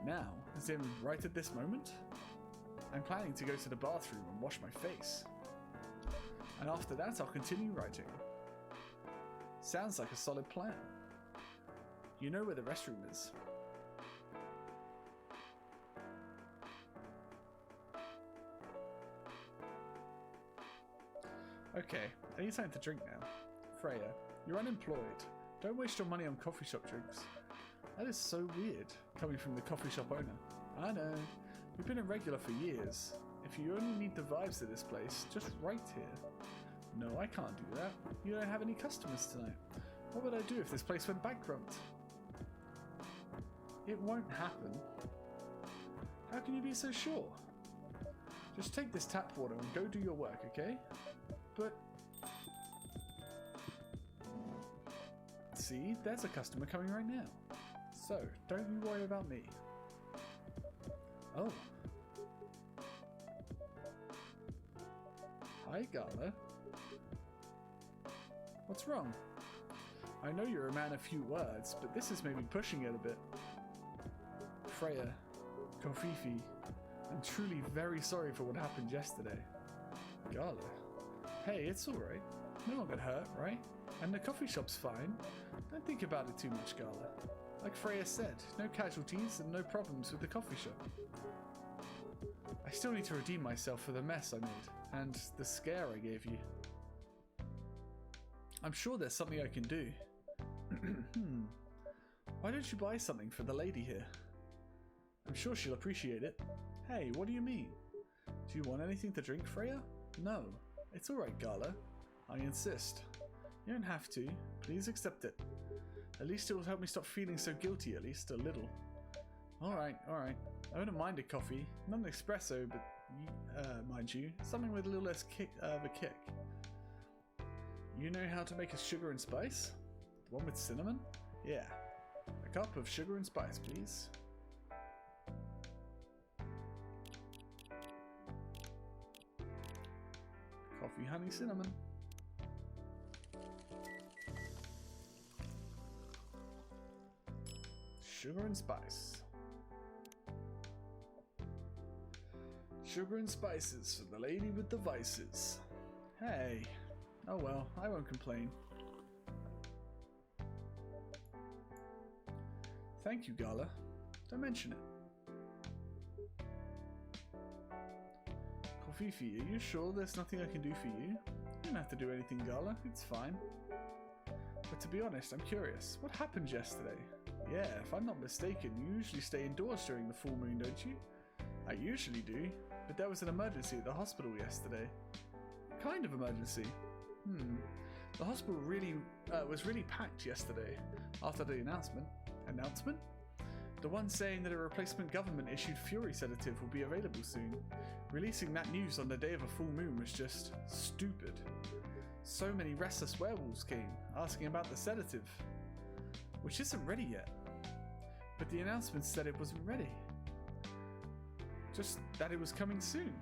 Now, as in right at this moment? I'm planning to go to the bathroom and wash my face. And after that, I'll continue writing. Sounds like a solid plan. You know where the restroom is. Okay, I need something to drink now. Freya, you're unemployed. Don't waste your money on coffee shop drinks. That is so weird, coming from the coffee shop owner. I know. You've been a regular for years. If you only need the vibes of this place, just write here. No, I can't do that. You don't have any customers tonight. What would I do if this place went bankrupt? It won't happen. How can you be so sure? Just take this tap water and go do your work, okay? But... See, there's a customer coming right now. So, don't you worry about me. Oh. Hi, Gala. What's wrong? I know you're a man of few words, but this is maybe pushing it a bit. Freya, Kofifi, I'm truly very sorry for what happened yesterday. Gala. Hey, it's alright. No one got hurt, right? And the coffee shop's fine. Don't think about it too much, Gala. Like Freya said, no casualties and no problems with the coffee shop. I still need to redeem myself for the mess I made, and the scare I gave you. I'm sure there's something I can do. Why don't you buy something for the lady here? I'm sure she'll appreciate it. Hey, what do you mean? Do you want anything to drink, Freya? No. It's alright, Gala. I insist. You don't have to. Please accept it. At least it will help me stop feeling so guilty, at least a little. Alright. I wouldn't mind a coffee. Not an espresso, but, mind you, something with a little less of a kick. You know how to make a sugar and spice? The one with cinnamon? Yeah. A cup of sugar and spice, please. Coffee, honey, cinnamon. Sugar and spice. Sugar and spices for the lady with the vices. Hey. Oh well, I won't complain. Thank you, Gala. Don't mention it. Kofifi, are you sure there's nothing I can do for you? You don't have to do anything, Gala. It's fine. But to be honest, I'm curious. What happened yesterday? Yeah, if I'm not mistaken, you usually stay indoors during the full moon, don't you? I usually do, but there was an emergency at the hospital yesterday. Kind of emergency. The hospital was really packed yesterday after the announcement. Announcement? The one saying that a replacement government-issued Fury sedative will be available soon. Releasing that news on the day of a full moon was just stupid. So many restless werewolves came, asking about the sedative, which isn't ready yet. But the announcement said it wasn't ready. Just that it was coming soon.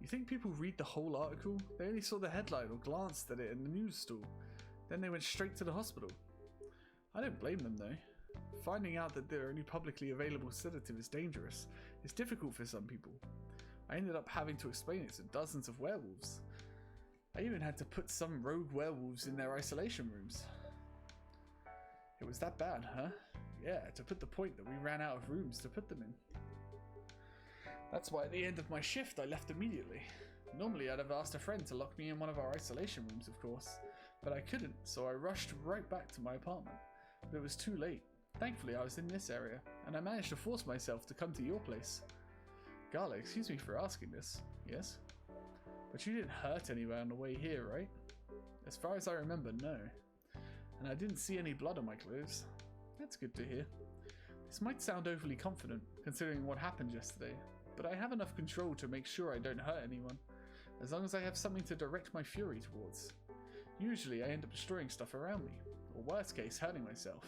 You think people read the whole article? They only saw the headline or glanced at it in the news stall. Then they went straight to the hospital. I don't blame them though. Finding out that their only publicly available sedative is dangerous is difficult for some people. I ended up having to explain it to dozens of werewolves. I even had to put some rogue werewolves in their isolation rooms. It was that bad, huh? Yeah, to put the point that we ran out of rooms to put them in. That's why at the end of my shift I left immediately. Normally I'd have asked a friend to lock me in one of our isolation rooms, of course, but I couldn't, so I rushed right back to my apartment. But it was too late. Thankfully I was in this area, and I managed to force myself to come to your place. Gala, excuse me for asking this, yes? But you didn't hurt anyone on the way here, right? As far as I remember, no. And I didn't see any blood on my clothes. That's good to hear. This might sound overly confident, considering what happened yesterday, but I have enough control to make sure I don't hurt anyone, as long as I have something to direct my fury towards. Usually I end up destroying stuff around me, or worst case, hurting myself.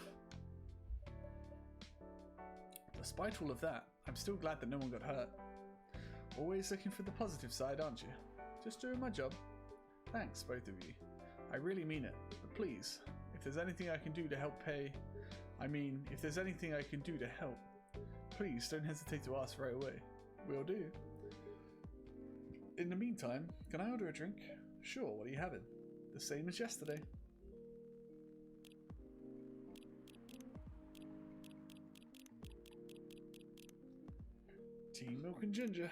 Despite all of that, I'm still glad that no one got hurt. Always looking for the positive side, aren't you? Just doing my job. Thanks, both of you. I really mean it, but please, if there's anything I can do to help if there's anything I can do to help, please don't hesitate to ask right away. Will do. In the meantime, can I order a drink? Sure, what are you having? The same as yesterday. Tea, milk and ginger.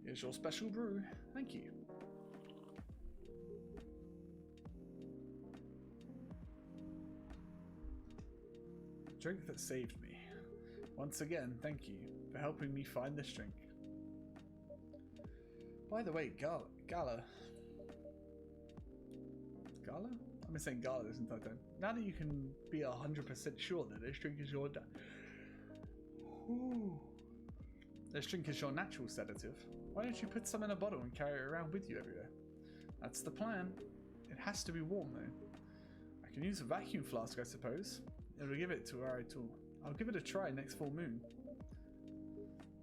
Here's your special brew. Thank you. Drink that saved me. Once again, thank you for helping me find this drink. By the way, Gala? Gala? I've been saying Gala this entire time. Now that you can be 100% sure that this drink is your this drink is your natural sedative, why don't you put some in a bottle and carry it around with you everywhere? That's the plan. It has to be warm though. I can use a vacuum flask, I suppose. It'll give it to I'll give it a try next full moon.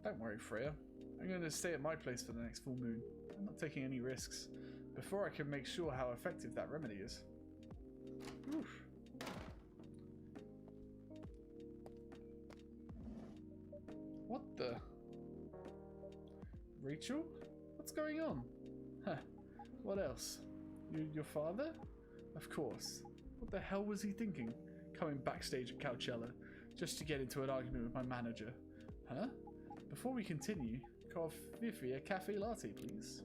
Don't worry, Freya. I'm going to stay at my place for the next full moon. I'm not taking any risks. Before I can make sure how effective that remedy is. Oof. What the? Rachel? What's going on? Huh. What else? Your father? Of course. What the hell was he thinking? Coming backstage at Coachella just to get into an argument with my manager. Huh? Before we continue, coffee, a cafe latte, please.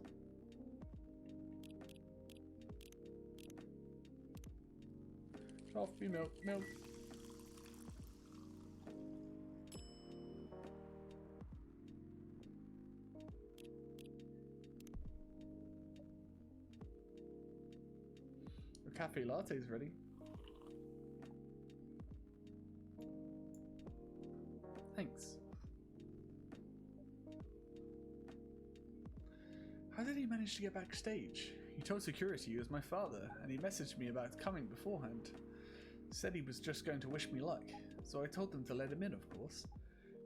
Coffee, milk. The cafe latte is ready. Thanks. How did he manage to get backstage? He told security he was my father, and he messaged me about coming beforehand. Said he was just going to wish me luck, so I told them to let him in, of course.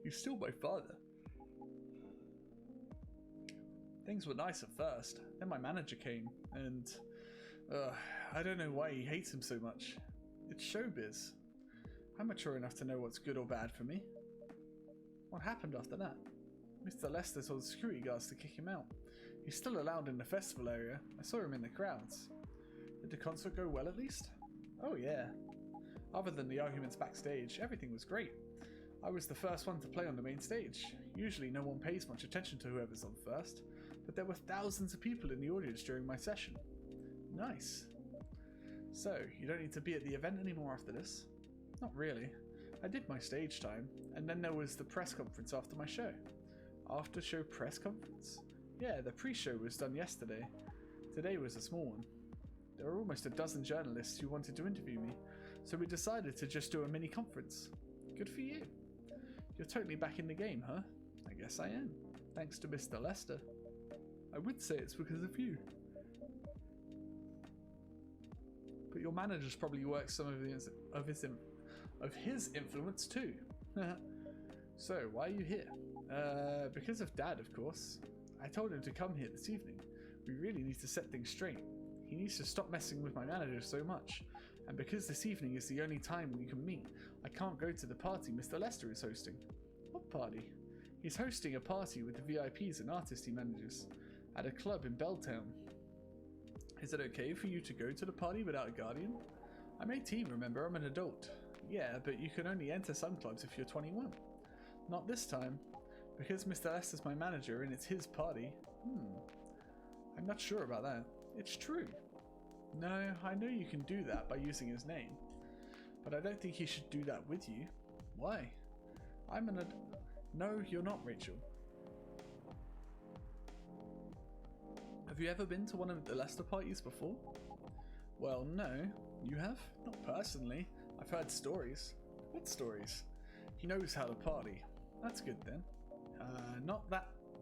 He's still my father. Things were nice at first, then my manager came, and I don't know why he hates him so much. It's showbiz. I'm mature enough to know what's good or bad for me. What happened after that? Mr. Lester told security guards to kick him out. He's still allowed in the festival area. I saw him in the crowds. Did the concert go well at least? Oh yeah. Other than the arguments backstage, everything was great. I was the first one to play on the main stage. Usually no one pays much attention to whoever's on first, but there were thousands of people in the audience during my session. Nice. So, you don't need to be at the event anymore after this? Not really. I did my stage time, and then there was the press conference after my show. After show press conference? Yeah, the pre-show was done yesterday. Today was a small one. There were almost a dozen journalists who wanted to interview me, so we decided to just do a mini conference. Good for you. You're totally back in the game, huh? I guess I am, thanks to Mr. Lester. I would say it's because of you. But your manager's probably worked some of his influence too. So, why are you here? Because of Dad, of course. I told him to come here this evening. We really need to set things straight. He needs to stop messing with my manager so much. And because this evening is the only time we can meet, I can't go to the party Mr. Lester is hosting. What party? He's hosting a party with the VIPs and artists he manages at a club in Belltown. Is it okay for you to go to the party without a guardian? I'm 18, remember, I'm an adult. Yeah, but you can only enter some clubs if you're 21. Not this time. Because Mr. Lester's my manager and it's his party. I'm not sure about that. It's true. No, I know you can do that by using his name. But I don't think he should do that with you. Why? No, you're not, Rachel. Have you ever been to one of the Lester parties before? Well, no. You have? Not personally. I've heard stories. What stories? He knows how to party. That's good then.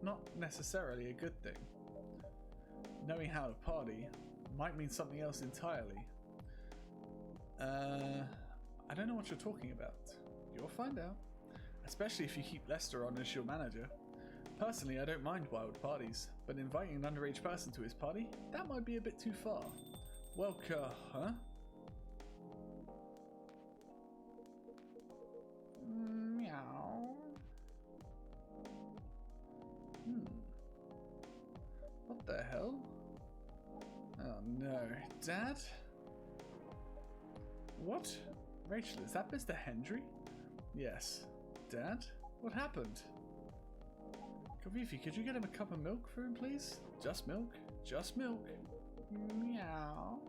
Not necessarily a good thing. Knowing how to party might mean something else entirely. I don't know what you're talking about. You'll find out. Especially if you keep Lester on as your manager. Personally, I don't mind wild parties, but inviting an underage person to his party? That might be a bit too far. Welcome, huh? Meow. What the hell? Oh no. Dad? What? Rachel, is that Mr. Hendry? Yes. Dad? What happened? Kavifi, could you get him a cup of milk for him, please? Just milk? Just milk. Meow.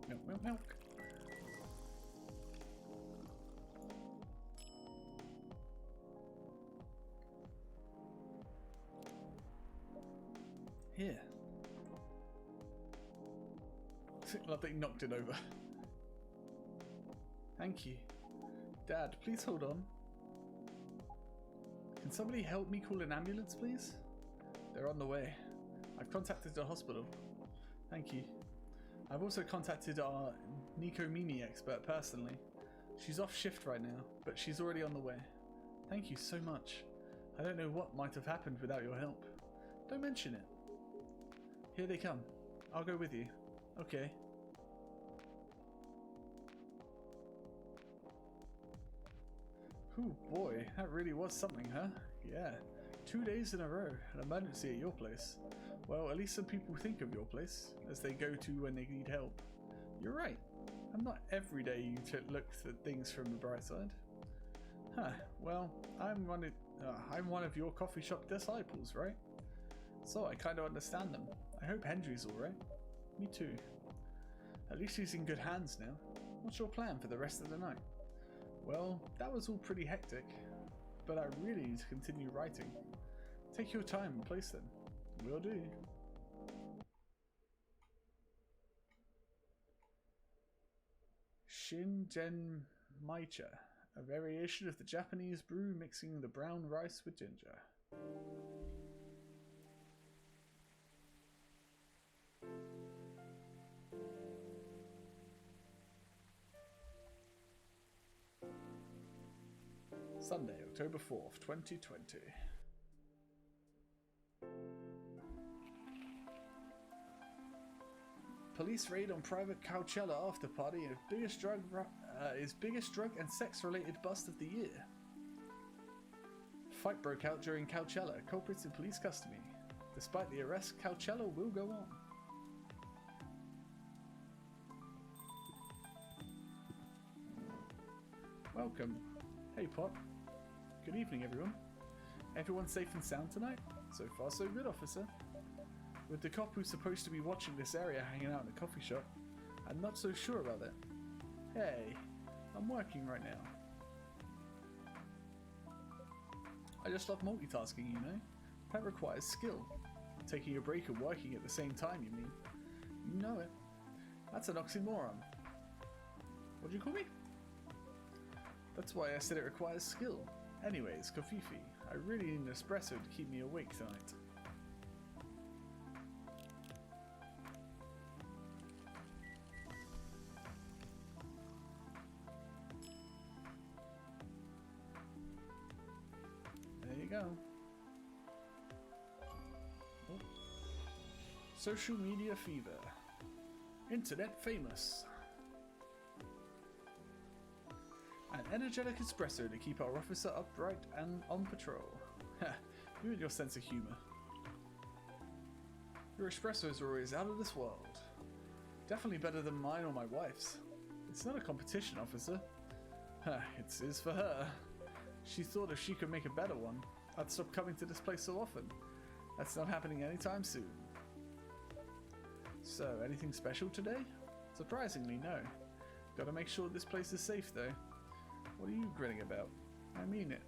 Milk, milk, milk. Here. I love that he knocked it over. Thank you. Dad, please hold on. Can somebody help me call an ambulance, please? They're on the way. I've contacted the hospital. Thank you. I've also contacted our Nico Mimi expert personally. She's off shift right now, but she's already on the way. Thank you so much. I don't know what might have happened without your help. Don't mention it. Here they come. I'll go with you. Okay. Ooh boy, that really was something, huh? Yeah. 2 days in a row, an emergency at your place. Well, at least some people think of your place, as they go to when they need help. You're right. I'm not every day you look at things from the bright side. Huh, well, I'm one of your coffee shop disciples, right? So I kind of understand them. I hope Hendry's alright. Me too. At least he's in good hands now. What's your plan for the rest of the night? Well, that was all pretty hectic, but I really need to continue writing. Take your time and place them. Will do. Shingen Maicha, a variation of the Japanese brew mixing the brown rice with ginger. Sunday, October 4th, 2020. Police raid on private Coachella after party and biggest drug is biggest drug and sex-related bust of the year. Fight broke out during Coachella. Culprits in police custody. Despite the arrest, Coachella will go on. Welcome. Hey, Pop. Good evening, everyone. Everyone safe and sound tonight? So far, so good, officer. With the cop who's supposed to be watching this area hanging out in a coffee shop, I'm not so sure about that. Hey, I'm working right now. I just love multitasking, you know? That requires skill. Taking a break and working at the same time, you mean? You know it. That's an oxymoron. What'd you call me? That's why I said it requires skill. Anyways, Kofifi, I really need an espresso to keep me awake tonight. There you go. Oh. Social media fever. Internet famous. An energetic espresso to keep our officer upright and on patrol. Ha, you and your sense of humour. Your espressos are always out of this world. Definitely better than mine or my wife's. It's not a competition, officer. Ha, it is for her. She thought if she could make a better one, I'd stop coming to this place so often. That's not happening anytime soon. So, anything special today? Surprisingly, no. Gotta make sure this place is safe though. What are you grinning about? I mean it.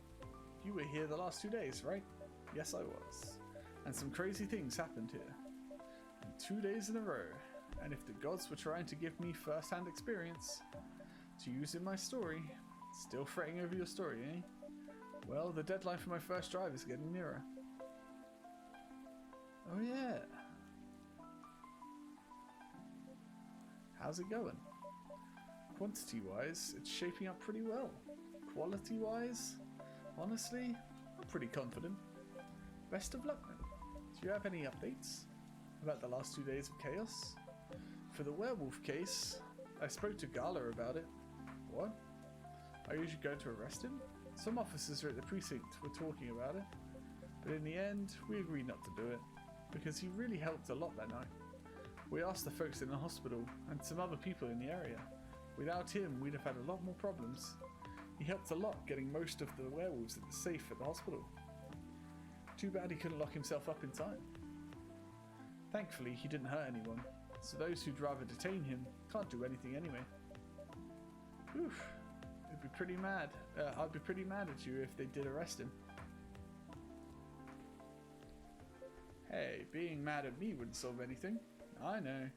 You were here the last 2 days, right? Yes, I was. And some crazy things happened here. And 2 days in a row. And if the gods were trying to give me first-hand experience to use in my story, still fretting over your story, eh? Well, the deadline for my first drive is getting nearer. Oh yeah. How's it going? Quantity-wise, it's shaping up pretty well. Quality-wise, honestly, I'm pretty confident. Best of luck then. Do you have any updates about the last 2 days of chaos? For the werewolf case, I spoke to Gala about it. What? Are you going to arrest him? Some officers at the precinct were talking about it, but in the end, we agreed not to do it, because he really helped a lot that night. We asked the folks in the hospital and some other people in the area. Without him, we'd have had a lot more problems. He helped a lot getting most of the werewolves at the safe at the hospital. Too bad he couldn't lock himself up in time. Thankfully, he didn't hurt anyone, so those who'd rather detain him can't do anything anyway. Oof, I'd be pretty mad at you if they did arrest him. Hey, being mad at me wouldn't solve anything. I know.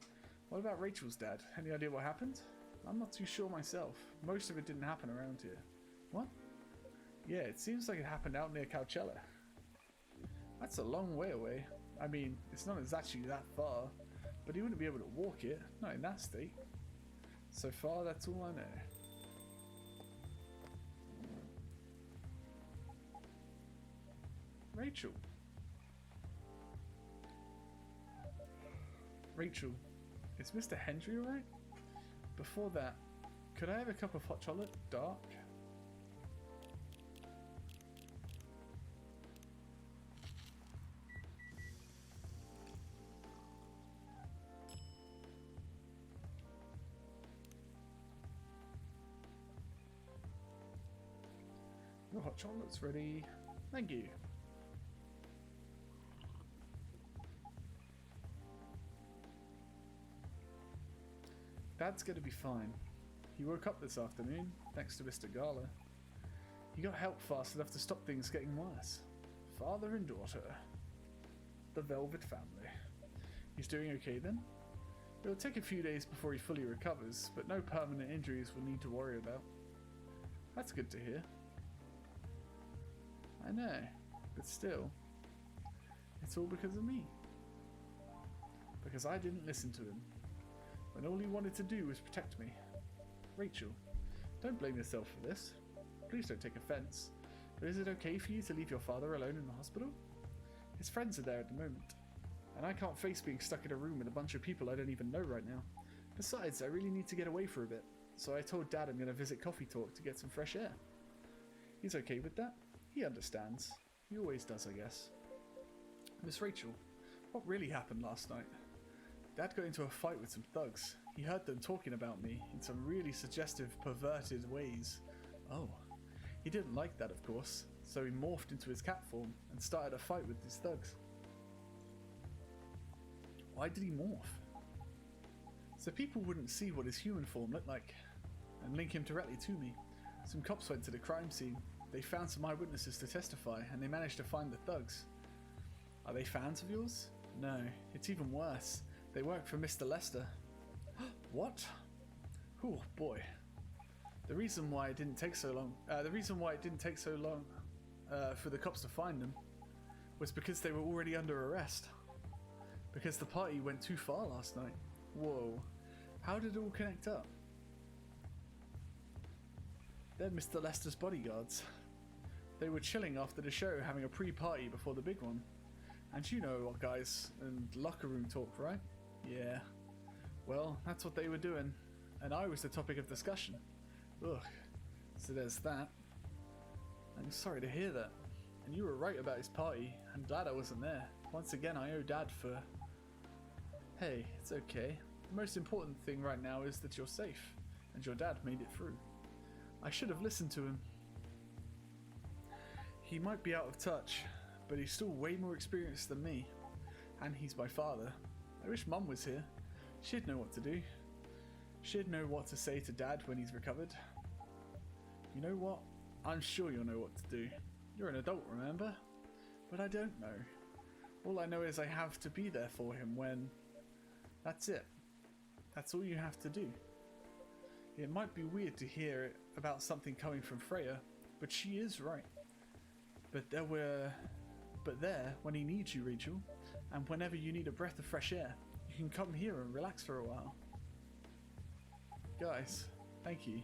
What about Rachel's dad? Any idea what happened? I'm not too sure myself. Most of it didn't happen around here. What? Yeah, it seems like it happened out near Coachella. That's a long way away. I mean, it's not exactly that far, but he wouldn't be able to walk it, not in that state. So far, that's all I know. Rachel. Rachel, is Mr. Hendry alright? Before that, could I have a cup of hot chocolate, dark? Your hot chocolate's ready. Thank you. Dad's gonna be fine. He woke up this afternoon, thanks to Mr. Gala. He got help fast enough to stop things getting worse. Father and daughter. The Velvet family. He's doing okay then? It'll take a few days before he fully recovers, but no permanent injuries we'll need to worry about. That's good to hear. I know, but still, it's all because of me. Because I didn't listen to him, when all he wanted to do was protect me. Rachel, don't blame yourself for this. Please don't take offense, but is it okay for you to leave your father alone in the hospital? His friends are there at the moment, and I can't face being stuck in a room with a bunch of people I don't even know right now. Besides, I really need to get away for a bit. so I told Dad I'm going to visit Coffee Talk to get some fresh air. He's okay with that. He understands. He always does, I guess. Miss Rachel, what really happened last night? Dad got into a fight with some thugs. He heard them talking about me in some really suggestive, perverted ways. Oh. He didn't like that, of course, so he morphed into his cat form and started a fight with these thugs. Why did he morph? So people wouldn't see what his human form looked like, and link him directly to me. Some cops went to the crime scene. They found some eyewitnesses to testify, and they managed to find the thugs. Are they fans of yours? No, it's even worse. They work for Mr. Lester. What? Oh boy. The reason why it didn't take so long for the cops to find them was because they were already under arrest. Because the party went too far last night. Whoa. How did it all connect up? They're Mr. Lester's bodyguards. They were chilling after the show, having a pre-party before the big one. And you know what, guys, and locker room talk, right? Yeah. Well, that's what they were doing. And I was the topic of discussion. Ugh. So there's that. I'm sorry to hear that. And you were right about his party. I'm glad I wasn't there. Once again, I owe Dad for... Hey, it's okay. The most important thing right now is that you're safe. And your dad made it through. I should have listened to him. He might be out of touch, but he's still way more experienced than me. And he's my father. I wish Mum was here. She'd know what to do. She'd know what to say to Dad when he's recovered. You know what? I'm sure you'll know what to do. You're an adult, remember? But I don't know. All I know is I have to be there for him when... That's it. That's all you have to do. It might be weird to hear about something coming from Freya, but she is right. But there, when he needs you, Rachel, and whenever you need a breath of fresh air, you can come here and relax for a while. Guys, thank you.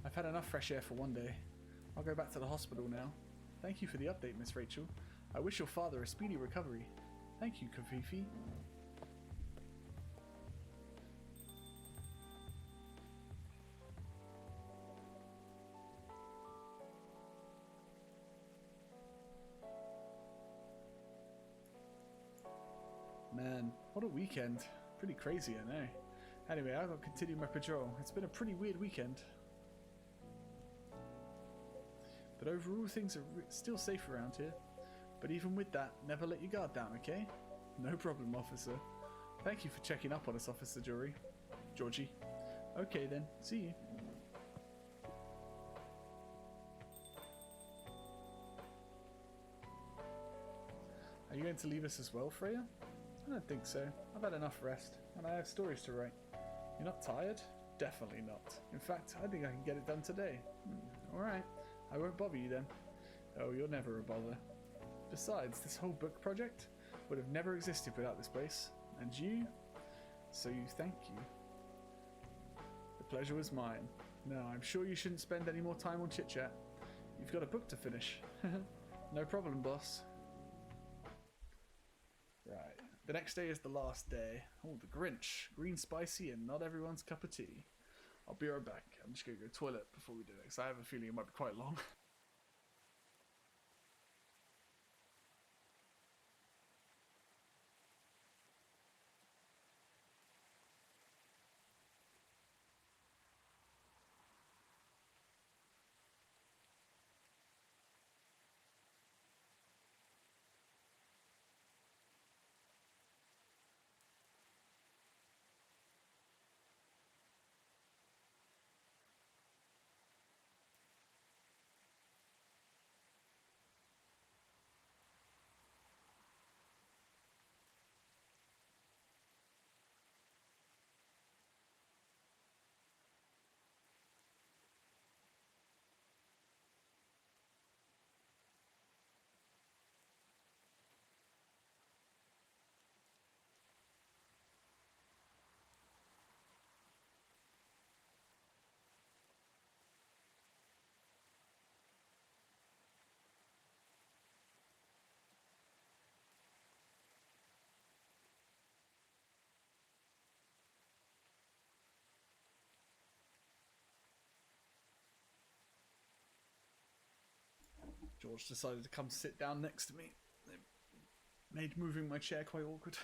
I've had enough fresh air for one day. I'll go back to the hospital now. Thank you for the update, Miss Rachel. I wish your father a speedy recovery. Thank you, Kafifi. Man, what a weekend. Pretty crazy, I know. Anyway, I've got to continue my patrol. It's been a pretty weird weekend. But overall, things are still safe around here. But even with that, never let your guard down, okay? No problem, officer. Thank you for checking up on us, Officer Georgie. Okay then, see you. Are you going to leave us as well, Freya? I don't think so. I've had enough rest, and I have stories to write. You're not tired? Definitely not. In fact, I think I can get it done today. Alright, I won't bother you then. Oh, you're never a bother. Besides, this whole book project would have never existed without this place. And you? So you thank you. The pleasure was mine. No, I'm sure you shouldn't spend any more time on chit-chat. You've got a book to finish. No problem, boss. Right. The next day is the last day. Oh, the Grinch. Green spicy and not everyone's cup of tea. I'll be right back. I'm just going to go toilet before we do it, because I have a feeling it might be quite long. George decided to come sit down next to me. It made moving my chair quite awkward.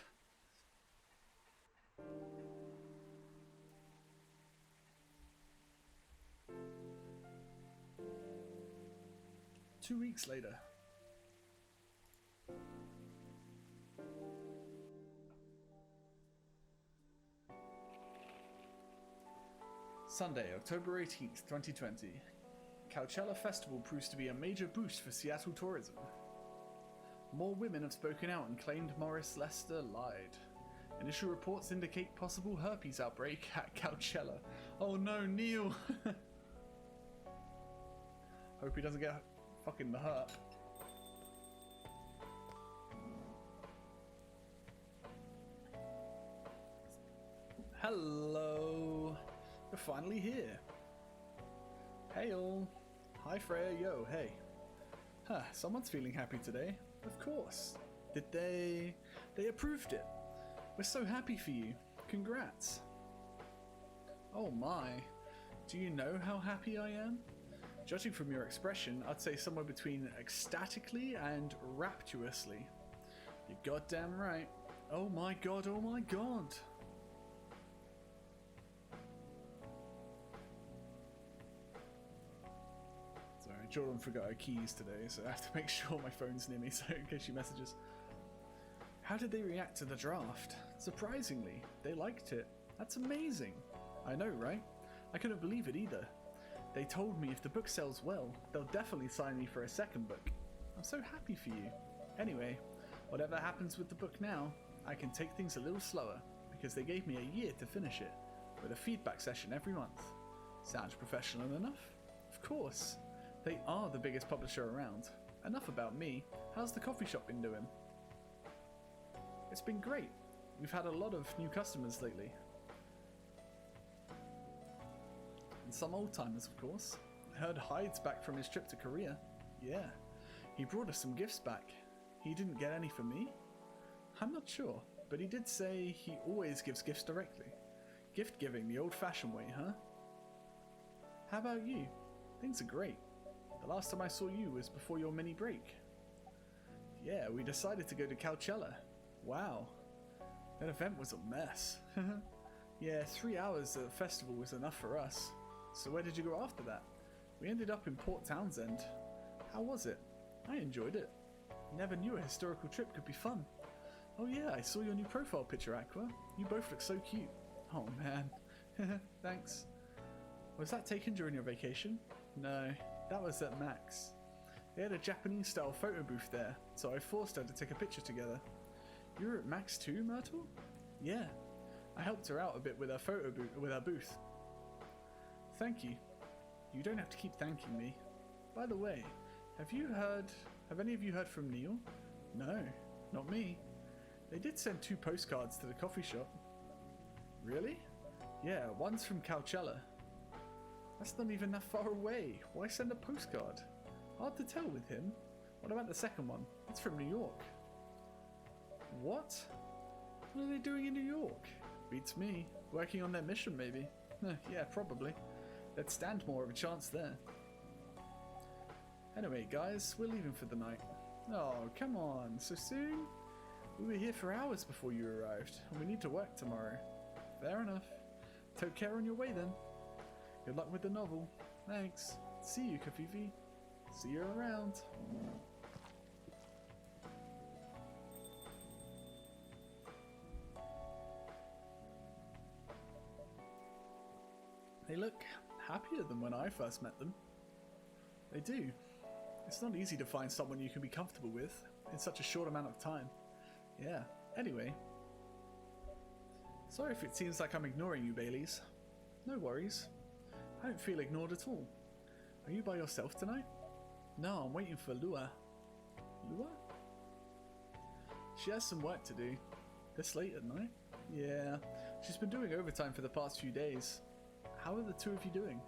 Two weeks later. Sunday, October 18th, 2020. Coachella Festival proves to be a major boost for Seattle tourism. More women have spoken out and claimed Morris Lester lied. Initial reports indicate possible herpes outbreak at Coachella. Oh no, Neil! Hope he doesn't get fucking the herp. Hello! We're finally here. Hey all. Hi Freya, yo, hey. Huh, someone's feeling happy today. Of course. Did they... They approved it. We're so happy for you. Congrats. Oh my. Do you know how happy I am? Judging from your expression, I'd say somewhere between ecstatically and rapturously. You're goddamn right. Oh my god, oh my god. Sorry, Jordan forgot her keys today, so I have to make sure my phone's near me so in case she messages. How did they react to the draft? Surprisingly, they liked it. That's amazing. I know, right? I couldn't believe it either. They told me if the book sells well, they'll definitely sign me for a second book. I'm so happy for you. Anyway, whatever happens with the book now, I can take things a little slower because they gave me a year to finish it, with a feedback session every month. Sounds professional enough? Of course. They are the biggest publisher around. Enough about me. How's the coffee shop been doing? It's been great. We've had a lot of new customers lately. And some old timers, of course. I heard Hyde's back from his trip to Korea. Yeah. He brought us some gifts back. He didn't get any for me? I'm not sure, but he did say he always gives gifts directly. Gift giving the old-fashioned way, huh? How about you? Things are great. The last time I saw you was before your mini break. Yeah, we decided to go to Coachella. Wow. That event was a mess. Yeah, 3 hours at the festival was enough for us. So where did you go after that? We ended up in Port Townsend. How was it? I enjoyed it. Never knew a historical trip could be fun. Oh yeah, I saw your new profile picture, Aqua. You both look so cute. Oh man. Thanks. Was that taken during your vacation? No, that was at Max. They had a Japanese-style photo booth there, so I forced her to take a picture together. You were at Max too, Myrtle? Yeah. I helped her out a bit with her with her booth. Thank you. You don't have to keep thanking me. By the way, have any of you heard from Neil? No, not me. They did send 2 postcards to the coffee shop. Really? Yeah, one's from Coachella. That's not even that far away. Why send a postcard? Hard to tell with him. What about the second one? It's from New York. What? What are they doing in New York? Beats me. Working on their mission, maybe. Yeah, probably. They'd stand more of a chance there. Anyway, guys, we're leaving for the night. Oh, come on. So soon? We were here for hours before you arrived, and we need to work tomorrow. Fair enough. Take care on your way then. Good luck with the novel. Thanks. See you, Kafifi. See you around. They look happier than when I first met them. They do. It's not easy to find someone you can be comfortable with in such a short amount of time. Yeah. Anyway. Sorry if it seems like I'm ignoring you, Baileys. No worries. I don't feel ignored at all. Are you by yourself tonight? No, I'm waiting for Lua. Lua? She has some work to do. This late at night? Yeah. She's been doing overtime for the past few days. How are the two of you doing?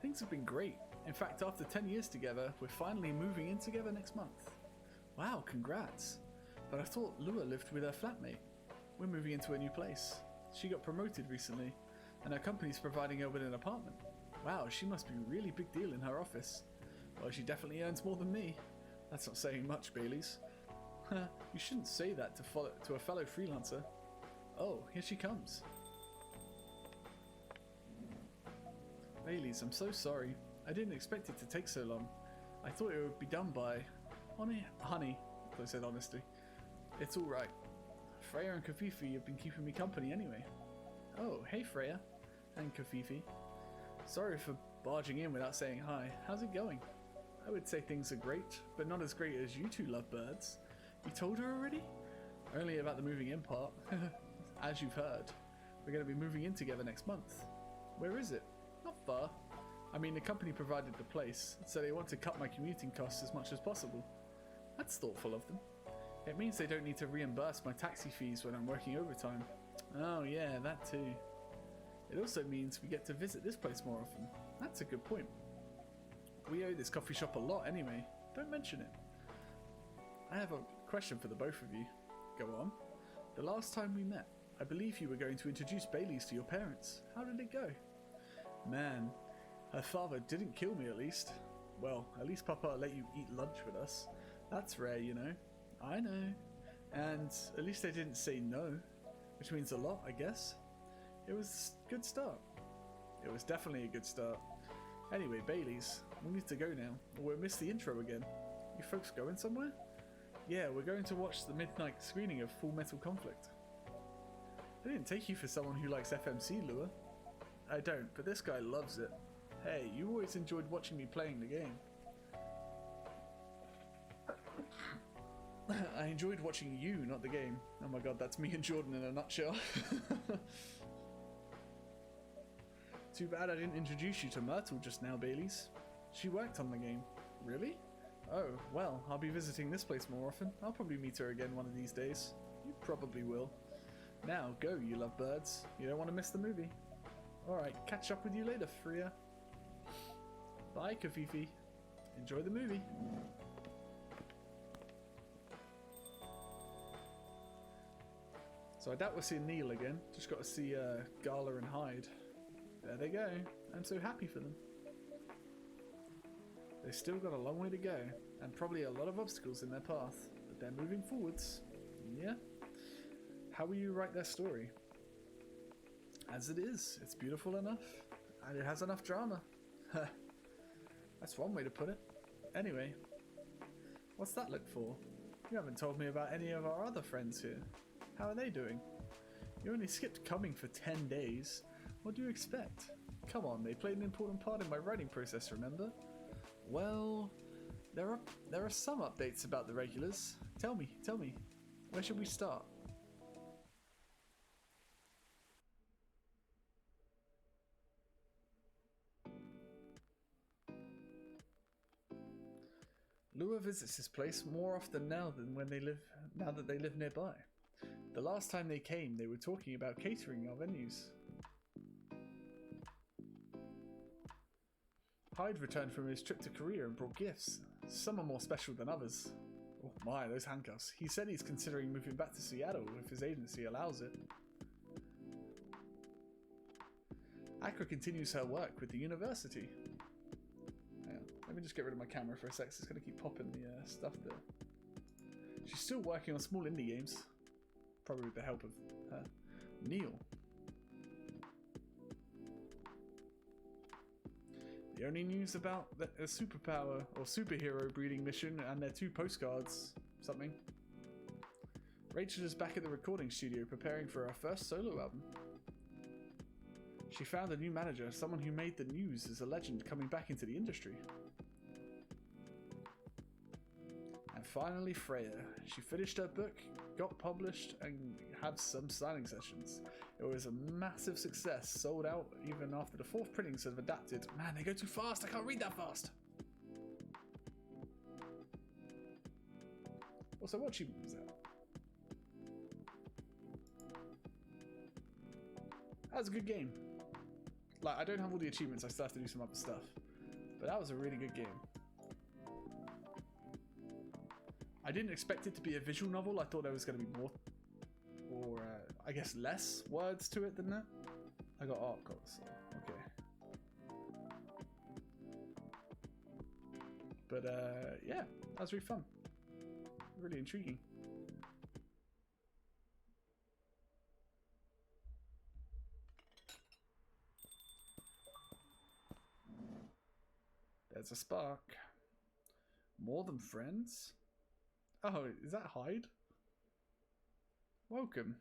Things have been great. In fact, after 10 years together, we're finally moving in together next month. Wow, congrats. But I thought Lua lived with her flatmate. We're moving into a new place. She got promoted recently, and her company's providing her with an apartment. Wow, she must be a really big deal in her office. Well, she definitely earns more than me. That's not saying much, Baileys. You shouldn't say that to a fellow freelancer. Oh, here she comes. Baileys, I'm so sorry. I didn't expect it to take so long. I thought it would be done by... Honey, I said honestly. It's alright. Freya and Kafifi have been keeping me company anyway. Oh, hey Freya. And Kafifi. Sorry for barging in without saying hi. How's it going? I would say things are great, but not as great as you two lovebirds. You told her already? Only about the moving in part. As you've heard, we're going to be moving in together next month. Where is it? Not far. I mean, the company provided the place, so they want to cut my commuting costs as much as possible. That's thoughtful of them. It means they don't need to reimburse my taxi fees when I'm working overtime. Oh yeah, that too. It also means we get to visit this place more often. That's a good point. We owe this coffee shop a lot anyway. Don't mention it. I have a question for the both of you. Go on. The last time we met, I believe you were going to introduce Baileys to your parents. How did it go? Man, her father didn't kill me at least. Well, at least Papa let you eat lunch with us. That's rare, you know. I know. And at least they didn't say no, which means a lot, I guess. It was a good start. It was definitely a good start. Anyway, Baileys, we need to go now, or we'll miss the intro again. You folks going somewhere? Yeah, we're going to watch the midnight screening of Full Metal Conflict. I didn't take you for someone who likes FMC, Lua. I don't, but this guy loves it. Hey, you always enjoyed watching me playing the game. I enjoyed watching you, not the game. Oh my god, that's me and Jordan in a nutshell. Too bad I didn't introduce you to Myrtle just now, Baileys. She worked on the game. Really? Oh, well, I'll be visiting this place more often. I'll probably meet her again one of these days. You probably will. Now, go, you lovebirds. You don't want to miss the movie. Alright, catch up with you later, Freya. Bye, Kafifi. Enjoy the movie. So I doubt we'll see Neil again. Just got to see Gala and Hyde. There they go. I'm so happy for them. They've still got a long way to go, and probably a lot of obstacles in their path, but they're moving forwards. Yeah? How will you write their story? As it is. It's beautiful enough, and it has enough drama. That's one way to put it. Anyway, what's that look for? You haven't told me about any of our other friends here. How are they doing? You only skipped coming for 10 days. What do you expect? Come on, they played an important part in my writing process, remember? Well, there are some updates about the regulars. Tell me, where should we start? Lua visits this place more often now that they live nearby. The last time they came, they were talking about catering our venues. Hyde returned from his trip to Korea and brought gifts. Some are more special than others. Oh my, those handcuffs. He said he's considering moving back to Seattle if his agency allows it. Akra continues her work with the university. Hang on, let me just get rid of my camera for a sec, so it's going to keep popping the stuff there. She's still working on small indie games. Probably with the help of Neil. The only news about a superpower or superhero breeding mission and their 2 postcards. Something. Rachel is back at the recording studio preparing for her first solo album. She found a new manager, someone who made the news as a legend coming back into the industry. And finally Freya. She finished her book, got published, and had some signing sessions. It was a massive success, sold out even after the 4th printings have adapted. Man, they go too fast, I can't read that fast! Also, what achievement was that? That was a good game. Like, I don't have all the achievements, I still have to do some other stuff. But that was a really good game. I didn't expect it to be a visual novel. I thought there was going to be more, or I guess less words to it than that. I got art copies, so okay. But yeah, that was really fun. Really intriguing. There's a spark. More than friends? Oh, is that Hyde? Welcome.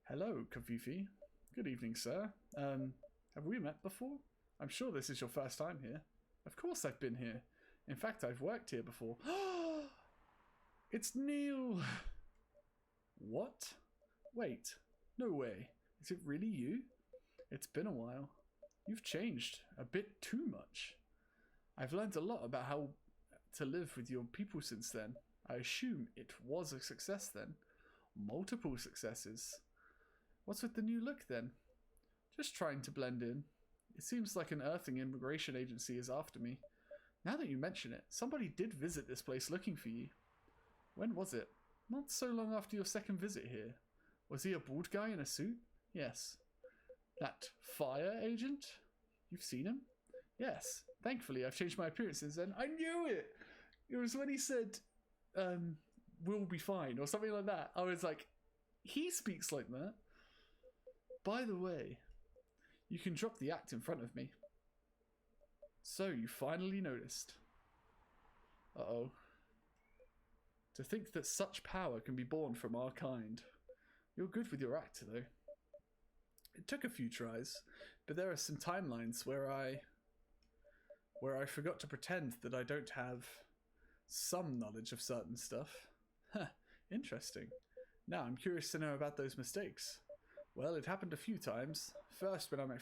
Hello, Kafifi. Good evening, sir. Have we met before? I'm sure this is your first time here. Of course I've been here. In fact, I've worked here before. It's Neil! What? Wait. No way. Is it really you? It's been a while. You've changed a bit too much. I've learned a lot about how to live with your people since then. I assume it was a success then. Multiple successes. What's with the new look then? Just trying to blend in. It seems like an Earthing immigration agency is after me. Now that you mention it, somebody did visit this place looking for you. When was it? Not so long after your second visit here. Was he a bald guy in a suit? Yes. That fire agent? You've seen him? Yes. Thankfully, I've changed my appearance since then. I knew it! It was when he said, we'll be fine, or something like that. I was like, he speaks like that. By the way, you can drop the act in front of me. So, you finally noticed. Uh-oh. To think that such power can be born from our kind. You're good with your act, though. It took a few tries, but there are some timelines where I forgot to pretend that I don't have some knowledge of certain stuff. Huh, interesting. Now I'm curious to know about those mistakes. Well, it happened a few times. First, when I met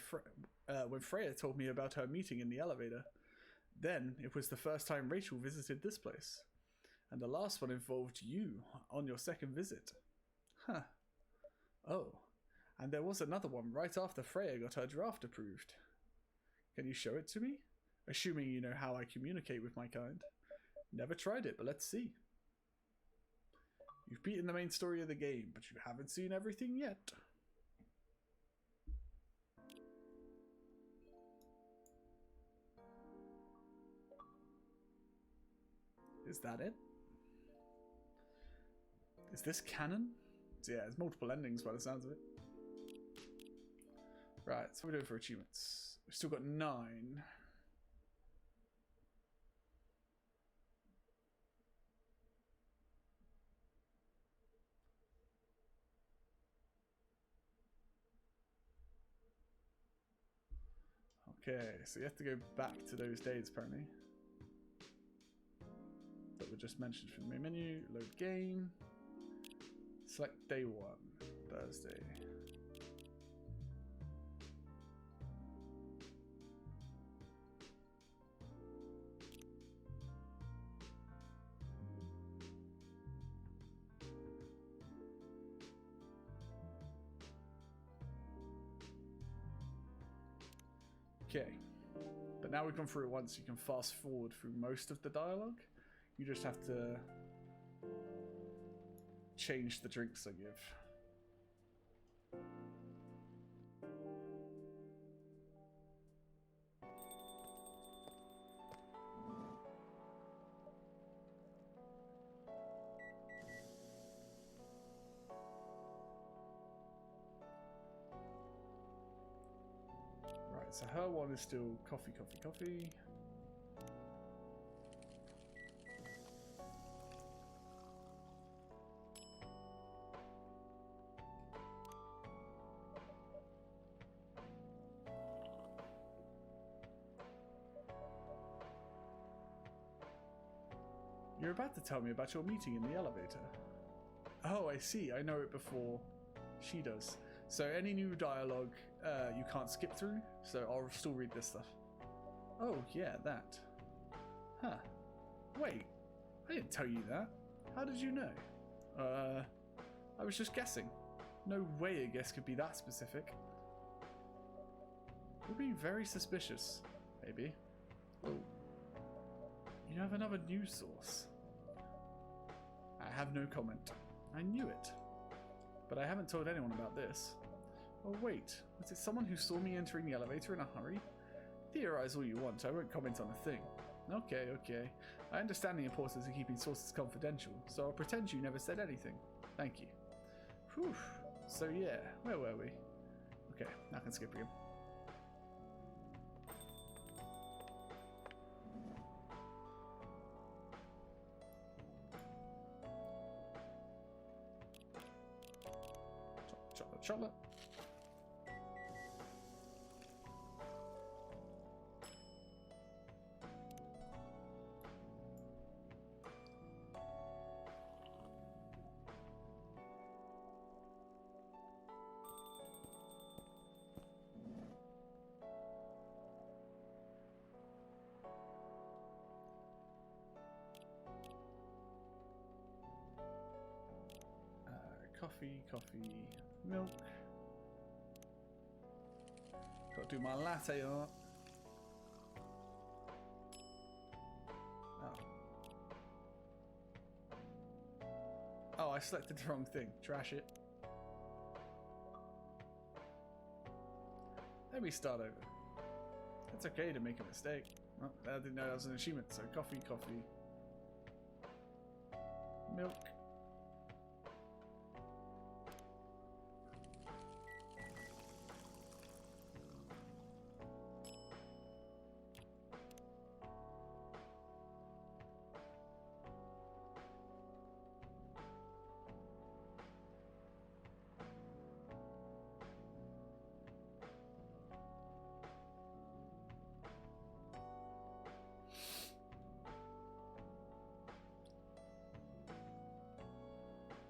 when Freya told me about her meeting in the elevator. Then, it was the first time Rachel visited this place. And the last one involved you on your second visit. Huh. Oh. And there was another one right after Freya got her draft approved. Can you show it to me? Assuming you know how I communicate with my kind. Never tried it, but let's see. You've beaten the main story of the game, but you haven't seen everything yet. Is that it? Is this canon? So yeah, there's multiple endings by the sounds of it. Right, so we're doing for achievements. We've still got 9. Okay, so you have to go back to those days apparently. That were just mentioned from the main menu. Load game. Select day 1, Thursday. Okay, but now we've gone through it once, you can fast forward through most of the dialogue. You just have to change the drinks I give. Right, so her one is still coffee, coffee, coffee. You're about to tell me about your meeting in the elevator. Oh, I see. I know it before she does. So any new dialogue you can't skip through, so I'll still read this stuff. Oh, yeah, that. Huh. Wait, I didn't tell you that. How did you know? I was just guessing. No way a guess could be that specific. You're being very suspicious, maybe. Oh. You have another news source. I have no comment. I knew it. But I haven't told anyone about this. Oh wait, was it someone who saw me entering the elevator in a hurry? Theorize all you want, I won't comment on a thing. Okay, okay. I understand the importance of keeping sources confidential, so I'll pretend you never said anything. Thank you. Whew. So yeah, where were we? Okay, I can skip again. Chocolate, chocolate. Coffee, milk. Got to do my latte art. Oh, I selected the wrong thing. Trash it. Let me start over. It's okay to make a mistake. Oh, I didn't know that was an achievement. So coffee. Milk.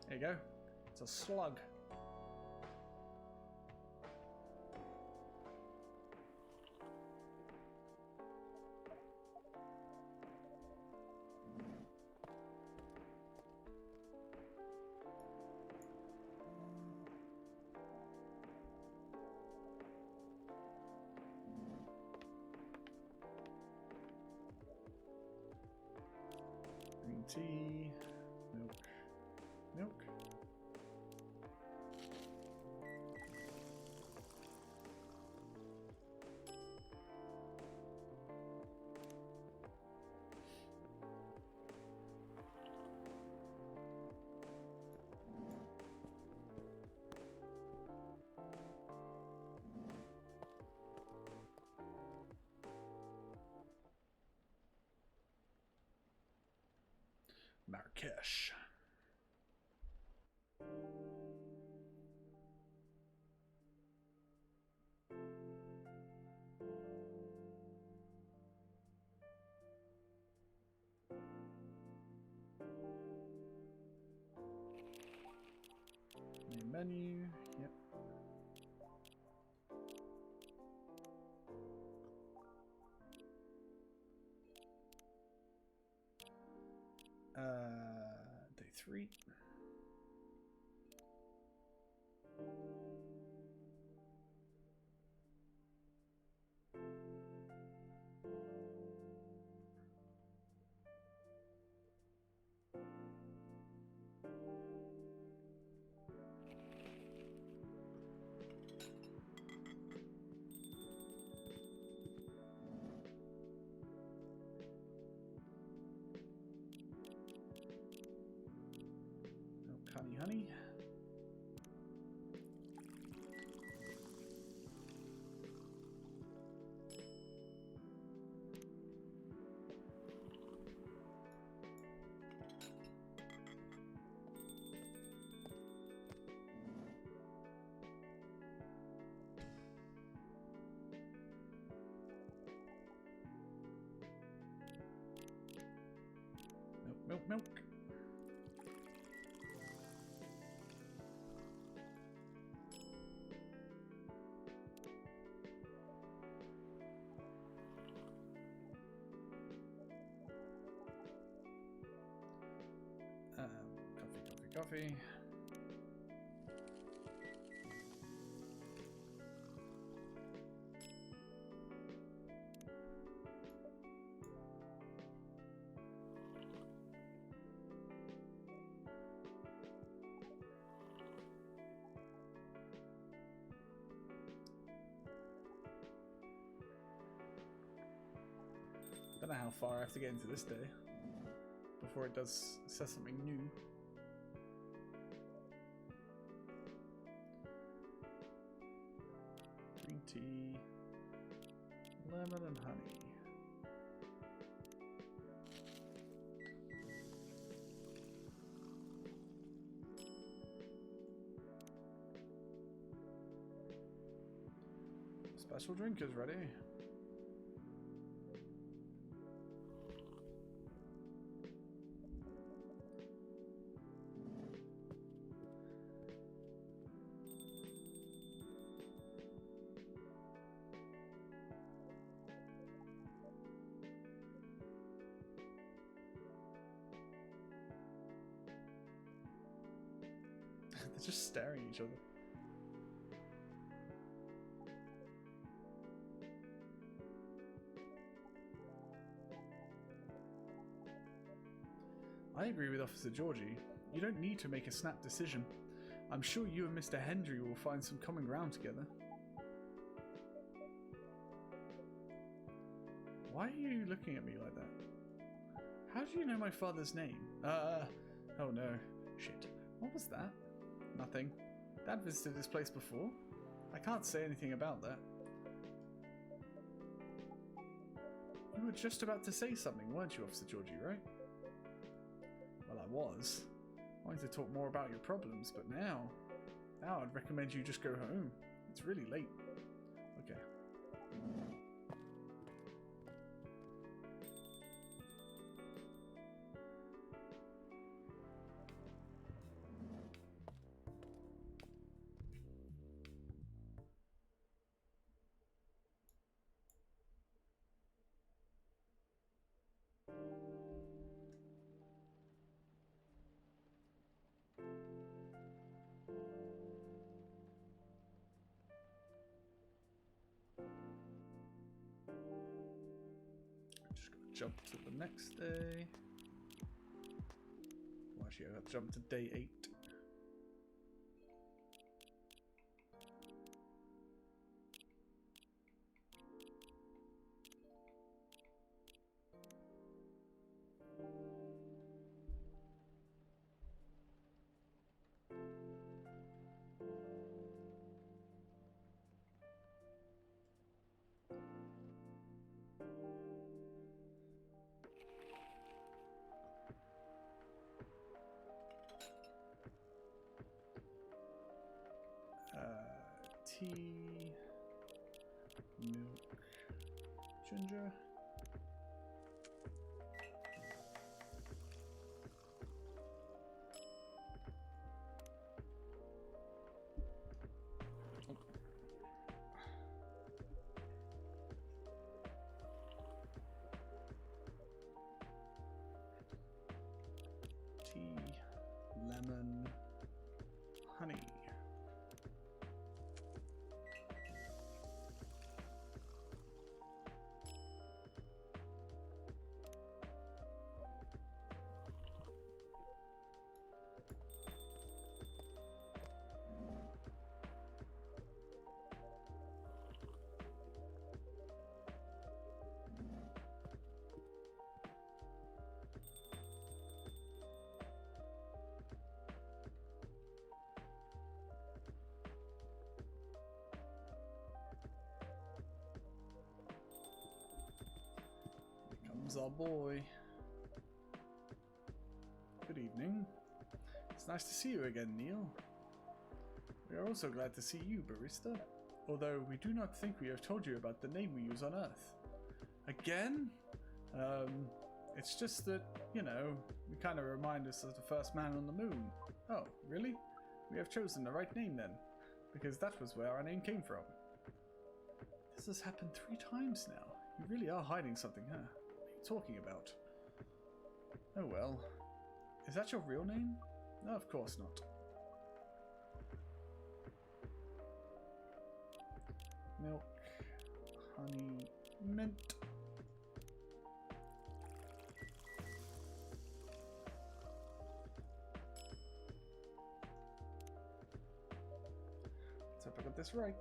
There you go. It's a slug. Green tea. Milk. Marrakesh. Main menu. Yep. Day 3. Honey. Milk. Coffee. Don't know how far I have to get into this day before it says something new. Green tea, lemon and honey. Special drink is ready. They're just staring at each other. I agree with Officer Georgie. You don't need to make a snap decision. I'm sure you and Mr. Hendry will find some common ground together. Why are you looking at me like that? How do you know my father's name? Oh no. Shit. What was that? Nothing. Dad visited this place before? I can't say anything about that. You were just about to say something, weren't you, Officer Georgie, right? Well, I was. I wanted to talk more about your problems, but now I'd recommend you just go home. It's really late. Okay. Jump to the next day. Well, actually, I got to jump to day 8. Tea, milk, ginger. Tea, lemon, honey. Our boy. Good evening. It's nice to see you again, Neil. We are also glad to see you, Barista. Although we do not think we have told you about the name we use on Earth. Again? It's just that, you know, we kind of remind us of the first man on the moon. Oh, really? We have chosen the right name then, because that was where our name came from. This has happened 3 times now. You really are hiding something, huh? Talking about? Oh well. Is that your real name? No, of course not. Milk, honey, mint. Let's hope I got this right.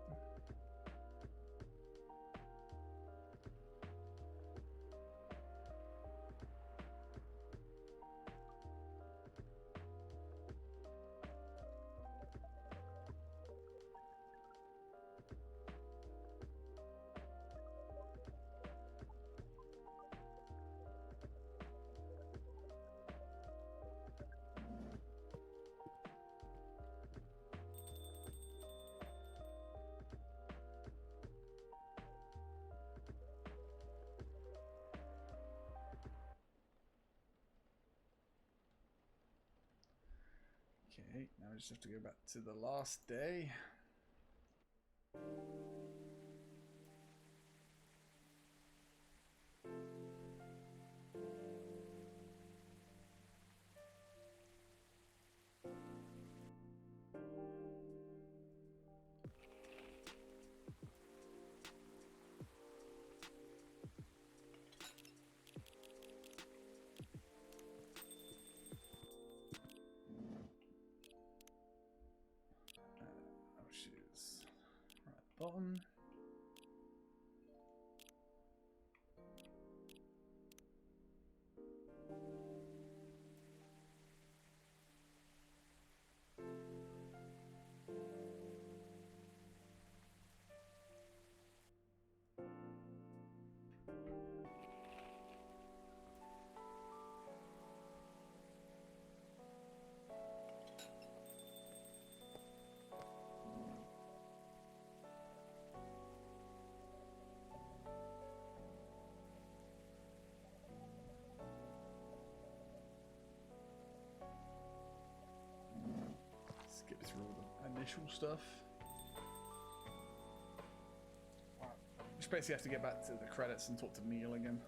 Okay, now we just have to go back to the last day. Which is right at the bottom. Skip through all the initial stuff. Just basically have to get back to the credits and talk to Neil again.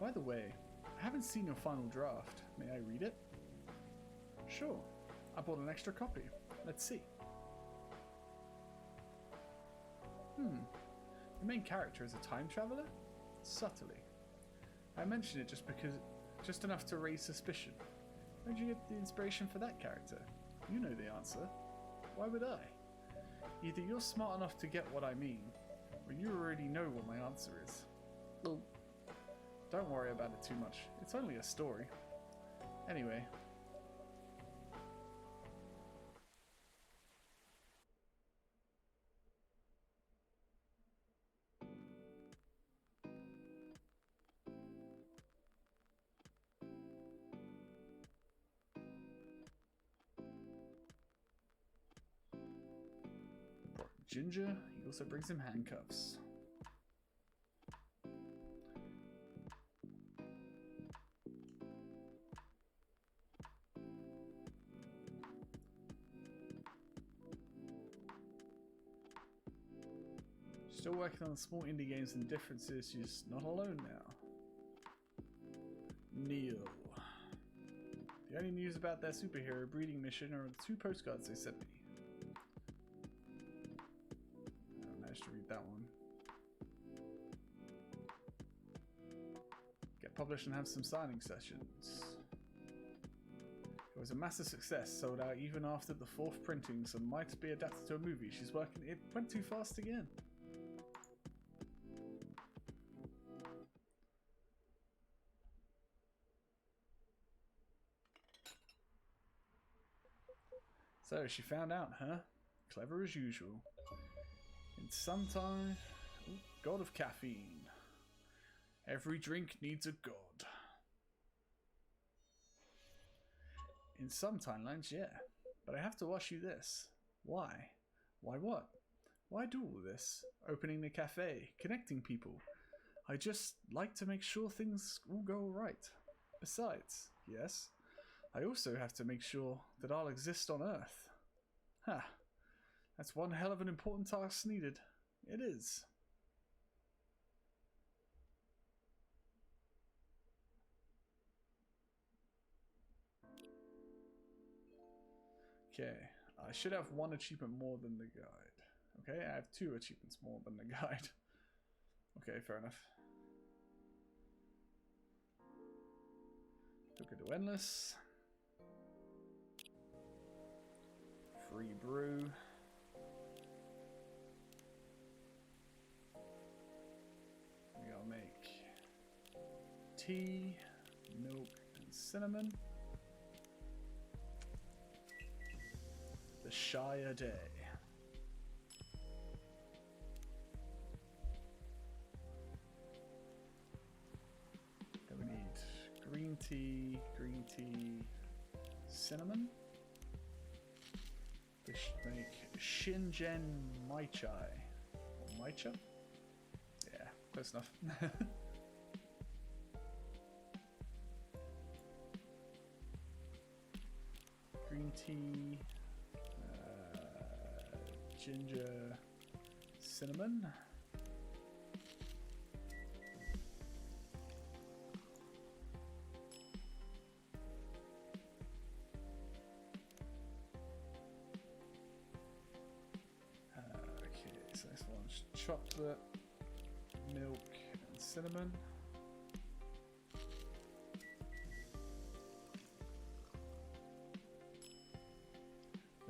By the way, I haven't seen your final draft. May I read it? Sure. I bought an extra copy. Let's see. The main character is a time traveler? Subtly. I mention it just enough to raise suspicion. Where'd you get the inspiration for that character? You know the answer. Why would I? Either you're smart enough to get what I mean, or you already know what my answer is. Oh. Don't worry about it too much. It's only a story. Anyway. Ginger, he also brings him handcuffs. Still working on small indie games and differences, she's not alone now. Neil. The only news about their superhero breeding mission are the 2 postcards they sent me. To read that one. Get published and have some signing sessions. It was a massive success, sold out even after the 4th printing, so might be adapted to a movie. She's working. It went too fast again. So she found out, huh? Clever as usual. In some time, god of caffeine. Every drink needs a god. In some timelines, yeah. But I have to ask you this. Why? Why what? Why do all this? Opening the cafe, connecting people. I just like to make sure things all go alright. Besides, yes, I also have to make sure that I'll exist on Earth. Ha. That's one hell of an important task needed. It is. Okay, I should have 1 achievement more than the guide. Okay, I have 2 achievements more than the guide. Okay, fair enough. Took it to Endless. Free brew. I'll make tea, milk, and cinnamon. The Shire Day. Then we need green tea, cinnamon. make Shingen Maichai. Or Maicha? Yeah, close enough. Green tea, ginger, cinnamon. Okay, so this one's chocolate, milk, and cinnamon.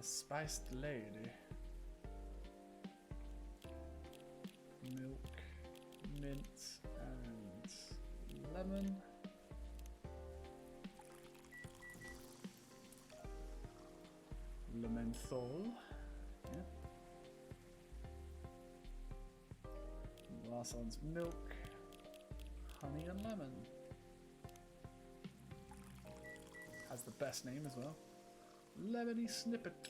Spiced lady. Milk, mint, and lemon. Lementhol. Yeah. And the last one's milk, honey, and lemon. Has the best name as well. Lemony Snippet.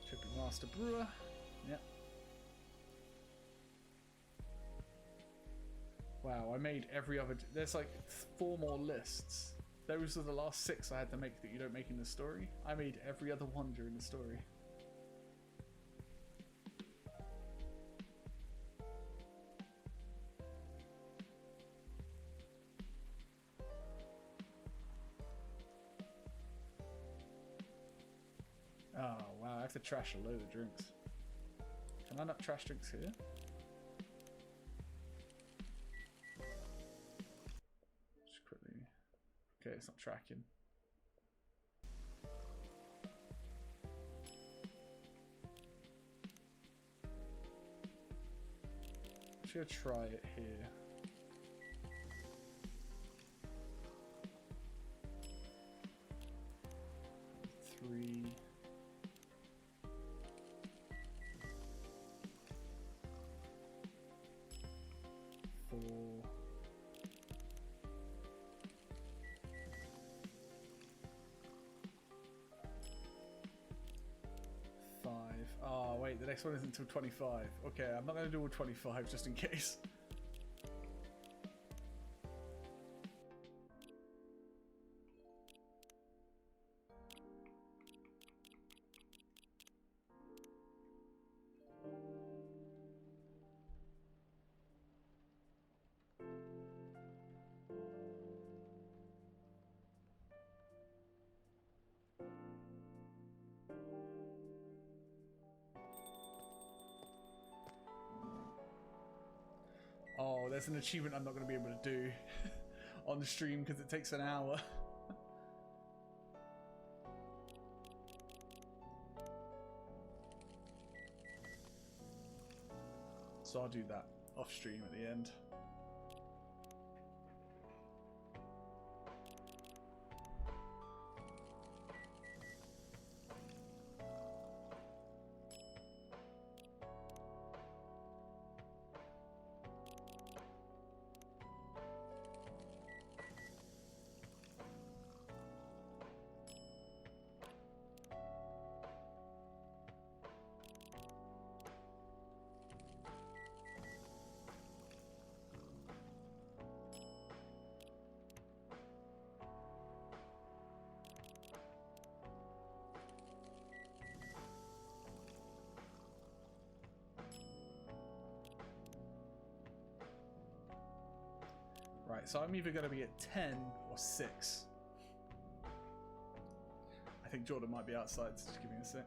Tripping Master Brewer. Yep. Wow, I made every other... There's like 4 more lists. Those are the last 6 I had to make that you don't make in the story. I made every other one during the story. Oh, wow, I have to trash a load of drinks. Can I not trash drinks here? Just quickly... Okay, it's not tracking. I'm just gonna try it here. Three... 4... 5. Oh wait, the next one isn't until 25. Okay, I'm not going to do all 25 just in case. Oh, there's an achievement I'm not going to be able to do on the stream because it takes an hour. So I'll do that off stream at the end. Right, so I'm either going to be at 10 or 6. I think Jordan might be outside, so just give me a sec.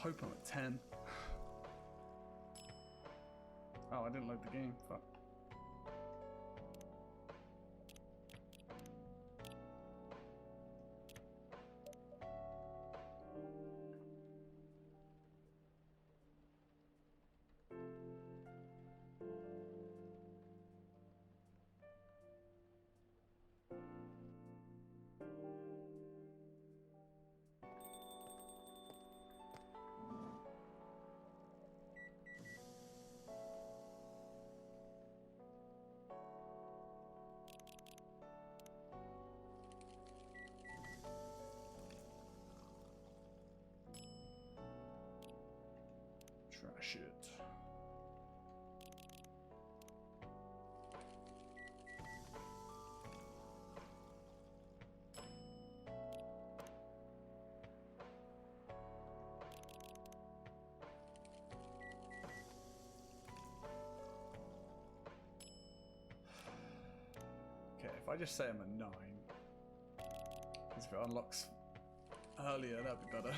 hope I'm at 10. Oh, I didn't load the game. Fuck. Trash it. Okay, if I just say I'm a 9, because if it unlocks earlier, that'd be better.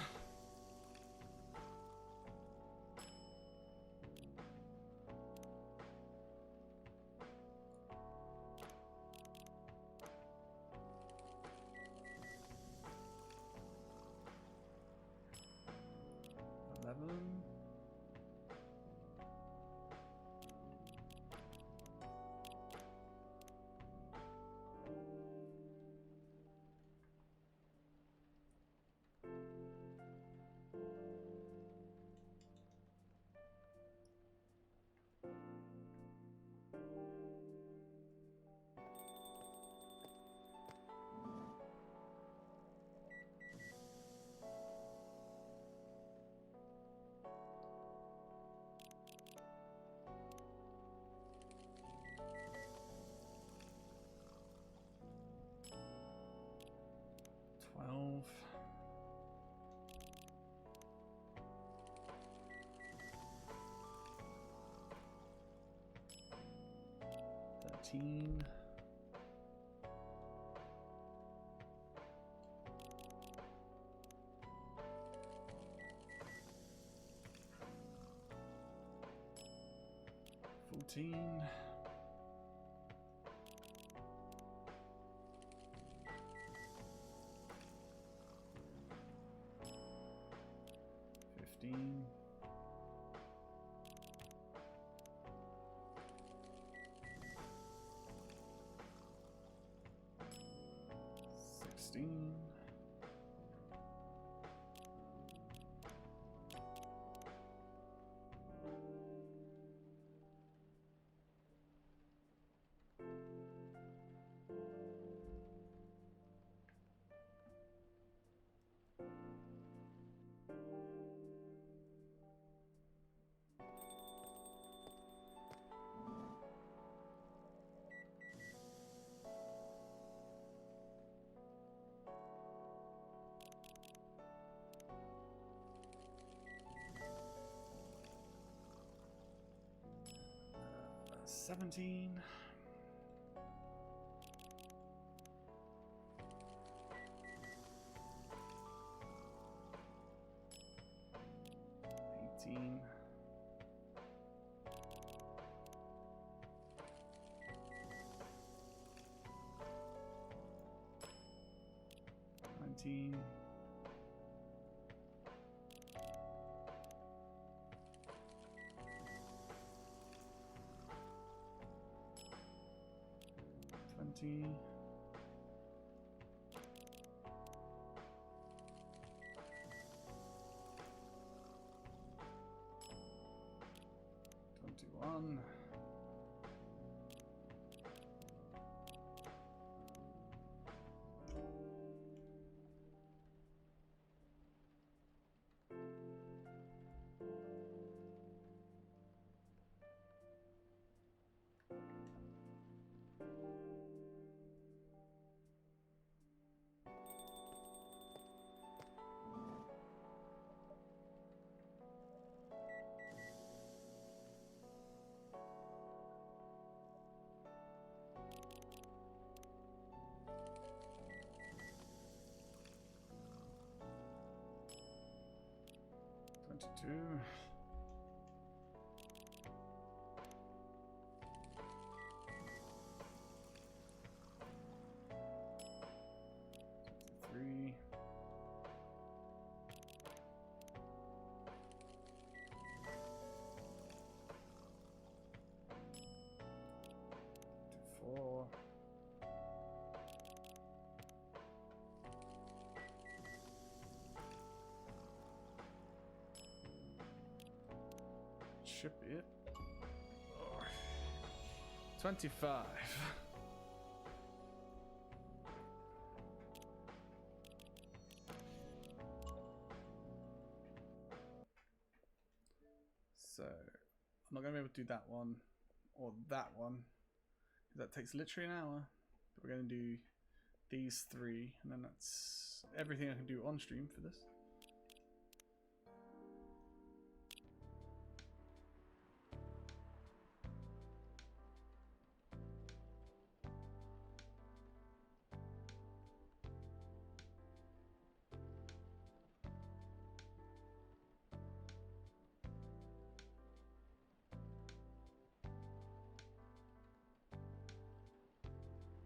$13. $14. $15. $16. $17. $18. $19. $20. $21. 22. Three. Four. Ship it. Oh. 25. So, I'm not going to be able to do that one or that one. That takes literally an hour. But we're going to do these three, and then that's everything I can do on stream for this.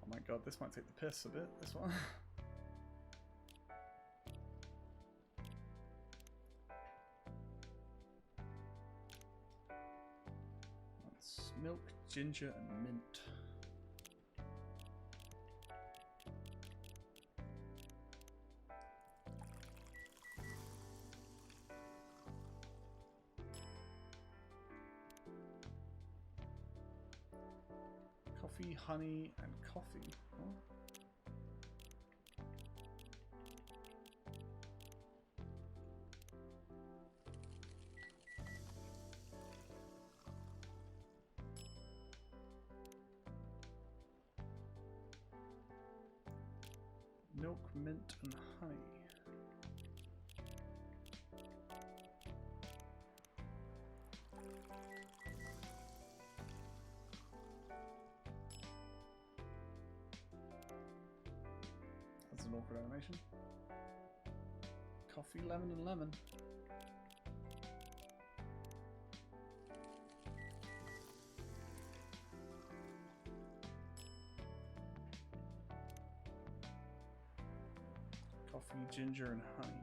Oh my god, this might take the piss a bit, this one. That's milk, ginger, and mint. Coffee, honey, and coffee. Oh. Milk, mint, and honey. That's an awkward animation. Coffee, lemon, and lemon. Coffee, ginger, and honey.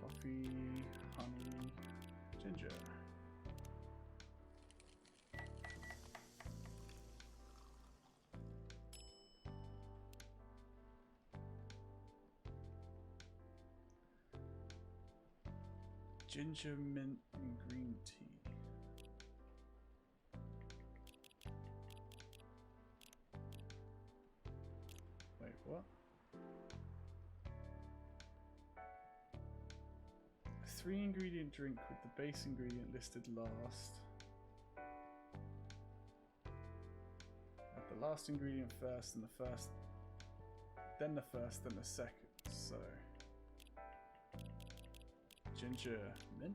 Coffee, honey, ginger. Ginger, mint, and green tea. Wait, what? A 3-ingredient drink with the base ingredient listed last. Add the last ingredient first, and the first, then the first, then the second. So. Ginger, mint.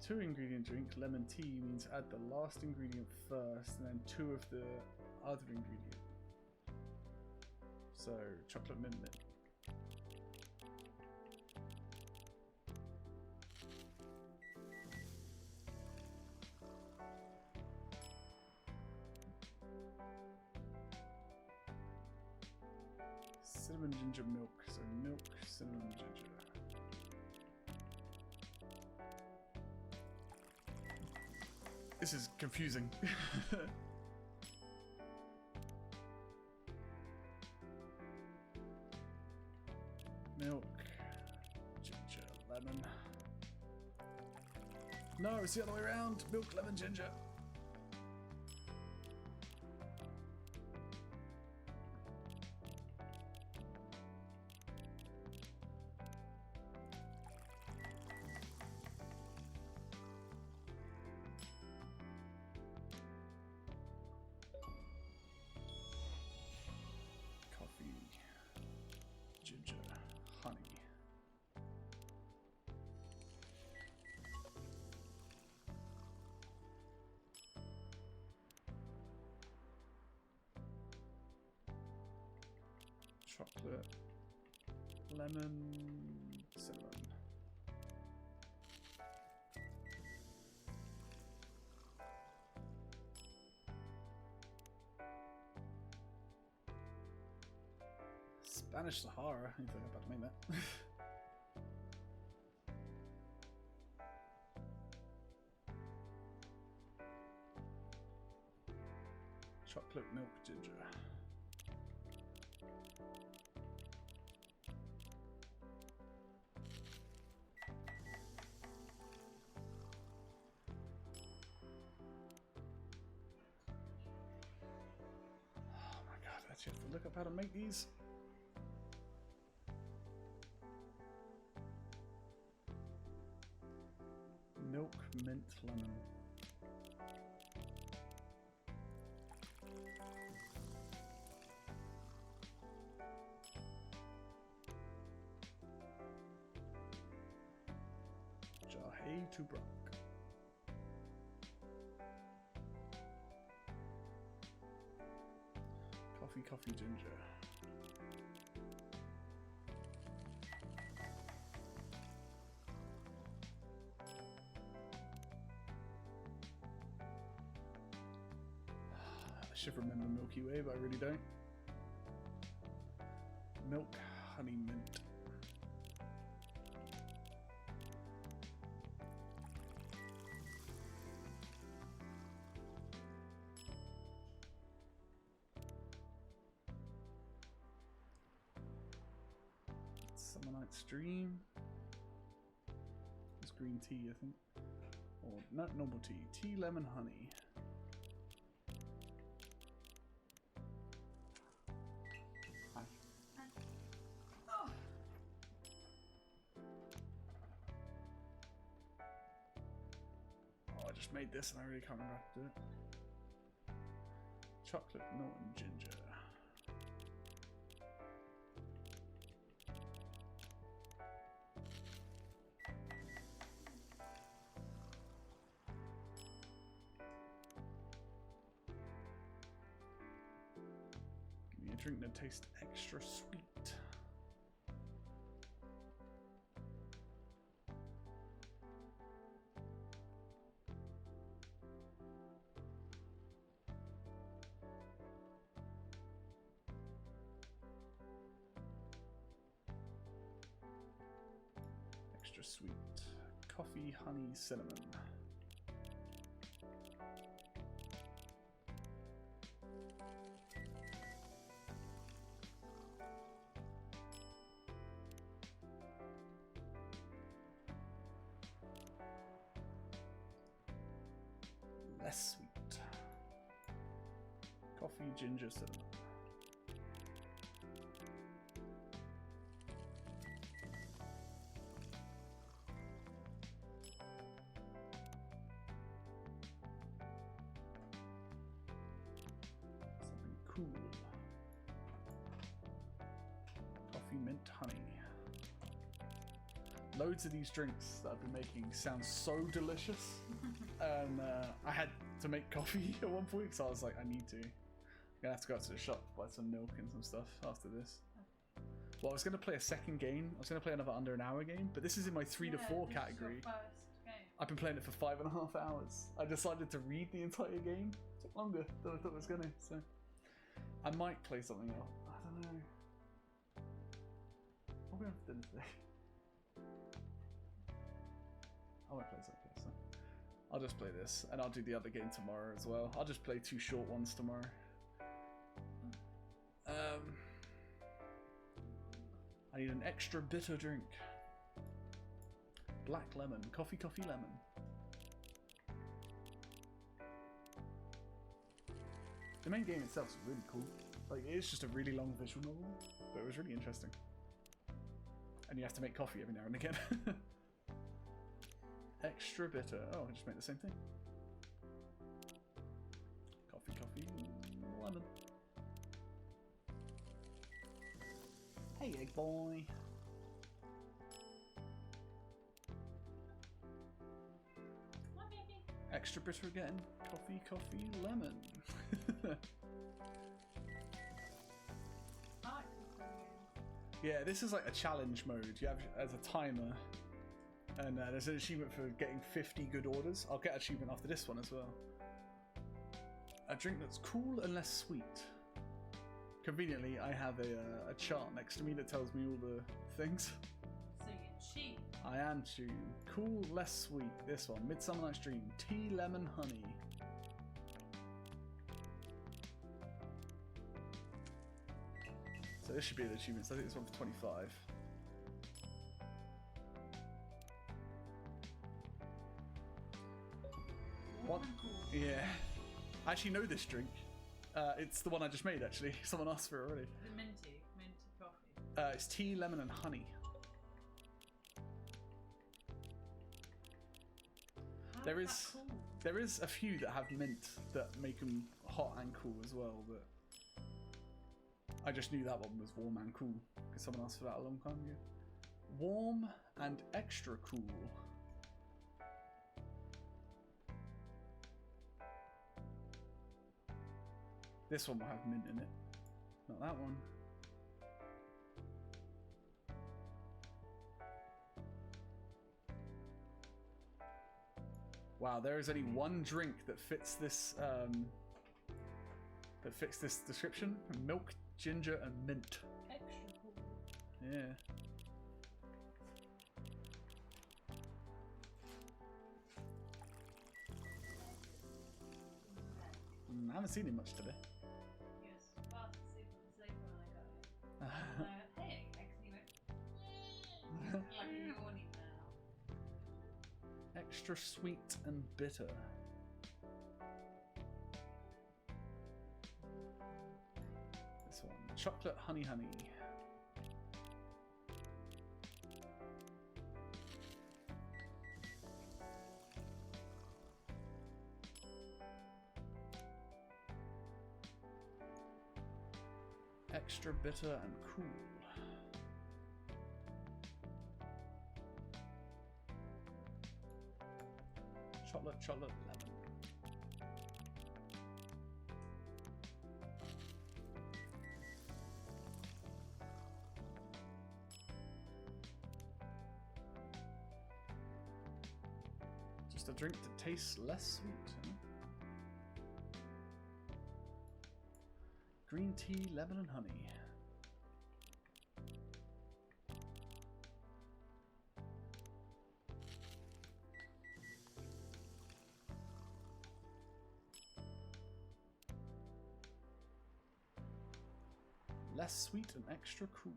Two-ingredient drink, lemon tea, means add the last ingredient first and then 2 of the other ingredient. So, chocolate mint mint. Cinnamon ginger milk, so milk, cinnamon ginger. This is confusing. Milk, ginger, lemon. No, it's the other way around. Milk, lemon, ginger. chocolate, lemon, cinnamon. Spanish Sahara. I think I'm about to make that. Chocolate milk ginger. Oh my god, I actually have to look up how to make these. Milk, mint, lemon. Jahe to Brock. Coffee, ginger. I should remember Milky Way, but I really don't. Milk, honey, mint. Summer Night Stream. It's green tea, I think. Or not normal tea. Tea, lemon, honey. I just made this and I really can't remember how to do it. Chocolate, milk and ginger. Give me a drink that tastes extra sweet. Extra sweet. Coffee, honey, cinnamon. Less sweet. Coffee, ginger, cinnamon. Cool. Coffee, mint, honey. Loads of these drinks that I've been making sound so delicious. And I had to make coffee at one point, so I was like, I need to. I'm gonna have to go out to the shop, buy some milk and some stuff after this. Well, I was gonna play a second game. I was gonna play another under an hour game, but this is in my 3 to 4 category. This is your first game. I've been playing it for 5.5 hours. I decided to read the entire game. It took longer than I thought it was gonna, so I might play something else. I don't know. What are we going for dinner today? I won't play something else. So I'll just play this, and I'll do the other game tomorrow as well. I'll just play 2 short ones tomorrow. I need an extra bitter drink. Black lemon. Coffee, lemon. The main game itself is really cool. Like, it's just a really long visual novel, but it was really interesting. And you have to make coffee every now and again. Extra bitter. Oh, I just made the same thing. Coffee, lemon. Hey, egg boy. What, baby? Extra bitter again. Coffee, lemon. I like this one again. Yeah, this is like a challenge mode. You have as a timer, and there's an achievement for getting 50 good orders. I'll get an achievement after this one as well. A drink that's cool and less sweet. Conveniently, I have a chart next to me that tells me all the things. So you're cheap. I am cheap. Cool, less sweet. This one, Midsummer Night's Dream. Tea, lemon, honey. So this should be the achievements. I think this one for 25. What? Yeah. I actually know this drink. It's the one I just made, actually. Someone asked for it already. The minty coffee. It's tea, lemon, and honey. How There is is- that cool? There is a few that have mint that make them hot and cool as well, but I just knew that one was warm and cool because someone asked for that a long time ago. Warm and extra cool. This one will have mint in it. Not that one. Wow, there is only one drink that fits this description. Milk, ginger, and mint. Extra cool. Yeah. I haven't seen him much today. He was fast asleep on the sofa when I got it. And I went, hey, X, and he went, like a yawning now. Extra sweet and bitter. This one. Chocolate honey honey. Extra bitter and cool. Chocolate lemon. Just a drink that tastes less sweet. Huh? Green tea, lemon and honey. Less sweet and extra cool.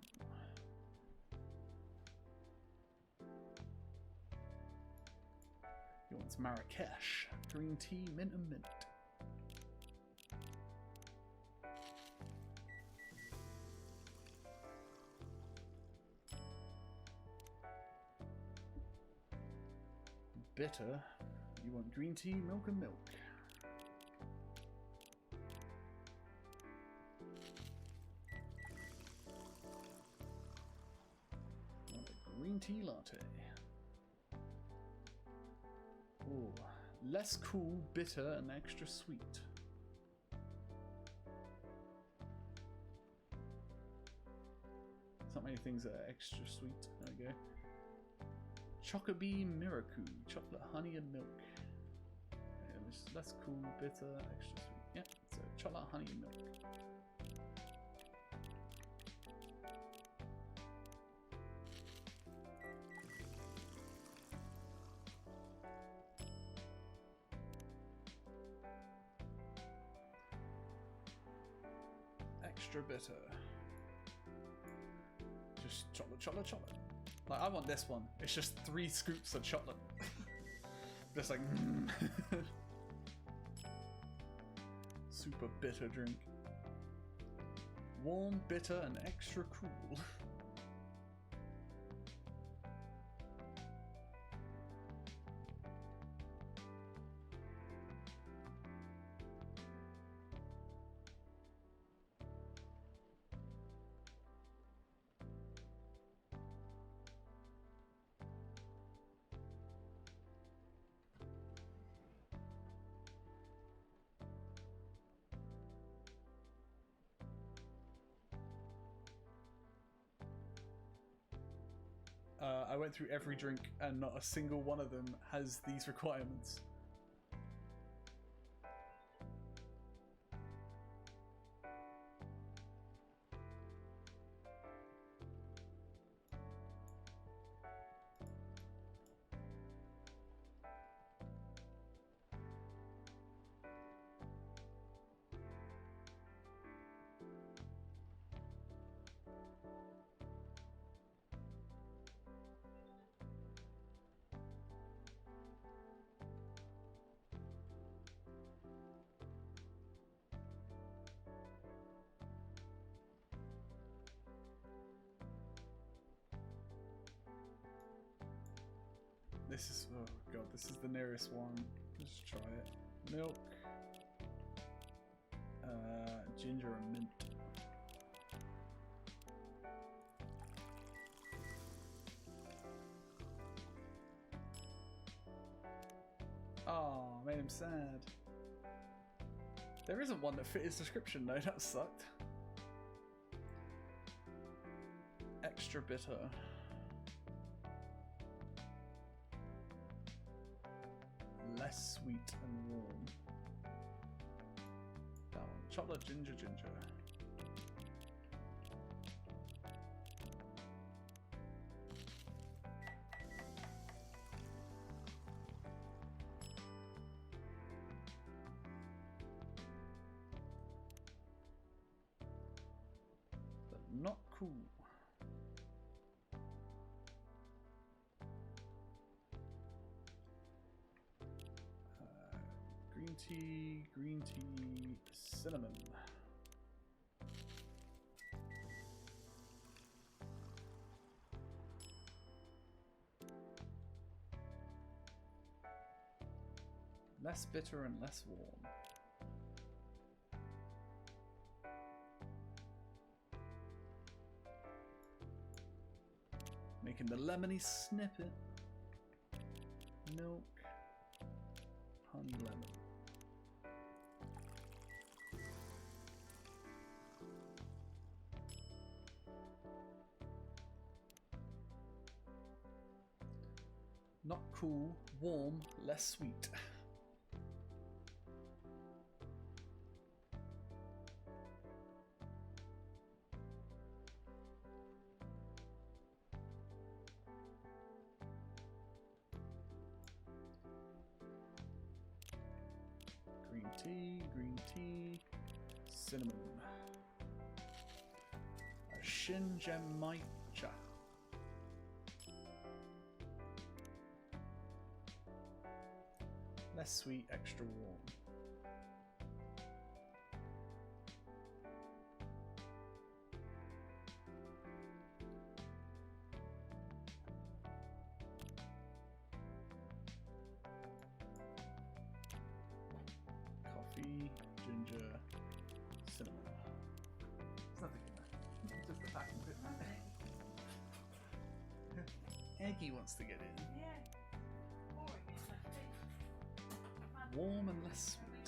He wants Marrakesh. Green tea, mint and mint. Bitter. You want green tea, milk and milk. Want a green tea latte. Ooh, less cool, bitter, and extra sweet. There's not many things that are extra sweet. There we go. Chocobee Miracle, chocolate, honey, and milk. Okay, less cool, bitter, extra sweet. Yep, so chocolate, honey, and milk. Extra bitter. Just chocolate. Like, I want this one. It's just 3 scoops of chocolate. Just like... Super bitter drink. Warm, bitter, and extra cool. I went through every drink and not a single one of them has these requirements. This is, oh god, this is the nearest one. Let's try it. Milk. Ginger and mint. Oh, made him sad. There isn't one that fit his description though, that sucked. Extra bitter. Less sweet and warm. That one. Chocolate ginger. But not cool. Green tea, cinnamon. Less bitter and less warm. Making the lemony snippet. Milk. Honey lemon. Not cool, warm, less sweet. Green tea, cinnamon. A Shingemaicha. Less sweet, extra warm. Coffee, ginger, cinnamon. There's nothing in there. Just the packing bit. Eggy wants to get in. Yeah. Boring, it's Warm and less sweet.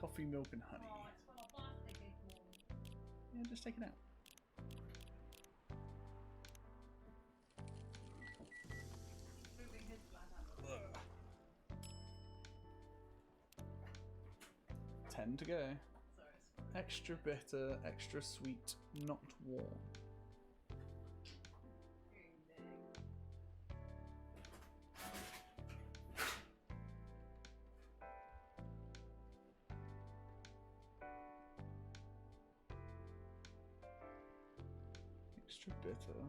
Coffee, milk, and honey. Oh, it's full of plastic, it's warm. Yeah, just take it out. Moving his flat out. 10 to go. Sorry, it's Extra bitter, extra sweet, not warm. Extra bitter.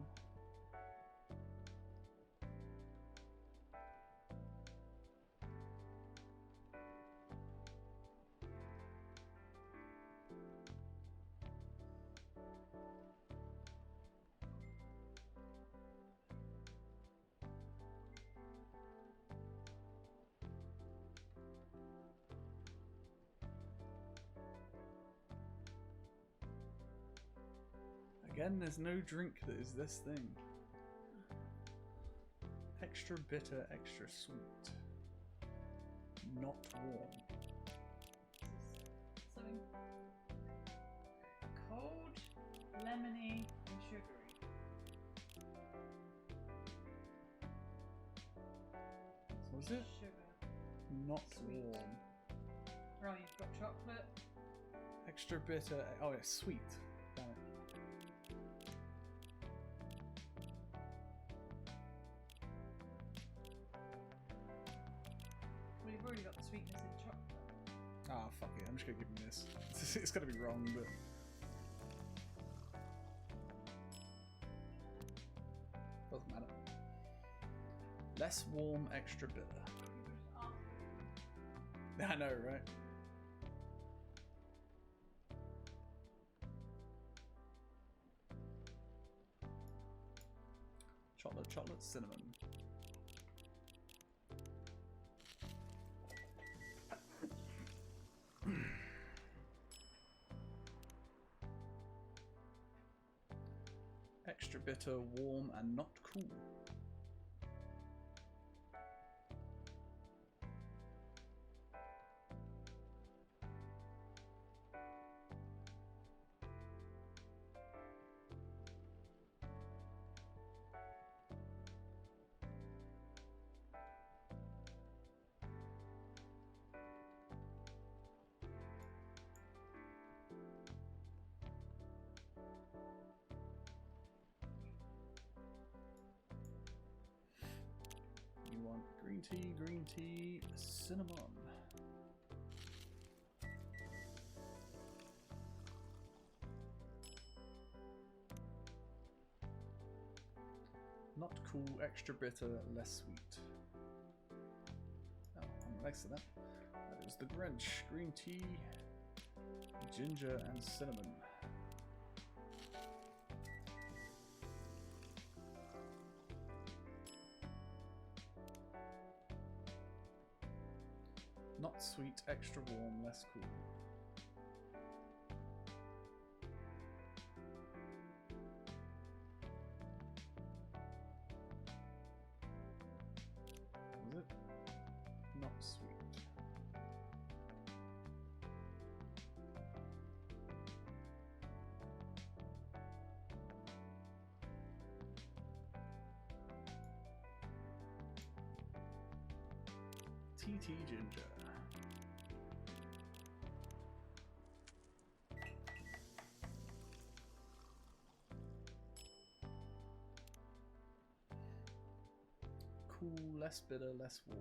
Again, there's no drink that is this thing. Extra bitter, extra sweet. Not warm. something cold, lemony, and sugary. Is it? Sugar. Not Sweet. warm. Right, you've got chocolate. Extra bitter. Oh, yeah, sweet. Damn it. Well, you've already got the sweetness in chocolate. Ah, fuck it. I'm just gonna give him this. It's gonna be wrong, but. Doesn't matter. Less warm, extra bitter. You just ask. I know, right? Chocolate, chocolate, cinnamon. Extra bitter, warm, and not cool. You want green tea, cinnamon. Not cool, extra bitter, less sweet. Oh, I'm next to that. That is the Grinch. Green tea, ginger, and cinnamon. Not sweet, extra warm, less cool. Was it? Not sweet. TT ginger. Cool, less bitter, less warm.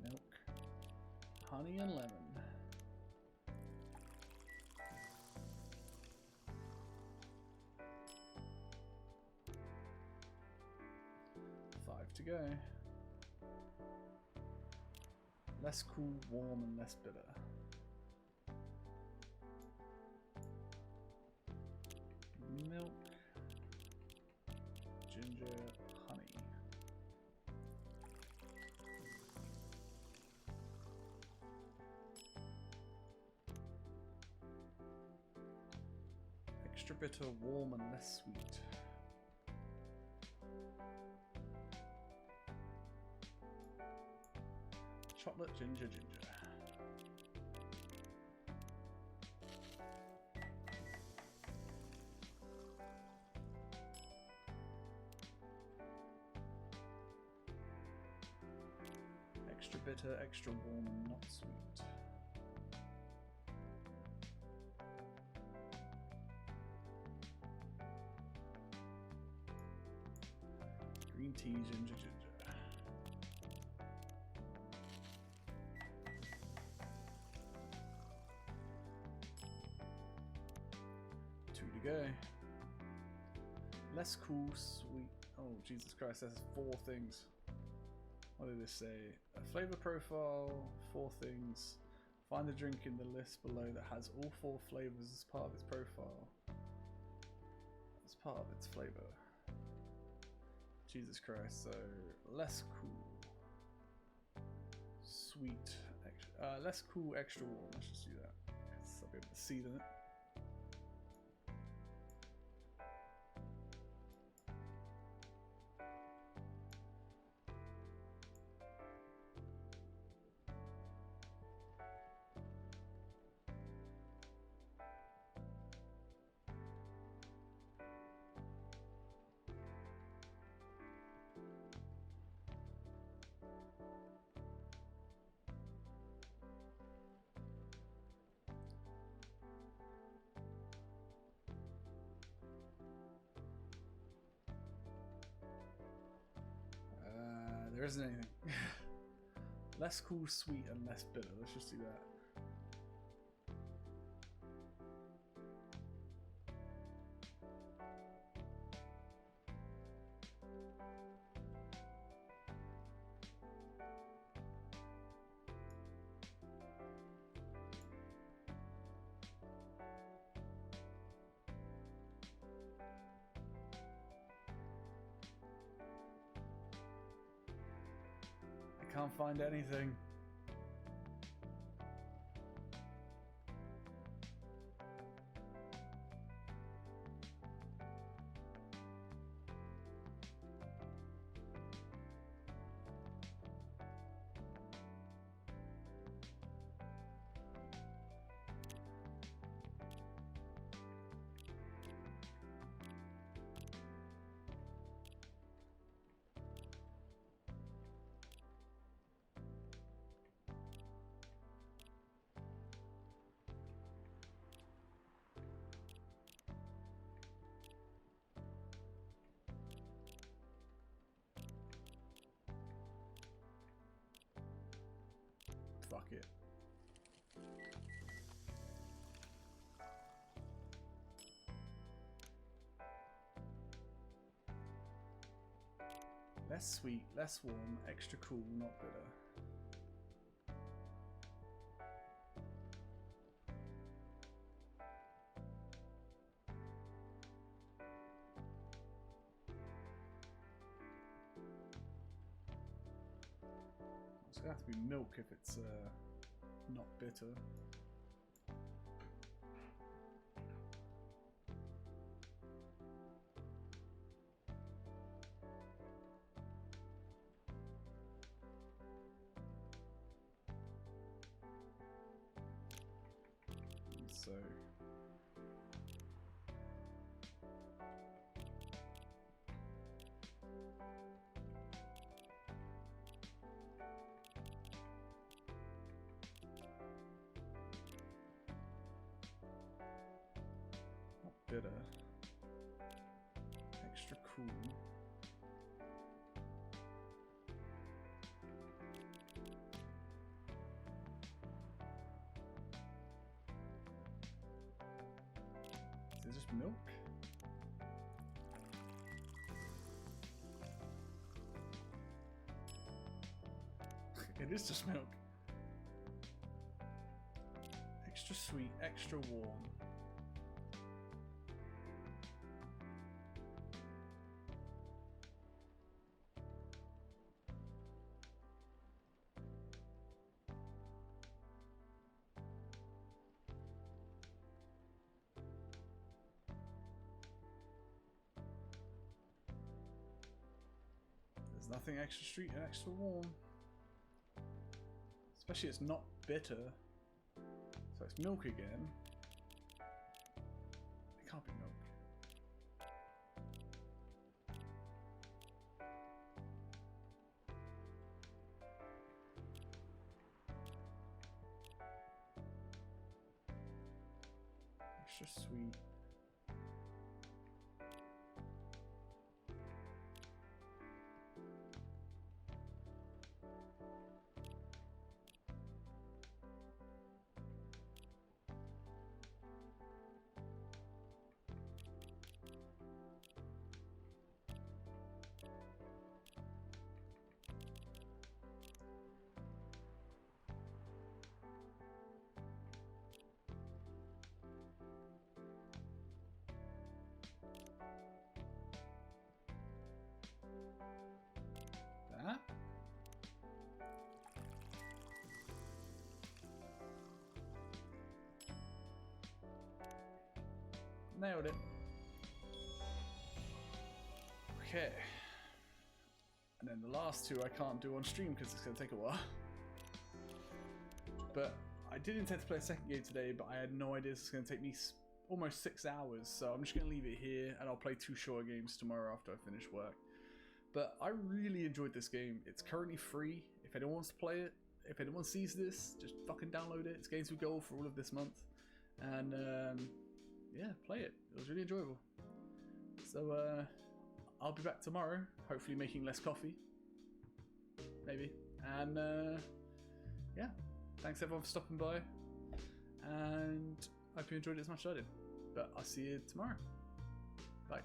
Milk, honey and lemon. Five to go. Less cool, warm, and less bitter. Milk, ginger, honey. Extra bitter, warm, and less sweet. Chocolate, ginger, ginger. Extra bitter, extra warm, and not sweet. Green tea, ginger, ginger. Two to go. Less cool, sweet. Oh, Jesus Christ, that's 4 things. What did this say? A flavor profile, 4 things. Find a drink in the list below that has all 4 flavors as part of its profile. As part of its flavor. Jesus Christ, so less cool. Sweet. Less cool, extra warm. Let's just do that. 'Cause I'll be able to see that. there isn't anything. Less cool, sweet, and less bitter. Let's just do that. Can't find anything. Fuck it. Less sweet, less warm, extra cool, not bitter. It's gonna have to be milk if it's not bitter. So not bitter, extra cool. Is it just milk? It is just milk. Extra sweet, extra warm. There's nothing extra sweet and extra warm. Especially it's not bitter. So it's milk again. It can't be milk. Extra sweet. That? Nailed it. Okay. And then the last two I can't do on stream because it's going to take a while. But I did intend to play a second game today, but I had no idea it's going to take me almost 6 hours. So I'm just going to leave it here and I'll play 2 shorter games tomorrow after I finish work. But I really enjoyed this game. It's currently free. If anyone wants to play it, if anyone sees this, just fucking download it. It's Games with Gold for all of this month. And yeah, play it. It was really enjoyable. So I'll be back tomorrow, hopefully making less coffee. maybe. And yeah, thanks everyone for stopping by, and I hope you enjoyed it as much as I did. But I'll see you tomorrow. Bye.